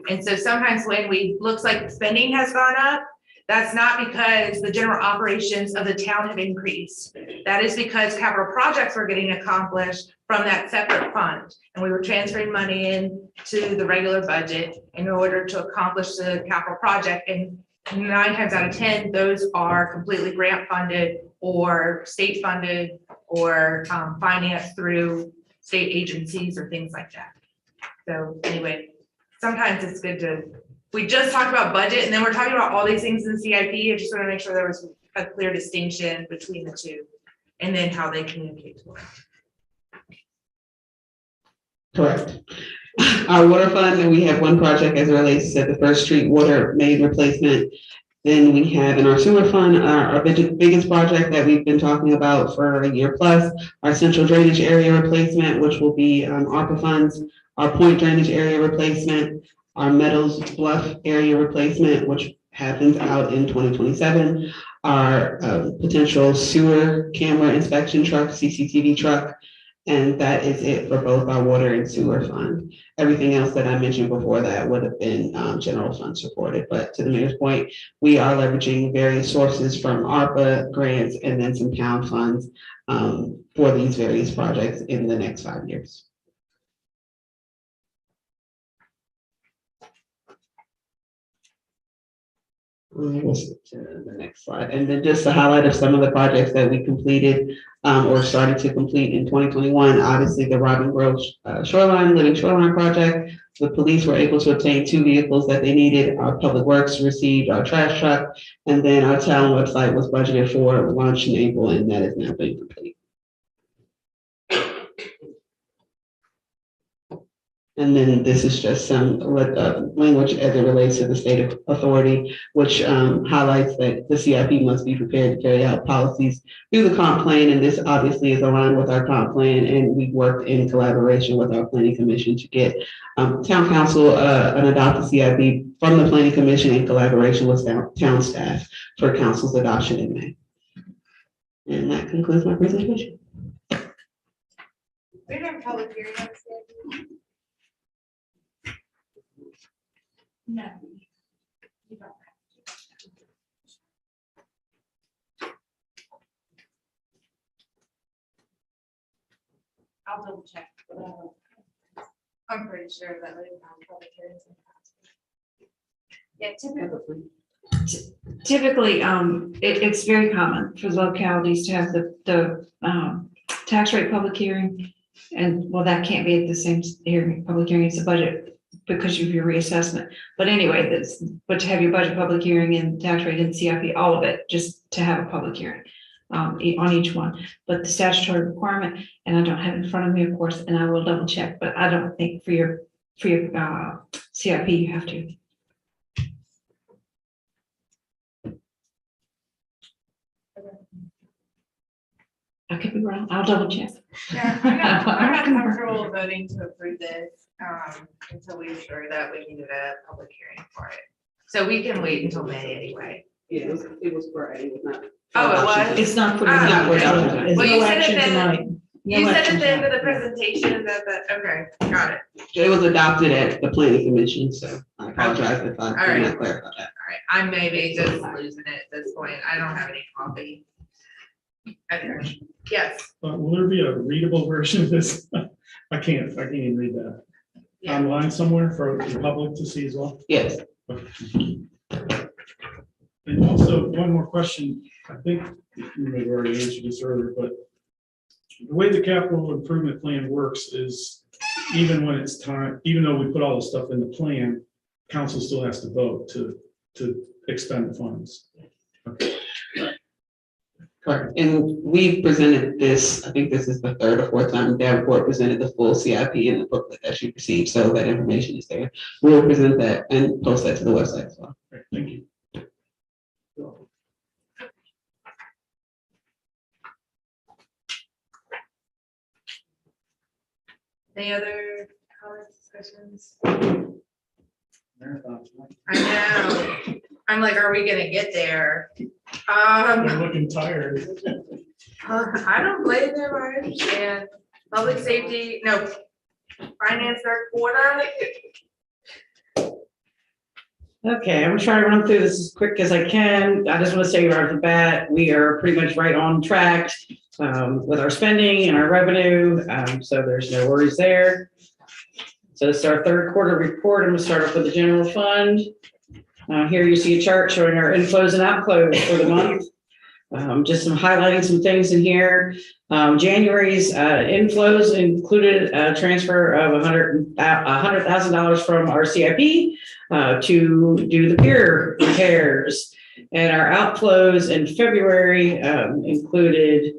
And so sometimes when we looks like spending has gone up, that's not because the general operations of the town have increased. That is because capital projects were getting accomplished from that separate fund. And we were transferring money in to the regular budget in order to accomplish the capital project. And 9 times out of 10, those are completely grant funded or state funded or financed through state agencies or things like that. So anyway, sometimes it's good to, we just talked about budget and then we're talking about all these things in CIP. I just want to make sure there was a clear distinction between the two and then how they communicate to us. Correct. Our water fund, we have one project as it relates to the First Street water main replacement. Then we have in our sewer fund, our biggest project that we've been talking about for a year plus, our central drainage area replacement, which will be ARPA funds, our point drainage area replacement, our Meadows Bluff area replacement, which happens out in 2027, our potential sewer camera inspection truck, CCTV truck, And that is it for both our water and sewer fund. Everything else that I mentioned before that would have been general fund supported. But to the mayor's point, we are leveraging various sources from ARPA grants and then some town funds for these various projects in the next 5 years. We'll skip to the next slide. And then just a highlight of some of the projects that we completed or started to complete in 2021. Obviously, the Robin Grove Living Shoreline project. The police were able to obtain 2 vehicles that they needed. Our public works received our trash truck. And then our town website was budgeted for launch in April, and that is now being complete. And then this is just some language as it relates to the state authority, which highlights that the CIP must be prepared to carry out policies through the comp plan. And this obviously is aligned with our comp plan. And we worked in collaboration with our planning commission to get town council an adopted CIP from the planning commission in collaboration with town staff for council's adoption in May. And that concludes my presentation. We don't have a public hearing on this yet. No. You don't have to. I'll double check. I'm pretty sure that we have public hearings in the past. Yeah, Typically, it's very common for localities to have the tax rate public hearing. And well, that can't be at the same hearing, public hearing, it's a budget because of your reassessment. But anyway, but to have your budget public hearing and tax rate and CIP, all of it, just to have a public hearing on each one. But the statutory requirement, and I don't have it in front of me, of course, and I will double check, but I don't think for your CIP, you have to. I could be wrong. I'll double check. Yeah, I'm not comfortable voting to approve this until we're sure that we can do a public hearing for it. So we can wait until May anyway. Yeah, it was for it was not. Oh, it was? It's not for Well, no you said action at tonight. you No said action at the end of tonight. the presentation that okay, got it. It was adopted at the planning commission, so I apologize if I All did right. not clarify that. All right, I may be just losing it at this point. I don't have any coffee. Okay, yes. Will there be a readable version of this? I can't even read that. Yeah. Online somewhere for the public to see as well? Yes. And also, one more question. I think you may have already answered this earlier, but the way the capital improvement plan works is even when it's time, even though we put all the stuff in the plan, council still has to vote to expend the funds. Okay. Correct. And we presented this, I think this is the 3rd or 4th time Davenport presented the full CIP in the booklet that you received. So that information is there. We'll present that and post that to the website as well. Right, thank you. Any other comments, discussions? I know. I'm like, are we gonna get there? They're looking tired. I don't blame them. I understand. Public safety, no. Finance 3rd quarter. Okay, I'm gonna try to run through this as quick as I can. I just want to say right off the bat, we are pretty much right on track with our spending and our revenue, so there's no worries there. So this is our 3rd quarter report. I'm gonna start off with the general fund. Here you see a chart showing our inflows and outflows for the month. Just highlighting some things in here. January's inflows included a transfer of $100,000 from our CIP to do the pier repairs. And our outflows in February included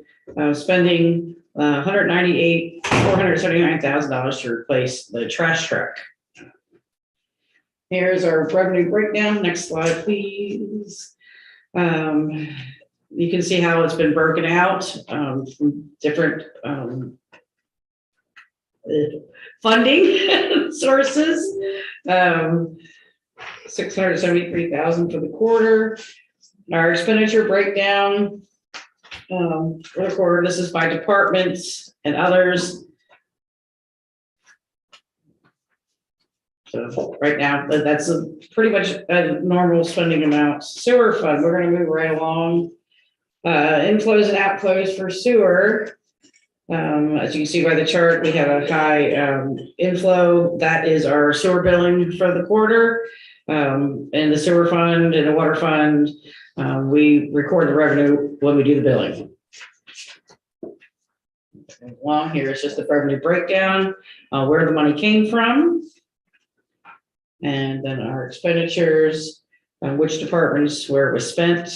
spending $479,000 to replace the trash truck. Here's our revenue breakdown. Next slide, please. You can see how it's been broken out from different funding sources. 673,000 for the quarter. Our expenditure breakdown for the quarter. This is by departments and others. So right now, that's pretty much a normal spending amount. Sewer fund, we're gonna move right along. Inflows and outflows for sewer. As you can see by the chart, we have a high inflow. That is our sewer billing for the quarter. And the sewer fund and the water fund, we record the revenue when we do the billing. Along here, it's just the revenue breakdown, where the money came from. And then our expenditures, which departments, where it was spent.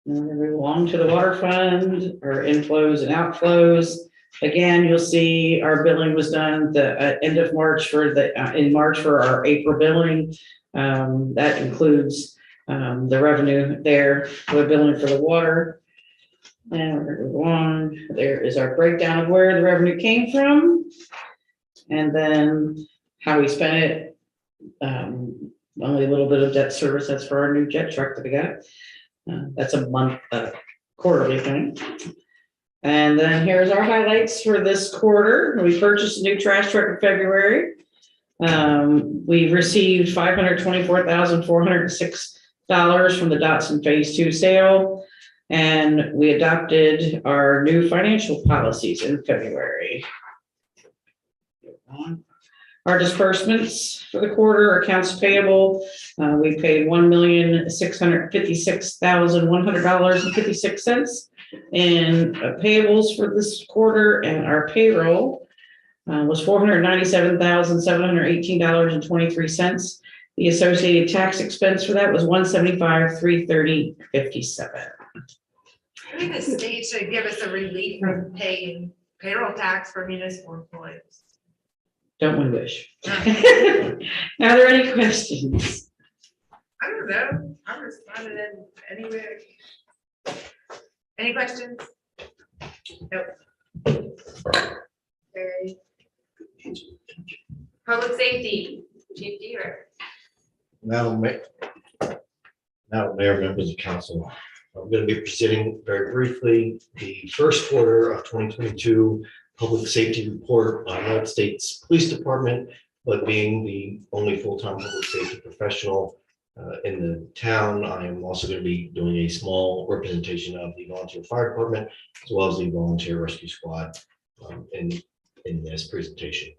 And we're gonna move along to the water fund, our inflows and outflows. Again, you'll see our billing was done the end of March in March for our April billing. That includes the revenue there, the billing for the water. And we're gonna go on. There is our breakdown of where the revenue came from. And then how we spent it. Only a little bit of debt service. That's for our new jet truck that we got. That's a month, quarterly thing. And then here's our highlights for this quarter. We purchased a new trash truck in February. We received $524,406 from the Dotson Phase 2 sale. And we adopted our new financial policies in February. Our disbursements for the quarter, accounts payable, we paid $1,656,100.56 in payables for this quarter, and our payroll was $497,718.23. The associated tax expense for that was $175,330.57. I think the state should give us a relief from paying payroll tax for municipal employees. Don't we wish? Are there any questions? I don't know. I'm responding in any way. Any questions? Nope. Okay. Public safety, Chief Deere. Madam Mayor, members of council, I'm going to be presenting very briefly the first quarter of 2022 public safety report on United States Police Department, but being the only full-time public safety professional in the town, I am also going to be doing a small representation of the volunteer fire department as well as the volunteer rescue squad in this presentation.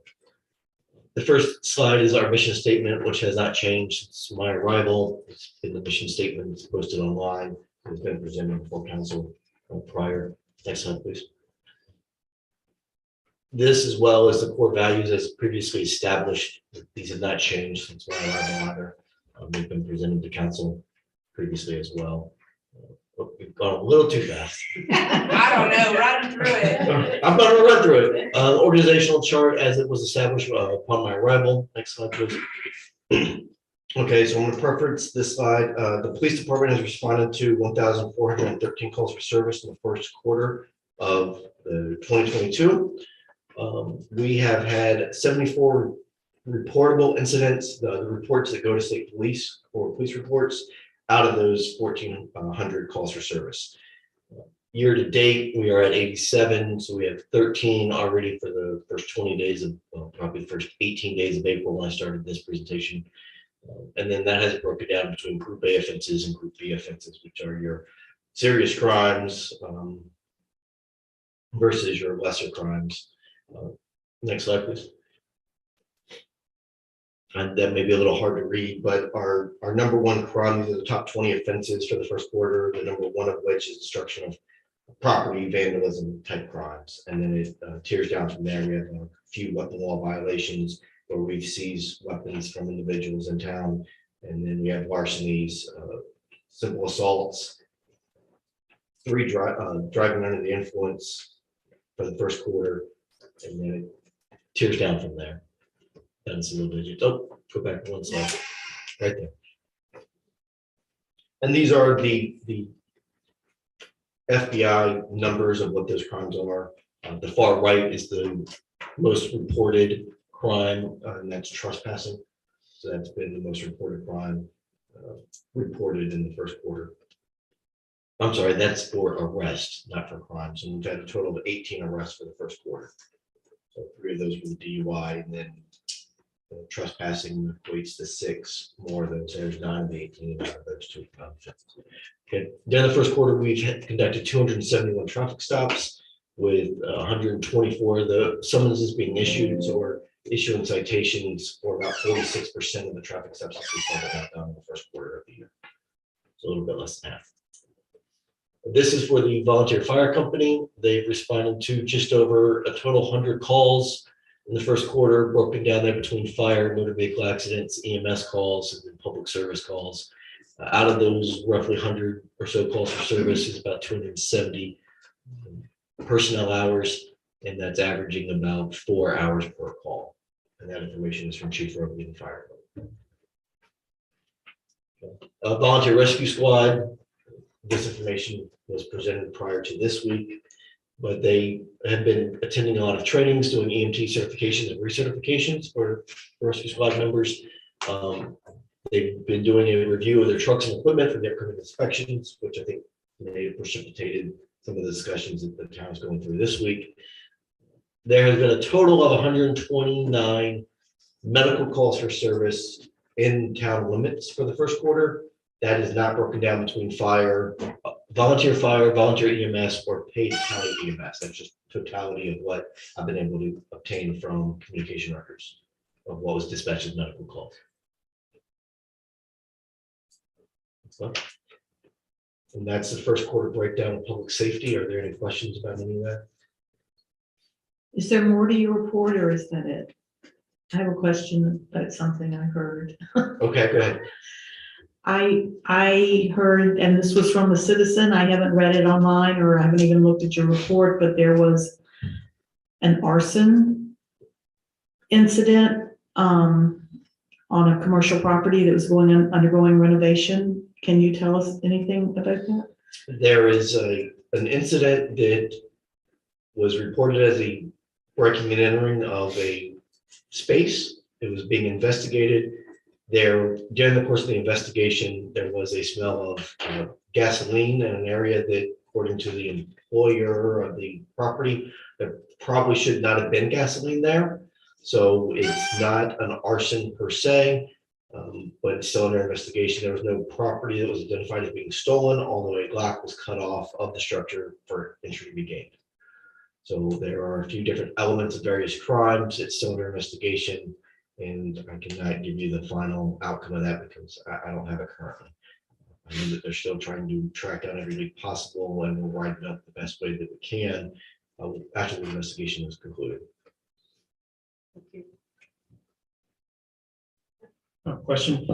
The first slide is our mission statement, which has not changed since my arrival. It's been the mission statement. It's posted online. It's been presented before council prior. Next slide, please. This, as well as the core values as previously established, these have not changed since my arrival either. They've been presented to council previously as well. We've gone a little too fast. I don't know, run through it. I'm going to run through it. Organizational chart as it was established upon my arrival. Next slide, please. Okay, so I'm going to preference this slide. The police department has responded to 1,413 calls for service in the first quarter of 2022. We have had 74 reportable incidents, the reports that go to state police or police reports. Out of those 1,400 calls for service. Year to date, we are at 87, so we have 13 already for the first 20 days of, probably the first 18 days of April when I started this presentation. And then that has broken down between Group A offenses and Group B offenses, which are your serious crimes versus your lesser crimes. Next slide, please. And that may be a little hard to read, but our number one crime, these are the top 20 offenses for the first quarter, the number one of which is destruction of property, vandalism type crimes. And then it tears down from there. We have a few weapon law violations where we've seized weapons from individuals in town. And then we have larcenies, simple assaults, 3 driving under the influence for the first quarter. And then it tears down from there. And single digits. Oh, go back one slide. Right there. And these are the FBI numbers of what those crimes are. The far right is the most reported crime, and that's trespassing. So that's been the most reported crime reported in the first quarter. I'm sorry, that's for arrest, not for crimes. And we've had a total of 18 arrests for the first quarter. So 3 of those were the DUI, and then trespassing equates to 6 more of those. There's 9 of the 18 out of those 2 offenses. Okay, during the first quarter, we've conducted 271 traffic stops with 124 of the summonses being issued, or issuing citations for about 46% of the traffic stops that we got done in the first quarter of the year. So a little bit less than half. This is for the volunteer fire company. They've responded to just over a total 100 calls in the first quarter, broken down there between fire, motor vehicle accidents, EMS calls, and then public service calls. Out of those roughly 100 or so calls for service is about 270 personnel hours, and that's averaging about 4 hours per call. And that information is from Chief Roby and Fire. Volunteer Rescue Squad. This information was presented prior to this week, but they have been attending a lot of trainings, doing EMT certifications and recertifications for rescue squad members. They've been doing a review of their trucks and equipment for their upcoming inspections, which I think may have precipitated some of the discussions that the town is going through this week. There has been a total of 129 medical calls for service in town limits for the first quarter. That is not broken down between fire, volunteer, EMS, or paid county EMS. That's just totality of what I've been able to obtain from communication records of what was dispatched as medical calls. And that's the first quarter breakdown of public safety. Are there any questions about any of that? Is there more to your report, or is that it? I have a question about something I heard. Okay, go ahead. I heard, and this was from a citizen, I haven't read it online or I haven't even looked at your report, but there was an arson incident on a commercial property that was undergoing renovation. Can you tell us anything about that? There is an incident that was reported as a breaking and entering of a space. It was being investigated. There, during the course of the investigation, there was a smell of gasoline in an area that, according to the employer of the property, there probably should not have been gasoline there. So it's not an arson per se, but it's still under investigation. There was no property that was identified as being stolen, although a block was cut off of the structure for entry to be gained. So there are a few different elements of various crimes. It's still under investigation. And I cannot give you the final outcome of that because I don't have it currently. I know that they're still trying to track down every lead possible, and we'll write it up the best way that we can after the investigation is concluded. Question.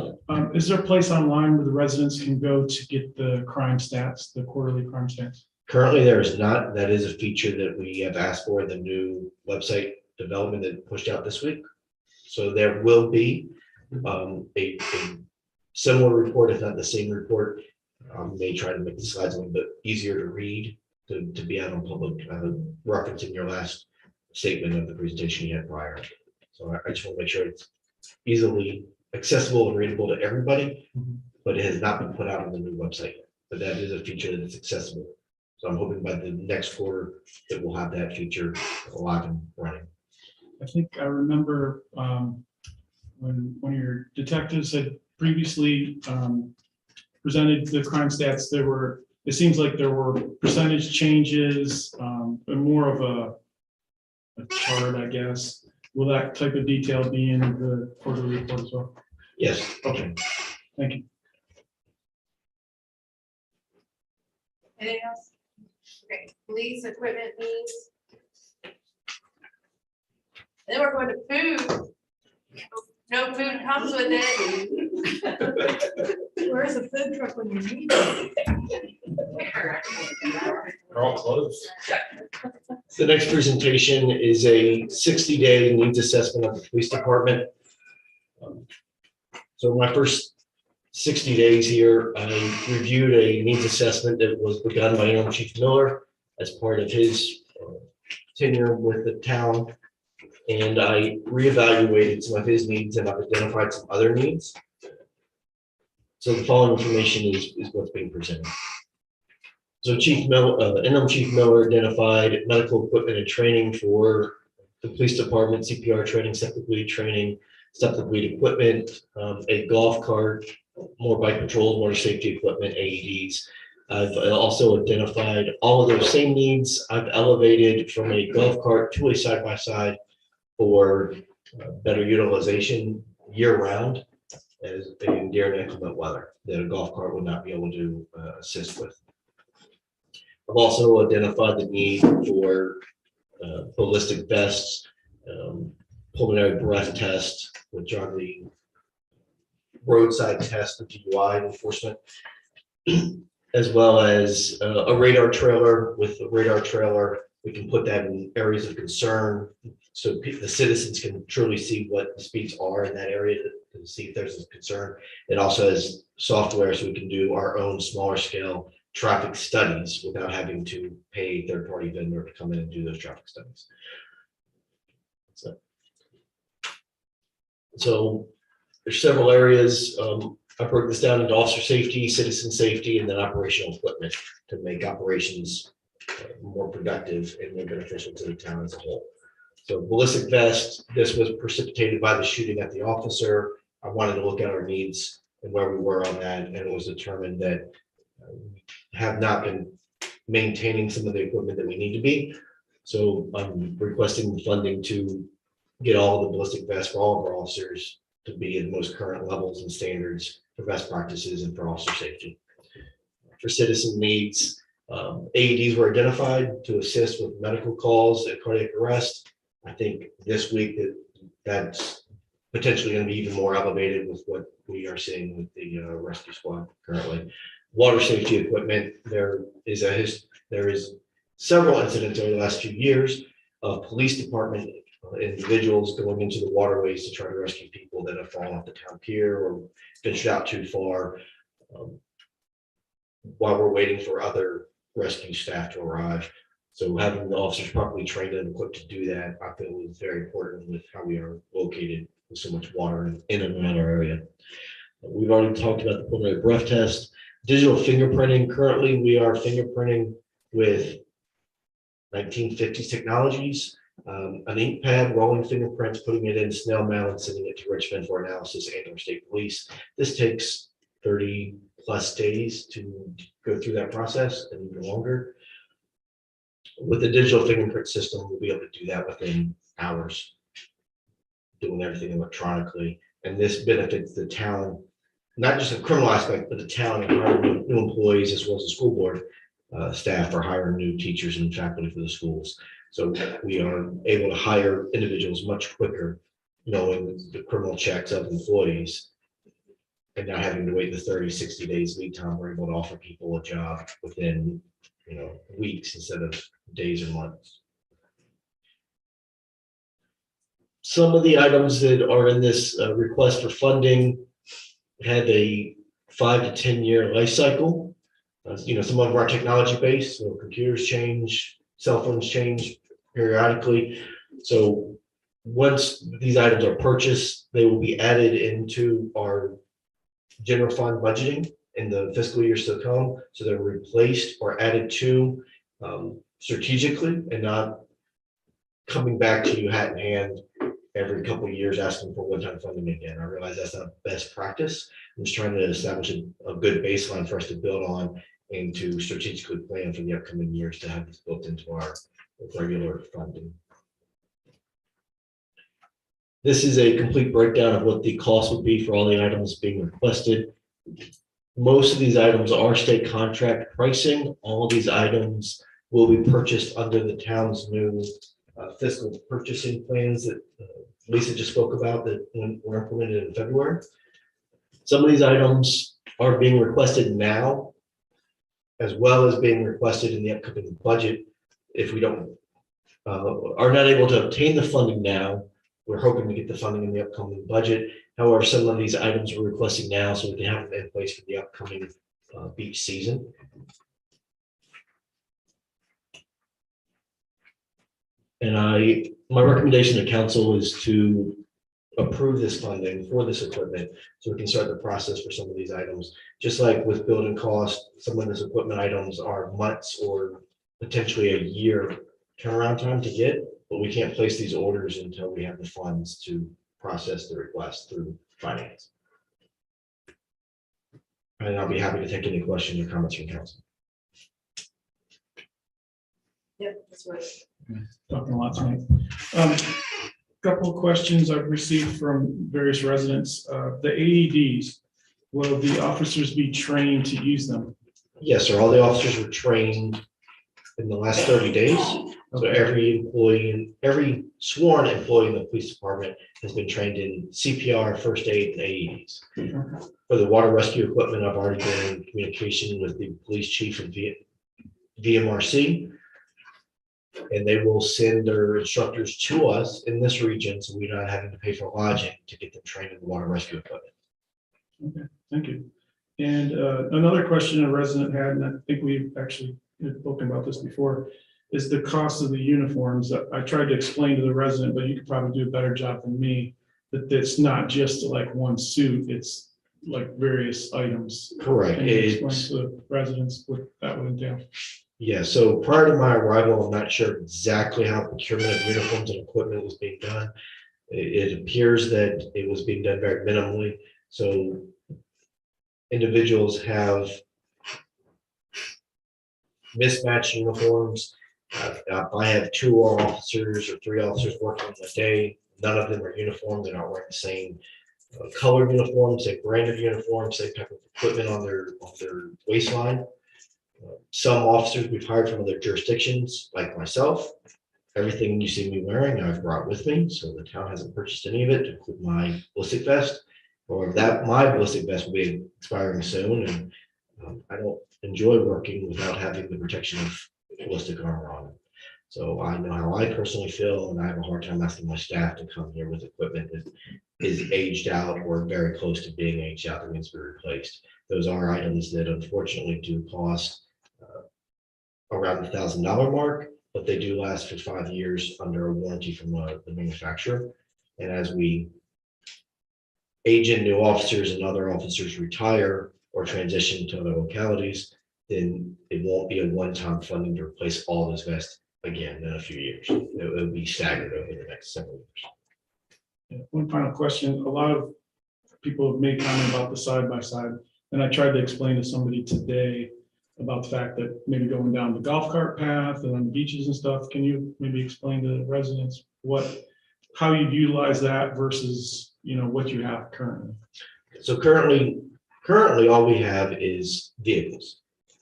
Is there a place online where the residents can go to get the crime stats, the quarterly crime stats? Currently, there is not. That is a feature that we have asked for in the new website development that pushed out this week. So there will be a similar report, if not the same report. May try to make the slides a little bit easier to read, to be out on public, referencing your last statement of the presentation you had prior. So I just want to make sure it's easily accessible and readable to everybody, but it has not been put out on the new website. But that is a feature that is accessible. So I'm hoping by the next quarter that we'll have that feature live and running. I think I remember when one of your detectives had previously presented the crime stats, it seems like there were percentage changes, and more of a chart, I guess. Will that type of detail be in the quarterly report as well? Yes. Okay. Thank you. Anything else? Okay, police equipment needs. Then we're going to food. No food comes with it. Where's the food truck when you need it? They're all closed. The next presentation is a 60-day needs assessment of the police department. So my first 60 days here, I reviewed a needs assessment that was begun by Interim Chief Miller as part of his tenure with the town. And I reevaluated some of his needs, and I've identified some other needs. So the following information is what's being presented. So Interim Chief Miller identified medical equipment and training for the police department, CPR training, septic bleed training, septic bleed equipment, a golf cart, more bike patrols, motor safety equipment, AEDs. I've also identified all of those same needs. I've elevated from a golf cart to a side-by-side for better utilization year-round as during inclement weather that a golf cart would not be able to assist with. I've also identified the need for ballistic vests, pulmonary breath test, which are the roadside test of DUI enforcement, as well as a radar trailer. With the radar trailer, we can put that in areas of concern so the citizens can truly see what the speeds are in that area to see if there's a concern. It also has software so we can do our own smaller scale traffic studies without having to pay a third-party vendor to come in and do those traffic studies. So there's several areas. I broke this down into officer safety, citizen safety, and then operational equipment to make operations more productive and more beneficial to the town as a whole. So ballistic vest, this was precipitated by the shooting at the officer. I wanted to look at our needs and where we were on that, and it was determined that we have not been maintaining some of the equipment that we need to be. So I'm requesting funding to get all the ballistic vests for all of our officers to be at the most current levels and standards for best practices and for officer safety. For citizen needs, AEDs were identified to assist with medical calls and cardiac arrest. I think this week that's potentially going to be even more elevated with what we are seeing with the rescue squad currently. Water safety equipment, there is several incidents over the last few years of police department individuals going into the waterways to try to rescue people that have fallen off the town pier or ventured out too far while we're waiting for other rescue staff to arrive. So having the officers properly trained and equipped to do that, I feel is very important with how we are located with so much water in and around our area. We've already talked about the pulmonary breath test. Digital fingerprinting, currently we are fingerprinting with 1950s technologies, an ink pad, rolling fingerprints, putting it in snail mail and sending it to Richmond for analysis and our state police. This takes 30+ days to go through that process and even longer. With the digital fingerprint system, we'll be able to do that within hours, doing everything electronically. And this benefits the town, not just a criminal aspect, but the town and hiring new employees as well as the school board staff are hiring new teachers and faculty for the schools. So we are able to hire individuals much quicker, knowing the criminal checks of employees and not having to wait the 30, 60 days lead time. We're able to offer people a job within weeks instead of days or months. Some of the items that are in this request for funding have a 5 to 10 year life cycle. Some of our technology base, so computers change, cell phones change periodically. So once these items are purchased, they will be added into our general fund budgeting in the fiscal years to come. So they're replaced or added to strategically and not coming back to you hat in hand every couple of years asking for one-time funding again. I realize that's not best practice. I'm just trying to establish a good baseline for us to build on and to strategically plan for the upcoming years to have this built into our regular funding. This is a complete breakdown of what the cost would be for all the items being requested. Most of these items are state contract pricing. All of these items will be purchased under the town's new fiscal purchasing plans that Lisa just spoke about that were implemented in February. Some of these items are being requested now, as well as being requested in the upcoming budget. If we don't are not able to obtain the funding now, we're hoping to get the funding in the upcoming budget. However, some of these items we're requesting now so we can have them in place for the upcoming beach season. And my recommendation to council is to approve this funding for this equipment so we can start the process for some of these items. Just like with building costs, some of these equipment items are months or potentially a year turnaround time to get, but we can't place these orders until we have the funds to process the request through finance. And I'll be happy to take any questions or comments from council. Yep, that's right. Talking a lot tonight. Couple of questions I've received from various residents. The AEDs, will the officers be trained to use them? Yes, sir. All the officers were trained in the last 30 days. So every employee, every sworn employee in the police department has been trained in CPR, first aid, and AEDs. For the water rescue equipment, I've already been in communication with the police chief and VMRC. And they will send their instructors to us in this region, so we're not having to pay for lodging to get them trained in the water rescue equipment. Okay, thank you. And another question a resident had, and I think we've actually spoken about this before, is the cost of the uniforms. I tried to explain to the resident, but you could probably do a better job than me, that it's not just like one suit, it's like various items. Correct. Can you explain to the residents what that would entail? Yeah, so prior to my arrival, I'm not sure exactly how procurement of uniforms and equipment was being done. It appears that it was being done very minimally. So individuals have mismatched uniforms. If I have 2 officers or 3 officers working on a day, none of them are uniform. They're not wearing the same colored uniform, same brand of uniform, same type of equipment on their waistline. Some officers we've hired from other jurisdictions, like myself. Everything you see me wearing, I've brought with me, so the town hasn't purchased any of it, to include my ballistic vest. Or that my ballistic vest will be expiring soon, and I don't enjoy working without having the protection of ballistic armor on. So I know how I personally feel, and I have a hard time asking my staff to come here with equipment that is aged out or very close to being aged out that needs to be replaced. Those are items that unfortunately do cost around the $1,000 mark, but they do last for 5 years under a warranty from the manufacturer. And as we age in new officers and other officers retire or transition to other localities, then it won't be a one-time funding to replace all those vests again in a few years. It will be staggered over the next several years. One final question. A lot of people have made comment about the side-by-side, and I tried to explain to somebody today about the fact that maybe going down the golf cart path and on the beaches and stuff. Can you maybe explain to the residents how you utilize that versus, what you have currently? So currently all we have is vehicles.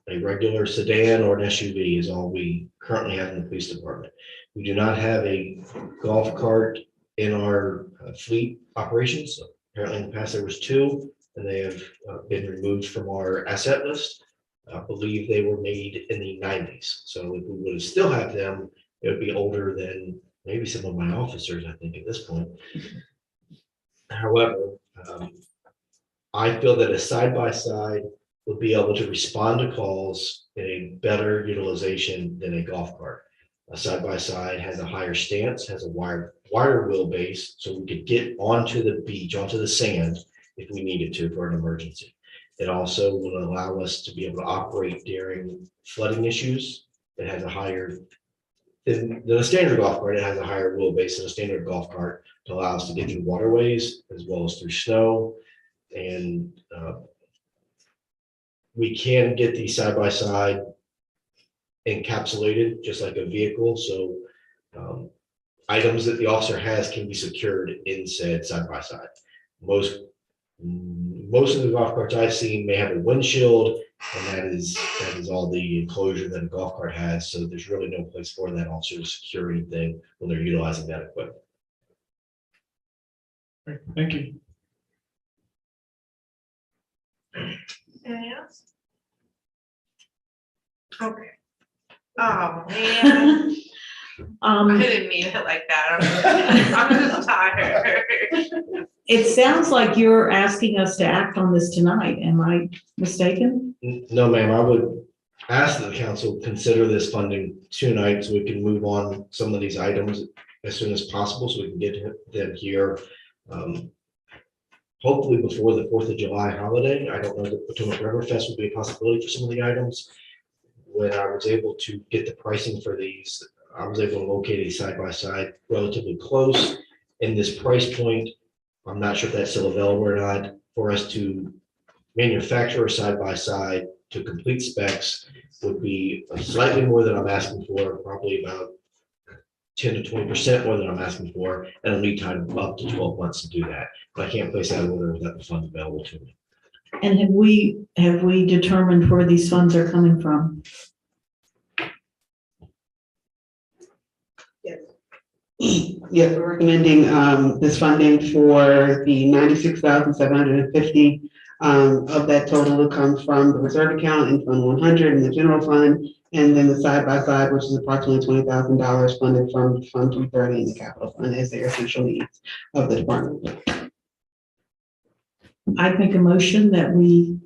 A regular sedan or an SUV is all we currently have in the police department. We do not have a golf cart in our fleet operations. So apparently in the past there was 2, and they have been removed from our asset list. I believe they were made in the 90s. So if we would still have them, it would be older than maybe some of my officers, I think, at this point. However, I feel that a side-by-side would be able to respond to calls in a better utilization than a golf cart. A side-by-side has a higher stance, has a wider wheelbase, so we could get onto the beach, onto the sand if we needed to for an emergency. It also will allow us to be able to operate during flooding issues. It has a higher than a standard golf cart. It has a higher wheelbase than a standard golf cart to allow us to get through waterways as well as through snow. And we can get the side-by-side encapsulated just like a vehicle. So items that the officer has can be secured in said side-by-side. Most of the golf carts I've seen may have a windshield, and that is all the enclosure that a golf cart has. So there's really no place for that officer to secure anything when they're utilizing that equipment. Great, thank you. Anything else? Okay. Oh, man. I didn't mean it like that. I'm just tired. It sounds like you're asking us to act on this tonight. Am I mistaken? No, ma'am. I would ask that the council consider this funding tonight so we can move on some of these items as soon as possible so we can get them here Hopefully before the 4th of July holiday. I don't know that Potomac River Fest would be a possibility for some of the items. When I was able to get the pricing for these, I was able to locate a side-by-side relatively close in this price point. I'm not sure if that's still available or not. For us to manufacture a side-by-side to complete specs would be slightly more than I'm asking for, probably about 10 to 20% more than I'm asking for, and a lead time of up to 12 months to do that. But I can't place that order without the funds available to me. And have we determined where these funds are coming from? Yes, we're recommending this funding for the 96,750. Of that total will come from the reserve account in Fund 100 and the general fund, and then the side-by-side, which is approximately $20,000 funded from Fund 230 and the capital fund as their essential needs of the department. I'd make a motion that we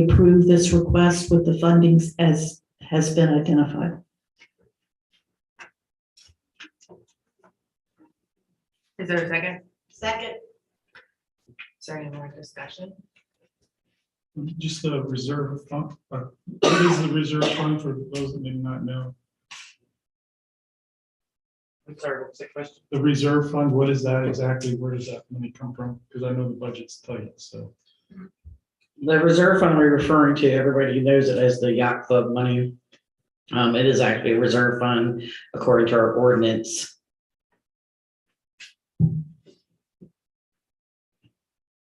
approve this request with the fundings as has been identified. Is there a second? Second. Is there any more discussion? Just the reserve fund. What is the reserve fund for those that may not know? I'm sorry, what's the question? The reserve fund, what is that exactly? Where does that money come from? Because I know the budget's tight, so. The reserve fund we're referring to, everybody who knows it as the yacht club money. It is actually a reserve fund according to our ordinance.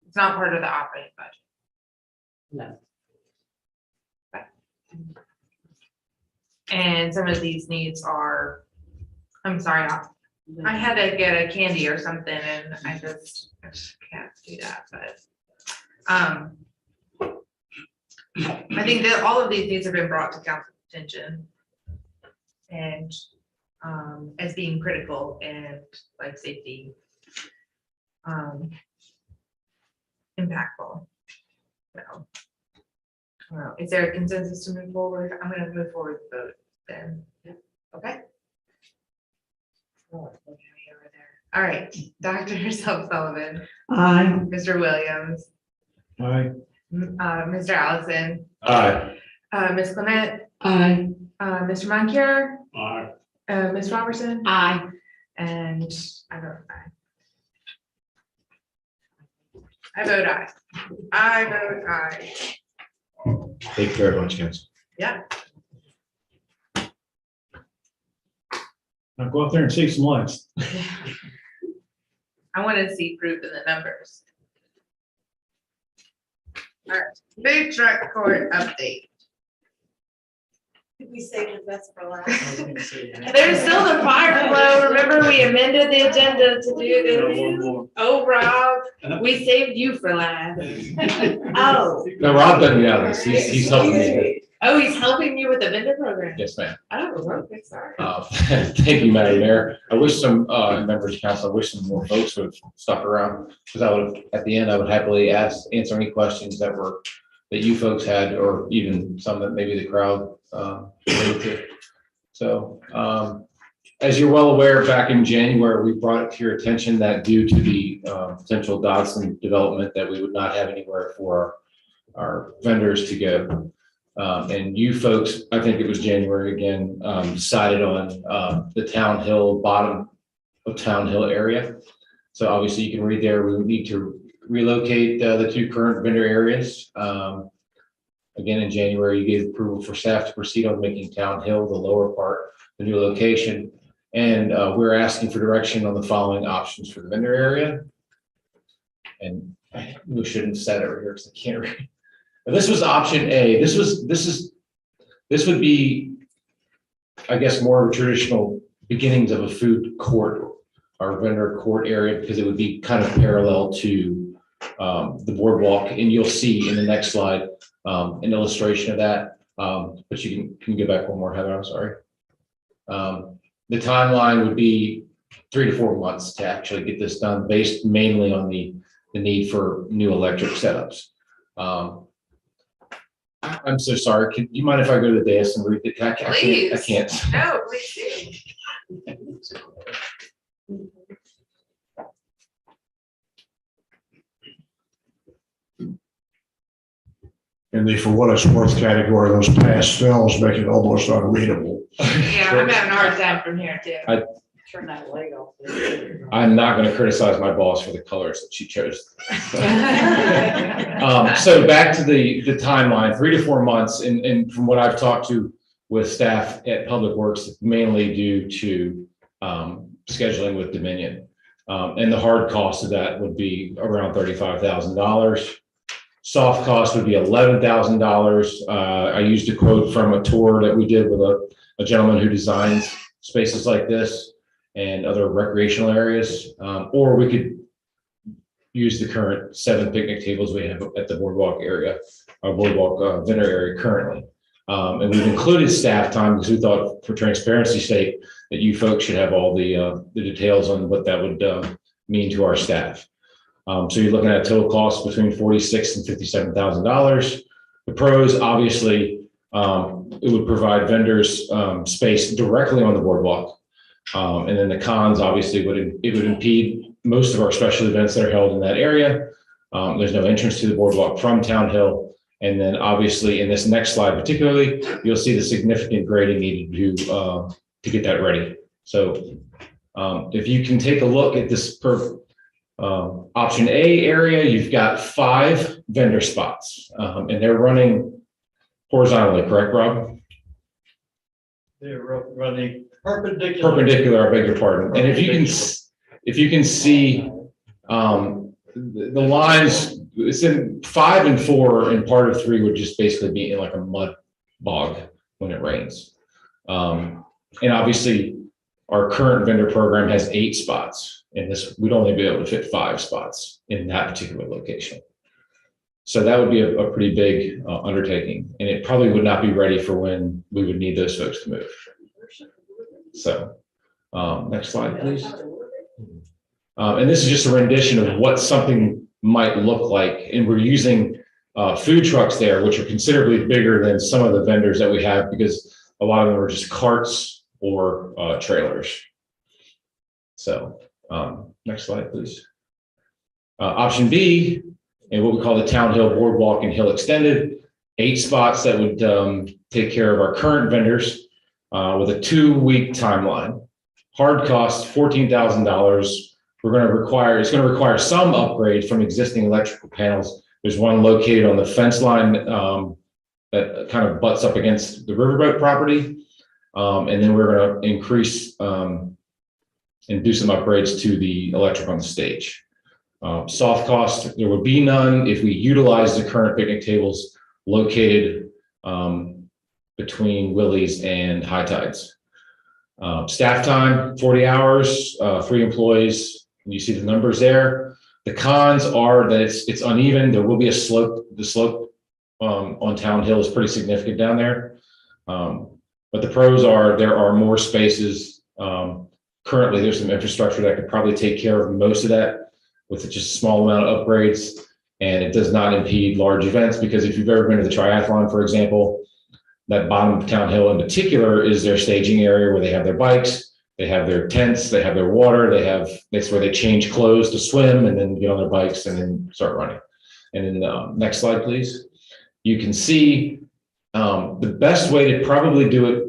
It's not part of the operating budget. No. And some of these needs are, I'm sorry, I had to get a candy or something and I just can't do that, but I think that all of these needs have been brought to council attention and as being critical and life safety impactful. So, is there a consensus to move forward? I'm going to move forward with the vote then. Okay. All right, Dr. Sullivan. Aye. Mr. Williams. Aye. Mr. Allison. Aye. Ms. Clement. Aye. Mr. Moncur. Aye. Ms. Robertson. Aye. And I vote aye. I vote aye. I vote aye. Thank you very much, Council. Yeah. Now go out there and save some lives. I want to see proof in the numbers. All right, food truck court update. Did we save the best for last? There's still the fire flow. Remember, we amended the agenda to do this. Oh, Rob, we saved you for last. Oh. No, Rob doesn't know this. He's helping me. Oh, he's helping you with the vendor program. Yes, ma'am. Oh, okay, sorry. Thank you, Madam Mayor. I wish some members of council, I wish some more folks would have stuck around, because I would, at the end, I would happily answer any questions that you folks had, or even some that maybe the crowd related to. So, as you're well aware, back in January, we brought it to your attention that due to the potential Dodson development, that we would not have anywhere for our vendors to go. And you folks, I think it was January again, decided on the Town Hill, bottom of Town Hill area. So obviously you can read there, we would need to relocate the two current vendor areas. Again, in January, you gave approval for staff to proceed on making Town Hill, the lower part, the new location. And we're asking for direction on the following options for the vendor area. And we shouldn't have said it over here because I can't read. This was option A. This would be, I guess, more of a traditional beginnings of a food court or vendor court area, because it would be kind of parallel to the boardwalk. And you'll see in the next slide an illustration of that. But you can go back one more, Heather, I'm sorry. The timeline would be 3 to 4 months to actually get this done, based mainly on the need for new electric setups. I'm so sorry. Do you mind if I go to the dais and read it? I can't. No, please do. in the for what it's worth category, those pastels make it almost unreadable. Yeah, I'm having a hard time from here too. Turn that light off. I'm not going to criticize my boss for the colors that she chose. So back to the timeline, 3 to 4 months, and from what I've talked to with staff at Public Works, mainly due to scheduling with Dominion. And the hard cost of that would be around $35,000. Soft cost would be $11,000. I used a quote from a tour that we did with a gentleman who designs spaces like this and other recreational areas, or we could use the current 7 picnic tables we have at the boardwalk area, our boardwalk vendor area currently. And we've included staff time because we thought, for transparency's sake, that you folks should have all the details on what that would mean to our staff. So you're looking at a total cost between $46,000 and $57,000. The pros, obviously, it would provide vendors space directly on the boardwalk. And then the cons, obviously, it would impede most of our special events that are held in that area. There's no entrance to the boardwalk from Town Hill. And then obviously in this next slide particularly, you'll see the significant grading needed to get that ready. So if you can take a look at this per option A area, you've got 5 vendor spots and they're running horizontally, correct, Rob? They're running perpendicular. Perpendicular, I beg your pardon. And if you can see the lines, it's in 5 and 4, and part of 3 would just basically be in like a mud bog when it rains. And obviously our current vendor program has 8 spots, and this we'd only be able to fit 5 spots in that particular location. So that would be a pretty big undertaking, and it probably would not be ready for when we would need those folks to move. So next slide, please. And this is just a rendition of what something might look like. And we're using food trucks there, which are considerably bigger than some of the vendors that we have because a lot of them are just carts or trailers. So next slide, please. Option B, and what we call the Town Hill Boardwalk and Hill Extended, 8 spots that would take care of our current vendors with a 2-week timeline. Hard cost, $14,000. It's going to require some upgrade from existing electrical panels. There's one located on the fence line that kind of butts up against the riverboat property. And then we're going to increase and do some upgrades to the electric on the stage. Soft cost, there would be none if we utilize the current picnic tables located between Willie's and High Tides. Staff time, 40 hours, 3 employees. You see the numbers there. The cons are that it's uneven. There will be a slope. The slope on Town Hill is pretty significant down there. But the pros are there are more spaces. Currently, there's some infrastructure that could probably take care of most of that with just a small amount of upgrades. And it does not impede large events because if you've ever been to the triathlon, for example, that bottom of Town Hill in particular is their staging area where they have their bikes. They have their tents, they have their water, that's where they change clothes to swim and then get on their bikes and then start running. And then next slide, please. You can see the best way to probably do it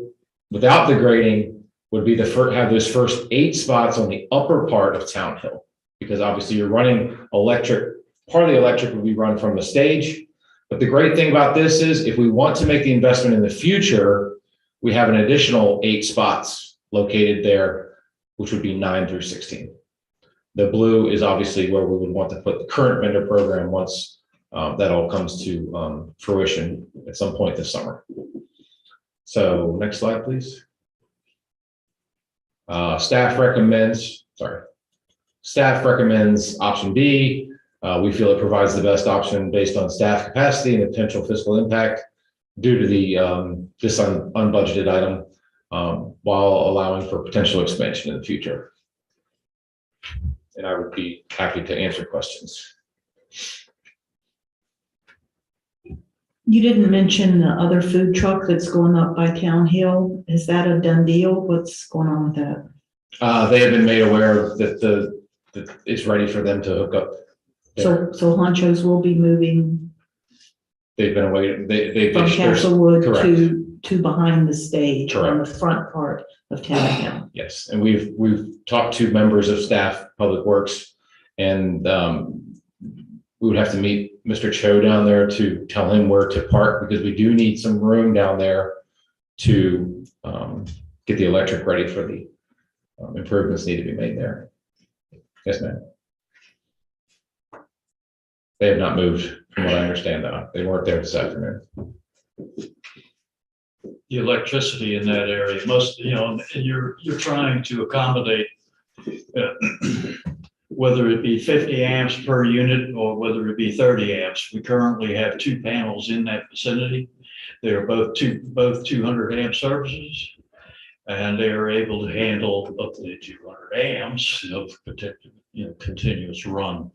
without the grading would be to have those first 8 spots on the upper part of Town Hill, because obviously you're running electric. Part of the electric will be run from the stage. But the great thing about this is if we want to make the investment in the future, we have an additional 8 spots located there, which would be 9 through 16. The blue is obviously where we would want to put the current vendor program once that all comes to fruition at some point this summer. So next slide, please. Staff recommends option B. We feel it provides the best option based on staff capacity and potential fiscal impact due to this unbudgeted item, while allowing for potential expansion in the future. And I would be happy to answer questions. You didn't mention the other food truck that's going up by Town Hill. Is that a done deal? What's going on with that? They have been made aware that it's ready for them to hook up. So Honchos will be moving They've been away, they've. From there's- Castlewood correct. to behind the stage on the Correct. front part of Town Hill. Yes, and we've talked to members of staff, Public Works, and we would have to meet Mr. Cho down there to tell him where to park, because we do need some room down there to get the electric ready for the improvements need to be made there. Yes, ma'am. They have not moved, from what I understand, though. They weren't there this afternoon. The electricity in that area, most, and you're trying to accommodate whether it be 50 amps per unit or whether it be 30 amps. We currently have 2 panels in that vicinity. They're both 200 amp services, and they are able to handle up to 200 amps of continuous run.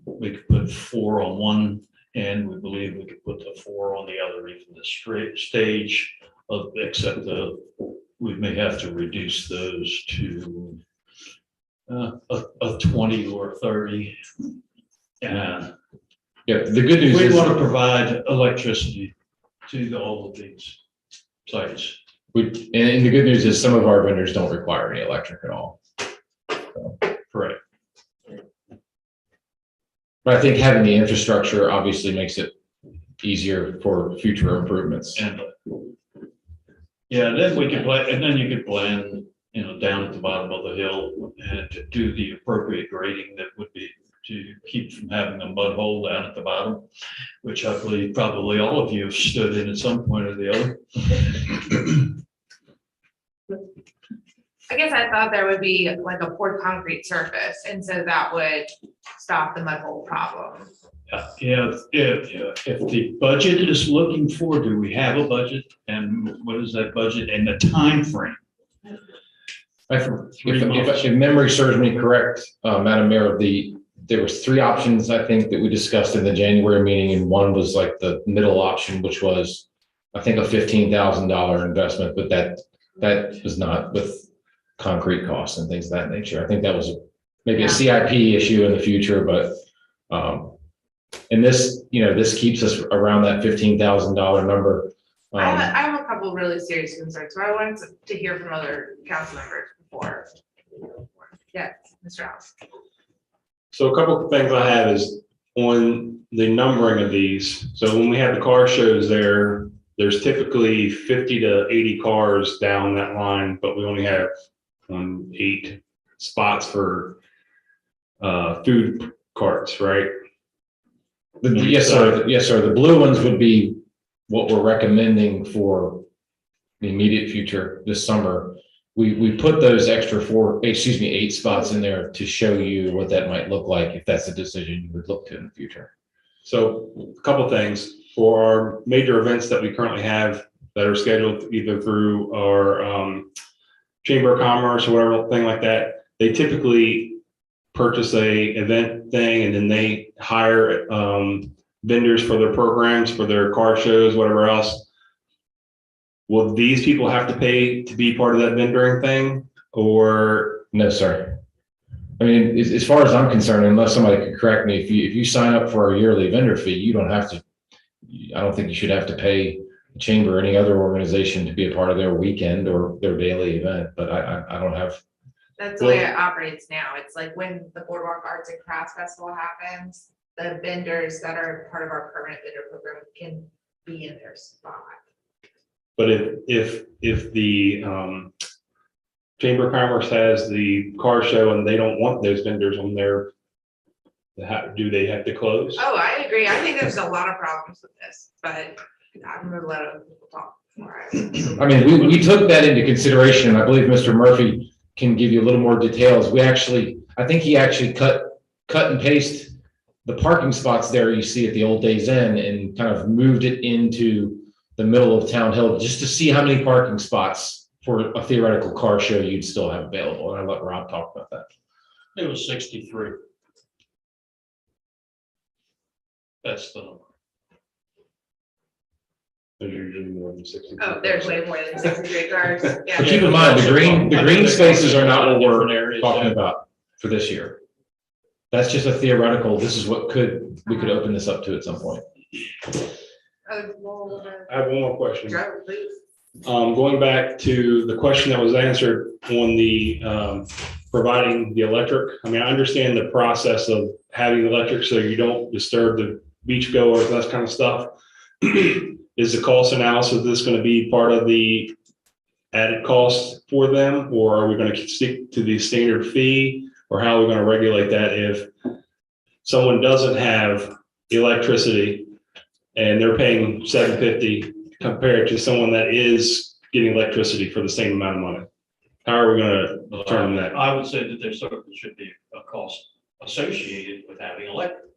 We could put 4 on one end. We believe we could put the 4 on the other, even the straight stage of, except we may have to reduce those to a 20 or 30. And yeah, the good news we is want to provide electricity to all of these sites. and the good news is some of our vendors don't require any electric at all. Correct. But I think having the infrastructure obviously makes it easier for future improvements. And yeah, then we could plan, and then you could plan, down at the bottom of the hill and to do the appropriate grading that would be to keep from having a mud hole down at the bottom, which I believe probably all of you have stood in at some point or the other. I guess I thought there would be like a poured concrete surface, and so that would stop the mud hole problem. Yeah, if the budget is looking for, do we have a budget, and what is that budget and the time frame? If memory serves me correct, Madam Mayor, there was 3 options, I think, that we discussed in the January meeting, and one was like the middle option, which was, I think, a $15,000 investment, but that was not with concrete costs and things of that nature. I think that was maybe a CIP issue in the future, but and this keeps us around that $15,000 number. I have a couple really serious concerns, so I wanted to hear from other council members before. Yes, Mr. House. So a couple of things I have is on the numbering of these. So when we have the car shows there's typically 50 to 80 cars down that line, but we only have 8 spots for food carts, right? Yes, sir. Yes, sir. The blue ones would be what we're recommending for the immediate future this summer. We put those extra 8 spots in there to show you what that might look like if that's a decision you would look to in the future. So a couple of things for our major events that we currently have that are scheduled either through our Chamber of Commerce or whatever thing like that. They typically purchase a event thing and then they hire vendors for their programs, for their car shows, whatever else. Will these people have to pay to be part of that vendoring thing, or no, sir? I mean, as far as I'm concerned, unless somebody could correct me, if you sign up for a yearly vendor fee, you don't have to. I don't think you should have to pay the chamber or any other organization to be a part of their weekend or their daily event. But I don't have. That's the way it operates now. It's like when the Boardwalk Arts and Crafts Festival happens, the vendors that are part of our permanent vendor program can be in their spot. But if the Chamber of Commerce has the car show and they don't want those vendors on there, do they have to close? Oh, I agree. I think there's a lot of problems with this, but I'm gonna let other people talk more. I mean, we took that into consideration. I believe Mr. Murphy can give you a little more details. I think he actually cut and paste the parking spots there you see at the Old Days Inn and kind of moved it into the middle of Town Hill just to see how many parking spots for a theoretical car show you'd still have available. And I'll let Rob talk about that. It was 63. That's the number. There's usually more than 60. Oh, there's way more than 63 cars. Yeah. But keep in mind, the green spaces are not what we're talking about for this year. That's just a theoretical, this is what we could open this up to at some point. I have one more question. Going back to the question that was answered on the providing the electric. I mean, I understand the process of having electric so you don't disturb the beach goers, that kind of stuff. Is the cost analysis of this going to be part of the added cost for them, or are we going to stick to the standard fee, or how are we going to regulate that if someone doesn't have electricity and they're paying $750 compared to someone that is getting electricity for the same amount of money? How are we going to determine that? I would say that there certainly should be a cost associated with having electric.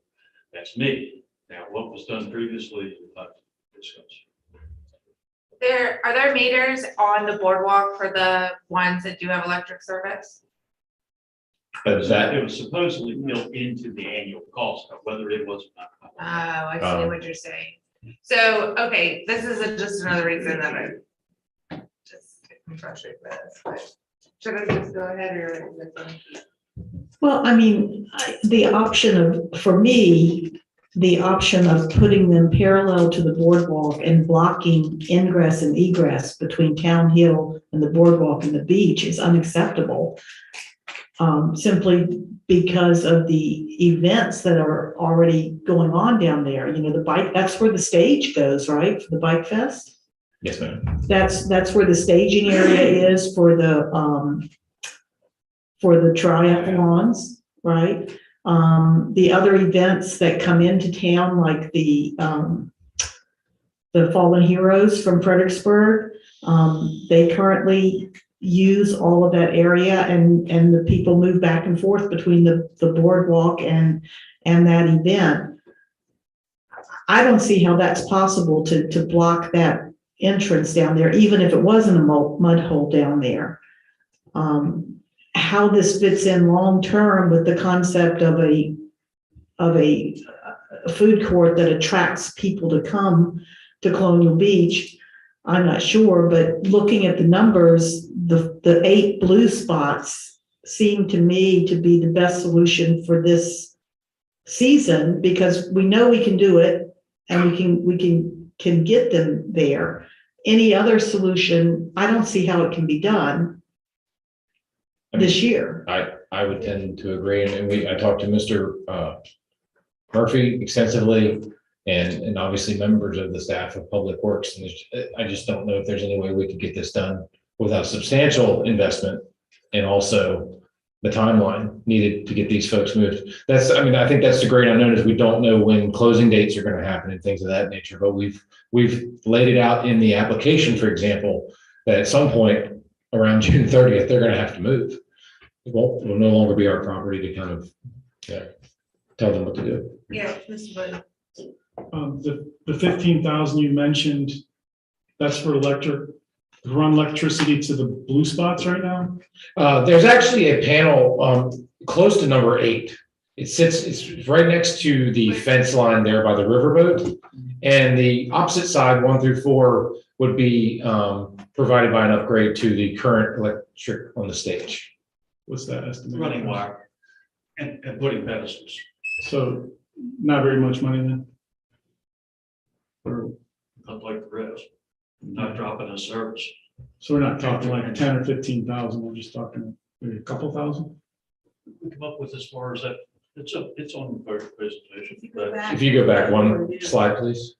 That's me. Now, what was done previously, discuss. Are there meters on the boardwalk for the ones that do have electric service? It was supposedly built into the annual cost, but whether it was or not. Oh, I see what you're saying. So, okay, this is just another reason that I just get frustrated with this, but should I just go ahead or? is it fine? Well, I mean, the option of, for me, the option of putting them parallel to the boardwalk and blocking ingress and egress between Town Hill and the boardwalk and the beach is unacceptable. Simply because of the events that are already going on down there. You know, the bike, that's where the stage goes, right? For the Bike Fest? Yes, ma'am. That's where the staging area is for the triathlons, right? The other events that come into town, like the Fallen Heroes from Fredericksburg, they currently use all of that area, and the people move back and forth between the boardwalk and that event. I don't see how that's possible to block that entrance down there, even if it wasn't a mud hole down there. How this fits in long-term with the concept of a food court that attracts people to come to Colonial Beach, I'm not sure, but looking at the numbers, the 8 blue spots seem to me to be the best solution for this season, because we know we can do it and we can get them there. Any other solution, I don't see how it can be done this year. I would tend to agree, and I talked to Mr. Murphy extensively, and obviously members of the staff of Public Works, and I just don't know if there's any way we could get this done without substantial investment, and also the timeline needed to get these folks moved. I think that's the great unknown, is we don't know when closing dates are going to happen and things of that nature, but we've laid it out in the application, for example, that at some point around June 30th, they're going to have to move. It will no longer be our property to kind of tell them what to do. Yeah, Mr. Buddy. The 15,000 you mentioned, that's for run electricity to the blue spots right now? There's actually a panel close to number 8. It's right next to the fence line there by the riverboat. And the opposite side, 1 through 4, would be provided by an upgrade to the current electric on the stage. What's that estimate? Running wire and putting pedestals. So not very much money then? Not like the rest, not dropping a service. So we're not talking like 10 or 15,000, we're just talking maybe a couple thousand? We come up with as far as that, it's on the first presentation. But If you go back one slide, please.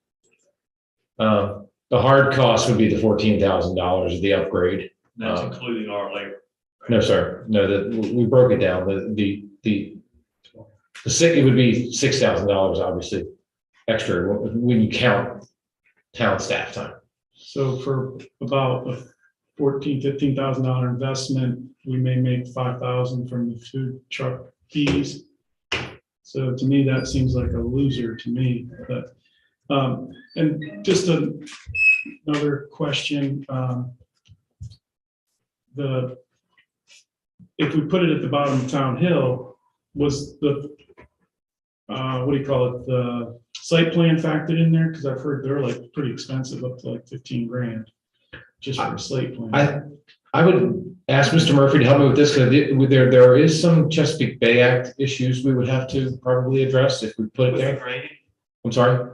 The hard cost would be the $14,000 of the upgrade. that's including our labor. No, sir. No, we broke it down. It would be $6,000, obviously, extra when you count town staff time. So for about a $15,000 investment, we may make 5,000 from the food truck fees. So to me, that seems like a loser to me. But and just another question. If we put it at the bottom of Town Hill, was the the site plan factored in there? Because I've heard they're like pretty expensive, up to like 15 grand just for a site plan. I would ask Mr. Murphy to help me with this, because there is some Chesapeake Bay Act issues we would have to probably address if we put it there. I'm sorry?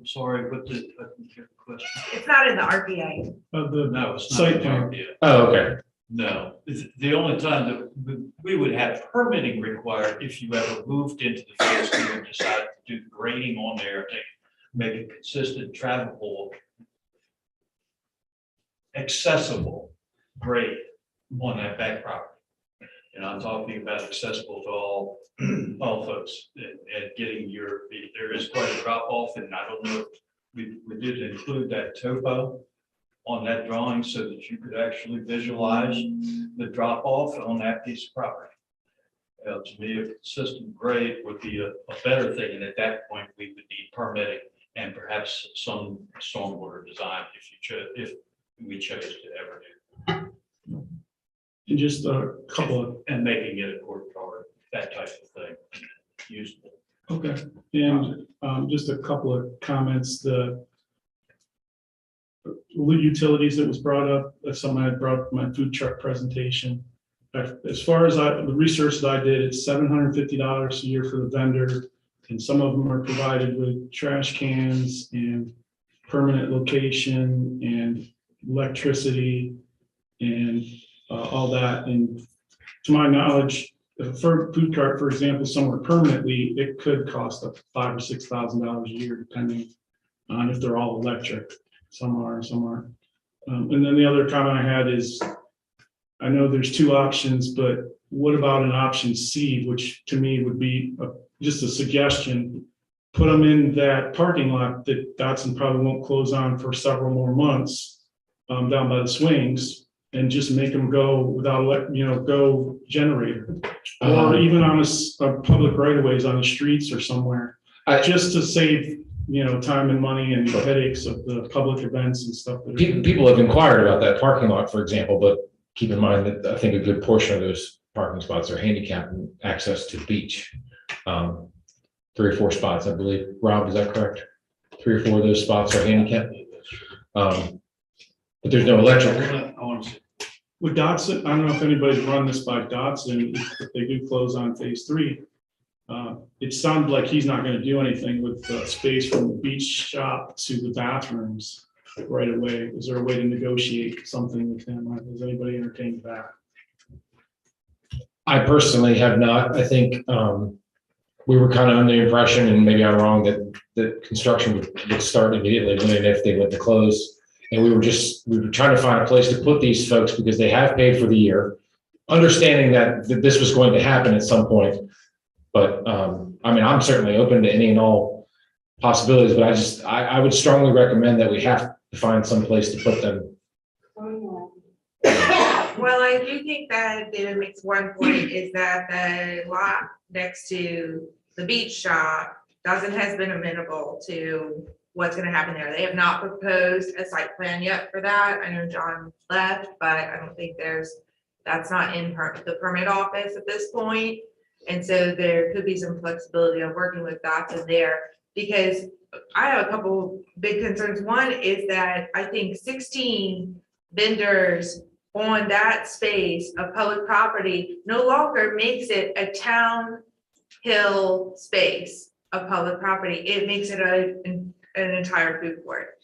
sorry, what did, I didn't hear the question. It's not in the RPA. Of the No, it's not. site plan. Oh, okay. No, the only time that we would have permitting required if you ever moved into the phase two and decided to do the grading on there to make it consistent, travelable, accessible grade on that back property. And I'm talking about accessible to all folks and getting there is quite a drop off, and I don't know if we did include that topo on that drawing so that you could actually visualize the drop off on that piece of property. To me, a consistent grade would be a better thing, and at that point, we would need permitting and perhaps some stormwater design if we chose to ever do. And just a couple of. And making it a court card, that type of thing, usable. Okay, and just a couple of comments, the utilities that was brought up, someone had brought up my food truck presentation. As far as the research that I did, it's $750 a year for the vendor, and some of them are provided with trash cans and permanent location and electricity and all that. And to my knowledge, for food cart, for example, somewhere permanently, it could cost up to $5,000 or $6,000 a year, depending on if they're all electric. Some are, some aren't. And then the other comment I had is, I know there's two options, but what about an option C, which to me would be just a suggestion? Put them in that parking lot that Dotson probably won't close on for several more months, down by the swings, and just make them go without, go generator. Or even on a public right of ways on the streets or somewhere, just to save, time and money and headaches of the public events and stuff. People have inquired about that parking lot, for example, but keep in mind that I think a good portion of those parking spots are handicapped and access to the beach. 3 or 4 spots, I believe. Rob, is that correct? 3 or 4 of those spots are handicapped. But there's no electric. With Dotson, I don't know if anybody's run this by Dotson, if they do close on phase 3. It sounded like he's not gonna do anything with the space from the beach shop to the bathrooms right away. Is there a way to negotiate something with him? Has anybody entertained that? I personally have not. I think we were kind of under the impression, and maybe I'm wrong, that construction would start immediately when and if they went to close. And we were trying to find a place to put these folks because they have paid for the year, understanding that this was going to happen at some point. But I'm certainly open to any and all possibilities, but I would strongly recommend that we have to find some place to put them. Well, I do think that David makes one point, is that the lot next to the beach shop has been amenable to what's gonna happen there. They have not proposed a site plan yet for that. I know John left, but I don't think that's not in the permit office at this point. And so there could be some flexibility of working with Dotson there, because I have a couple big concerns. One is that I think 16 vendors on that space of public property no longer makes it a town hill space of public property. It makes it an entire food court.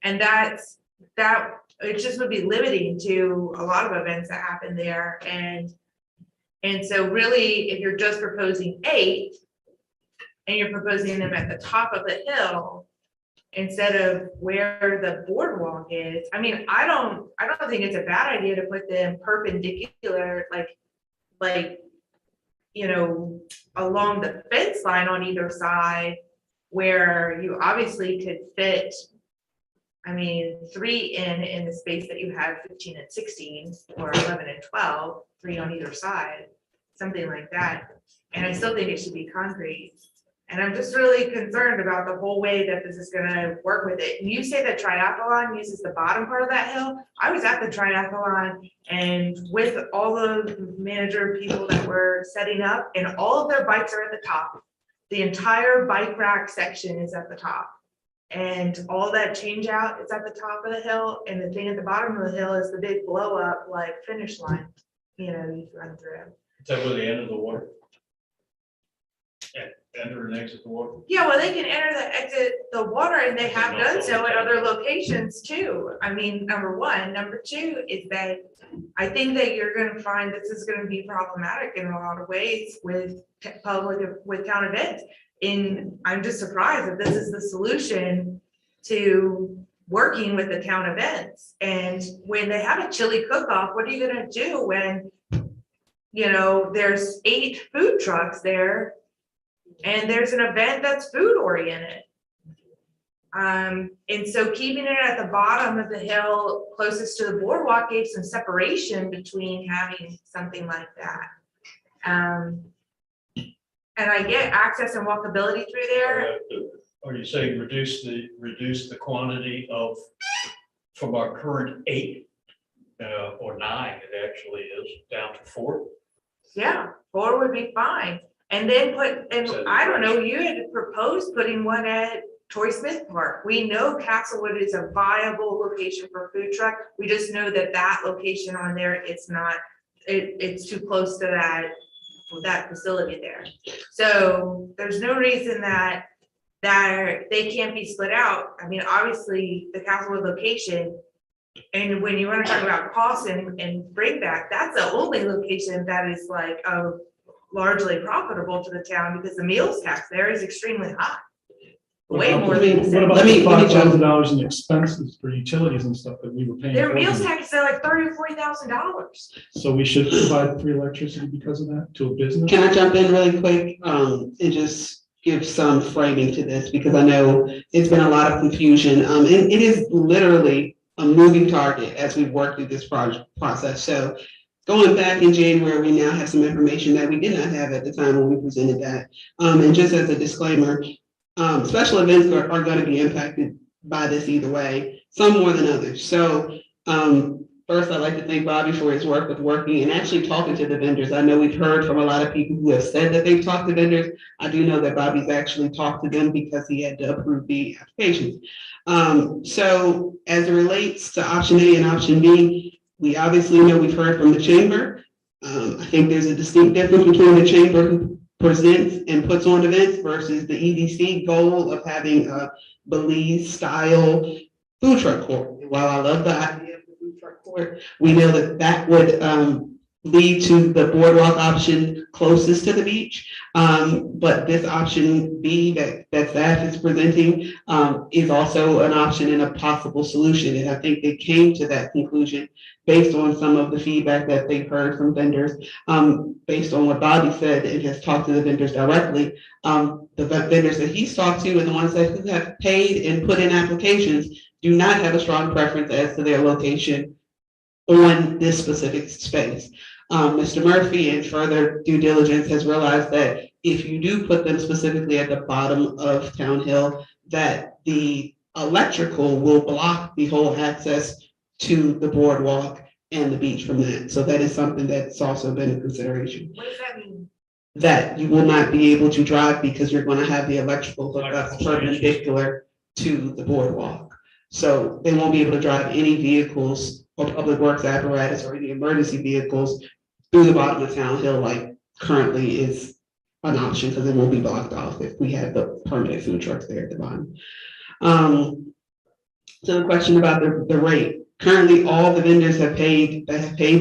And that it just would be limiting to a lot of events that happen there. And so really, if you're just proposing 8 and you're proposing them at the top of the hill instead of where the boardwalk is, I mean, I don't think it's a bad idea to put them perpendicular, like along the fence line on either side, where you obviously could fit, 3 in the space that you have 15 and 16, or 11 and 12, 3 on either side, something like that. And I still think it should be concrete. And I'm just really concerned about the whole way that this is gonna work with it. And you say that triathlon uses the bottom part of that hill. I was at the triathlon and with all the manager people that were setting up, and all of their bikes are at the top. The entire bike rack section is at the top. And all that change out is at the top of the hill. And the thing at the bottom of the hill is the big blow up, like finish line, you run through. Is that where the end of the water? enter and exit the water. Yeah, well, they can exit the water and they have done so at other locations too. I mean, number one. Number two is that I think that you're gonna find this is gonna be problematic in a lot of ways with with town events. I'm just surprised that this is the solution to working with the town events. And when they have a chili cook-off, what are you gonna do when, there's 8 food trucks there and there's an event that's food oriented? And so keeping it at the bottom of the hill closest to the boardwalk gave some separation between having something like that. And I get access and walkability through there. Are you saying reduce the quantity of, from our current 8 or 9, it actually is, down to 4? Yeah, 4 would be fine. And then I don't know, you had proposed putting one at Troy Smith Park. We know Castlewood is a viable location for a food truck. We just know that location on there, it's not, it's too close to that facility there. So there's no reason that they can't be split out. I mean, obviously the Castlewood location, and when you want to talk about cost and bring back, that's the only location that is like largely profitable to the town because the meals tax there is extremely high. Way more than What about the $5,000 in expenses for utilities and stuff that we were paying? their for meals them? tax is like $30,000 or $40,000. So we should provide free electricity because of that to a business? Can I jump in really quick, and just give some framing to this, because I know it's been a lot of confusion, and it is literally a moving target as we work through this process. So going back in January, we now have some information that we did not have at the time when we presented that. And just as a disclaimer, special events are going to be impacted by this either way, some more than others. So first, I'd like to thank Bobby for his work with working and actually talking to the vendors. I know we've heard from a lot of people who have said that they've talked to vendors. I do know that Bobby's actually talked to them because he had to approve the applications. So as it relates to option A and option B, we obviously know we've heard from the chamber. I think there's a distinct difference between the chamber who presents and puts on events versus the EDC goal of having a Belize style food truck court. While I love the idea of the food truck court, we know that would lead to the boardwalk option closest to the beach. But this option B that staff is presenting is also an option and a possible solution. And I think they came to that conclusion based on some of the feedback that they've heard from vendors, based on what Bobby said and has talked to the vendors directly. The vendors that he's talked to and the ones that have paid and put in applications do not have a strong preference as to their location on this specific space. Mr. Murphy, in further due diligence, has realized that if you do put them specifically at the bottom of Town Hill, that the electrical will block the whole access to the boardwalk and the beach from that. So that is something that's also been a consideration. What does that mean? That you will not be able to drive because you're going to have the electrical hookup perpendicular to the boardwalk. So they won't be able to drive any vehicles or public works apparatus or any emergency vehicles through the bottom of Town Hill like currently is an option because it won't be blocked off if we have the permanent food trucks there at the bottom. So the question about the rate. Currently, all the vendors that have paid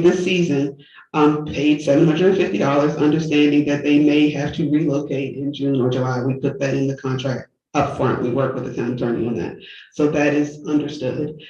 this season paid $750, understanding that they may have to relocate in June or July. We put that in the contract up front. We work with the town attorney on that. So that is understood.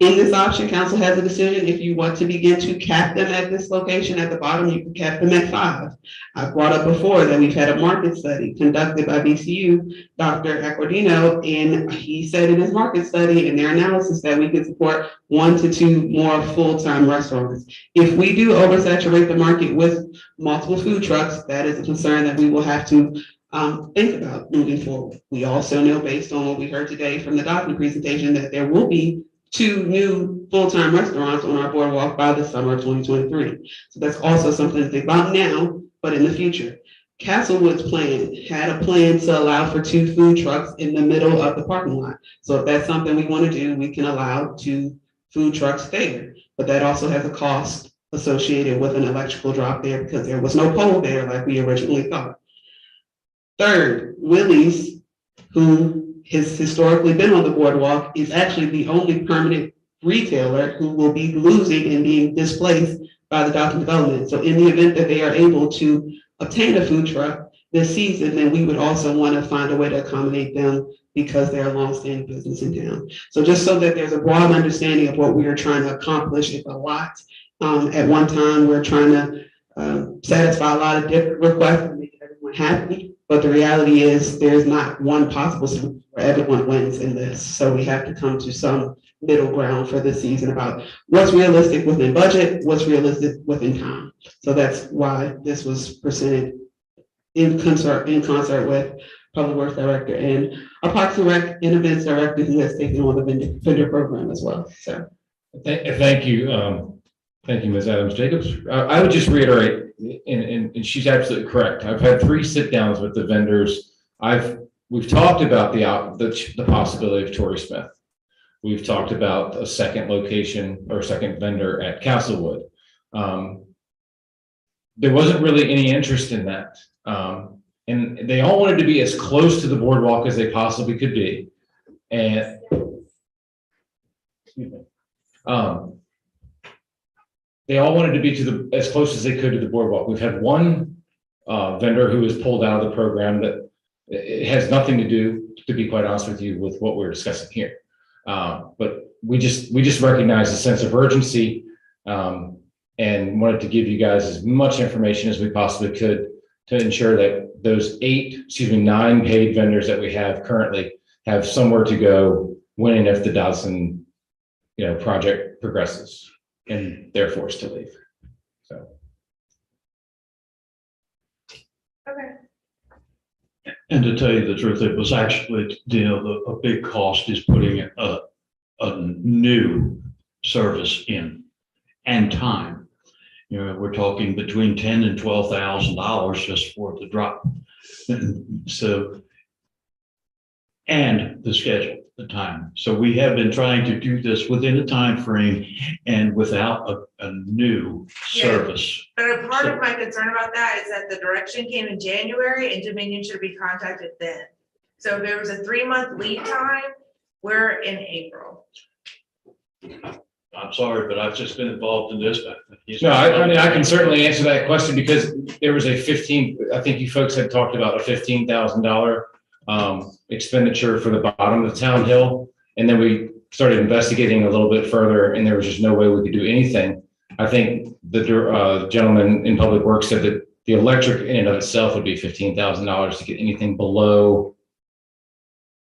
In this option, council has a decision. If you want to begin to cap them at this location at the bottom, you can cap them at 5. I brought up before that we've had a market study conducted by VCU, Dr. Accordino, and he said in his market study and their analysis that we can support 1 to 2 more full-time restaurants. If we do oversaturate the market with multiple food trucks, that is a concern that we will have to think about moving forward. We also know, based on what we heard today from the doctor presentation, that there will be 2 new full-time restaurants on our boardwalk by the summer of 2023. So that's also something to think about now, but in the future. Castlewood's plan had a plan to allow for 2 food trucks in the middle of the parking lot. So if that's something we want to do, we can allow 2 food trucks there. But that also has a cost associated with an electrical drop there because there was no pole there like we originally thought. Third, Willie's, who has historically been on the boardwalk, is actually the only permanent retailer who will be losing and being displaced by the Dotson development. So in the event that they are able to obtain a food truck this season, then we would also want to find a way to accommodate them because they're a longstanding business in town. So just so that there's a broad understanding of what we are trying to accomplish, it's a lot. At one time, we're trying to satisfy a lot of different requests and make everyone happy. But the reality is there's not one possible solution where everyone wins in this. So we have to come to some middle ground for this season about what's realistic within budget, what's realistic within time. So that's why this was presented in concert with Public Works Director and our Parks and Rec and Events Director who has taken on the vendor program as well. So Thank you. Thank you, Ms. Adams Jacobs. I would just reiterate, and she's absolutely correct. I've had 3 sit downs with the vendors. We've talked about the possibility of Torrey Smith. We've talked about a second location or second vendor at Castlewood. There wasn't really any interest in that. And they all wanted to be as close to the boardwalk as they possibly could be. And they all wanted to be as close as they could to the boardwalk. We've had one vendor who was pulled out of the program that it has nothing to do, to be quite honest with you, with what we're discussing here. But we just recognize a sense of urgency and wanted to give you guys as much information as we possibly could to ensure that those 9 paid vendors that we have currently have somewhere to go when and if the Dodson, project progresses and they're forced to leave. So. Okay. And to tell you the truth, it was actually, a big cost is putting a new service in and time. We're talking between $10,000 and $12,000 just for the drop. So, and the schedule, the time. So we have been trying to do this within a time frame and without a new service. But a part of my concern about that is that the direction came in January and Dominion should be contacted then. So if there was a 3-month lead time, we're in April. I'm sorry, but I've just been involved in this. No, I mean, I can certainly answer that question because there was I think you folks had talked about a $15,000 expenditure for the bottom of the town hill. And then we started investigating a little bit further and there was just no way we could do anything. I think the gentleman in Public Works said that the electric in and of itself would be $15,000 to get anything below,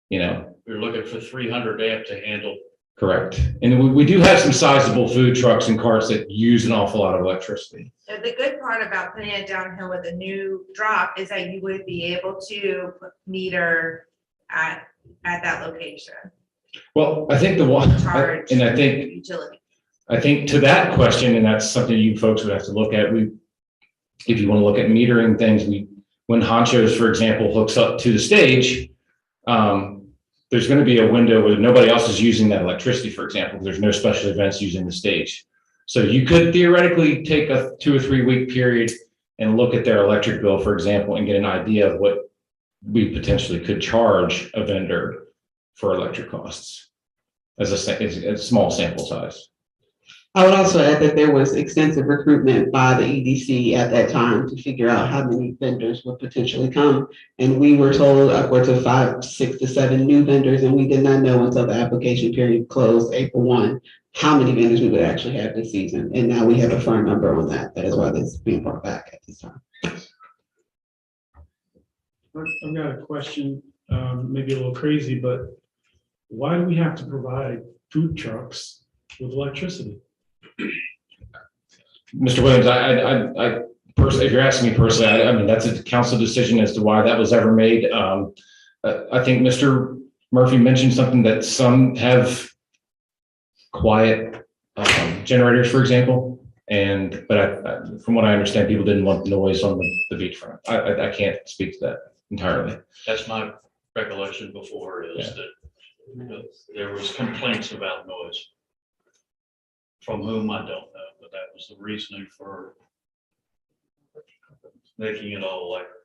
We're looking for 300 amp to handle. Correct. And we do have some sizable food trucks and carts that use an awful lot of electricity. So the good part about putting it downhill with a new drop is that you would be able to meter at that location. Well, I think I think to that question, and that's something you folks would have to look at. If you want to look at metering things, when Honchos, for example, hooks up to the stage, there's going to be a window where nobody else is using that electricity, for example. There's no special events using the stage. So you could theoretically take a 2 or 3 week period and look at their electric bill, for example, and get an idea of what we potentially could charge a vendor for electric costs as a small sample size. I would also add that there was extensive recruitment by the EDC at that time to figure out how many vendors would potentially come. And we were told upwards of 5, 6 to 7 new vendors, and we did not know until the application period closed April 1, how many vendors we would actually have this season. And now we have a firm number on that. That is why this is being brought back at this time. I've got a question, maybe a little crazy, but why do we have to provide food trucks with electricity? Mr. Williams, I personally, if you're asking me personally, I mean, that's a council decision as to why that was ever made. I think Mr. Murphy mentioned something that some have quiet generators, for example. But from what I understand, people didn't want noise on the beachfront. I can't speak to that entirely. That's my recollection before is that there was complaints about noise. From whom I don't know, but that was the reasoning for making it all electric.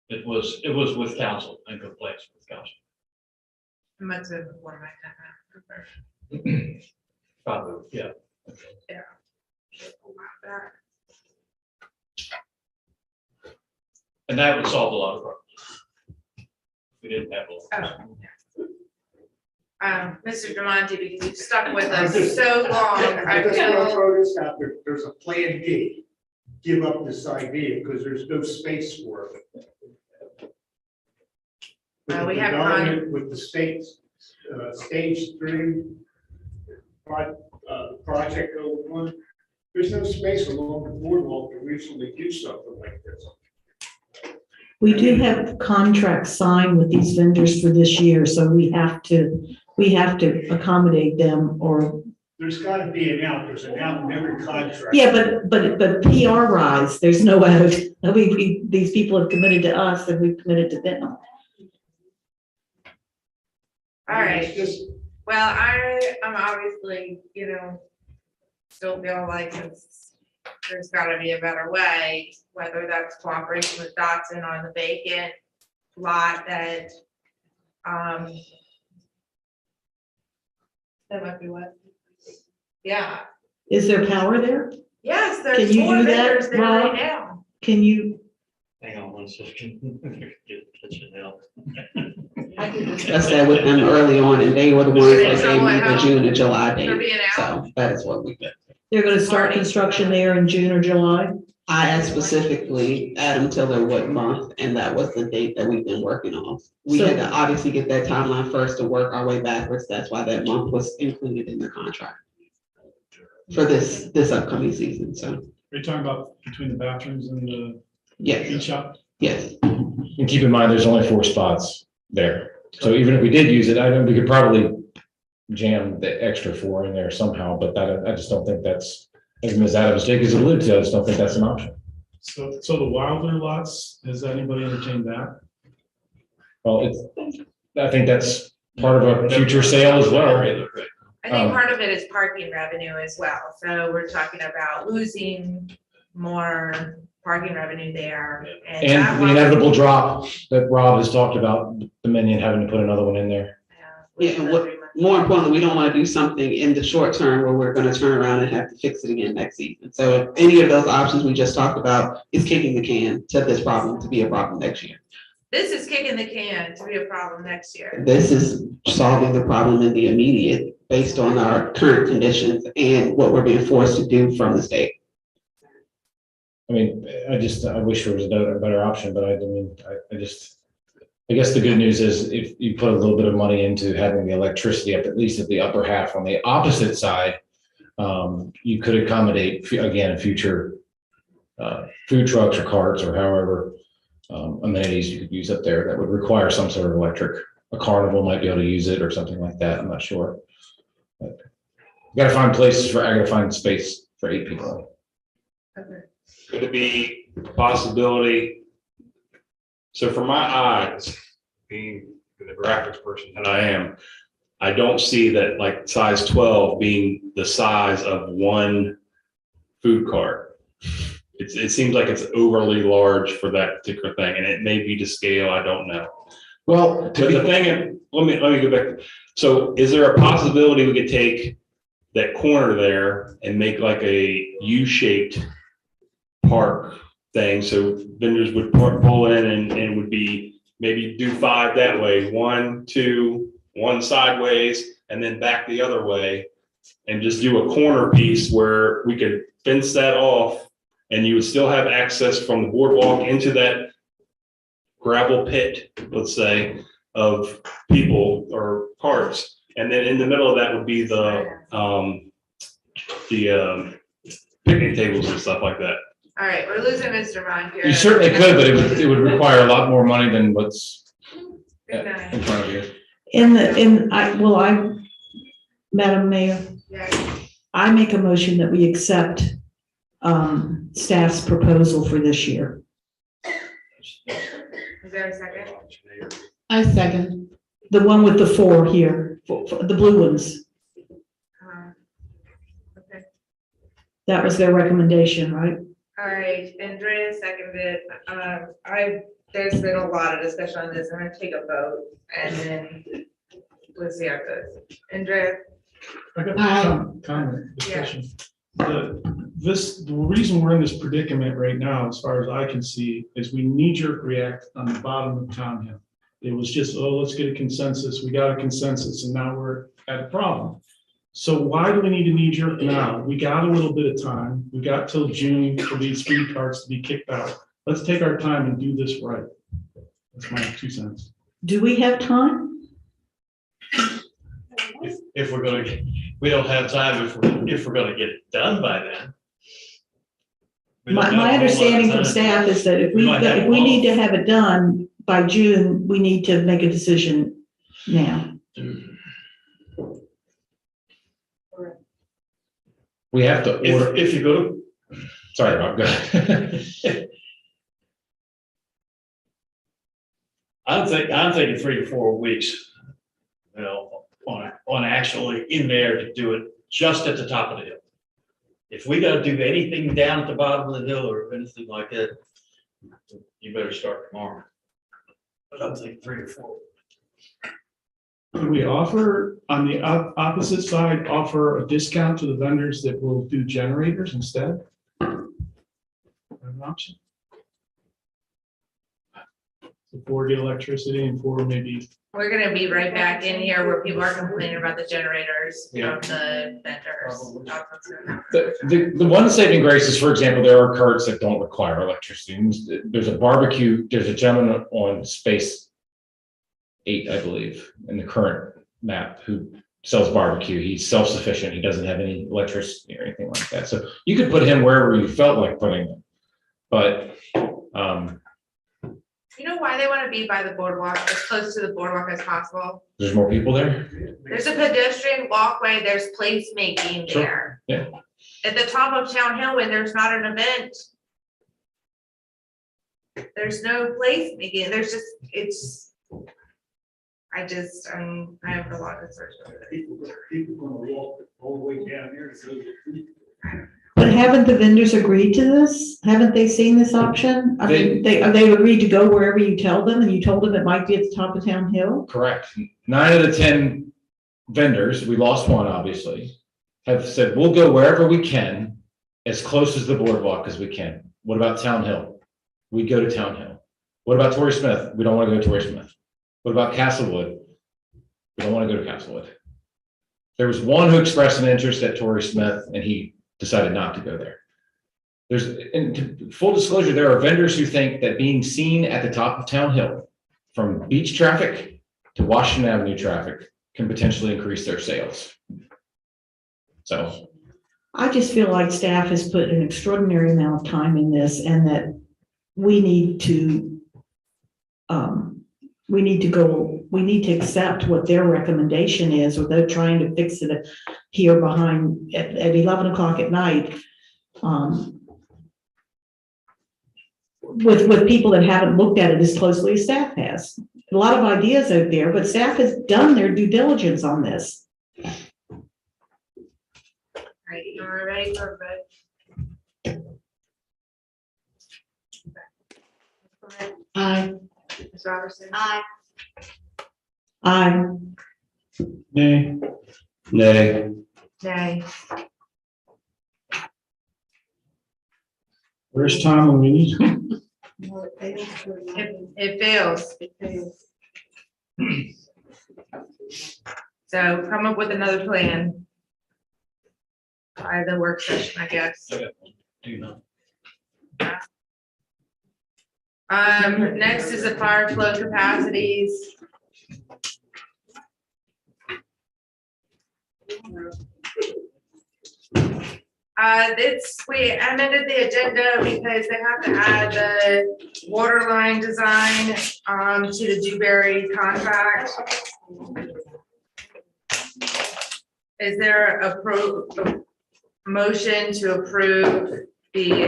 It was with council, in complaints with council. It must have been before my time. Probably, yeah. Yeah. And that would solve a lot of problems. We didn't have a lot. Mr. Demonte, because you've stuck with I'm us just- so long, I I just want to feel, throw this out there. There's a plan B. Give up this idea because there's no space for it. With the we have development, with the state's stage 3 project going on, there's no space along the boardwalk to recently do something like this. We do have contracts signed with these vendors for this year, so we have to accommodate them or. There's got to be an out. There's an out in every contract. Yeah, but PR rise, there's no out. These people have committed to us and we've committed to them. all right. It's just, Well, I'm obviously, still feel like there's gotta be a better way, whether that's cooperation with Dotson on the vacant lot that might be what? Yeah, Is there power there? yes, Can there's you 4 do that, vendors there right Rob? now. Can you? Hang on one second. Get it out. I did discuss that with them early on, and they were the ones that gave me the June and July For being date. out. So that is what we did. They're gonna start construction there in June or July? I asked specifically, Adam, tell her what month, and that was the date that we've been working on. We had to obviously get that timeline first to work our way backwards. That's why that month was included in the contract for this upcoming season, so, Are you talking about between the bathrooms and the yes, beach shop? yes. And keep in mind, there's only 4 spots there. So even if we did use it, I know we could probably jam the extra 4 in there somehow, but I just don't think that's, as Ms. Adams Jacobs alluded to, I just don't think that's an option. So the Wilder lots, has anybody entertained that? Well, I think that's part of a future sale as well. I think part of it is parking revenue as well, so we're talking about losing more parking revenue there. And that the one- inevitable drop that Rob has talked about, Dominion having to put another one in there. Yeah, and what, more importantly, we don't want to do something in the short term where we're gonna turn around and have to fix it again next season. So if any of those options we just talked about is kicking the can to this problem to be a problem next year. This is kicking the can to be a problem next year. This is solving the problem in the immediate based on our current conditions and what we're being forced to do from the state. I mean, I wish there was a better option, but I guess the good news is if you put a little bit of money into having the electricity up, at least at the upper half on the opposite side, you could accommodate, again, future food trucks or carts or however amenities you could use up there that would require some sort of electric. A carnival might be able to use it or something like that. I'm not sure. But you gotta find places I gotta find space for 8 people. Could it be a possibility? So for my eyes, being the graphics person that I am, I don't see that like size 12 being the size of one food cart. It seems like it's overly large for that particular thing, and it may be to scale, I don't know. Well, but the thing, let me go back. So is there a possibility we could take that corner there and make like a U-shaped park thing, so vendors would pull in and would be maybe do 5 that way, 1, 2, 1 sideways, and then back the other way, and just do a corner piece where we could fence that off, and you would still have access from the boardwalk into that gravel pit, let's say, of people or carts, and then in the middle of that would be the picnic tables and stuff like that. All right, we're losing Mr. Mind here. You certainly could, but it would require a lot more money than what's Good night. in front of you. Madam Mayor, Yeah. I make a motion that we accept staff's proposal for this year. Is there a second? I second. The one with the 4 here, for the blue ones. Okay. That was their recommendation, right? All right, Andrea seconded. I there's been a lot of discussion on this. I'm gonna take a vote and then we'll see how it goes. Andrea? I got a comment, discussion. The reason we're in this predicament right now, as far as I can see, is we knee-jerk react on the bottom of Town Hill. It was just, oh, let's get a consensus. We got a consensus and now we're at a problem. So why do we need a knee-jerk now? We got a little bit of time. We got till June for these food carts to be kicked out. Let's take our time and do this right. That's my 2 cents. Do we have time? If we're gonna, we don't have time if we're gonna get it done by then. We don't have a whole lot My of understanding from time. staff is that if we might have need to have it done by June, we need to make a decision now. We have to order. If you go to, Sorry, Rob, go ahead. I'm thinking 3 to 4 weeks, you know, on actually in there to do it just at the top of the hill. If we gotta do anything down at the bottom of the hill or anything like that, you better start tomorrow. But I'm thinking 3 to 4. Could we offer, on the opposite side, offer a discount to the vendors that will do generators instead? An option. So 4 get electricity and 4 maybe. We're gonna be right back in here where people are complaining about the generators from Yeah. the vendors. That's what's gonna happen. The one saving grace is, for example, there are carts that don't require electricity. There's a barbecue, there's a gentleman on Space 8, I believe, in the current map who sells barbecue. He's self-sufficient. He doesn't have any electricity or anything like that. So you could put him wherever you felt like putting him. But, You know why they wanna be by the boardwalk, as close to the boardwalk as possible? there's more people there. There's a pedestrian walkway, there's placemaking Sure. there. Yeah. At the top of Town Hill, when there's not an event, there's no placemaking, there's just, I have a lot of concerns with it. People gonna walk all the way down there to go to the food. But haven't the vendors agreed to this? Haven't they seen this option? I mean, they agreed to go wherever you tell them, and you told them it might be at the top of Town Hill? Correct. 9 of the 10 vendors, we lost one obviously, have said, we'll go wherever we can, as close as the boardwalk as we can. What about Town Hill? We go to Town Hill. What about Torrey Smith? We don't want to go to Torrey Smith. What about Castlewood? We don't want to go to Castlewood. There was one who expressed an interest at Torrey Smith, and he decided not to go there. In full disclosure, there are vendors who think that being seen at the top of Town Hill from beach traffic to Washington Avenue traffic can potentially increase their sales. So I just feel like staff has put an extraordinary amount of time in this, and that we need to accept what their recommendation is without trying to fix it here behind at 11 o'clock at night. With people that haven't looked at it as closely as staff has. A lot of ideas out there, but staff has done their due diligence on this. Right, you're ready for a vote? Aye. Ms. Robertson? Aye. Aye. Nay. Nay. Nay. Where's Tom when we need him? It fails. So come up with another plan. By the work session, I guess. Next is the fire flow capacities. We amended the agenda because they have to add the water line design to the Dewberry contract. Is there a motion to approve the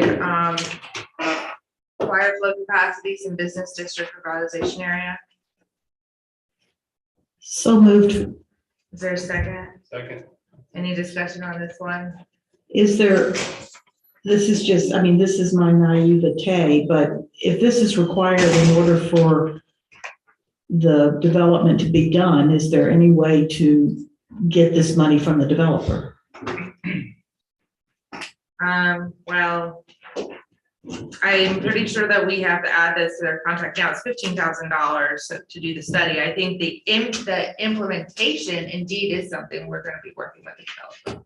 fire flow capacities in business district revitalization area? So moved. Is there a second? Second. Any discussion on this one? Is there this is just, I mean, this is my naivete, but if this is required in order for the development to be done, is there any way to get this money from the developer? Well, I'm pretty sure that we have to add this to their contract now. It's $15,000 to do the study. I think the implementation indeed is something we're gonna be working with the developer.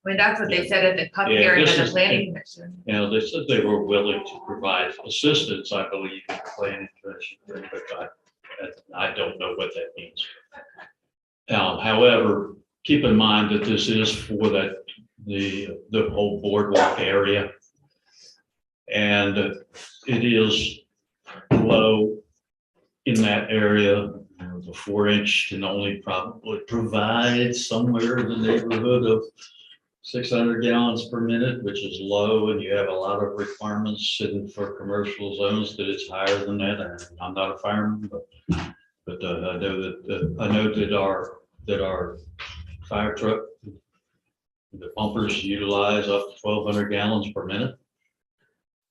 I mean, that's what they said at the CUP hearing at the planning commission. You know, they said they were willing to provide assistance, I believe, in the planning commission, but I don't know what that means. However, keep in mind that this is for the whole boardwalk area. And it is low in that area. You know, the 4-inch can only probably provide somewhere in the neighborhood of 600 gallons per minute, which is low, and you have a lot of requirements sitting for commercial zones that it's higher than that. And I'm not a fireman, but I know that our fire truck, the pumpers utilize up to 1,200 gallons per minute.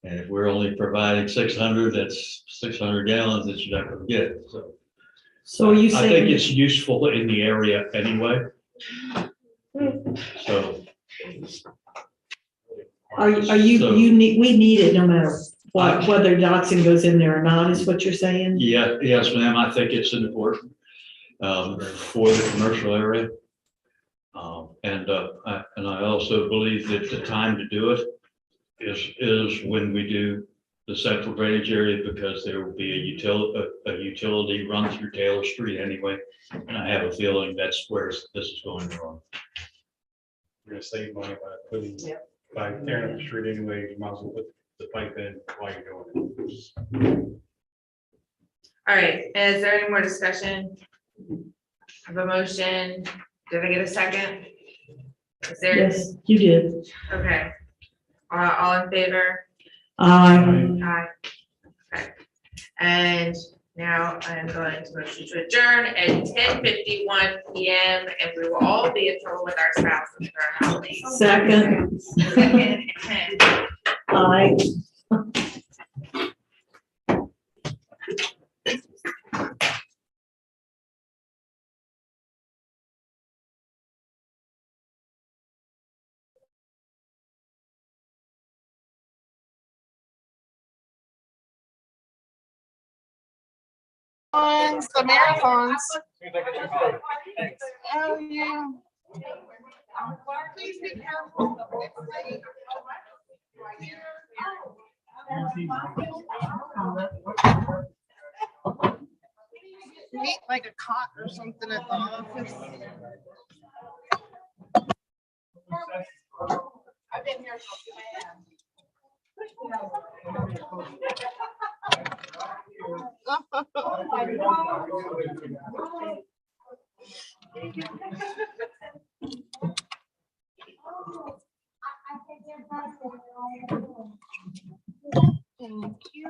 And if we're only providing 600, that's 600 gallons that you're not going to get. So are you saying? I think it's useful in the area anyway. So. We need it no matter what, whether Dotson goes in there or not, is what you're saying? Yeah, yes, ma'am. I think it's important for the commercial area. And I also believe that the time to do it is when we do the central drainage area, because there will be a utility run through Taylor Street anyway. And I have a feeling that's where this is going wrong. We're gonna save money by tearing up the street anyway. You might as well put the pipe in while you're doing it. All right, is there any more discussion? Have a motion? Did I get a second? Is there? Yes, you did. Okay. All in favor? Aye. Aye. Okay. And now I'm going to motion to adjourn at 10:51 PM, and we will all be in trouble with our spouses for our holidays. Second. Aye. The marathons. Oh, yeah. Please be careful. Meet like a cot or something at the office. I've been here for